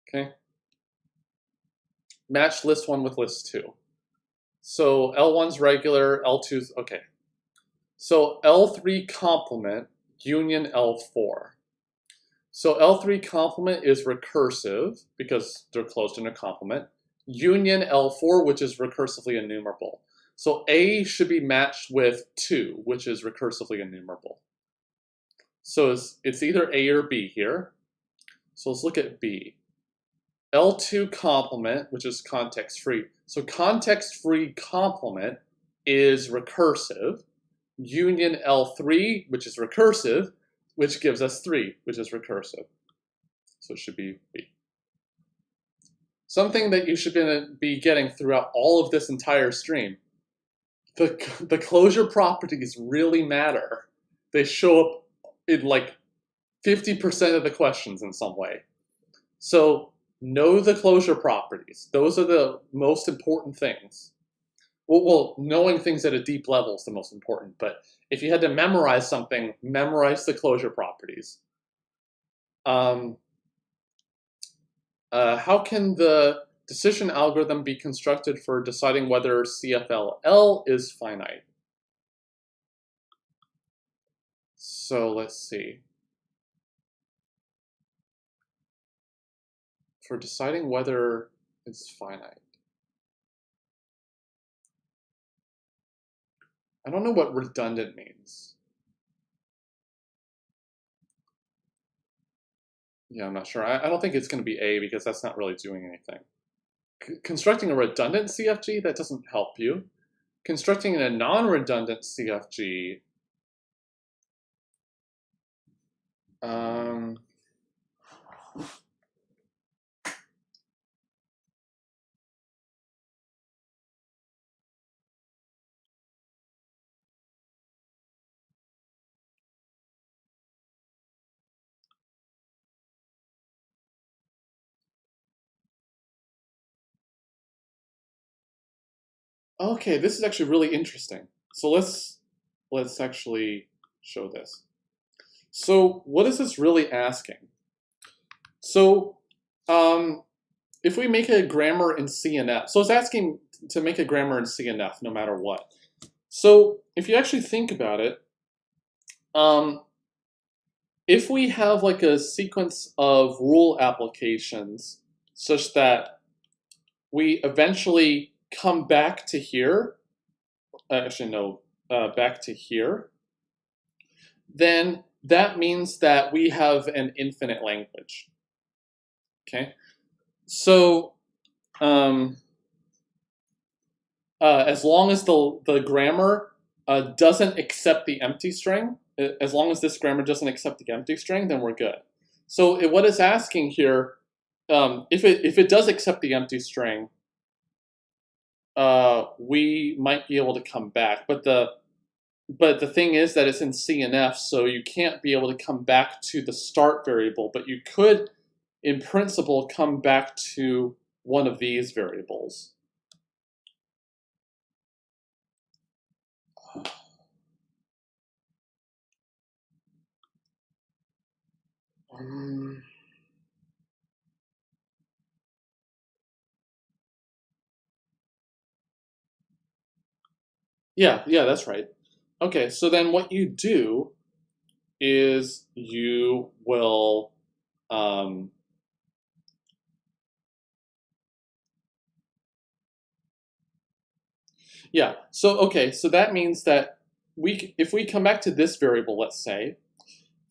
Okay. Match list 1 with list 2. So L1's regular, L2's, okay. So L3 complement union L4. So L3 complement is recursive because they're closed in a complement. Union L4, which is recursively enumerable. So A should be matched with 2, which is recursively enumerable. So it's either A or B here. So let's look at B. L2 complement, which is context-free. So context-free complement is recursive. Union L3, which is recursive, which gives us 3, which is recursive. So it should be B. Something that you should be getting throughout all of this entire stream. The closure properties really matter. They show up in like 50% of the questions in some way. So know the closure properties. Those are the most important things. Well, knowing things at a deep level is the most important, but if you had to memorize something, memorize the closure properties. How can the decision algorithm be constructed for deciding whether CFLL is finite? So let's see. For deciding whether it's finite. I don't know what redundant means. Yeah, I'm not sure. I don't think it's going to be A because that's not really doing anything. Constructing a redundant CFG, that doesn't help you. Constructing a non-redundant CFG, okay, this is actually really interesting. So let's actually show this. So what is this really asking? So if we make a grammar in CNF, so it's asking to make a grammar in CNF no matter what. So if you actually think about it, if we have like a sequence of rule applications such that we eventually come back to here, actually no, back to here, then that means that we have an infinite language. Okay, so as long as the grammar doesn't accept the empty string, as long as this grammar doesn't accept the empty string, then we're good. So what it's asking here, if it does accept the empty string, we might be able to come back. But the thing is that it's in CNF, so you can't be able to come back to the start variable, but you could, in principle, come back to one of these variables. Yeah, that's right. Okay, so then what you do is you will yeah, so okay, so that means that if we come back to this variable, let's say,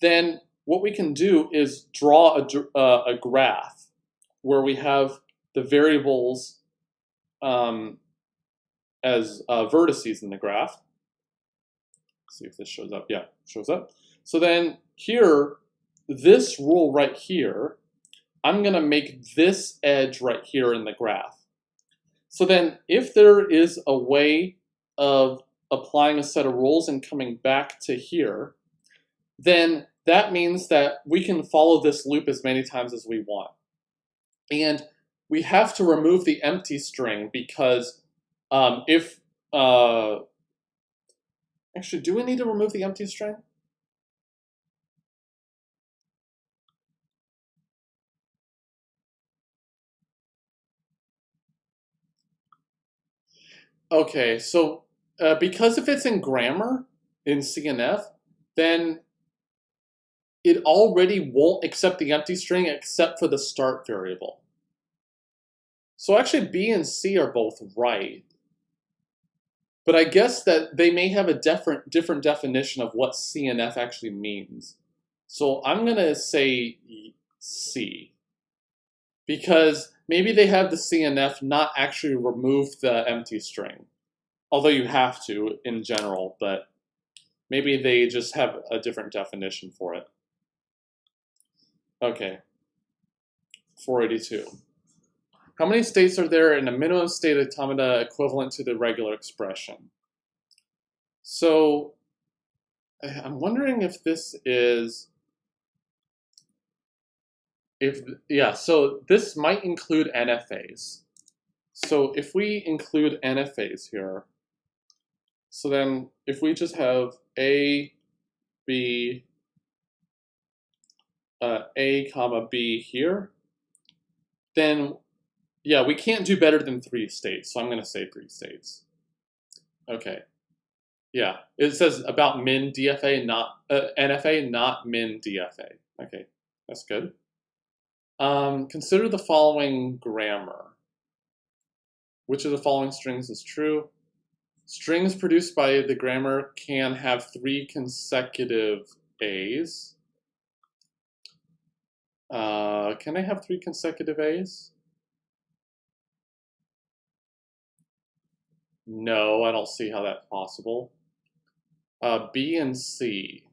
then what we can do is draw a graph where we have the variables as vertices in the graph. Let's see if this shows up. Yeah, shows up. So then here, this rule right here, I'm going to make this edge right here in the graph. So then if there is a way of applying a set of rules and coming back to here, then that means that we can follow this loop as many times as we want. And we have to remove the empty string because actually, do we need to remove the empty string? Okay, so because if it's in grammar, in CNF, then it already won't accept the empty string except for the start variable. So actually B and C are both right. But I guess that they may have a different definition of what CNF actually means. So I'm going to say C. Because maybe they have the CNF not actually remove the empty string. Although you have to in general, but maybe they just have a different definition for it. Okay, 482. How many states are there in a minimum state automata equivalent to the regular expression? So I'm wondering if this is So this might include NFAs. So if we include NFAs here, so then if we just have A, B, A comma B here, then yeah, we can't do better than 3 states. So I'm going to say 3 states. Okay. Yeah, it says about min DFA, not NFA, not min DFA. Okay, that's good. Consider the following grammar. Which of the following strings is true? Strings produced by the grammar can have 3 consecutive A's. Can I have 3 consecutive A's? No, I don't see how that's possible. B and C.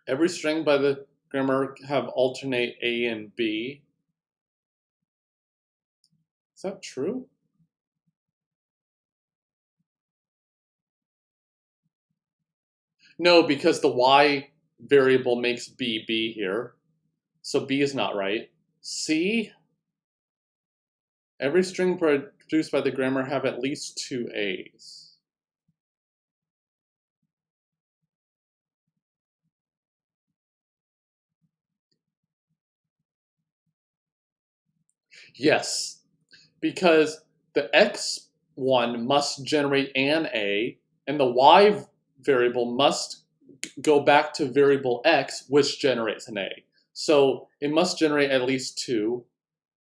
Every string by the grammar have alternate A and B. Is that true? No, because the Y variable makes B B here. So B is not right. C, every string produced by the grammar have at least 2 A's. Yes, because the X one must generate an A, and the Y variable must go back to variable X, which generates an A. So it must generate at least 2,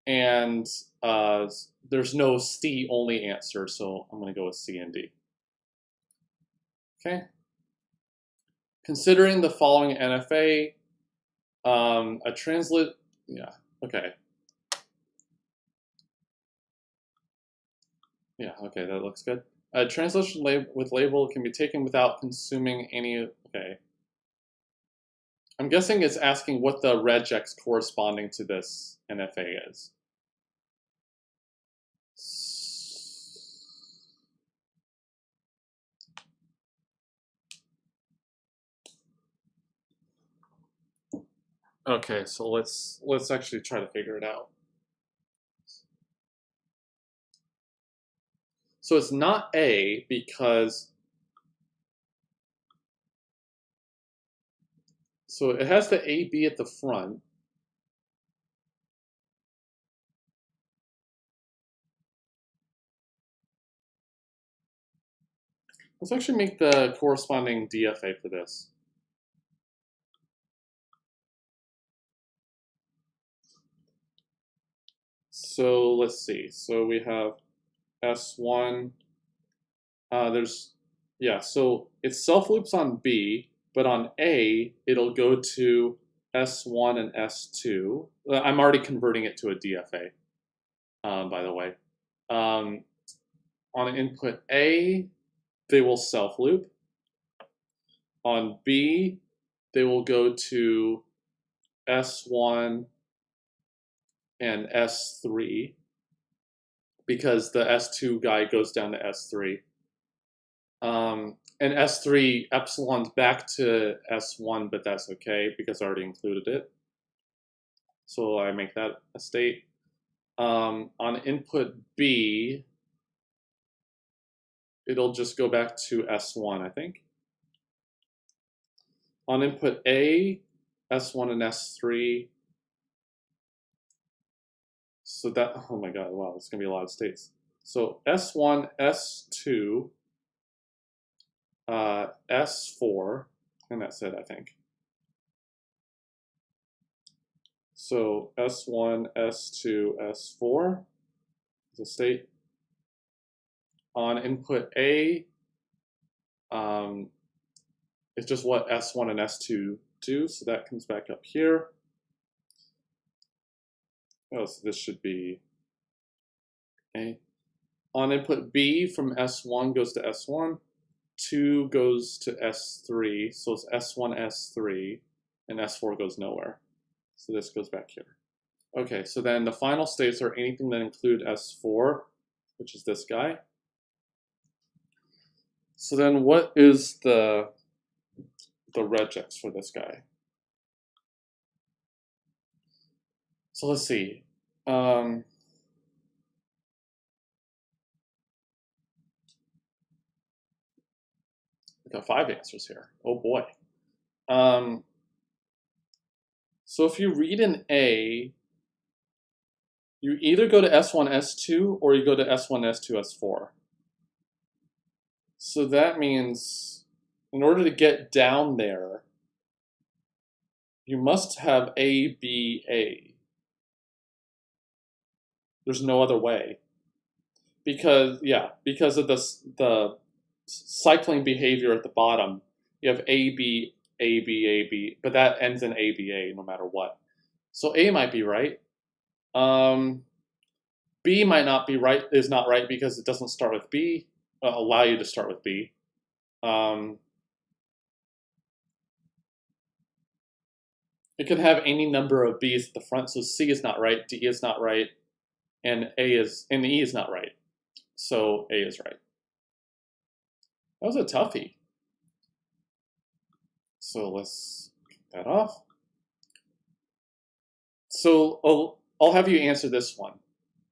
and there's no C only answer, so I'm going to go with C and D. Okay. Considering the following NFA, a translate, yeah, okay. Yeah, okay, that looks good. A translation with label can be taken without consuming any, okay. I'm guessing it's asking what the regex corresponding to this NFA is. Okay, so let's actually try to figure it out. So it's not A because, so it has the AB at the front. Let's actually make the corresponding DFA for this. So let's see. So we have S1. So it self-loops on B, but on A, it'll go to S1 and S2. I'm already converting it to a DFA, by the way. On input A, they will self-loop. On B, they will go to S1 and S3 because the S2 guy goes down to S3. And S3 epsilon's back to S1, but that's okay because I already included it. So I make that a state. On input B, it'll just go back to S1, I think. On input A, S1 and S3. So that, oh my god, wow, it's gonna be a lot of states. So S1, S2, S4, and that's it, I think. So S1, S2, S4 is a state. On input A, it's just what S1 and S2 do, so that comes back up here. Oh, so this should be A. On input B, from S1 goes to S1, 2 goes to S3, so it's S1, S3, and S4 goes nowhere. So this goes back here. Okay, so then the final states are anything that include S4, which is this guy. So then what is the regex for this guy? So let's see. We got 5 answers here. Oh boy. So if you read an A, you either go to S1, S2, or you go to S1, S2, S4. So that means in order to get down there, you must have A, B, A. There's no other way. Because of the cycling behavior at the bottom, you have A, B, A, B, A, B, but that ends in A, B, A no matter what. So A might be right. B might not be right, is not right because it doesn't start with B, allow you to start with B. It can have any number of B's at the front, so C is not right, D is not right, and E is not right. So A is right. That was a toughie. So let's kick that off. So I'll have you answer this one.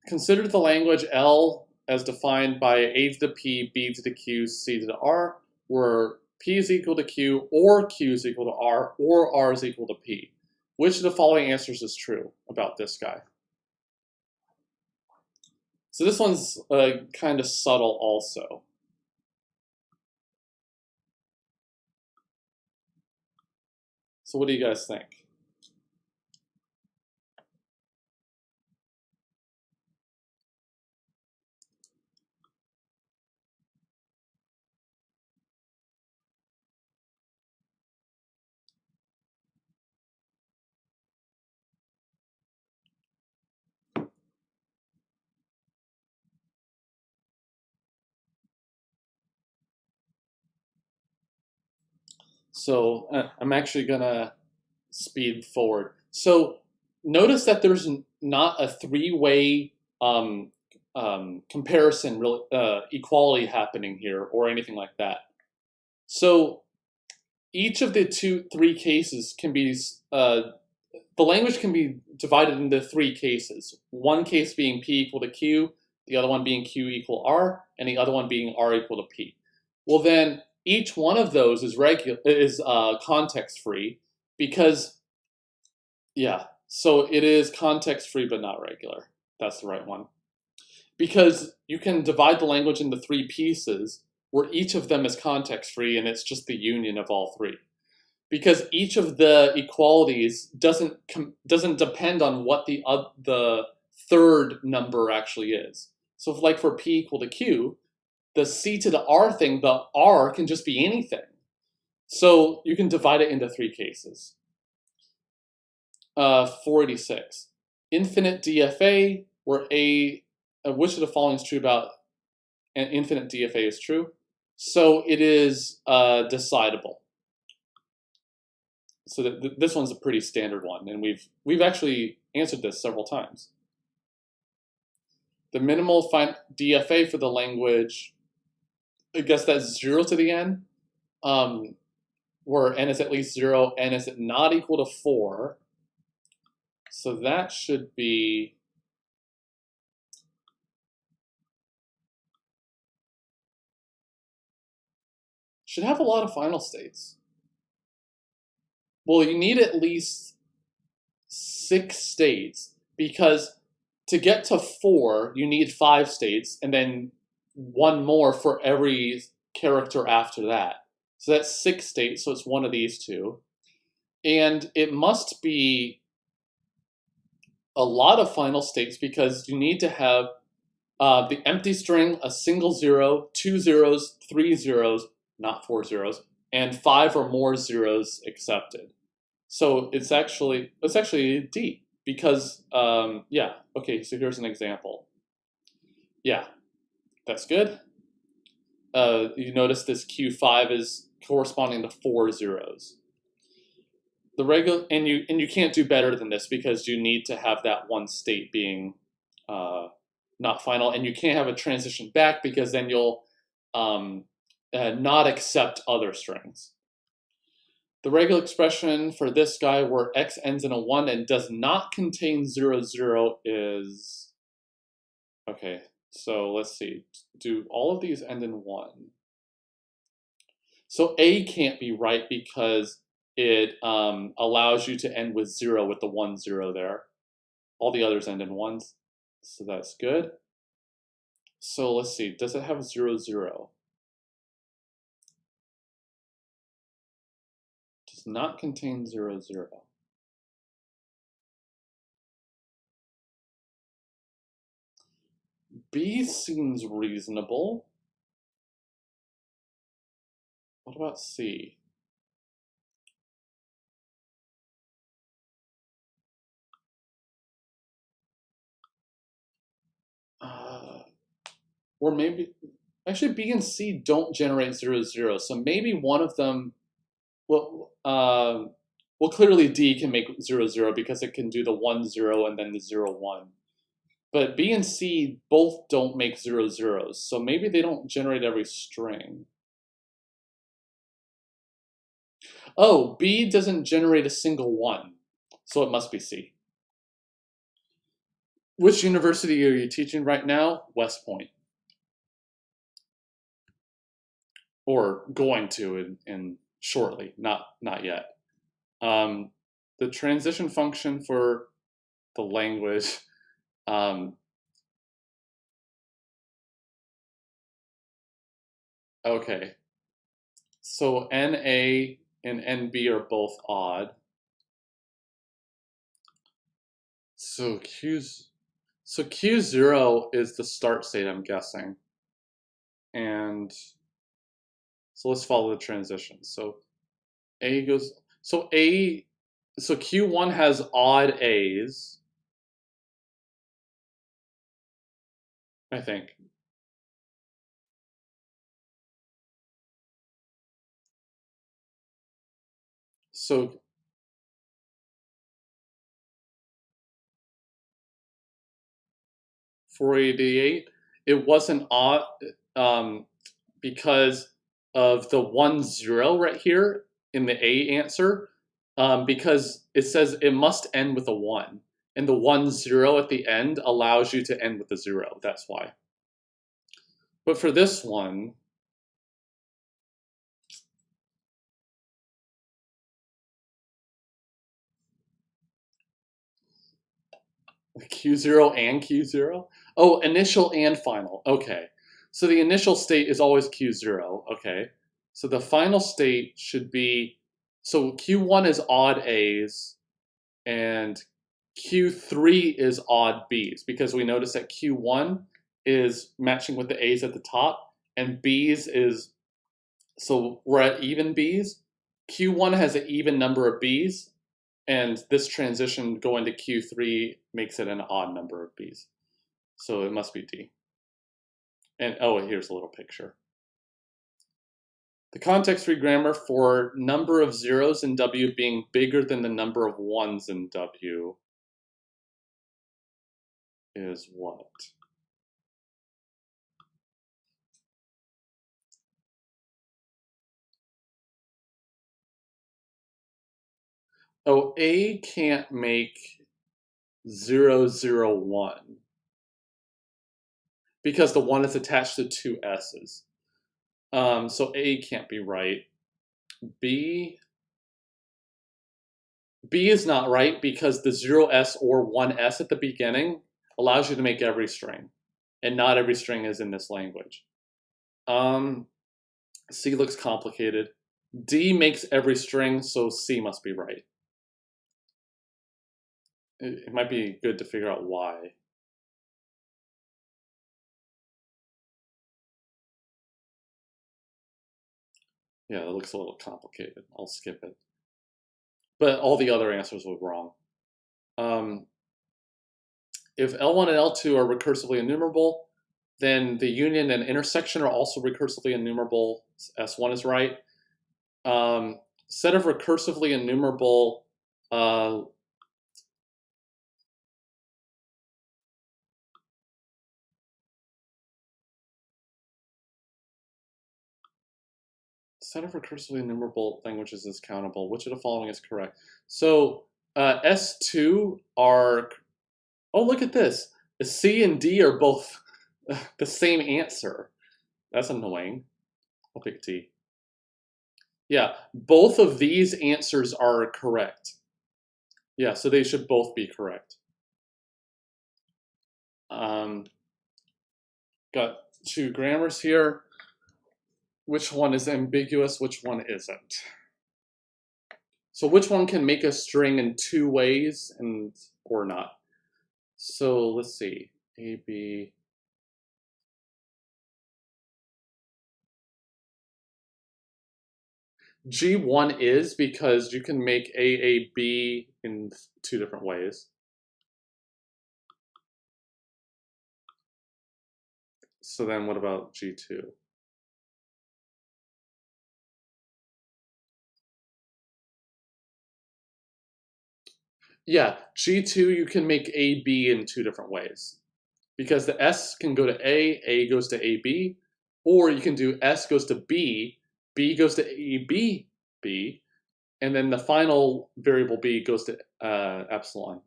Consider the language L as defined by A to the P, B to the Q, C to the R, where P is equal to Q, or Q is equal to R, or R is equal to P. Which of the following answers is true about this guy? So this one's kind of subtle also. So what do you guys think? So I'm actually gonna speed forward. So notice that there's not a three-way comparison, equality happening here or anything like that. So each of the three cases can be, the language can be divided into 3 cases. One case being P equal to Q, the other one being Q equal R, and the other one being R equal to P. Well then, each one of those is context-free because, so it is context-free but not regular. That's the right one. Because you can divide the language into 3 pieces where each of them is context-free and it's just the union of all 3. Because each of the equalities doesn't depend on what the third number actually is. So if, like for P equal to Q, the C to the R thing, the R can just be anything. So you can divide it into 3 cases. 486. Infinite DFA, where which of the following is true about an infinite DFA is true? So it is decidable. So this one's a pretty standard one, and we've actually answered this several times. The minimal DFA for the language, I guess that's 0 to the n, where n is at least 0, n is not equal to 4. So that should be should have a lot of final states. Well, you need at least 6 states, because to get to 4, you need 5 states, and then 1 more for every character after that. So that's 6 states, so it's one of these 2. And it must be a lot of final states because you need to have the empty string, a single 0, 2 zeros, 3 zeros, not 4 zeros, and 5 or more zeros accepted. So it's actually D, because okay, so here's an example. Yeah, that's good. You notice this Q5 is corresponding to 4 zeros. The regular, and you can't do better than this because you need to have that one state being not final, and you can't have a transition back because then you'll not accept other strings. The regular expression for this guy where x ends in a 1 and does not contain 0, 0 is... Okay, so let's see. Do all of these end in 1? So A can't be right because it allows you to end with 0 with the 1, 0 there. All the others end in 1s, so that's good. So let's see, does it have 0, 0? Does not contain 0, 0. B seems reasonable. What about C? Or maybe, actually B and C don't generate 0, 0, so maybe one of them, well, clearly D can make 0, 0 because it can do the 1, 0 and then the 0, 1. But B and C both don't make 0, 0s, so maybe they don't generate every string. Oh, B doesn't generate a single 1, so it must be C. Which university are you teaching right now? West Point. Or going to in shortly, not yet. The transition function for the language, okay. So NA and NB are both odd. So Q0 is the start state, I'm guessing. And so let's follow the transition. So A goes, so Q1 has odd A's, I think. So 488, it wasn't odd because of the 1, 0 right here in the A answer, because it says it must end with a 1. And the 1, 0 at the end allows you to end with a 0. That's why. But for this one, Q0 and Q0? Oh, initial and final. Okay. So the initial state is always Q0. Okay. So the final state should be, so Q1 is odd A's and Q3 is odd B's, because we notice that Q1 is matching with the A's at the top and B's is, so we're at even B's. Q1 has an even number of B's, and this transition going to Q3 makes it an odd number of B's. So it must be D. And oh, here's a little picture. The context-free grammar for number of zeros in W being bigger than the number of ones in W is what? Oh, A can't make 0, 0, 1 because the 1 is attached to two S's. So A can't be right. B is not right because the 0S or 1S at the beginning allows you to make every string, and not every string is in this language. C looks complicated. D makes every string, so C must be right. It might be good to figure out why. Yeah, it looks a little complicated. I'll skip it. But all the other answers were wrong. If L1 and L2 are recursively enumerable, then the union and intersection are also recursively enumerable. S1 is right. Set of recursively enumerable set of recursively enumerable languages is countable. Which of the following is correct? So S2 are, oh, look at this. The C and D are both the same answer. That's annoying. I'll pick D. Yeah, both of these answers are correct. Yeah, so they should both be correct. Got two grammars here. Which one is ambiguous? Which one isn't? So which one can make a string in two ways and or not? So let's see. A, B. G1 is because you can make AAB in two different ways. So then what about G2? Yeah, G2 you can make AB in two different ways. Because the S can go to A goes to AB, or you can do S goes to B goes to AB, B, and then the final variable B goes to epsilon.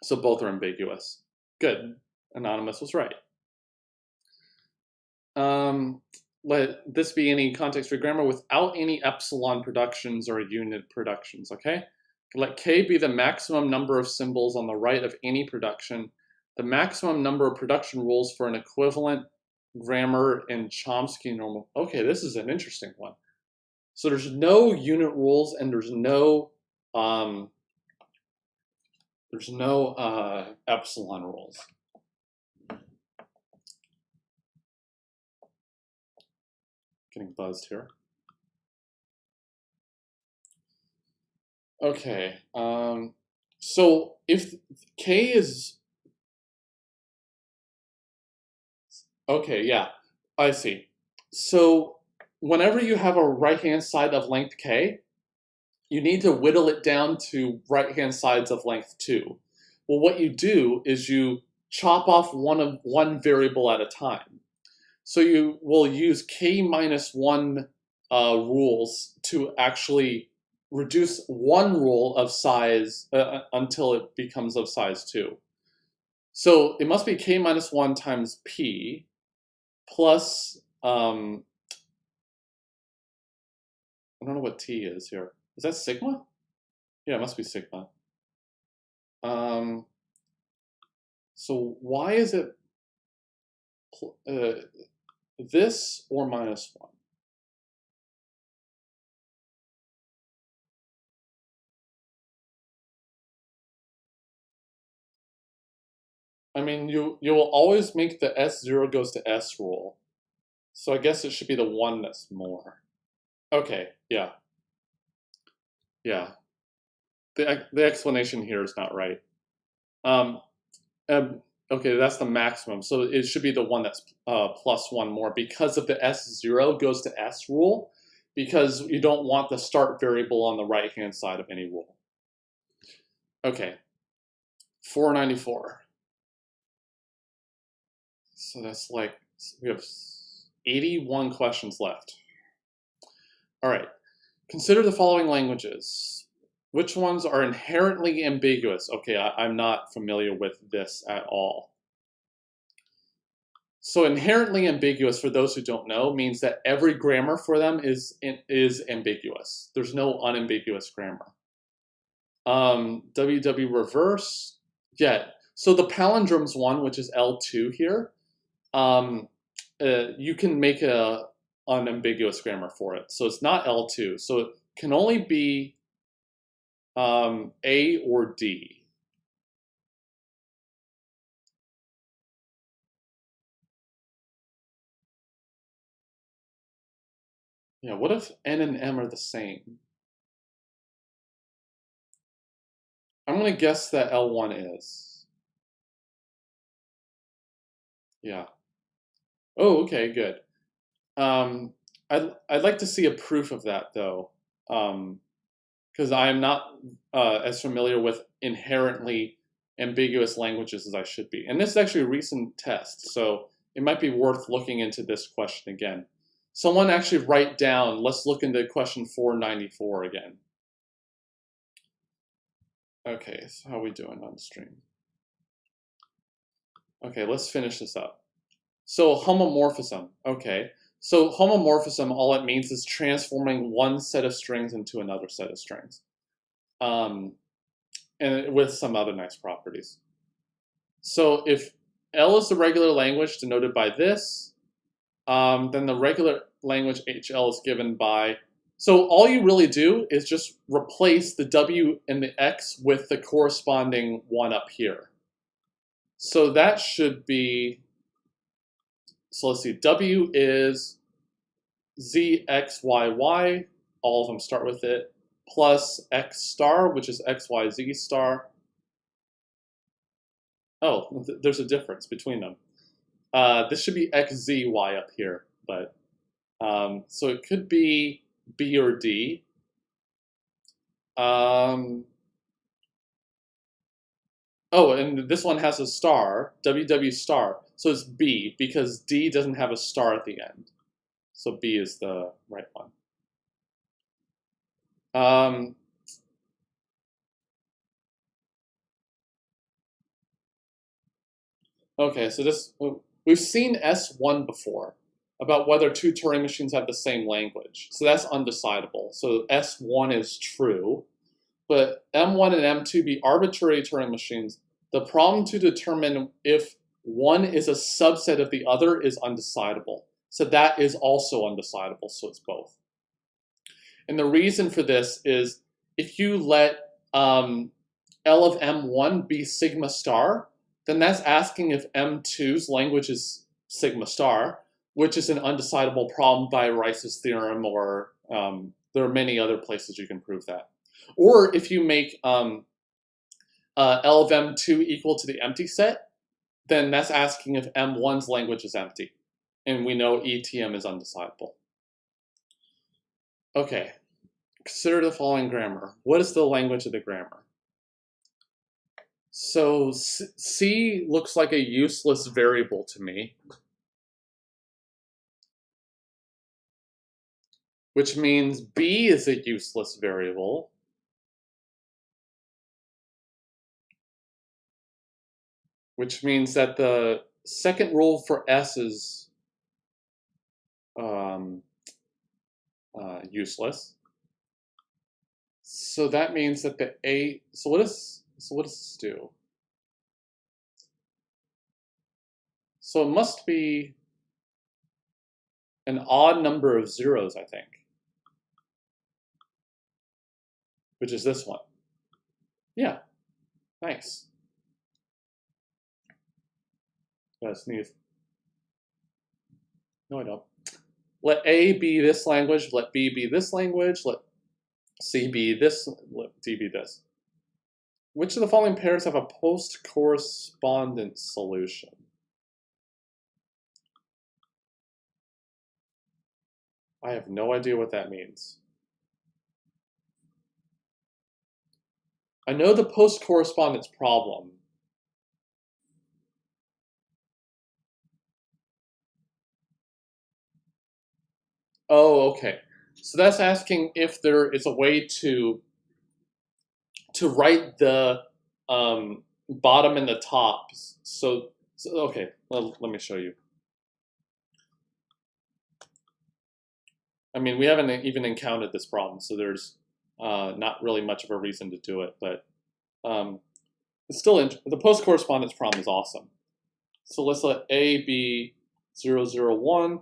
So both are ambiguous. Good. Anonymous was right. Let this be any context-free grammar without any epsilon productions or unit productions, okay? Let K be the maximum number of symbols on the right of any production, the maximum number of production rules for an equivalent grammar in Chomsky normal. Okay, this is an interesting one. So there's no unit rules and there's no epsilon rules. Getting buzzed here. Okay, so if K is, okay, yeah, I see. So whenever you have a right-hand side of length K, you need to whittle it down to right-hand sides of length 2. Well, what you do is you chop off one variable at a time. So you will use K minus 1 rules to actually reduce one rule of size until it becomes of size 2. So it must be K minus 1 times P plus, I don't know what T is here. Is that sigma? Yeah, it must be sigma. So why is it this or minus 1? I mean, you will always make the S0 goes to S rule. So I guess it should be the one that's more. Okay, yeah. Yeah. The explanation here is not right. Okay, that's the maximum. So it should be the one that's plus 1 more because of the S0 goes to S rule, because you don't want the start variable on the right-hand side of any rule. Okay, 494. So that's like, we have 81 questions left. All right, consider the following languages. Which ones are inherently ambiguous? Okay, I'm not familiar with this at all. So inherently ambiguous, for those who don't know, means that every grammar for them is ambiguous. There's no unambiguous grammar. WW reverse, yeah. So the palindromes one, which is L2 here, you can make a unambiguous grammar for it. So it's not L2. So it can only be A or D. Yeah, what if N and M are the same? I'm going to guess that L1 is. Yeah. Oh, okay, good. I'd like to see a proof of that, though, because I'm not as familiar with inherently ambiguous languages as I should be. And this is actually a recent test, so it might be worth looking into this question again. Someone actually write down, let's look into question 494 again. Okay, so how are we doing on the stream? Okay, let's finish this up. So homomorphism, okay. So homomorphism, all it means is transforming one set of strings into another set of strings. And with some other nice properties. So if L is the regular language denoted by this, then the regular language HL is given by, so all you really do is just replace the W and the X with the corresponding one up here. So that should be, so let's see, W is ZXYY, all of them start with it, plus X star, which is XYZ star. Oh, there's a difference between them. This should be XZY up here, but so it could be B or D. Oh, and this one has a star, WW star, so it's B because D doesn't have a star at the end. So B is the right one. Okay, so this, we've seen S1 before, about whether two Turing machines have the same language. So that's undecidable. So S1 is true, but M1 and M2 be arbitrary Turing machines. The problem to determine if one is a subset of the other is undecidable. So that is also undecidable, so it's both. And the reason for this is if you let L of M1 be sigma star, then that's asking if M2's language is sigma star, which is an undecidable problem by Rice's theorem, or there are many other places you can prove that. Or if you make L of M2 equal to the empty set, then that's asking if M1's language is empty. And we know ETM is undecidable. Okay, consider the following grammar. What is the language of the grammar? So C looks like a useless variable to me, which means B is a useless variable, which means that the second rule for S is useless. So that means that the A, so what does this do? So it must be an odd number of zeros, I think, which is this one. Yeah, nice. Gotta sneeze. No, I don't. Let A be this language, let B be this language, let C be this, let D be this. Which of the following pairs have a post-correspondence solution? I have no idea what that means. I know the post-correspondence problem. Oh, okay. So that's asking if there is a way to write the bottom and the top. So okay, let me show you. I mean, we haven't even encountered this problem, so there's not really much of a reason to do it, but it's still the post-correspondence problem is awesome. So let's let A be 001,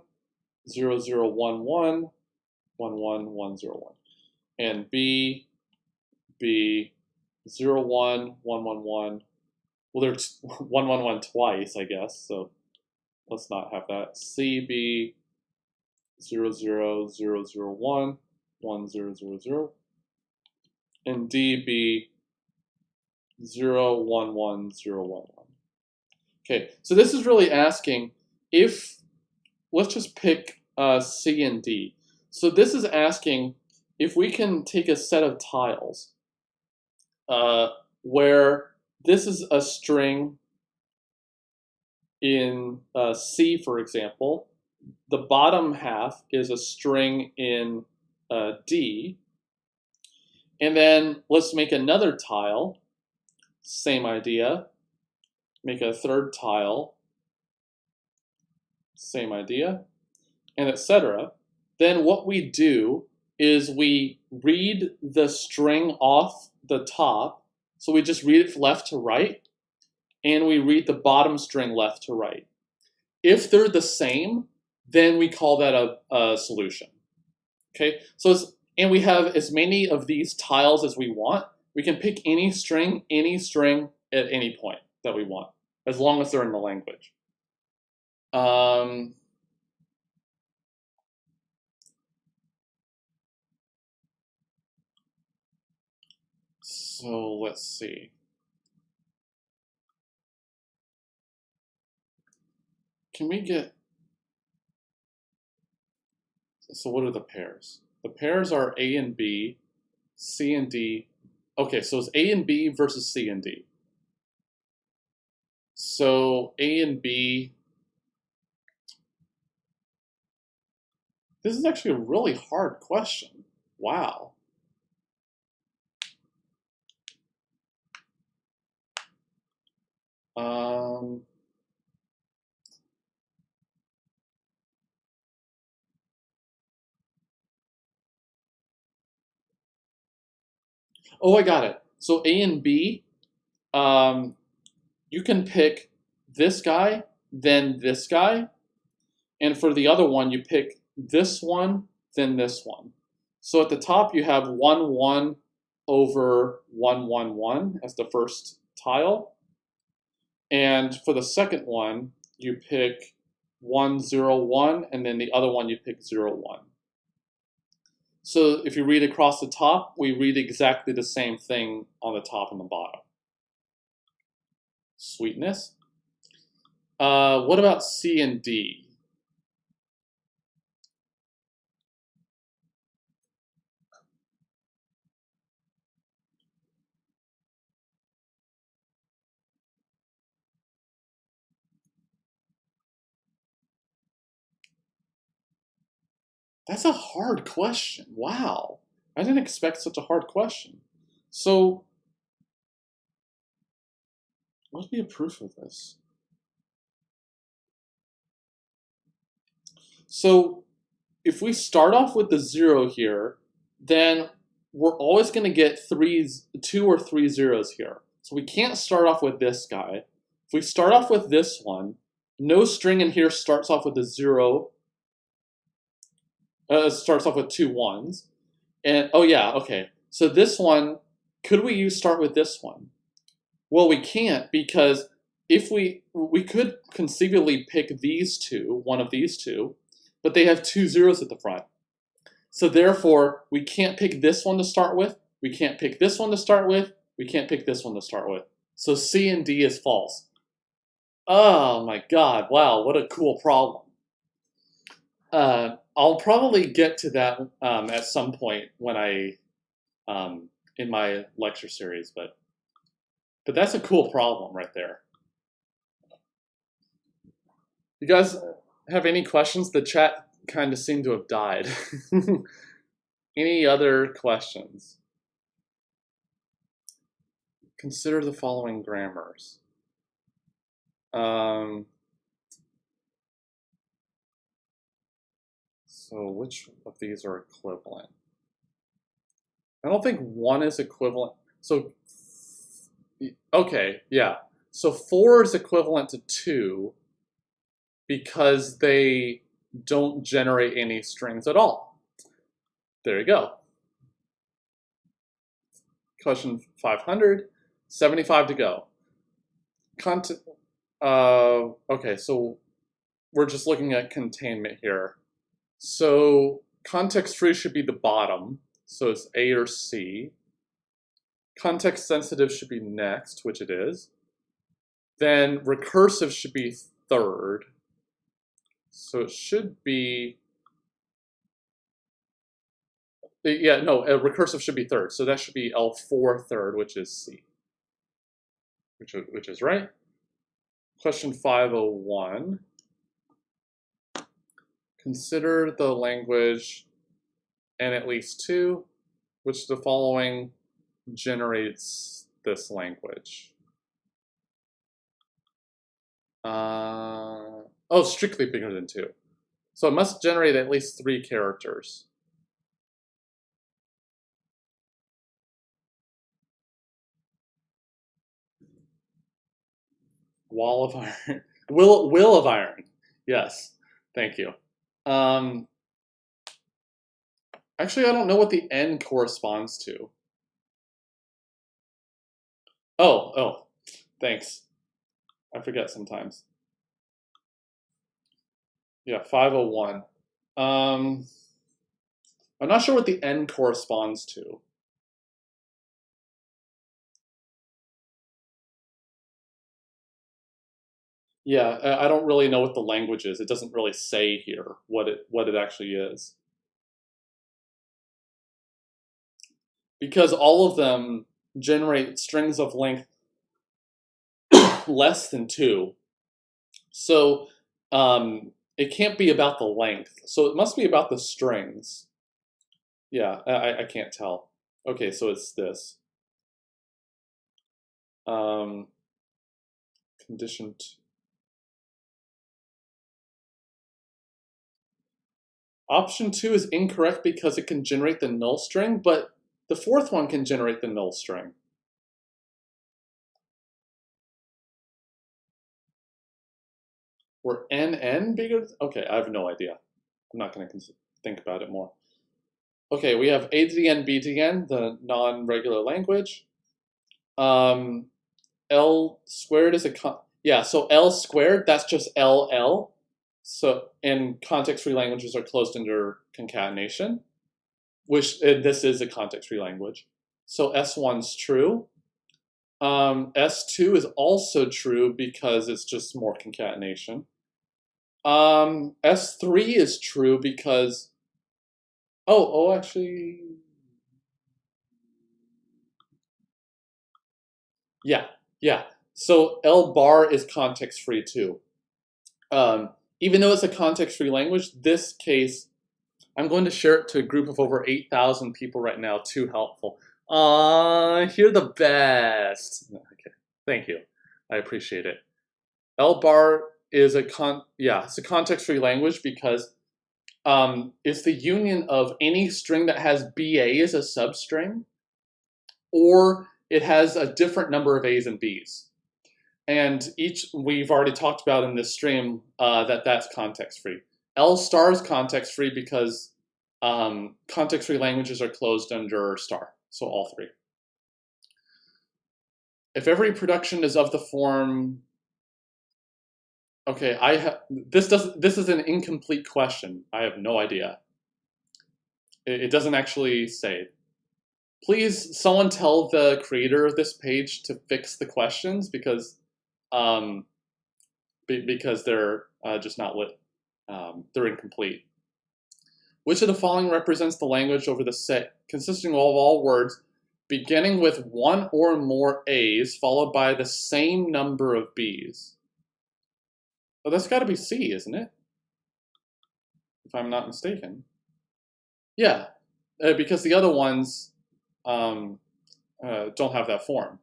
0011, 11101, and B be 01, 111. Well, there's 111 twice, I guess, so let's not have that. C be 00001, 1000, and D be 011011. Okay, so this is really asking if, let's just pick C and D. So this is asking if we can take a set of tiles where this is a string in C, for example, the bottom half is a string in D. And then let's make another tile. Same idea. Make a third tile. Same idea. And etc. Then what we do is we read the string off the top. So we just read it left to right. And we read the bottom string left to right. If they're the same, then we call that a solution. Okay, so and we have as many of these tiles as we want. We can pick any string at any point that we want, as long as they're in the language. So let's see. Can we get, so what are the pairs? The pairs are A and B, C and D. Okay, so it's A and B versus C and D. So A and B, this is actually a really hard question. Wow. Oh, I got it. So A and B, you can pick this guy, then this guy. And for the other one, you pick this one, then this one. So at the top, you have 1, 1 over 1, 1, 1 as the first tile. And for the second one, you pick 1, 0, 1, and then the other one you pick 0, 1. So if you read across the top, we read exactly the same thing on the top and the bottom. Sweetness. What about C and D? That's a hard question. Wow. I didn't expect such a hard question. So, what would be a proof of this? So, if we start off with the 0 here, then we're always going to get 2 or 3 zeros here. So we can't start off with this guy. If we start off with this one, no string in here starts off with a 0. Starts off with 2 1s. And, oh yeah, okay. So this one, could we start with this one? Well, we can't, because if we could conceivably pick these two, one of these two, but they have 2 zeros at the front. So therefore, we can't pick this one to start with, we can't pick this one to start with, we can't pick this one to start with. So C and D is false. Oh my god, wow, what a cool problem. I'll probably get to that at some point when in my lecture series, but that's a cool problem right there. You guys have any questions? The chat kind of seemed to have died. Any other questions? Consider the following grammars. So which of these are equivalent? I don't think one is equivalent. So, okay, yeah. So 4 is equivalent to 2 because they don't generate any strings at all. There you go. Question 500, 75 to go. Okay, so we're just looking at containment here. So context free should be the bottom, so it's A or C. Context sensitive should be next, which it is. Then recursive should be third. So it should be, yeah, no, recursive should be third. So that should be L4 third, which is C, which is right. Question 501. Consider the language n at least 2, which the following generates this language. Oh, strictly bigger than 2. So it must generate at least 3 characters. Wall of iron. Will of iron. Yes. Thank you. Actually, I don't know what the N corresponds to. Oh, thanks. I forget sometimes. Yeah, 501. I'm not sure what the N corresponds to. Yeah, I don't really know what the language is. It doesn't really say here what it actually is. Because all of them generate strings of length less than 2. So it can't be about the length. So it must be about the strings. Yeah, I can't tell. Okay, so it's this. Condition 2. Option 2 is incorrect because it can generate the null string, but the fourth one can generate the null string. Were NN bigger? Okay, I have no idea. I'm not going to think about it more. Okay, we have A to the N, B to the N, the non-regular language. L squared is yeah, so L squared, that's just LL. So, and context-free languages are closed under concatenation, which this is a context-free language. So S1's true. S2 is also true because it's just more concatenation. S3 is true because, actually, yeah. So L bar is context-free too. Even though it's a context-free language, this case, I'm going to share it to a group of over 8,000 people right now. Too helpful. You're the best. Okay, thank you. I appreciate it. L bar is it's a context-free language because it's the union of any string that has BA as a substring, or it has a different number of A's and B's. And we've already talked about in this stream that's context-free. L star is context-free because context-free languages are closed under star, so all 3. If every production is of the form, okay, this is an incomplete question. I have no idea. It doesn't actually say. Please, someone tell the creator of this page to fix the questions because they're just not lit. They're incomplete. Which of the following represents the language over the set consisting of all words beginning with 1 or more A's followed by the same number of B's? Well, that's got to be C, isn't it? If I'm not mistaken. Yeah, because the other ones don't have that form.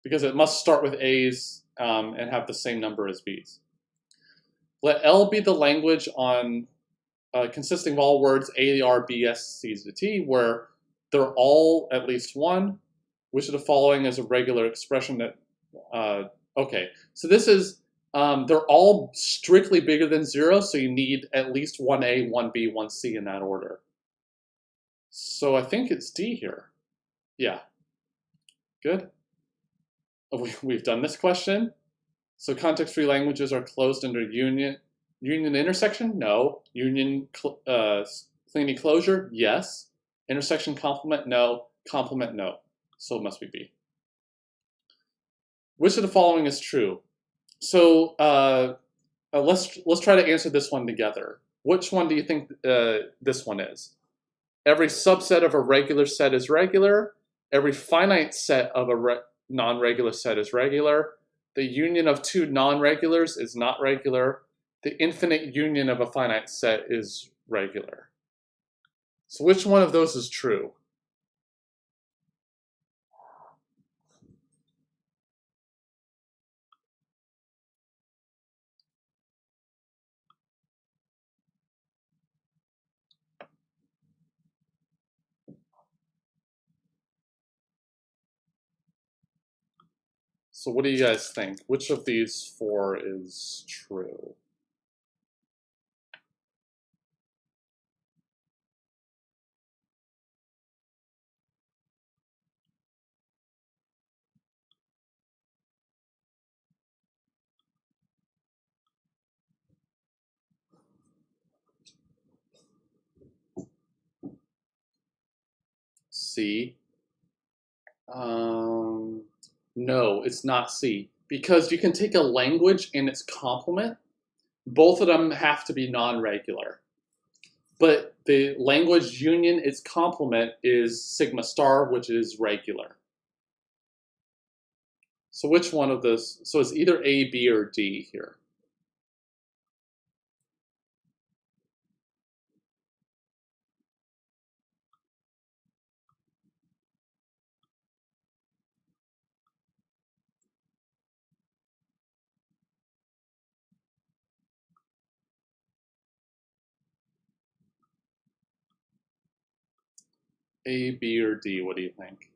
Because it must start with A's and have the same number as B's. Let L be the language on consisting of all words A, R, B, S, C to T, where they're all at least 1. Which of the following is a regular expression that... okay, so this is... they're all strictly bigger than 0, so you need at least 1A, 1B, 1C in that order. So I think it's D here. Yeah. Good. We've done this question. So context-free languages are closed under union intersection? No. Union cleaning closure? Yes. Intersection complement? No. Complement? No. So it must be B. Which of the following is true? So let's try to answer this one together. Which one do you think this one is? Every subset of a regular set is regular. Every finite set of a non-regular set is regular. The union of 2 non-regulars is not regular. the infinite union of a finite set is regular. So which one of those is true? So what do you guys think? Which of these four is true? C. No, it's not C. Because you can take a language and its complement. Both of them have to be non-regular. But the language union, its complement is sigma star, which is regular. So which one of those? So it's either A, B, or D here. A, B, or D, what do you think?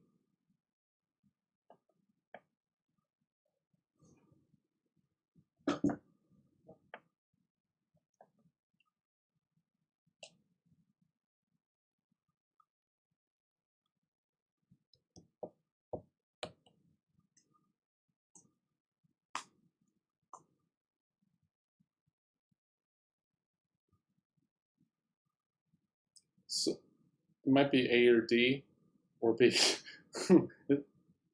So it might be A or D or B.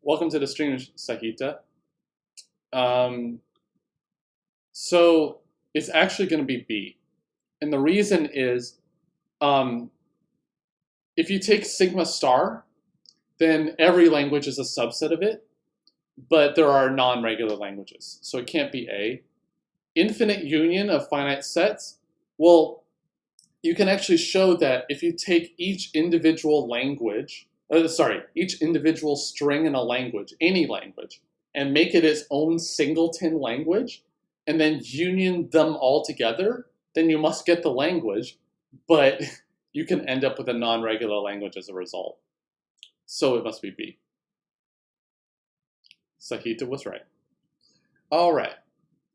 Welcome to the stream, Sahita. So it's actually going to be B. And the reason is if you take sigma star, then every language is a subset of it, but there are non-regular languages. So it can't be A. Infinite union of finite sets, well, you can actually show that if you take each individual language, each individual string in a language, any language, and make it its own singleton language, and then union them all together, then you must get the language, but you can end up with a non-regular language as a result. So it must be B. Sahita was right. All right,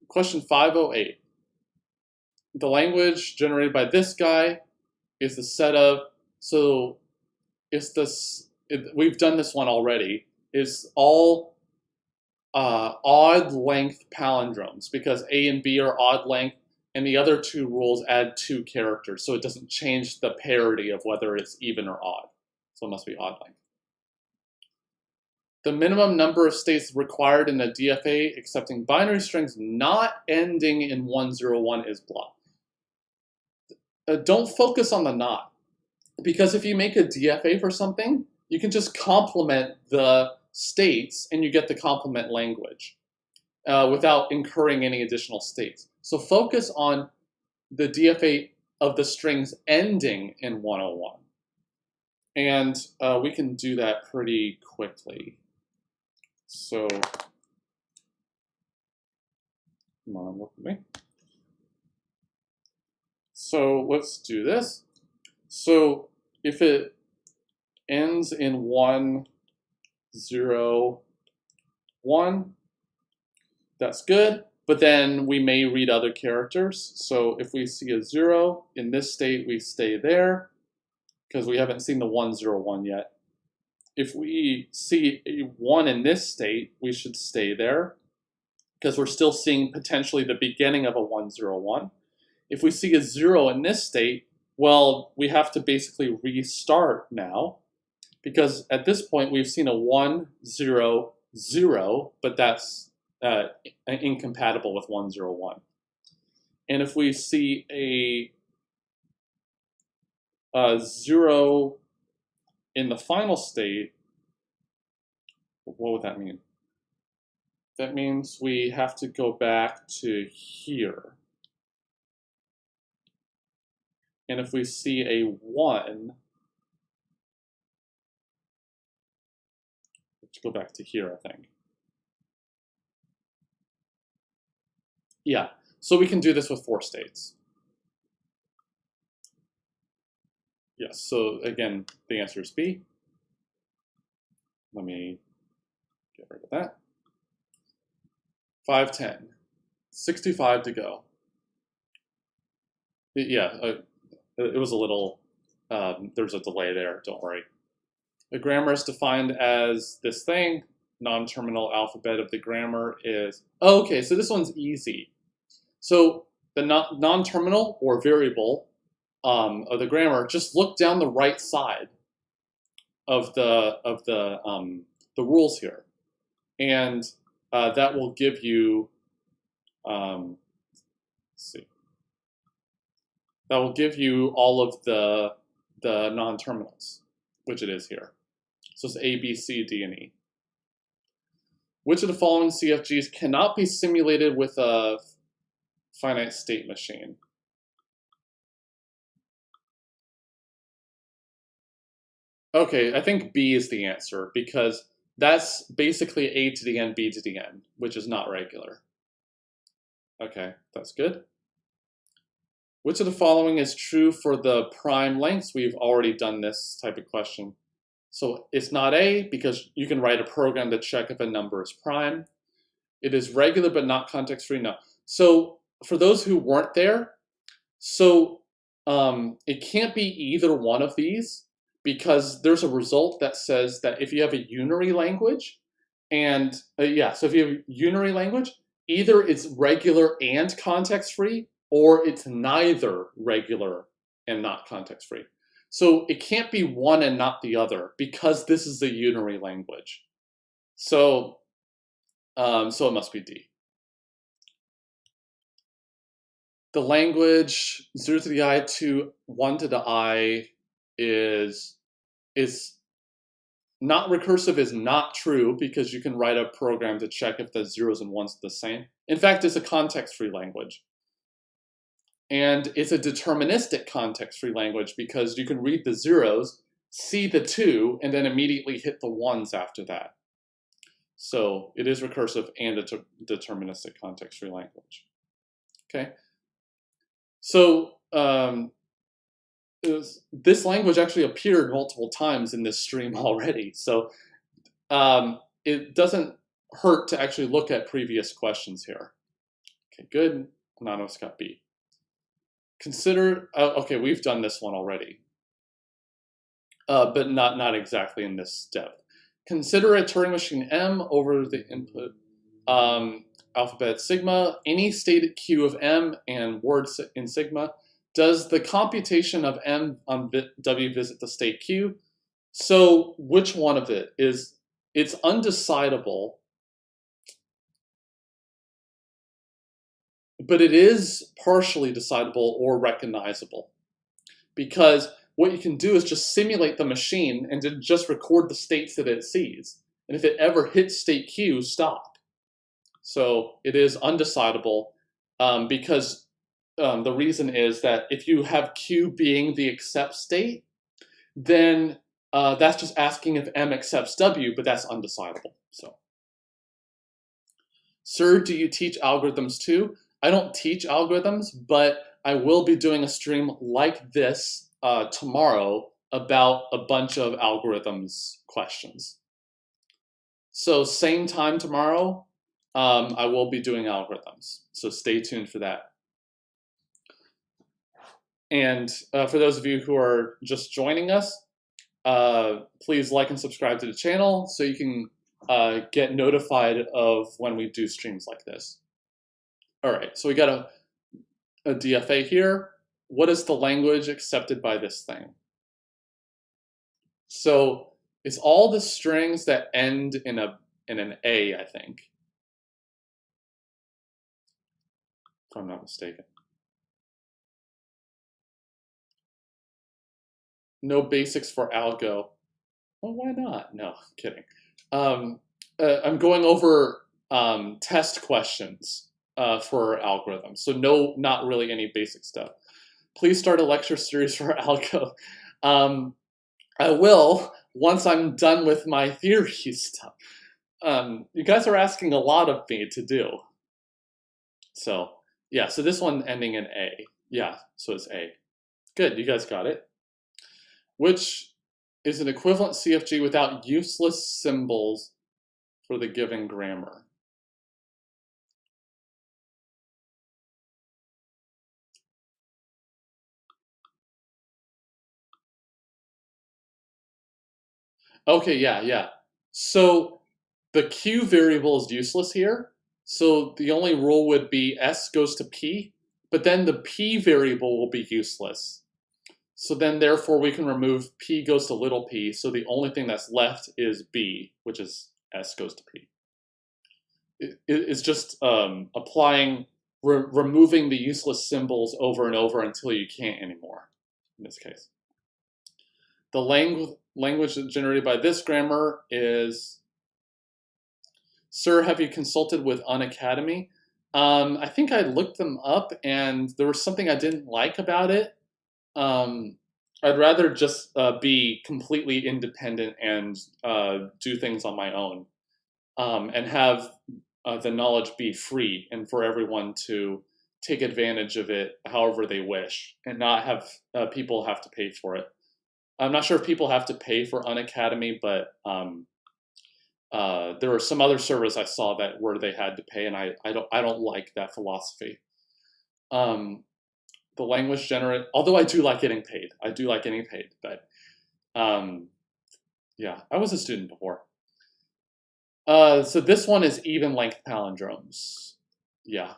question 508. The language generated by this guy is the set of, so it's this, we've done this one already, is all odd length palindromes because A and B are odd length and the other two rules add 2 characters, so it doesn't change the parity of whether it's even or odd. So it must be odd length. The minimum number of states required in a DFA accepting binary strings not ending in 101 is blah. Don't focus on the not, because if you make a DFA for something, you can just complement the states and you get the complement language without incurring any additional states. So focus on the DFA of the strings ending in 101. And we can do that pretty quickly. So, come on, look at me. So let's do this. So if it ends in 1, 0, 1, that's good. But then we may read other characters. So if we see a 0 in this state, we stay there because we haven't seen the 1, 0, 1 yet. If we see a 1 in this state, we should stay there because we're still seeing potentially the beginning of a 1, 0, 1. If we see a 0 in this state, well, we have to basically restart now because at this point we've seen a 1, 0, 0, but that's incompatible with 1, 0, 1. And if we see a 0 in the final state, what would that mean? That means we have to go back to here. And if we see a 1, let's go back to here, I think. Yeah, so we can do this with 4 states. Yes, so again, the answer is B. Let me get rid of that. 5:10, 65 to go. Yeah, it was a little, there's a delay there, don't worry. The grammar is defined as this thing. Non-terminal alphabet of the grammar is, oh, okay, so this one's easy. So the non-terminal or variable of the grammar, just look down the right side of the rules here, and that will give you, let's see, that will give you all of the non-terminals, which it is here. So it's A, B, C, D, and E. Which of the following CFGs cannot be simulated with a finite state machine? Okay, I think B is the answer, because that's basically A to the n, B to the n, which is not regular. Okay, that's good. Which of the following is true for the prime lengths? We've already done this type of question. So it's not A, because you can write a program to check if a number is prime. It is regular but not context-free, no. So for those who weren't there, so it can't be either one of these, because there's a result that says that if you have a unary language, and so if you have unary language, either it's regular and context-free, or it's neither regular and not context-free. So it can't be one and not the other, because this is a unary language. So, so it must be D. The language 0 to the I to 1 to the I is not recursive is not true, because you can write a program to check if the zeros and ones are the same. In fact, it's a context-free language. And it's a deterministic context-free language, because you can read the zeros, see the 2, and then immediately hit the 1s after that. So it is recursive and a deterministic context-free language. Okay. So this language actually appeared multiple times in this stream already. So it doesn't hurt to actually look at previous questions here. Okay, good. Anonymous got B. Consider, okay, we've done this one already, but not exactly in this depth. Consider a Turing machine M over the input alphabet sigma, any stated Q of M and words in sigma. Does the computation of M on W visit the state Q? So which one of it is, it's undecidable, but it is partially decidable or recognizable, because what you can do is just simulate the machine and then just record the states that it sees. And if it ever hits state Q, stop. So it is undecidable, because the reason is that if you have Q being the accept state, then that's just asking if M accepts W, but that's undecidable. So, sir, do you teach algorithms too? I don't teach algorithms, but I will be doing a stream like this tomorrow about a bunch of algorithms questions. So same time tomorrow, I will be doing algorithms. So stay tuned for that. And for those of you who are just joining us, please like and subscribe to the channel so you can get notified of when we do streams like this. All right, so we got a DFA here. What is the language accepted by this thing? So it's all the strings that end in an A, I think, if I'm not mistaken. No basics for algo. Well, why not? No, kidding. I'm going over test questions for algorithms, so no, not really any basic stuff. Please start a lecture series for algo. I will once I'm done with my theory stuff. You guys are asking a lot of me to do. So yeah, so this one ending in A. Yeah, so it's A. Good, you guys got it. Which is an equivalent CFG without useless symbols for the given grammar? Okay, yeah. So the Q variable is useless here. So the only rule would be S goes to P, but then the P variable will be useless. So then therefore we can remove P goes to little p, so the only thing that's left is B, which is S goes to P. It's just applying, removing the useless symbols over and over until you can't anymore, in this case. The language generated by this grammar is, sir, have you consulted with Unacademy? I think I looked them up and there was something I didn't like about it. I'd rather just be completely independent and do things on my own, and have the knowledge be free and for everyone to take advantage of it however they wish and not have people have to pay for it. I'm not sure if people have to pay for Unacademy, but there were some other servers I saw that where they had to pay, and I don't like that philosophy. The language generate, although I do like getting paid. I do like getting paid, but yeah, I was a student before. So this one is even length palindromes. Yeah,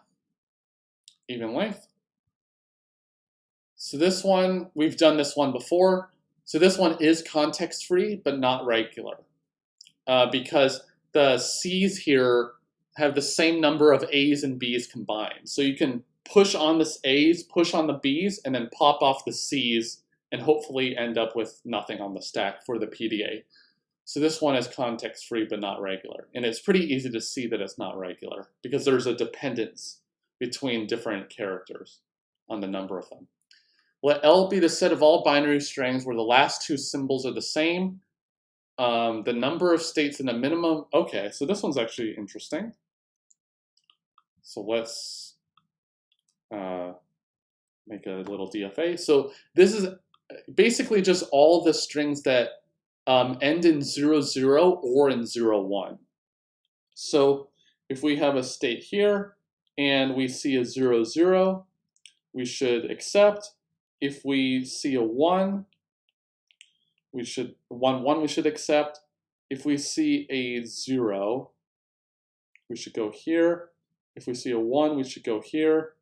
even length. So this one, we've done this one before. So this one is context-free, but not regular. Because the C's here have the same number of A's and B's combined. So you can push on the A's, push on the B's, and then pop off the C's, and hopefully end up with nothing on the stack for the PDA. So this one is context-free but not regular. And it's pretty easy to see that it's not regular because there's a dependence between different characters on the number of them. Let L be the set of all binary strings where the last two symbols are the same. The number of states in a minimum. Okay, so this one's actually interesting. So let's make a little DFA. So this is basically just all the strings that end in 00 or in 01. So if we have a state here and we see a 00, we should accept. If we see a 1, we should 1 we should accept. If we see a 0, we should go here. If we see a 1, we should go here.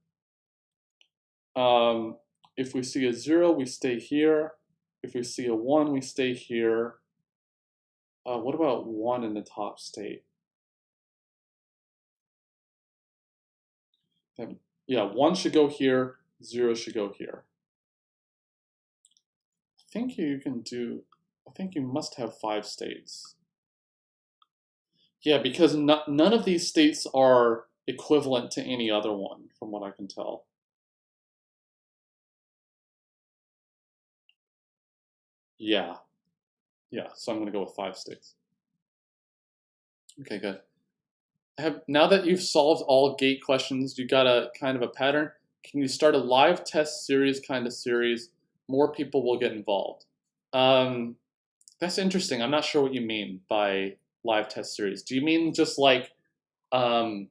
If we see a 0, we stay here. If we see a 1, we stay here. What about 1 in the top state? Yeah, 1 should go here, 0 should go here. I think you must have 5 states. Yeah, because none of these states are equivalent to any other one, from what I can tell. Yeah, so I'm going to go with 5 states. Okay, good. Now that you've solved all gate questions, you got a kind of a pattern. Can you start a live test series kind of series? More people will get involved. That's interesting. I'm not sure what you mean by live test series. Do you mean just like putting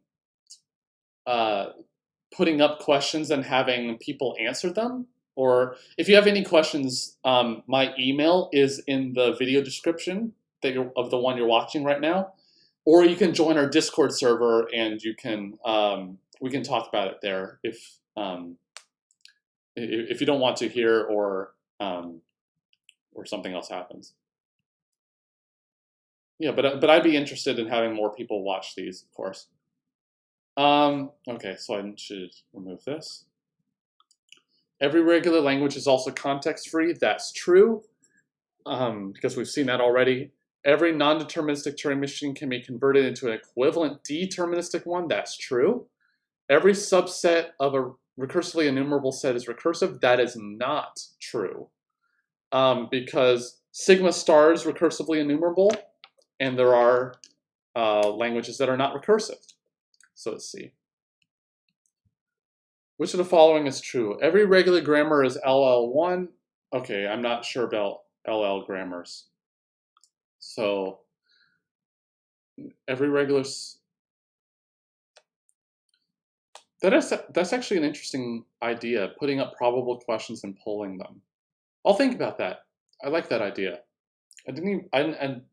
up questions and having people answer them? Or if you have any questions, my email is in the video description of the one you're watching right now. Or you can join our Discord server and you can we can talk about it there if you don't want to hear or something else happens. Yeah, but I'd be interested in having more people watch these, of course. Okay, so I should remove this. Every regular language is also context-free. That's true, because we've seen that already. Every non-deterministic Turing machine can be converted into an equivalent deterministic one. That's true. Every subset of a recursively enumerable set is recursive. That is not true, because sigma star is recursively enumerable, and there are languages that are not recursive. So let's see. Which of the following is true? Every regular grammar is LL1. Okay, I'm not sure about LL grammars. So every regular... That's actually an interesting idea, putting up probable questions and polling them. I'll think about that. I like that idea. I didn't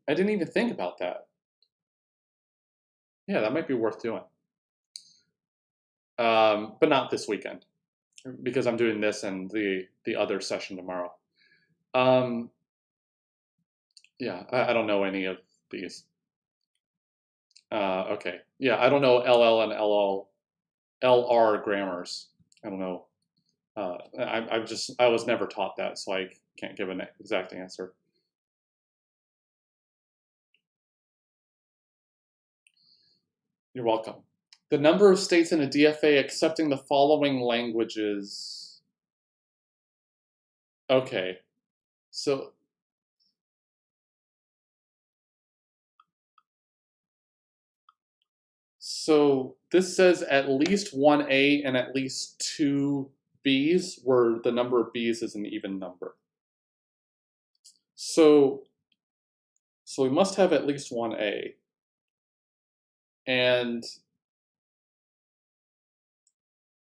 even think about that. Yeah, that might be worth doing. But not this weekend, because I'm doing this and the other session tomorrow. Yeah, I don't know any of these. Okay, yeah, I don't know LL and LR grammars. I don't know. I was never taught that, so I can't give an exact answer. You're welcome. The number of states in a DFA accepting the following languages. Okay, so this says at least one A and at least two Bs, where the number of Bs is an even number. So we must have at least one A. And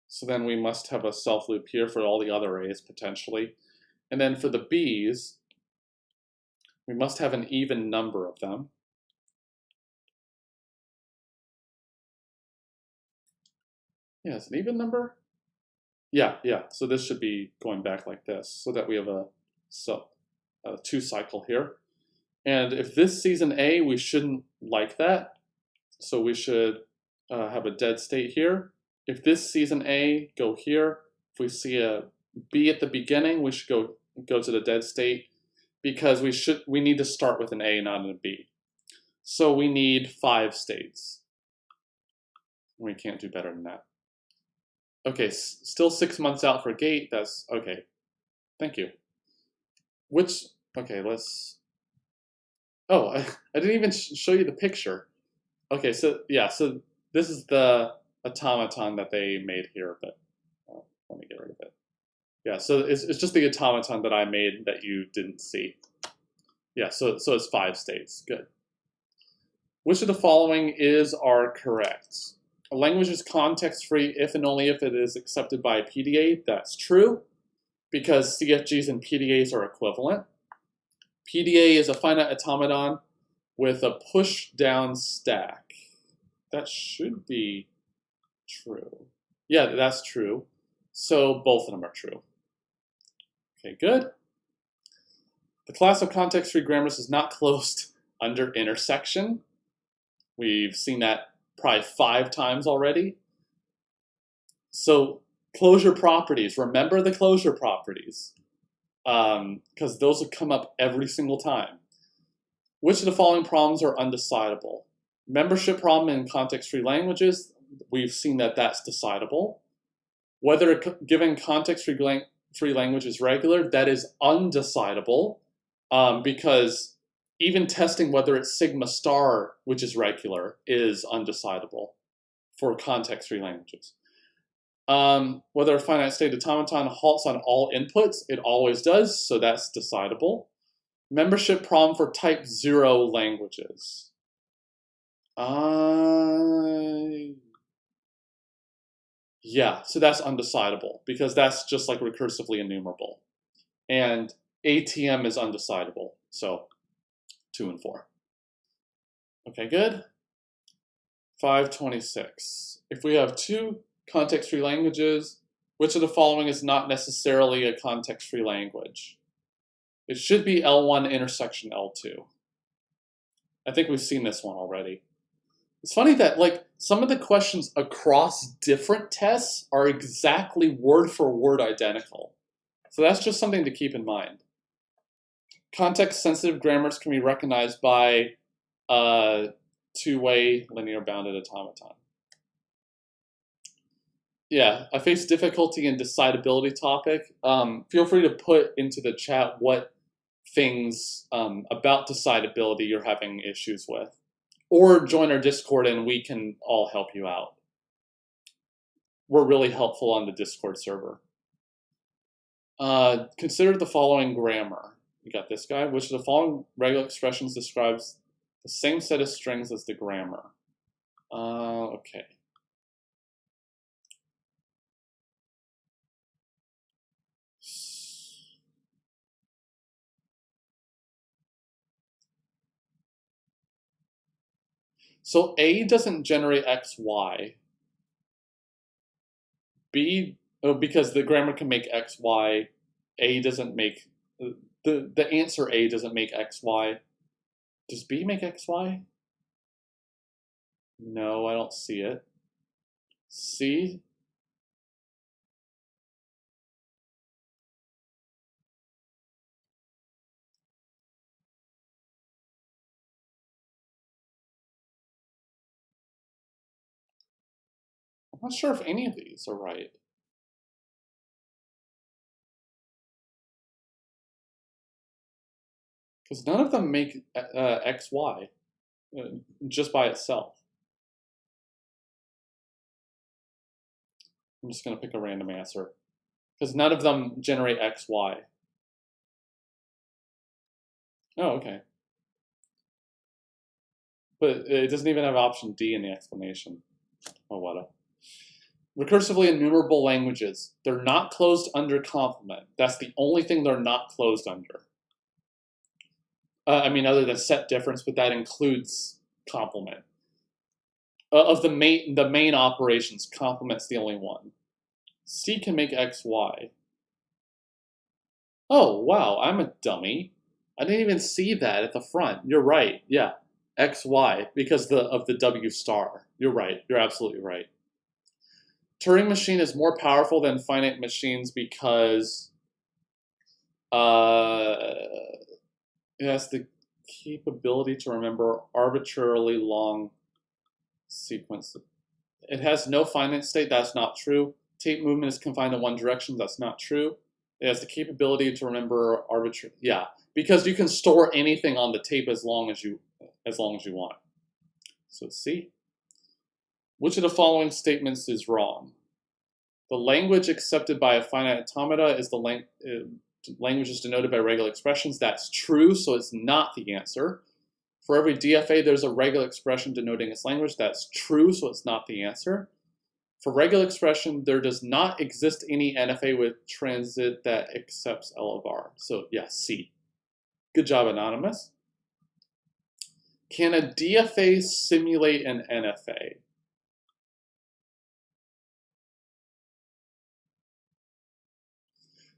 so then we must have a self loop here for all the other A's potentially. And then for the B's, we must have an even number of them. Yeah, it's an even number? Yeah. So this should be going back like this, so that we have a two cycle here. And if this sees an A, we shouldn't like that. So we should have a dead state here. If this sees an A, go here. If we see a B at the beginning, we should go to the dead state, because we need to start with an A, not a B. So we need 5 states. We can't do better than that. Okay, still 6 months out for gate. That's okay. Thank you. Okay, let's... Oh, I didn't even show you the picture. Okay, so yeah, so this is the automaton that they made here, but let me get rid of it. Yeah, so it's just the automaton that I made that you didn't see. Yeah, so it's 5 states. Good. Which of the following are correct? A language is context-free if and only if it is accepted by a PDA. That's true, because CFGs and PDAs are equivalent. PDA is a finite automaton with a push-down stack. That should be true. Yeah, that's true. So both of them are true. Okay, good. The class of context-free grammars is not closed under intersection. We've seen that probably 5 times already. So closure properties, remember the closure properties, because those will come up every single time. Which of the following problems are undecidable? Membership problem in context-free languages, we've seen that that's decidable. Whether a given context-free language is regular, that is undecidable, because even testing whether it's sigma star, which is regular, is undecidable for context-free languages. Whether a finite state automaton halts on all inputs, it always does, so that's decidable. Membership problem for type 0 languages. Yeah, so that's undecidable, because that's just like recursively enumerable. And ATM is undecidable, so 2 and 4. Okay, good. 526. If we have 2 context-free languages, which of the following is not necessarily a context-free language? It should be L1 intersection L2. I think we've seen this one already. It's funny that like some of the questions across different tests are exactly word for word identical. So that's just something to keep in mind. Context-sensitive grammars can be recognized by a two-way linear bounded automaton. Yeah, I face difficulty in decidability topic. Feel free to put into the chat what things about decidability you're having issues with. Or join our Discord and we can all help you out. We're really helpful on the Discord server. Consider the following grammar. You got this guy. Which of the following regular expressions describes the same set of strings as the grammar? Okay. So A doesn't generate X, Y. B, because the grammar can make X, Y. A doesn't make, the answer A doesn't make X, Y. Does B make X, Y? No, I don't see it. C? I'm not sure if any of these are right. Because none of them make X, Y just by itself. I'm just going to pick a random answer. Because none of them generate X, Y. Oh, okay. But it doesn't even have option D in the explanation. Oh, what? Recursively enumerable languages. They're not closed under complement. That's the only thing they're not closed under. I mean, other than set difference, but that includes complement. Of the main operations, complement's the only one. C can make X, Y. Oh, wow, I'm a dummy. I didn't even see that at the front. You're right, yeah. X, Y, because of the W star. You're right, you're absolutely right. Turing machine is more powerful than finite machines because it has the capability to remember arbitrarily long sequences. It has no finite state. That's not true. Tape movement is confined to one direction. That's not true. It has the capability to remember arbitrary. Yeah, because you can store anything on the tape as long as you want. So C. Which of the following statements is wrong? The language accepted by a finite automata is the language is denoted by regular expressions. That's true, so it's not the answer. For every DFA, there's a regular expression denoting its language. That's true, so it's not the answer. For regular expression, there does not exist any NFA with transit that accepts L of R. So yeah, C. Good job, Anonymous. Can a DFA simulate an NFA?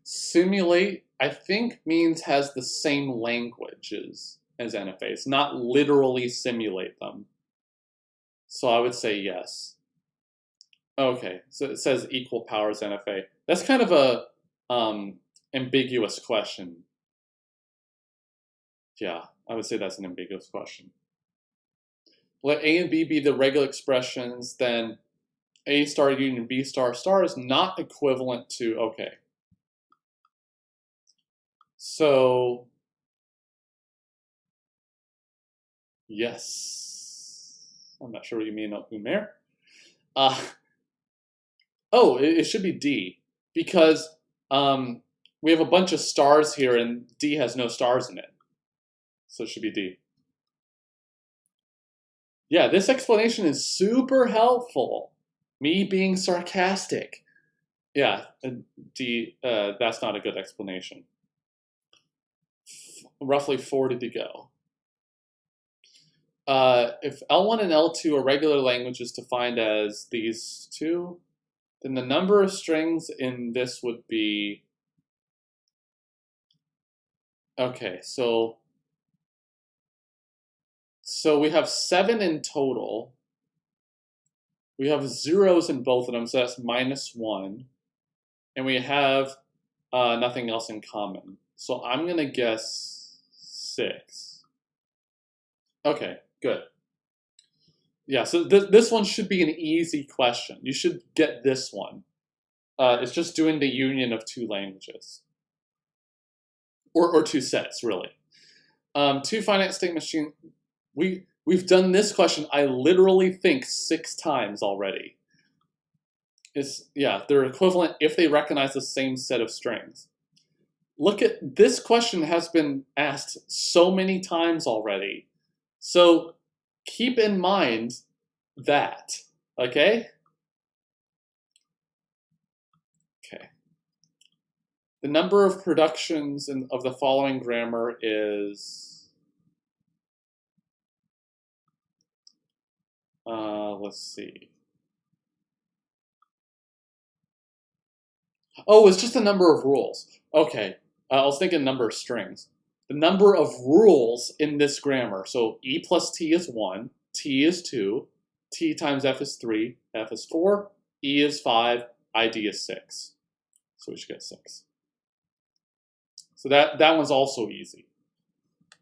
Simulate, I think, means has the same languages as NFAs, not literally simulate them. So I would say yes. Okay, so it says equal powers NFA. That's kind of a ambiguous question. Yeah, I would say that's an ambiguous question. Let A and B be the regular expressions, then A star union B star star is not equivalent to, okay. So, yes. I'm not sure what you mean, Umair. Oh, it should be D, because we have a bunch of stars here and D has no stars in it. So it should be D. Yeah, this explanation is super helpful. Me being sarcastic. Yeah, D, that's not a good explanation. Roughly 40 to go. If L1 and L2 are regular languages defined as these two, then the number of strings in this would be... Okay, so we have 7 in total. We have zeros in both of them, so that's -1. And we have nothing else in common. So I'm going to guess 6. Okay, good. Yeah, so this one should be an easy question. You should get this one. It's just doing the union of two languages. Or two sets, really. Two finite state machine. We've done this question, I literally think, 6 times already. They're equivalent if they recognize the same set of strings. Look at this question has been asked so many times already. So keep in mind that, okay? Okay. The number of productions of the following grammar is, let's see. Oh, it's just the number of rules. Okay, I was thinking number of strings. The number of rules in this grammar. So E plus T is 1, T is 2, T times F is 3, F is 4, E is 5, ID is 6. So we should get 6. So that one's also easy.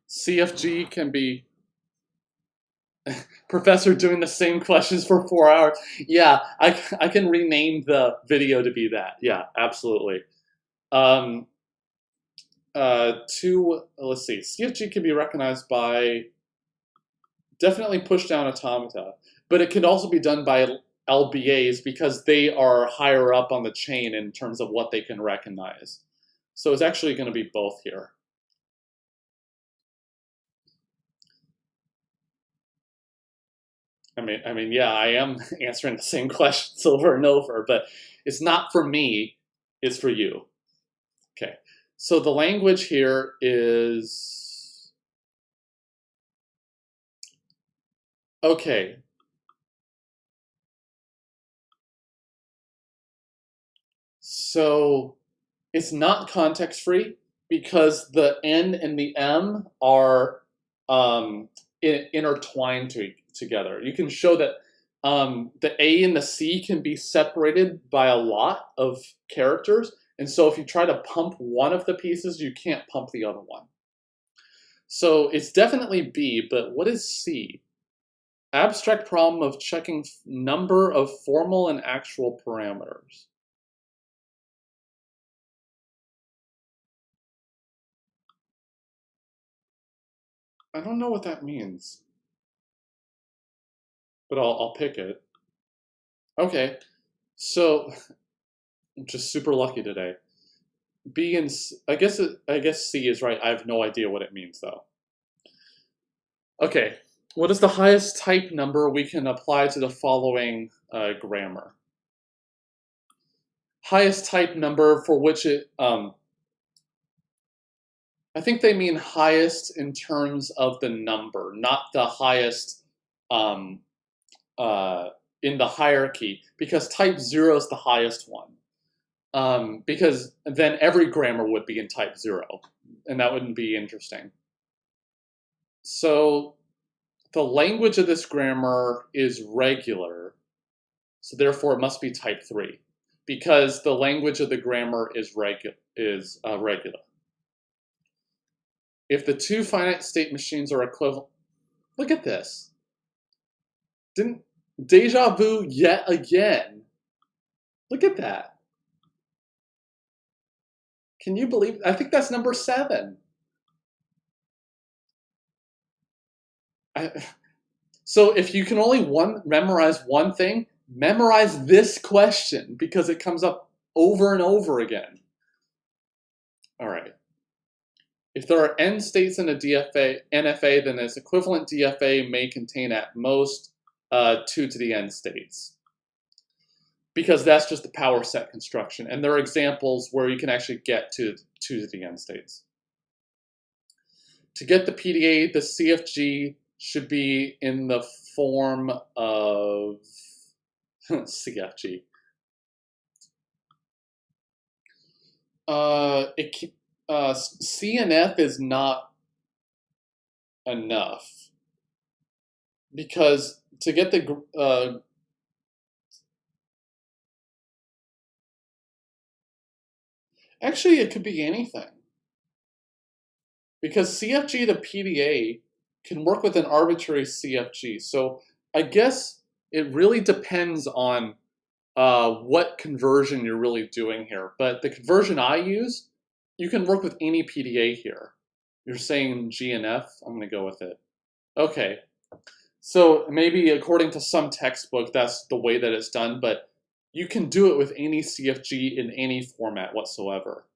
CFG can be professor doing the same questions for 4 hours. Yeah, I can rename the video to be that. Yeah, absolutely. Let's see. CFG can be recognized by definitely push-down automata, but it can also be done by LBAs because they are higher up on the chain in terms of what they can recognize. So it's actually going to be both here. I mean, yeah, I am answering the same questions over and over, but it's not for me, it's for you. Okay, so the language here is, okay. So it's not context-free because the N and the M are intertwined together. You can show that the A and the C can be separated by a lot of characters. And so if you try to pump one of the pieces, you can't pump the other one. So it's definitely B, but what is C? Abstract problem of checking number of formal and actual parameters. I don't know what that means, but I'll pick it. Okay, so I'm just super lucky today. B and C, I guess C is right. I have no idea what it means though. Okay, what is the highest type number we can apply to the following grammar? Highest type number for which it, I think they mean highest in terms of the number, not the highest in the hierarchy, because type 0 is the highest one. Because then every grammar would be in type 0, and that wouldn't be interesting. So the language of this grammar is regular, so therefore it must be type 3, because the language of the grammar is regular. If the two finite state machines are equivalent, look at this. Deja vu yet again. Look at that. Can you believe? I think that's number 7. So if you can only memorize one thing, memorize this question because it comes up over and over again. All right. If there are n states in a NFA, then its equivalent DFA may contain at most 2 to the n states. Because that's just the power set construction. And there are examples where you can actually get to 2 to the n states. To get the PDA, the CFG should be in the form of CFG. C and F is not enough because to get the actually it could be anything because CFG to PDA can work with an arbitrary CFG. So I guess it really depends on what conversion you're really doing here. But the conversion I use, you can work with any PDA here. You're saying GNF, I'm going to go with it. Okay, so maybe according to some textbook, that's the way that it's done, but you can do it with any CFG in any format whatsoever.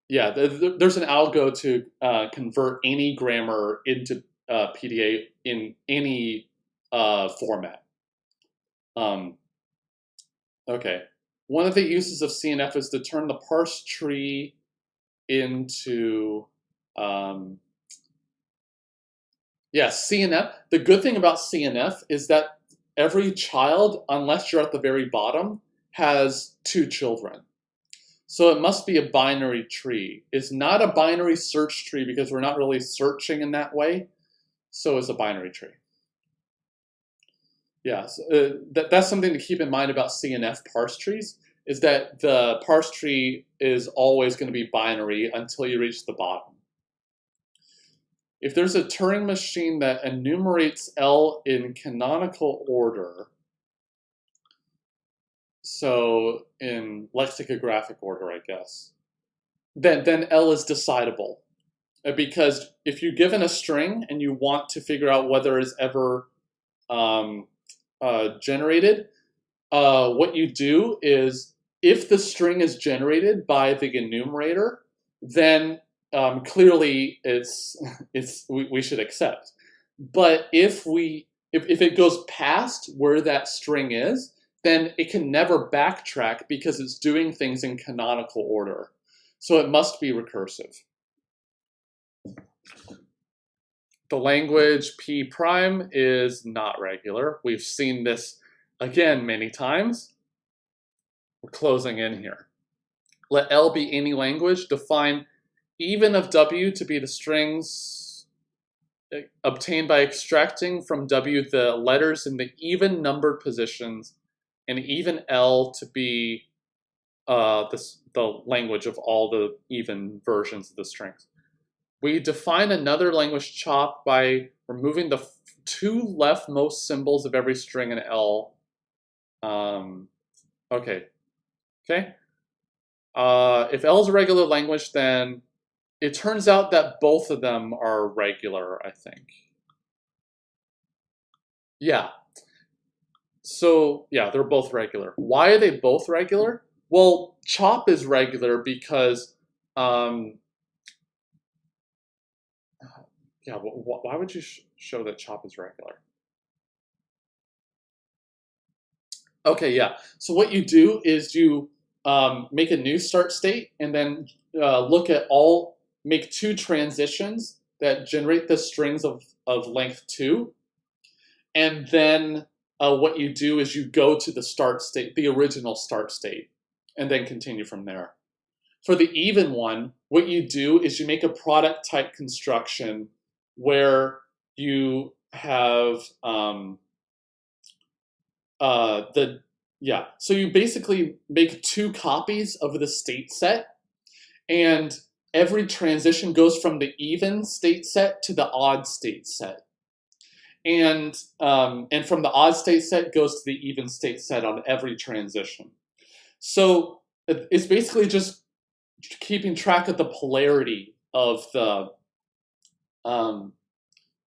Yeah, there's an algo to convert any grammar into PDA in any format. Okay. One of the uses of CNF is to turn the parse tree into, yeah, CNF. The good thing about CNF is that every child, unless you're at the very bottom, has 2 children. So it must be a binary tree. It's not a binary search tree because we're not really searching in that way. So it's a binary tree. Yeah, so, that's something to keep in mind about CNF parse trees, is that the parse tree is always going to be binary until you reach the bottom. If there's a Turing machine that enumerates L in canonical order, so in lexicographic order, I guess, then L is decidable. Because if you're given a string and you want to figure out whether it's ever generated, what you do is, if the string is generated by the enumerator, then clearly we should accept. But if it goes past where that string is, then it can never backtrack because it's doing things in canonical order. So it must be recursive. The language P prime is not regular. We've seen this again many times. We're closing in here. Let L be any language. Define even of W to be the strings obtained by extracting from W the letters in the even numbered positions, and even L to be the language of all the even versions of the strings. We define another language chop by removing the 2 leftmost symbols of every string in L. Okay. If L is a regular language, then it turns out that both of them are regular, I think. Yeah. So, yeah, they're both regular. Why are they both regular? Well, chop is regular because, yeah, why would you show that chop is regular? Okay, yeah. So what you do is you make a new start state and then make 2 transitions that generate the strings of length 2. And then what you do is you go to the start state, the original start state, and then continue from there. For the even one, what you do is you make a product type construction where you have so you basically make 2 copies of the state set, and every transition goes from the even state set to the odd state set. And from the odd state set goes to the even state set on every transition. So it's basically just keeping track of the polarity of the,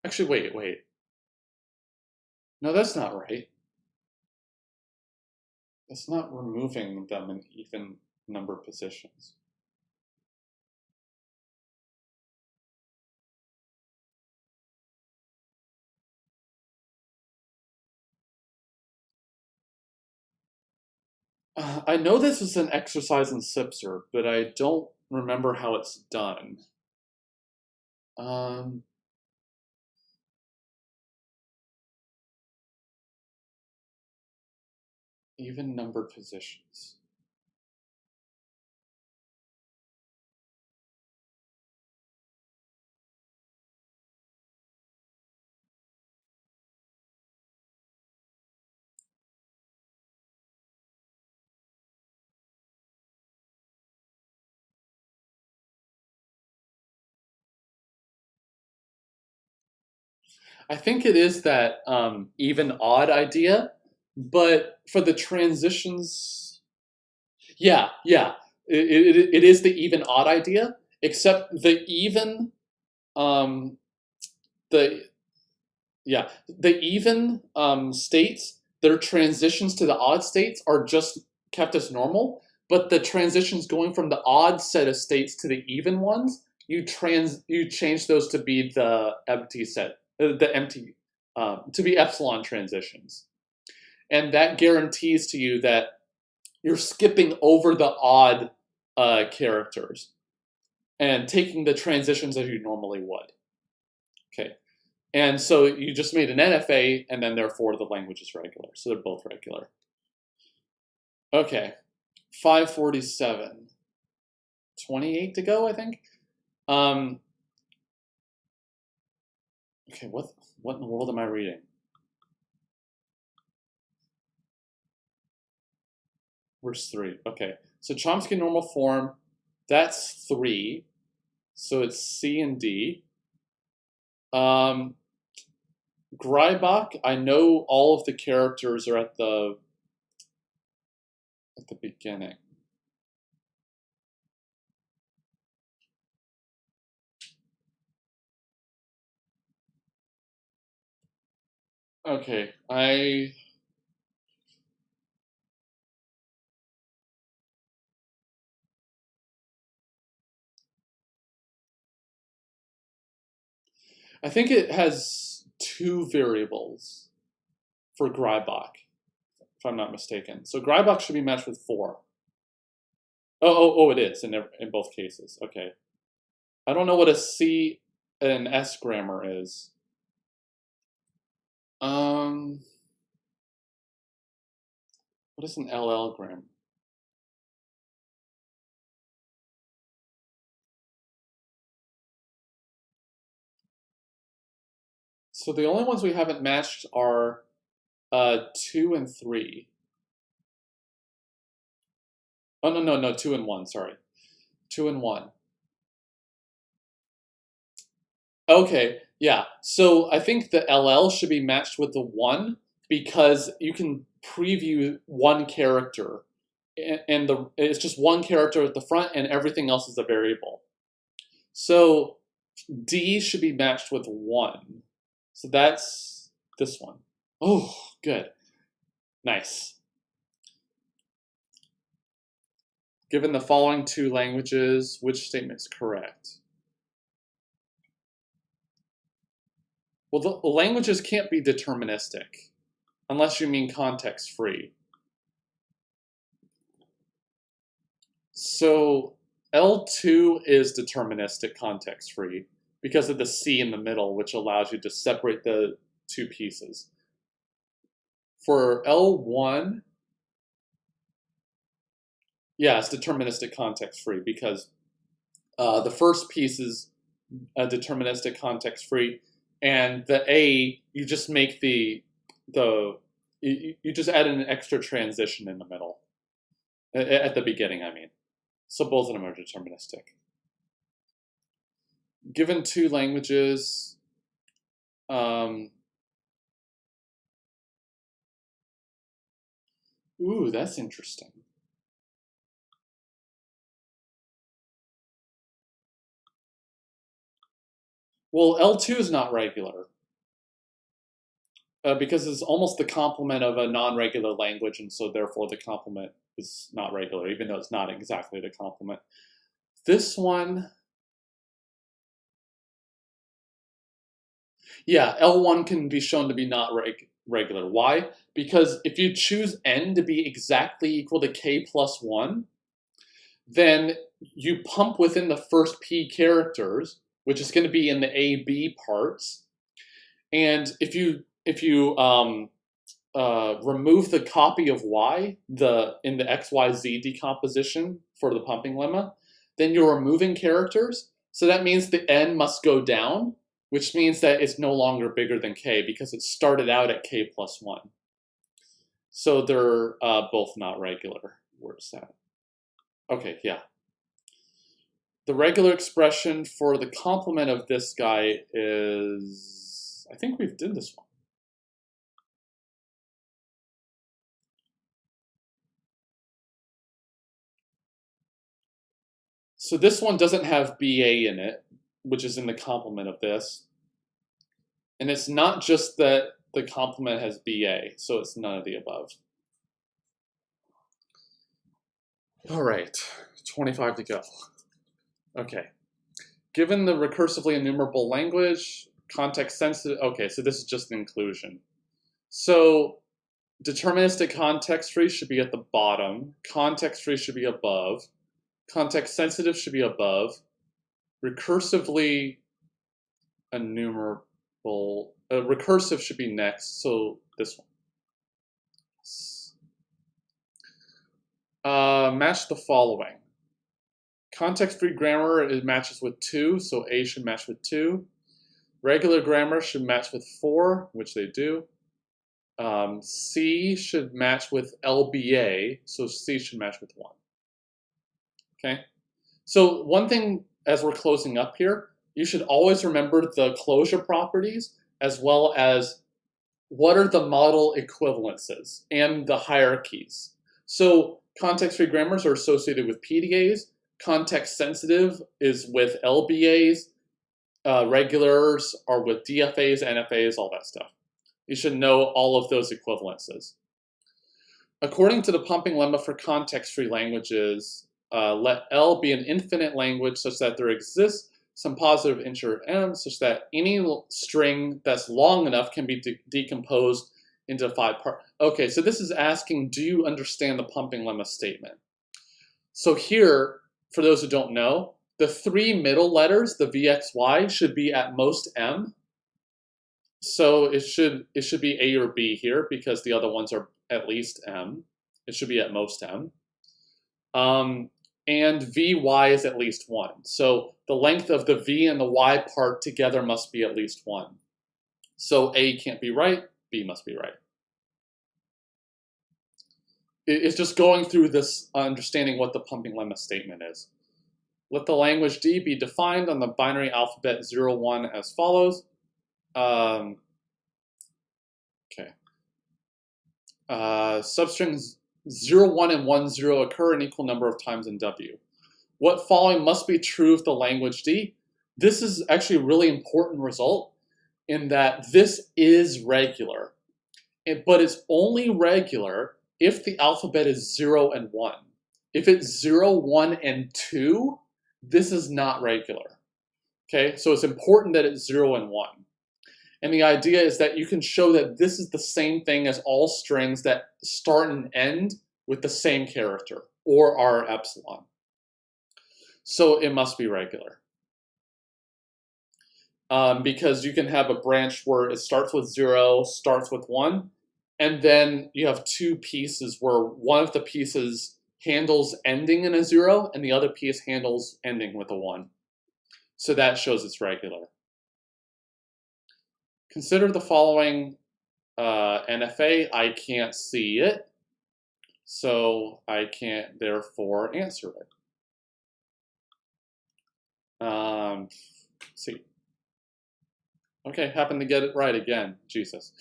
actually, wait. No, that's not right. It's not removing them in even number positions. I know this is an exercise in CIPSR, but I don't remember how it's done. Even numbered positions. I think it is that even odd idea, but for the transitions, yeah, yeah, it is the even odd idea, except the even um, the yeah the even states, their transitions to the odd states are just kept as normal, but the transitions going from the odd set of states to the even ones, you change those to be the empty set, the empty to be epsilon transitions, and that guarantees to you that you're skipping over the odd characters and taking the transitions as you normally would. Okay. And so you just made an NFA, and then therefore the language is regular. So they're both regular. Okay, 547. 28 to go, I think. Okay, what in the world am I reading? Where's 3? Okay, so Chomsky normal form, that's 3. So it's C and D. Greibach, I know all of the characters are at the beginning. Okay, I think it has 2 variables for Greibach, if I'm not mistaken. So Greibach should be matched with 4. Oh, it is in both cases. Okay. I don't know what a C and S grammar is. What is an LL grammar? So the only ones we haven't matched are 2 and 3. Oh, no, 2 and 1, sorry. 2 and 1. Okay, yeah. So I think the LL should be matched with the 1 because you can preview one character, and it's just one character at the front and everything else is a variable. So D should be matched with 1. So that's this one. Oh, good. Nice. Given the following 2 languages, which statement is correct? Well, the languages can't be deterministic, unless you mean context-free. So L2 is deterministic context-free because of the C in the middle, which allows you to separate the 2 pieces. For L1, yeah, it's deterministic context-free because the first piece is deterministic context-free, and the A, you just make you just add an extra transition in the middle, at the beginning, I mean. So both of them are deterministic. Given 2 languages, ooh, that's interesting. Well, L2 is not regular because it's almost the complement of a non-regular language, and so therefore the complement is not regular, even though it's not exactly the complement. This one, yeah, L1 can be shown to be not regular. Why? Because if you choose N to be exactly equal to K plus 1, then you pump within the first P characters, which is going to be in the A, B parts. And if you remove the copy of Y in the XYZ decomposition for the pumping lemma, then you're removing characters. So that means the N must go down, which means that it's no longer bigger than K because it started out at K plus 1. So they're both not regular. Where's that? Okay, yeah. The regular expression for the complement of this guy is I think we've did this one. So this one doesn't have BA in it, which is in the complement of this. And it's not just that the complement has BA, so it's none of the above. All right, 25 to go. Okay. Given the recursively enumerable language, context sensitive, okay, so this is just an inclusion. So deterministic context free should be at the bottom, context free should be above, context sensitive should be above, recursively enumerable, recursive should be next, so this one. Match the following. Context-free grammar, it matches with 2, so A should match with 2. Regular grammar should match with 4, which they do. C should match with LBA, so C should match with 1. Okay? So one thing as we're closing up here, you should always remember the closure properties as well as what are the model equivalences and the hierarchies. So context-free grammars are associated with PDAs. Context sensitive is with LBAs, regulars are with DFAs, NFAs, all that stuff. You should know all of those equivalences. According to the pumping lemma for context-free languages, let L be an infinite language such that there exists some positive integer m such that any string that's long enough can be decomposed into 5 parts. Okay, so this is asking, do you understand the pumping lemma statement? So here, for those who don't know, the 3 middle letters, the VXY, should be at most M. So it should be A or B here because the other ones are at least M. It should be at most M. And VY is at least 1. So the length of the V and the Y part together must be at least 1. So A can't be right, B must be right. It's just going through this, understanding what the pumping lemma statement is. Let the language D be defined on the binary alphabet 0, 1 as follows. Okay. Substrings 0, 1, and 1, 0 occur an equal number of times in W. What following must be true of the language D? This is actually a really important result in that this is regular, but it's only regular if the alphabet is 0 and 1. If it's 0, 1, and 2, this is not regular. Okay, so it's important that it's 0 and 1. And the idea is that you can show that this is the same thing as all strings that start and end with the same character, or are epsilon. So it must be regular. Because you can have a branch where it starts with 0, starts with 1, and then you have 2 pieces where one of the pieces handles ending in a 0, and the other piece handles ending with a 1. So that shows it's regular. Consider the following NFA. I can't see it, so I can't therefore answer it. See. Okay, happened to get it right again. Jesus.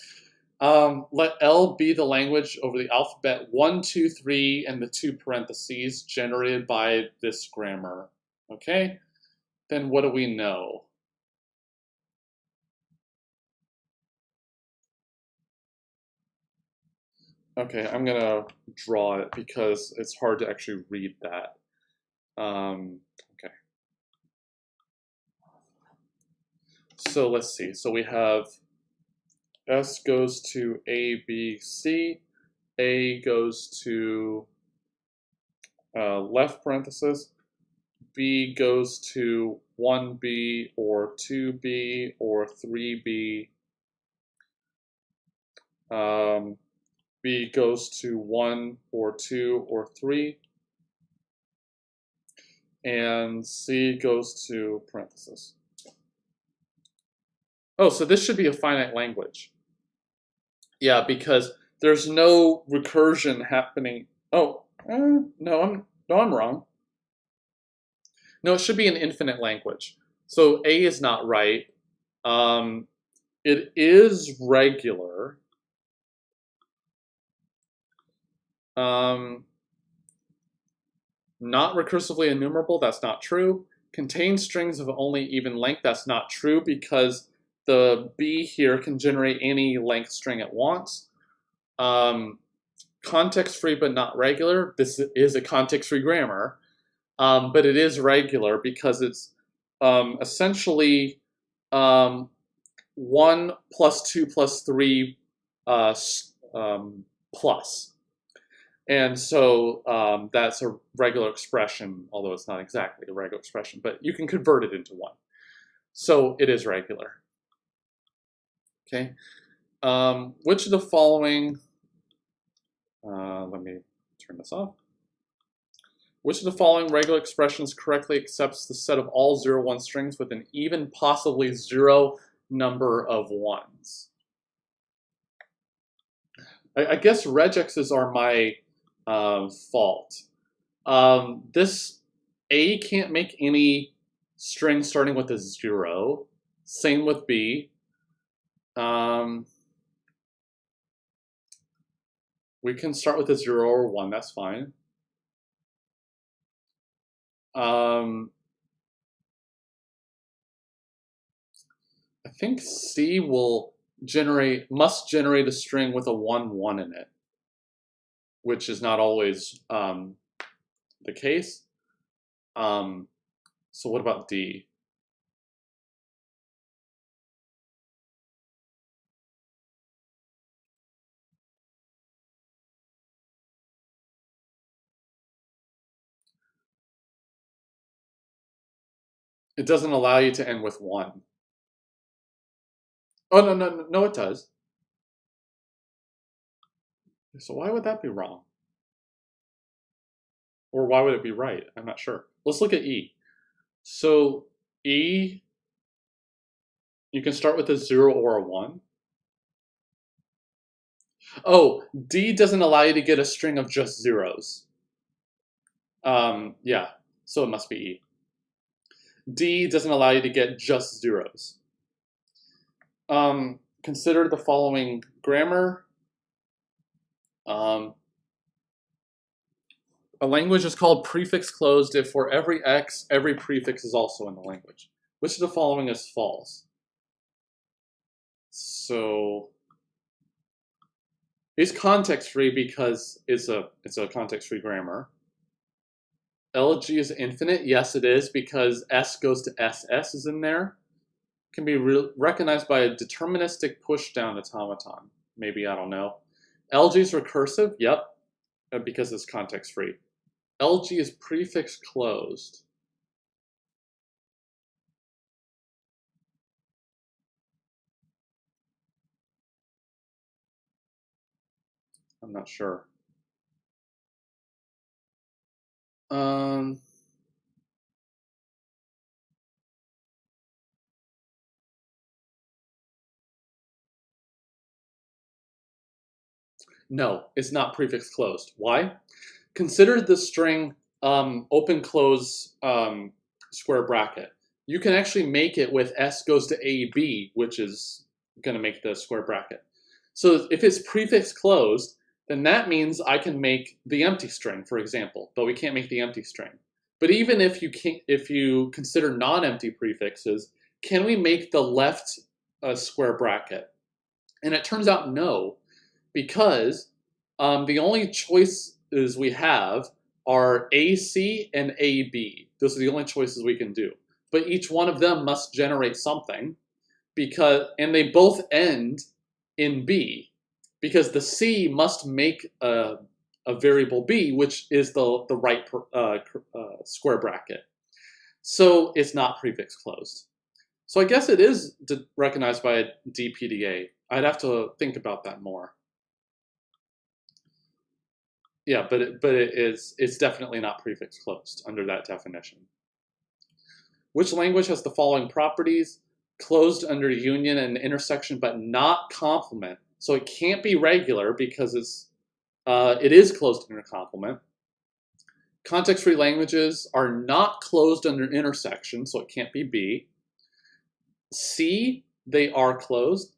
Let L be the language over the alphabet 1, 2, 3, and the 2 parentheses generated by this grammar. Okay, then what do we know? Okay, I'm gonna draw it because it's hard to actually read that. Okay. So let's see. So we have S goes to A, B, C. A goes to left parenthesis. B goes to 1B or 2B or 3B. B goes to 1 or 2 or 3. And C goes to parenthesis. Oh, so this should be a finite language. Yeah, because there's no recursion happening. Oh, no, I'm wrong. No, it should be an infinite language. So A is not right. It is regular. Not recursively enumerable, that's not true. Contains strings of only even length, that's not true because the B here can generate any length string it wants. Context-free but not regular, this is a context-free grammar, but it is regular because it's essentially 1 plus 2 plus 3 plus. And so that's a regular expression, although it's not exactly a regular expression, but you can convert it into one. So it is regular. Okay. Which of the following, let me turn this off. Which of the following regular expressions correctly accepts the set of all 0, 1 strings with an even, possibly 0 number of ones? I guess regexes are my fault. This A can't make any string starting with a 0. Same with B. We can start with a 0 or 1, that's fine. I think C must generate a string with a 1, 1 in it, which is not always the case. So what about D? It doesn't allow you to end with 1. Oh, no, it does. So why would that be wrong? Or why would it be right? I'm not sure. Let's look at E. So E, you can start with a 0 or a 1. Oh, D doesn't allow you to get a string of just zeros. Yeah, so it must be E. D doesn't allow you to get just zeros. Consider the following grammar. A language is called prefix closed if for every X, every prefix is also in the language. Which of the following is false? So it's context-free because it's a context-free grammar. LG is infinite. Yes, it is because S goes to SS is in there. Can be recognized by a deterministic push-down automaton. Maybe, I don't know. LG is recursive. Yep, because it's context-free. LG is prefix closed. I'm not sure. No, it's not prefix closed. Why? Consider the string open close square bracket. You can actually make it with S goes to AB, which is going to make the square bracket. So if it's prefix closed, then that means I can make the empty string, for example, but we can't make the empty string. But even if you consider non-empty prefixes, can we make the left square bracket? And it turns out no, because the only choices we have are AC and AB. Those are the only choices we can do. But each one of them must generate something, and they both end in B, because the C must make a variable B, which is the right square bracket. So it's not prefix closed. So I guess it is recognized by a DPDA. I'd have to think about that more. Yeah, but it's definitely not prefix closed under that definition. Which language has the following properties? Closed under union and intersection, but not complement. So it can't be regular because it is closed under complement. Context-free languages are not closed under intersection, so it can't be B. C, they are closed.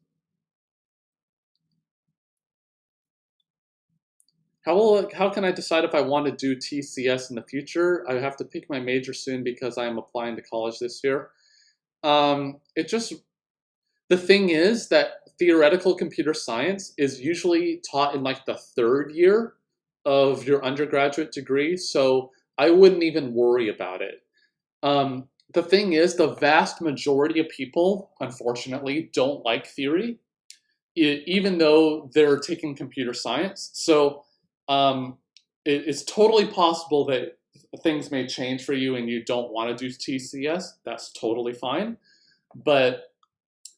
How can I decide if I want to do TCS in the future? I have to pick my major soon because I am applying to college this year. The thing is that theoretical computer science is usually taught in like the third year of your undergraduate degree, so I wouldn't even worry about it. The thing is, the vast majority of people, unfortunately, don't like theory, even though they're taking computer science. So it's totally possible that things may change for you and you don't want to do TCS. That's totally fine. But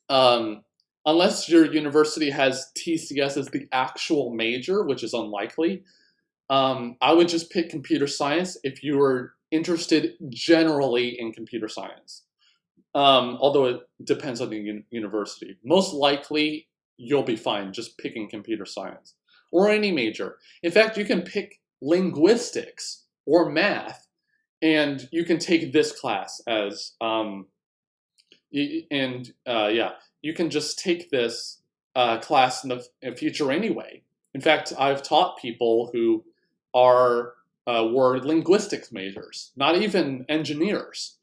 unless your university has TCS as the actual major, which is unlikely, I would just pick computer science if you were interested generally in computer science. Although it depends on the university. Most likely, you'll be fine just picking computer science or any major. In fact, you can pick linguistics or math, and you can take this class as, yeah, you can just take this class in the future anyway. In fact, I've taught people who were linguistics majors, not even engineers,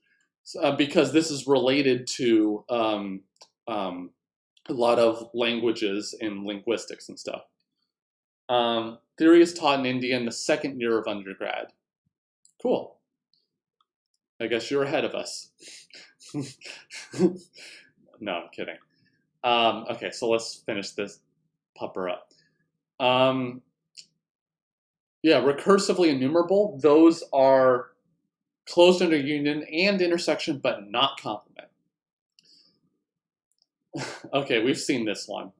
because this is related to a lot of languages and linguistics and stuff. Theory is taught in India in the second year of undergrad. Cool. I guess you're ahead of us. No, I'm kidding. Okay, so let's finish this pupper up. Yeah, recursively enumerable, those are closed under union and intersection, but not complement. Okay, we've seen this one.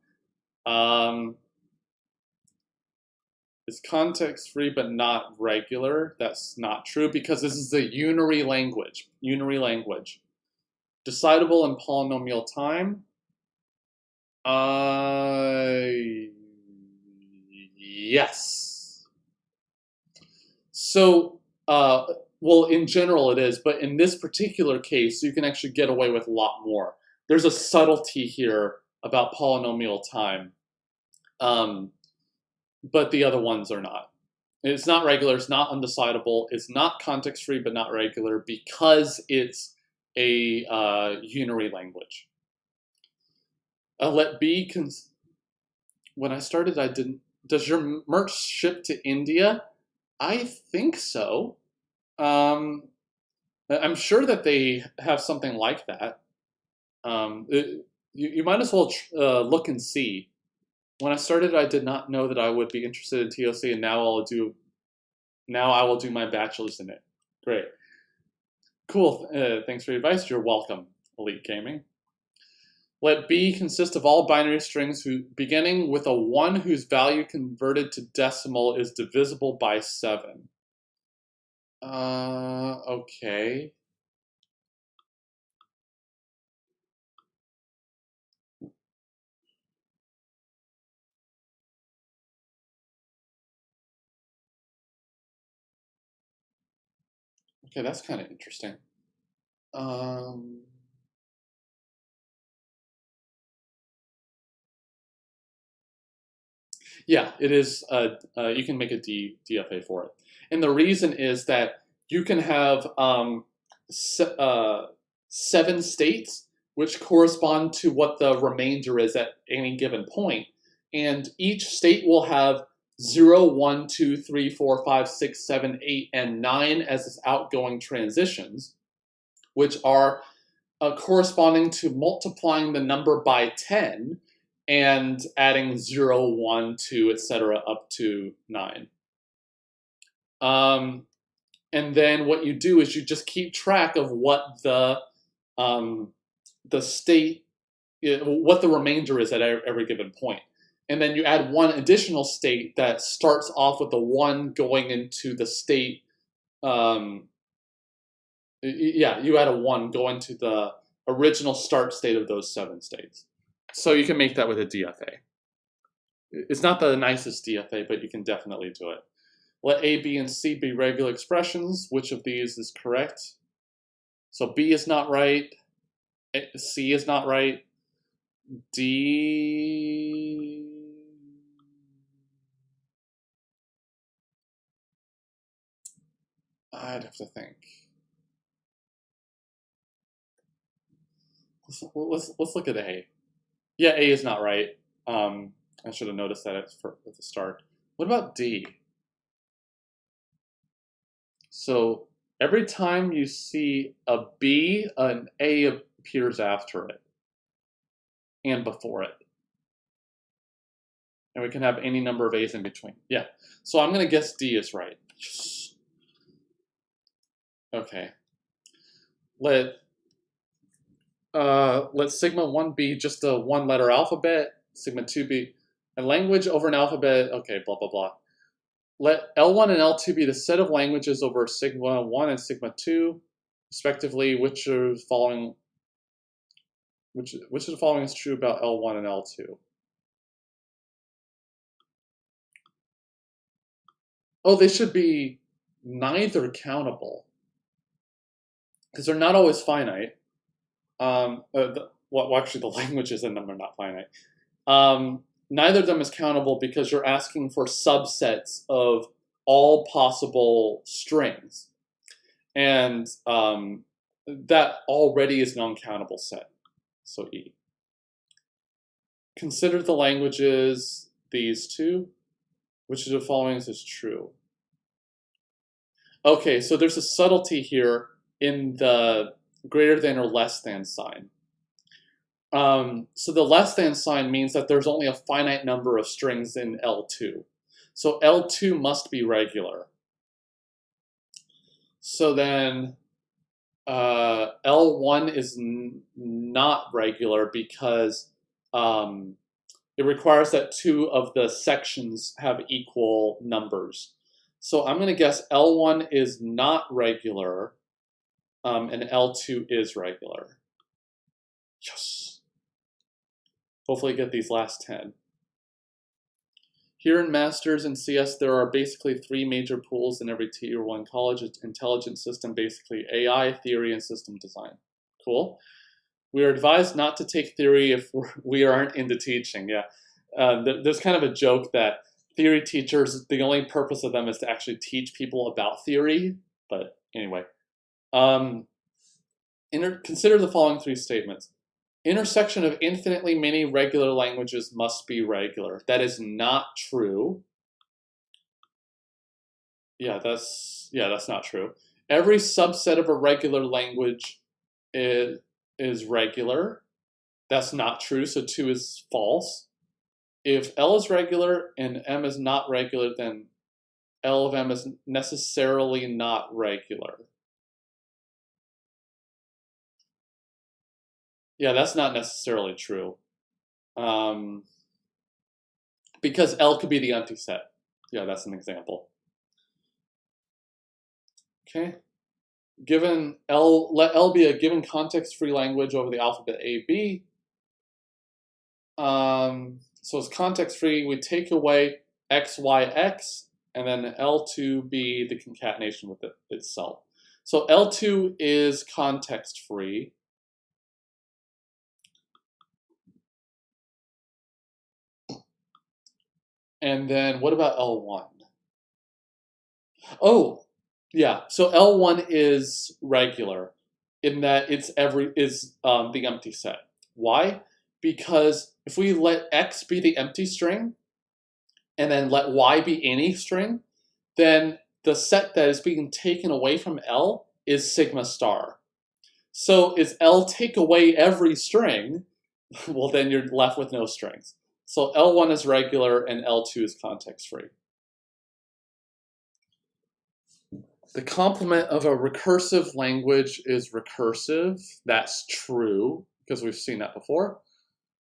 Is context-free but not regular? That's not true because this is a unary language. Unary language. Decidable in polynomial time? Yes. So, well, in general it is, but in this particular case, you can actually get away with a lot more. There's a subtlety here about polynomial time, but the other ones are not. It's not regular, it's not undecidable, it's not context-free but not regular because it's a unary language. Let B, when I started I didn't, does your merch ship to India? I think so. I'm sure that they have something like that. You might as well look and see. When I started, I did not know that I would be interested in TOC, and now I will do my bachelor's in it. Great. Cool. Thanks for your advice. You're welcome, Elite Gaming. Let B consist of all binary strings beginning with a 1 whose value converted to decimal is divisible by 7. Okay. Okay, that's kind of interesting. Yeah, it is. You can make a DFA for it. And the reason is that you can have 7 states, which correspond to what the remainder is at any given point. And each state will have 0, 1, 2, 3, 4, 5, 6, 7, 8, and 9 as its outgoing transitions, which are corresponding to multiplying the number by 10 and adding 0, 1, 2, etc. up to 9. And then what you do is you just keep track of what the state, what the remainder is at every given point. And then you add one additional state that starts off with the 1 going into the state. Yeah, you add a 1 going to the original start state of those 7 states. So you can make that with a DFA. It's not the nicest DFA, but you can definitely do it. Let A, B, and C be regular expressions. Which of these is correct? So B is not right. C is not right. D... I'd have to think. Let's look at A. Yeah, A is not right. I should have noticed that at the start. What about D? So every time you see a B, an A appears after it and before it. And we can have any number of A's in between. Yeah. So I'm going to guess D is right. Okay. Let sigma 1 be just a one-letter alphabet, sigma 2 be a language over an alphabet, okay, blah, blah, blah. Let L1 and L2 be the set of languages over sigma 1 and sigma 2, respectively. Which of the following is true about L1 and L2? Oh, they should be neither countable, because they're not always finite. Actually, the languages in them are not finite. Neither of them is countable because you're asking for subsets of all possible strings. And that already is an uncountable set, so E. Consider the languages, these two. Which of the following is true? Okay, so there's a subtlety here in the greater than or less than sign. So the less than sign means that there's only a finite number of strings in L2. So L2 must be regular. So then L1 is not regular because it requires that two of the sections have equal numbers. So I'm going to guess L1 is not regular and L2 is regular. Yes. Hopefully get these last 10. Here in Masters and CS, there are basically 3 major pools in every Tier 1 college. It's intelligence system, basically AI, theory, and system design. Cool. We are advised not to take theory if we aren't into teaching. Yeah. There's kind of a joke that theory teachers, the only purpose of them is to actually teach people about theory. But anyway. Consider the following 3 statements. Intersection of infinitely many regular languages must be regular. That is not true. Yeah, that's not true. Every subset of a regular language is regular. That's not true, so 2 is false. If L is regular and M is not regular, then L of M is necessarily not regular. Yeah, that's not necessarily true. Because L could be the empty set. Yeah, that's an example. Okay. Given L, let L be a given context-free language over the alphabet A, B. So it's context-free. We take away X, Y, X, and then L2 be the concatenation with itself. So L2 is context-free. And then what about L1? Oh, yeah. So L1 is regular in that it's the empty set. Why? Because if we let X be the empty string and then let Y be any string, then the set that is being taken away from L is sigma star. So is L take away every string, well then you're left with no strings. So L1 is regular and L2 is context-free. The complement of a recursive language is recursive. That's true, because we've seen that before.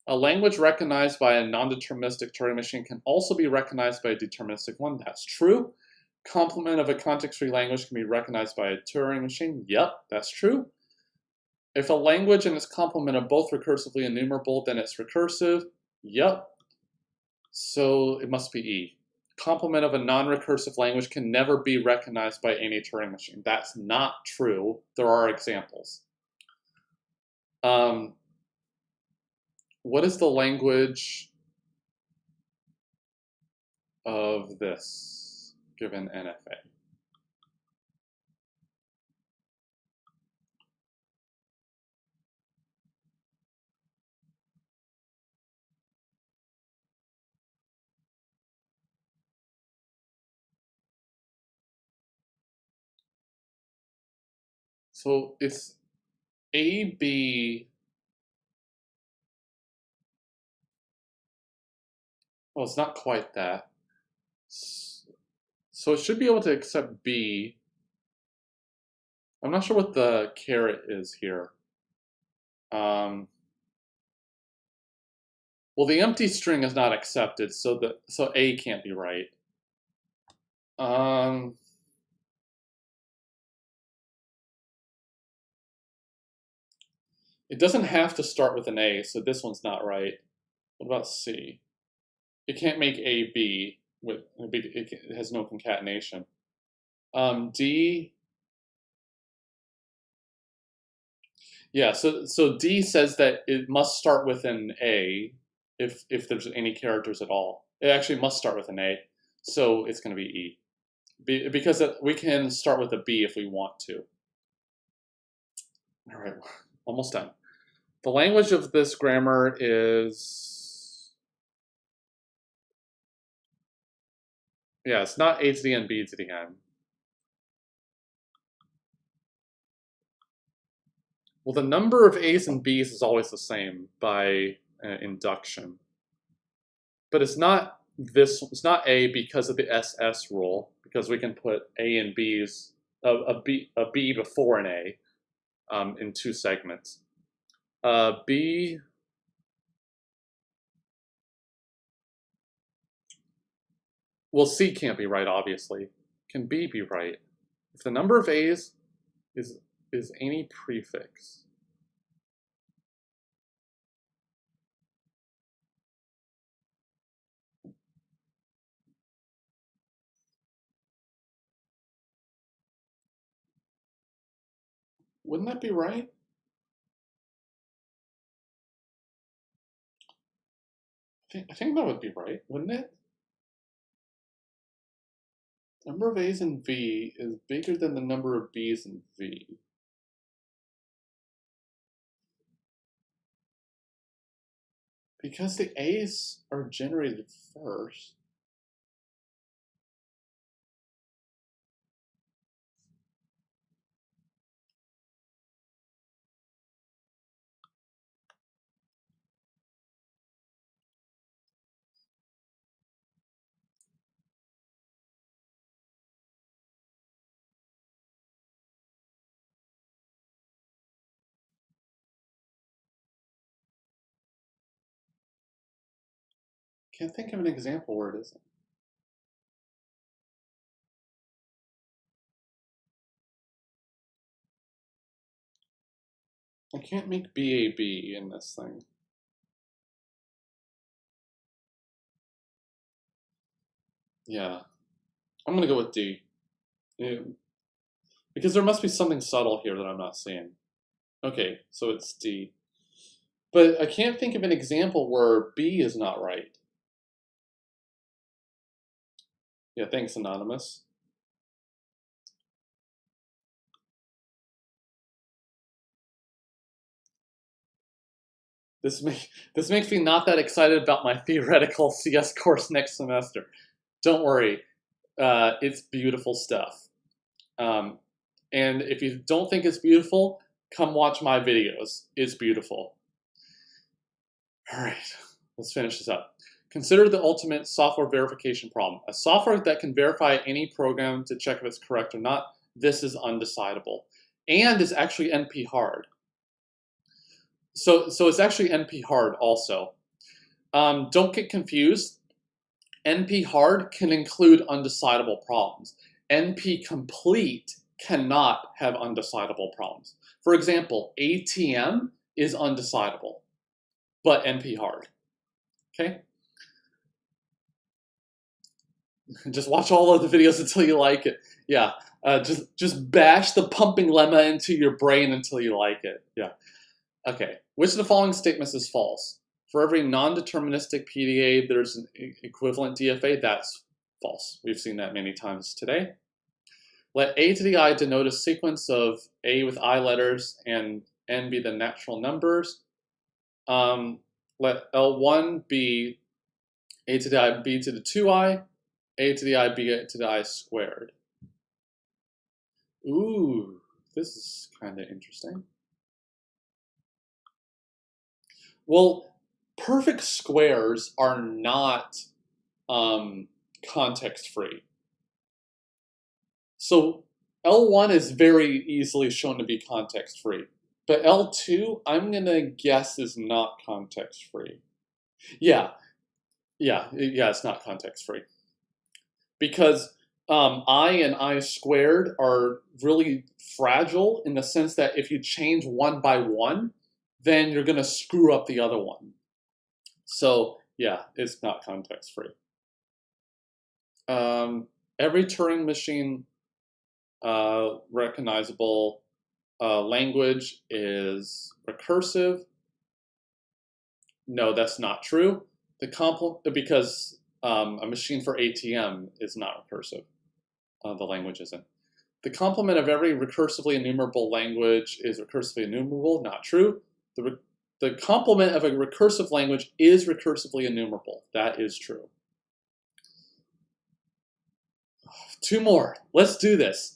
A language recognized by a non-deterministic Turing machine can also be recognized by a deterministic one. That's true. Complement of a context-free language can be recognized by a Turing machine. Yep, that's true. If a language and its complement are both recursively enumerable, then it's recursive. Yep. So it must be E. Complement of a non-recursive language can never be recognized by any Turing machine. That's not true. There are examples. What is the language of this given NFA? So it's AB. Well, it's not quite that. So it should be able to accept B. I'm not sure what the caret is here. Well, the empty string is not accepted, so A can't be right. It doesn't have to start with an A, so this one's not right. What about C? It can't make A B. It has no concatenation. D. Yeah, so D says that it must start with an A if there's any characters at all. It actually must start with an A, so it's going to be E. Because we can start with a B if we want to. All right, almost done. The language of this grammar is, yeah, it's not A to the N, B to the N. Well, the number of A's and B's is always the same by induction. But it's not A because of the SS rule, because we can put A and B's, a B before an A in two segments. B, well, C can't be right, obviously. Can B be right? If the number of A's is any prefix, wouldn't that be right? I think that would be right, wouldn't it? The number of A's in V is bigger than the number of B's in V. Because the A's are generated first. Can't think of an example where it isn't. I can't make BAB in this thing. Yeah, I'm gonna go with D. Yeah. Because there must be something subtle here that I'm not seeing. Okay, so it's D. But I can't think of an example where B is not right. Yeah, thanks, Anonymous. This makes me not that excited about my theoretical CS course next semester. Don't worry, it's beautiful stuff. And if you don't think it's beautiful, come watch my videos. It's beautiful. All right, let's finish this up. Consider the ultimate software verification problem. A software that can verify any program to check if it's correct or not. This is undecidable. And is actually NP hard. So it's actually NP hard also. Don't get confused. NP hard can include undecidable problems. NP complete cannot have undecidable problems. For example, ATM is undecidable, but NP hard. Okay? Just watch all of the videos until you like it. Yeah. Just bash the pumping lemma into your brain until you like it. Yeah. Okay. Which of the following statements is false? For every non-deterministic PDA, there's an equivalent DFA. That's false. We've seen that many times today. Let A to the I denote a sequence of A with I letters and N be the natural numbers. Let L1 be A to the I, B to the 2I, A to the I, B to the I squared. Ooh, this is kind of interesting. Well, perfect squares are not context-free. So L1 is very easily shown to be context-free, but L2, I'm gonna guess, is not context-free. Yeah, it's not context-free. Because I and I squared are really fragile in the sense that if you change one by one, then you're gonna screw up the other one. So yeah, it's not context-free. Every Turing machine recognizable language is recursive. No, that's not true. Because a machine for ATM is not recursive. The language isn't. The complement of every recursively enumerable language is recursively enumerable. Not true. The complement of a recursive language is recursively enumerable. That is true. 2 more. Let's do this.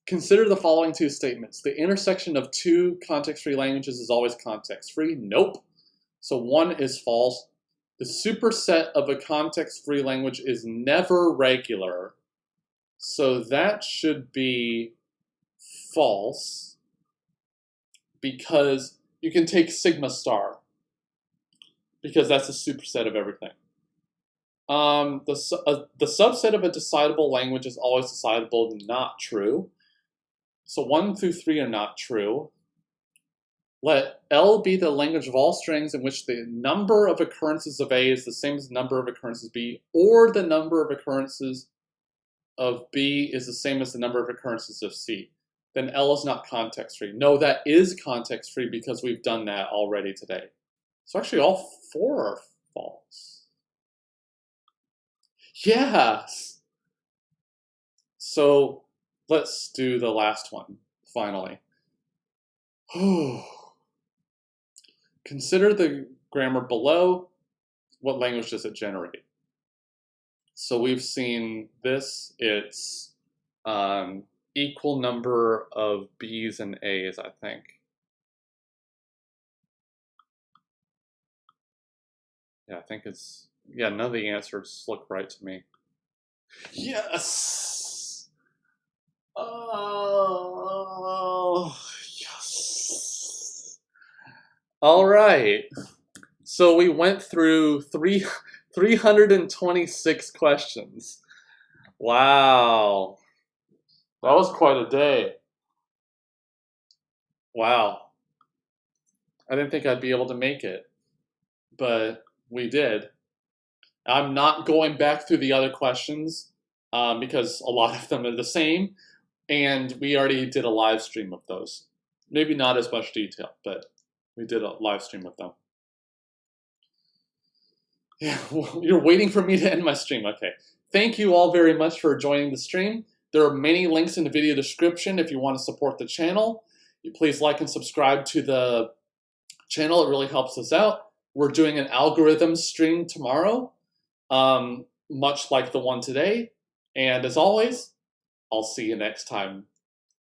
Consider the following 2 statements. The intersection of 2 context-free languages is always context-free. Nope. So 1 is false. The superset of a context-free language is never regular. So that should be false, because you can take sigma star, because that's a superset of everything. The subset of a decidable language is always decidable. Not true. So 1 through 3 are not true. Let L be the language of all strings in which the number of occurrences of A is the same as the number of occurrences of B, or the number of occurrences of B is the same as the number of occurrences of C. Then L is not context-free. No, that is context-free because we've done that already today. So actually all 4 are false. Yes! So let's do the last one, finally. Consider the grammar below. What language does it generate? So we've seen this. It's equal number of B's and A's, I think. Yeah, I think it's, yeah, none of the answers look right to me. Yes! Oh, yes. All right. So we went through 326 questions. Wow. That was quite a day. Wow. I didn't think I'd be able to make it, but we did. I'm not going back through the other questions because a lot of them are the same, and we already did a live stream of those. Maybe not as much detail, but we did a live stream of them. Yeah, well, you're waiting for me to end my stream. Okay. Thank you all very much for joining the stream. There are many links in the video description if you want to support the channel. Please like and subscribe to the channel. It really helps us out. We're doing an algorithm stream tomorrow, much like the one today. And as always, I'll see you next time.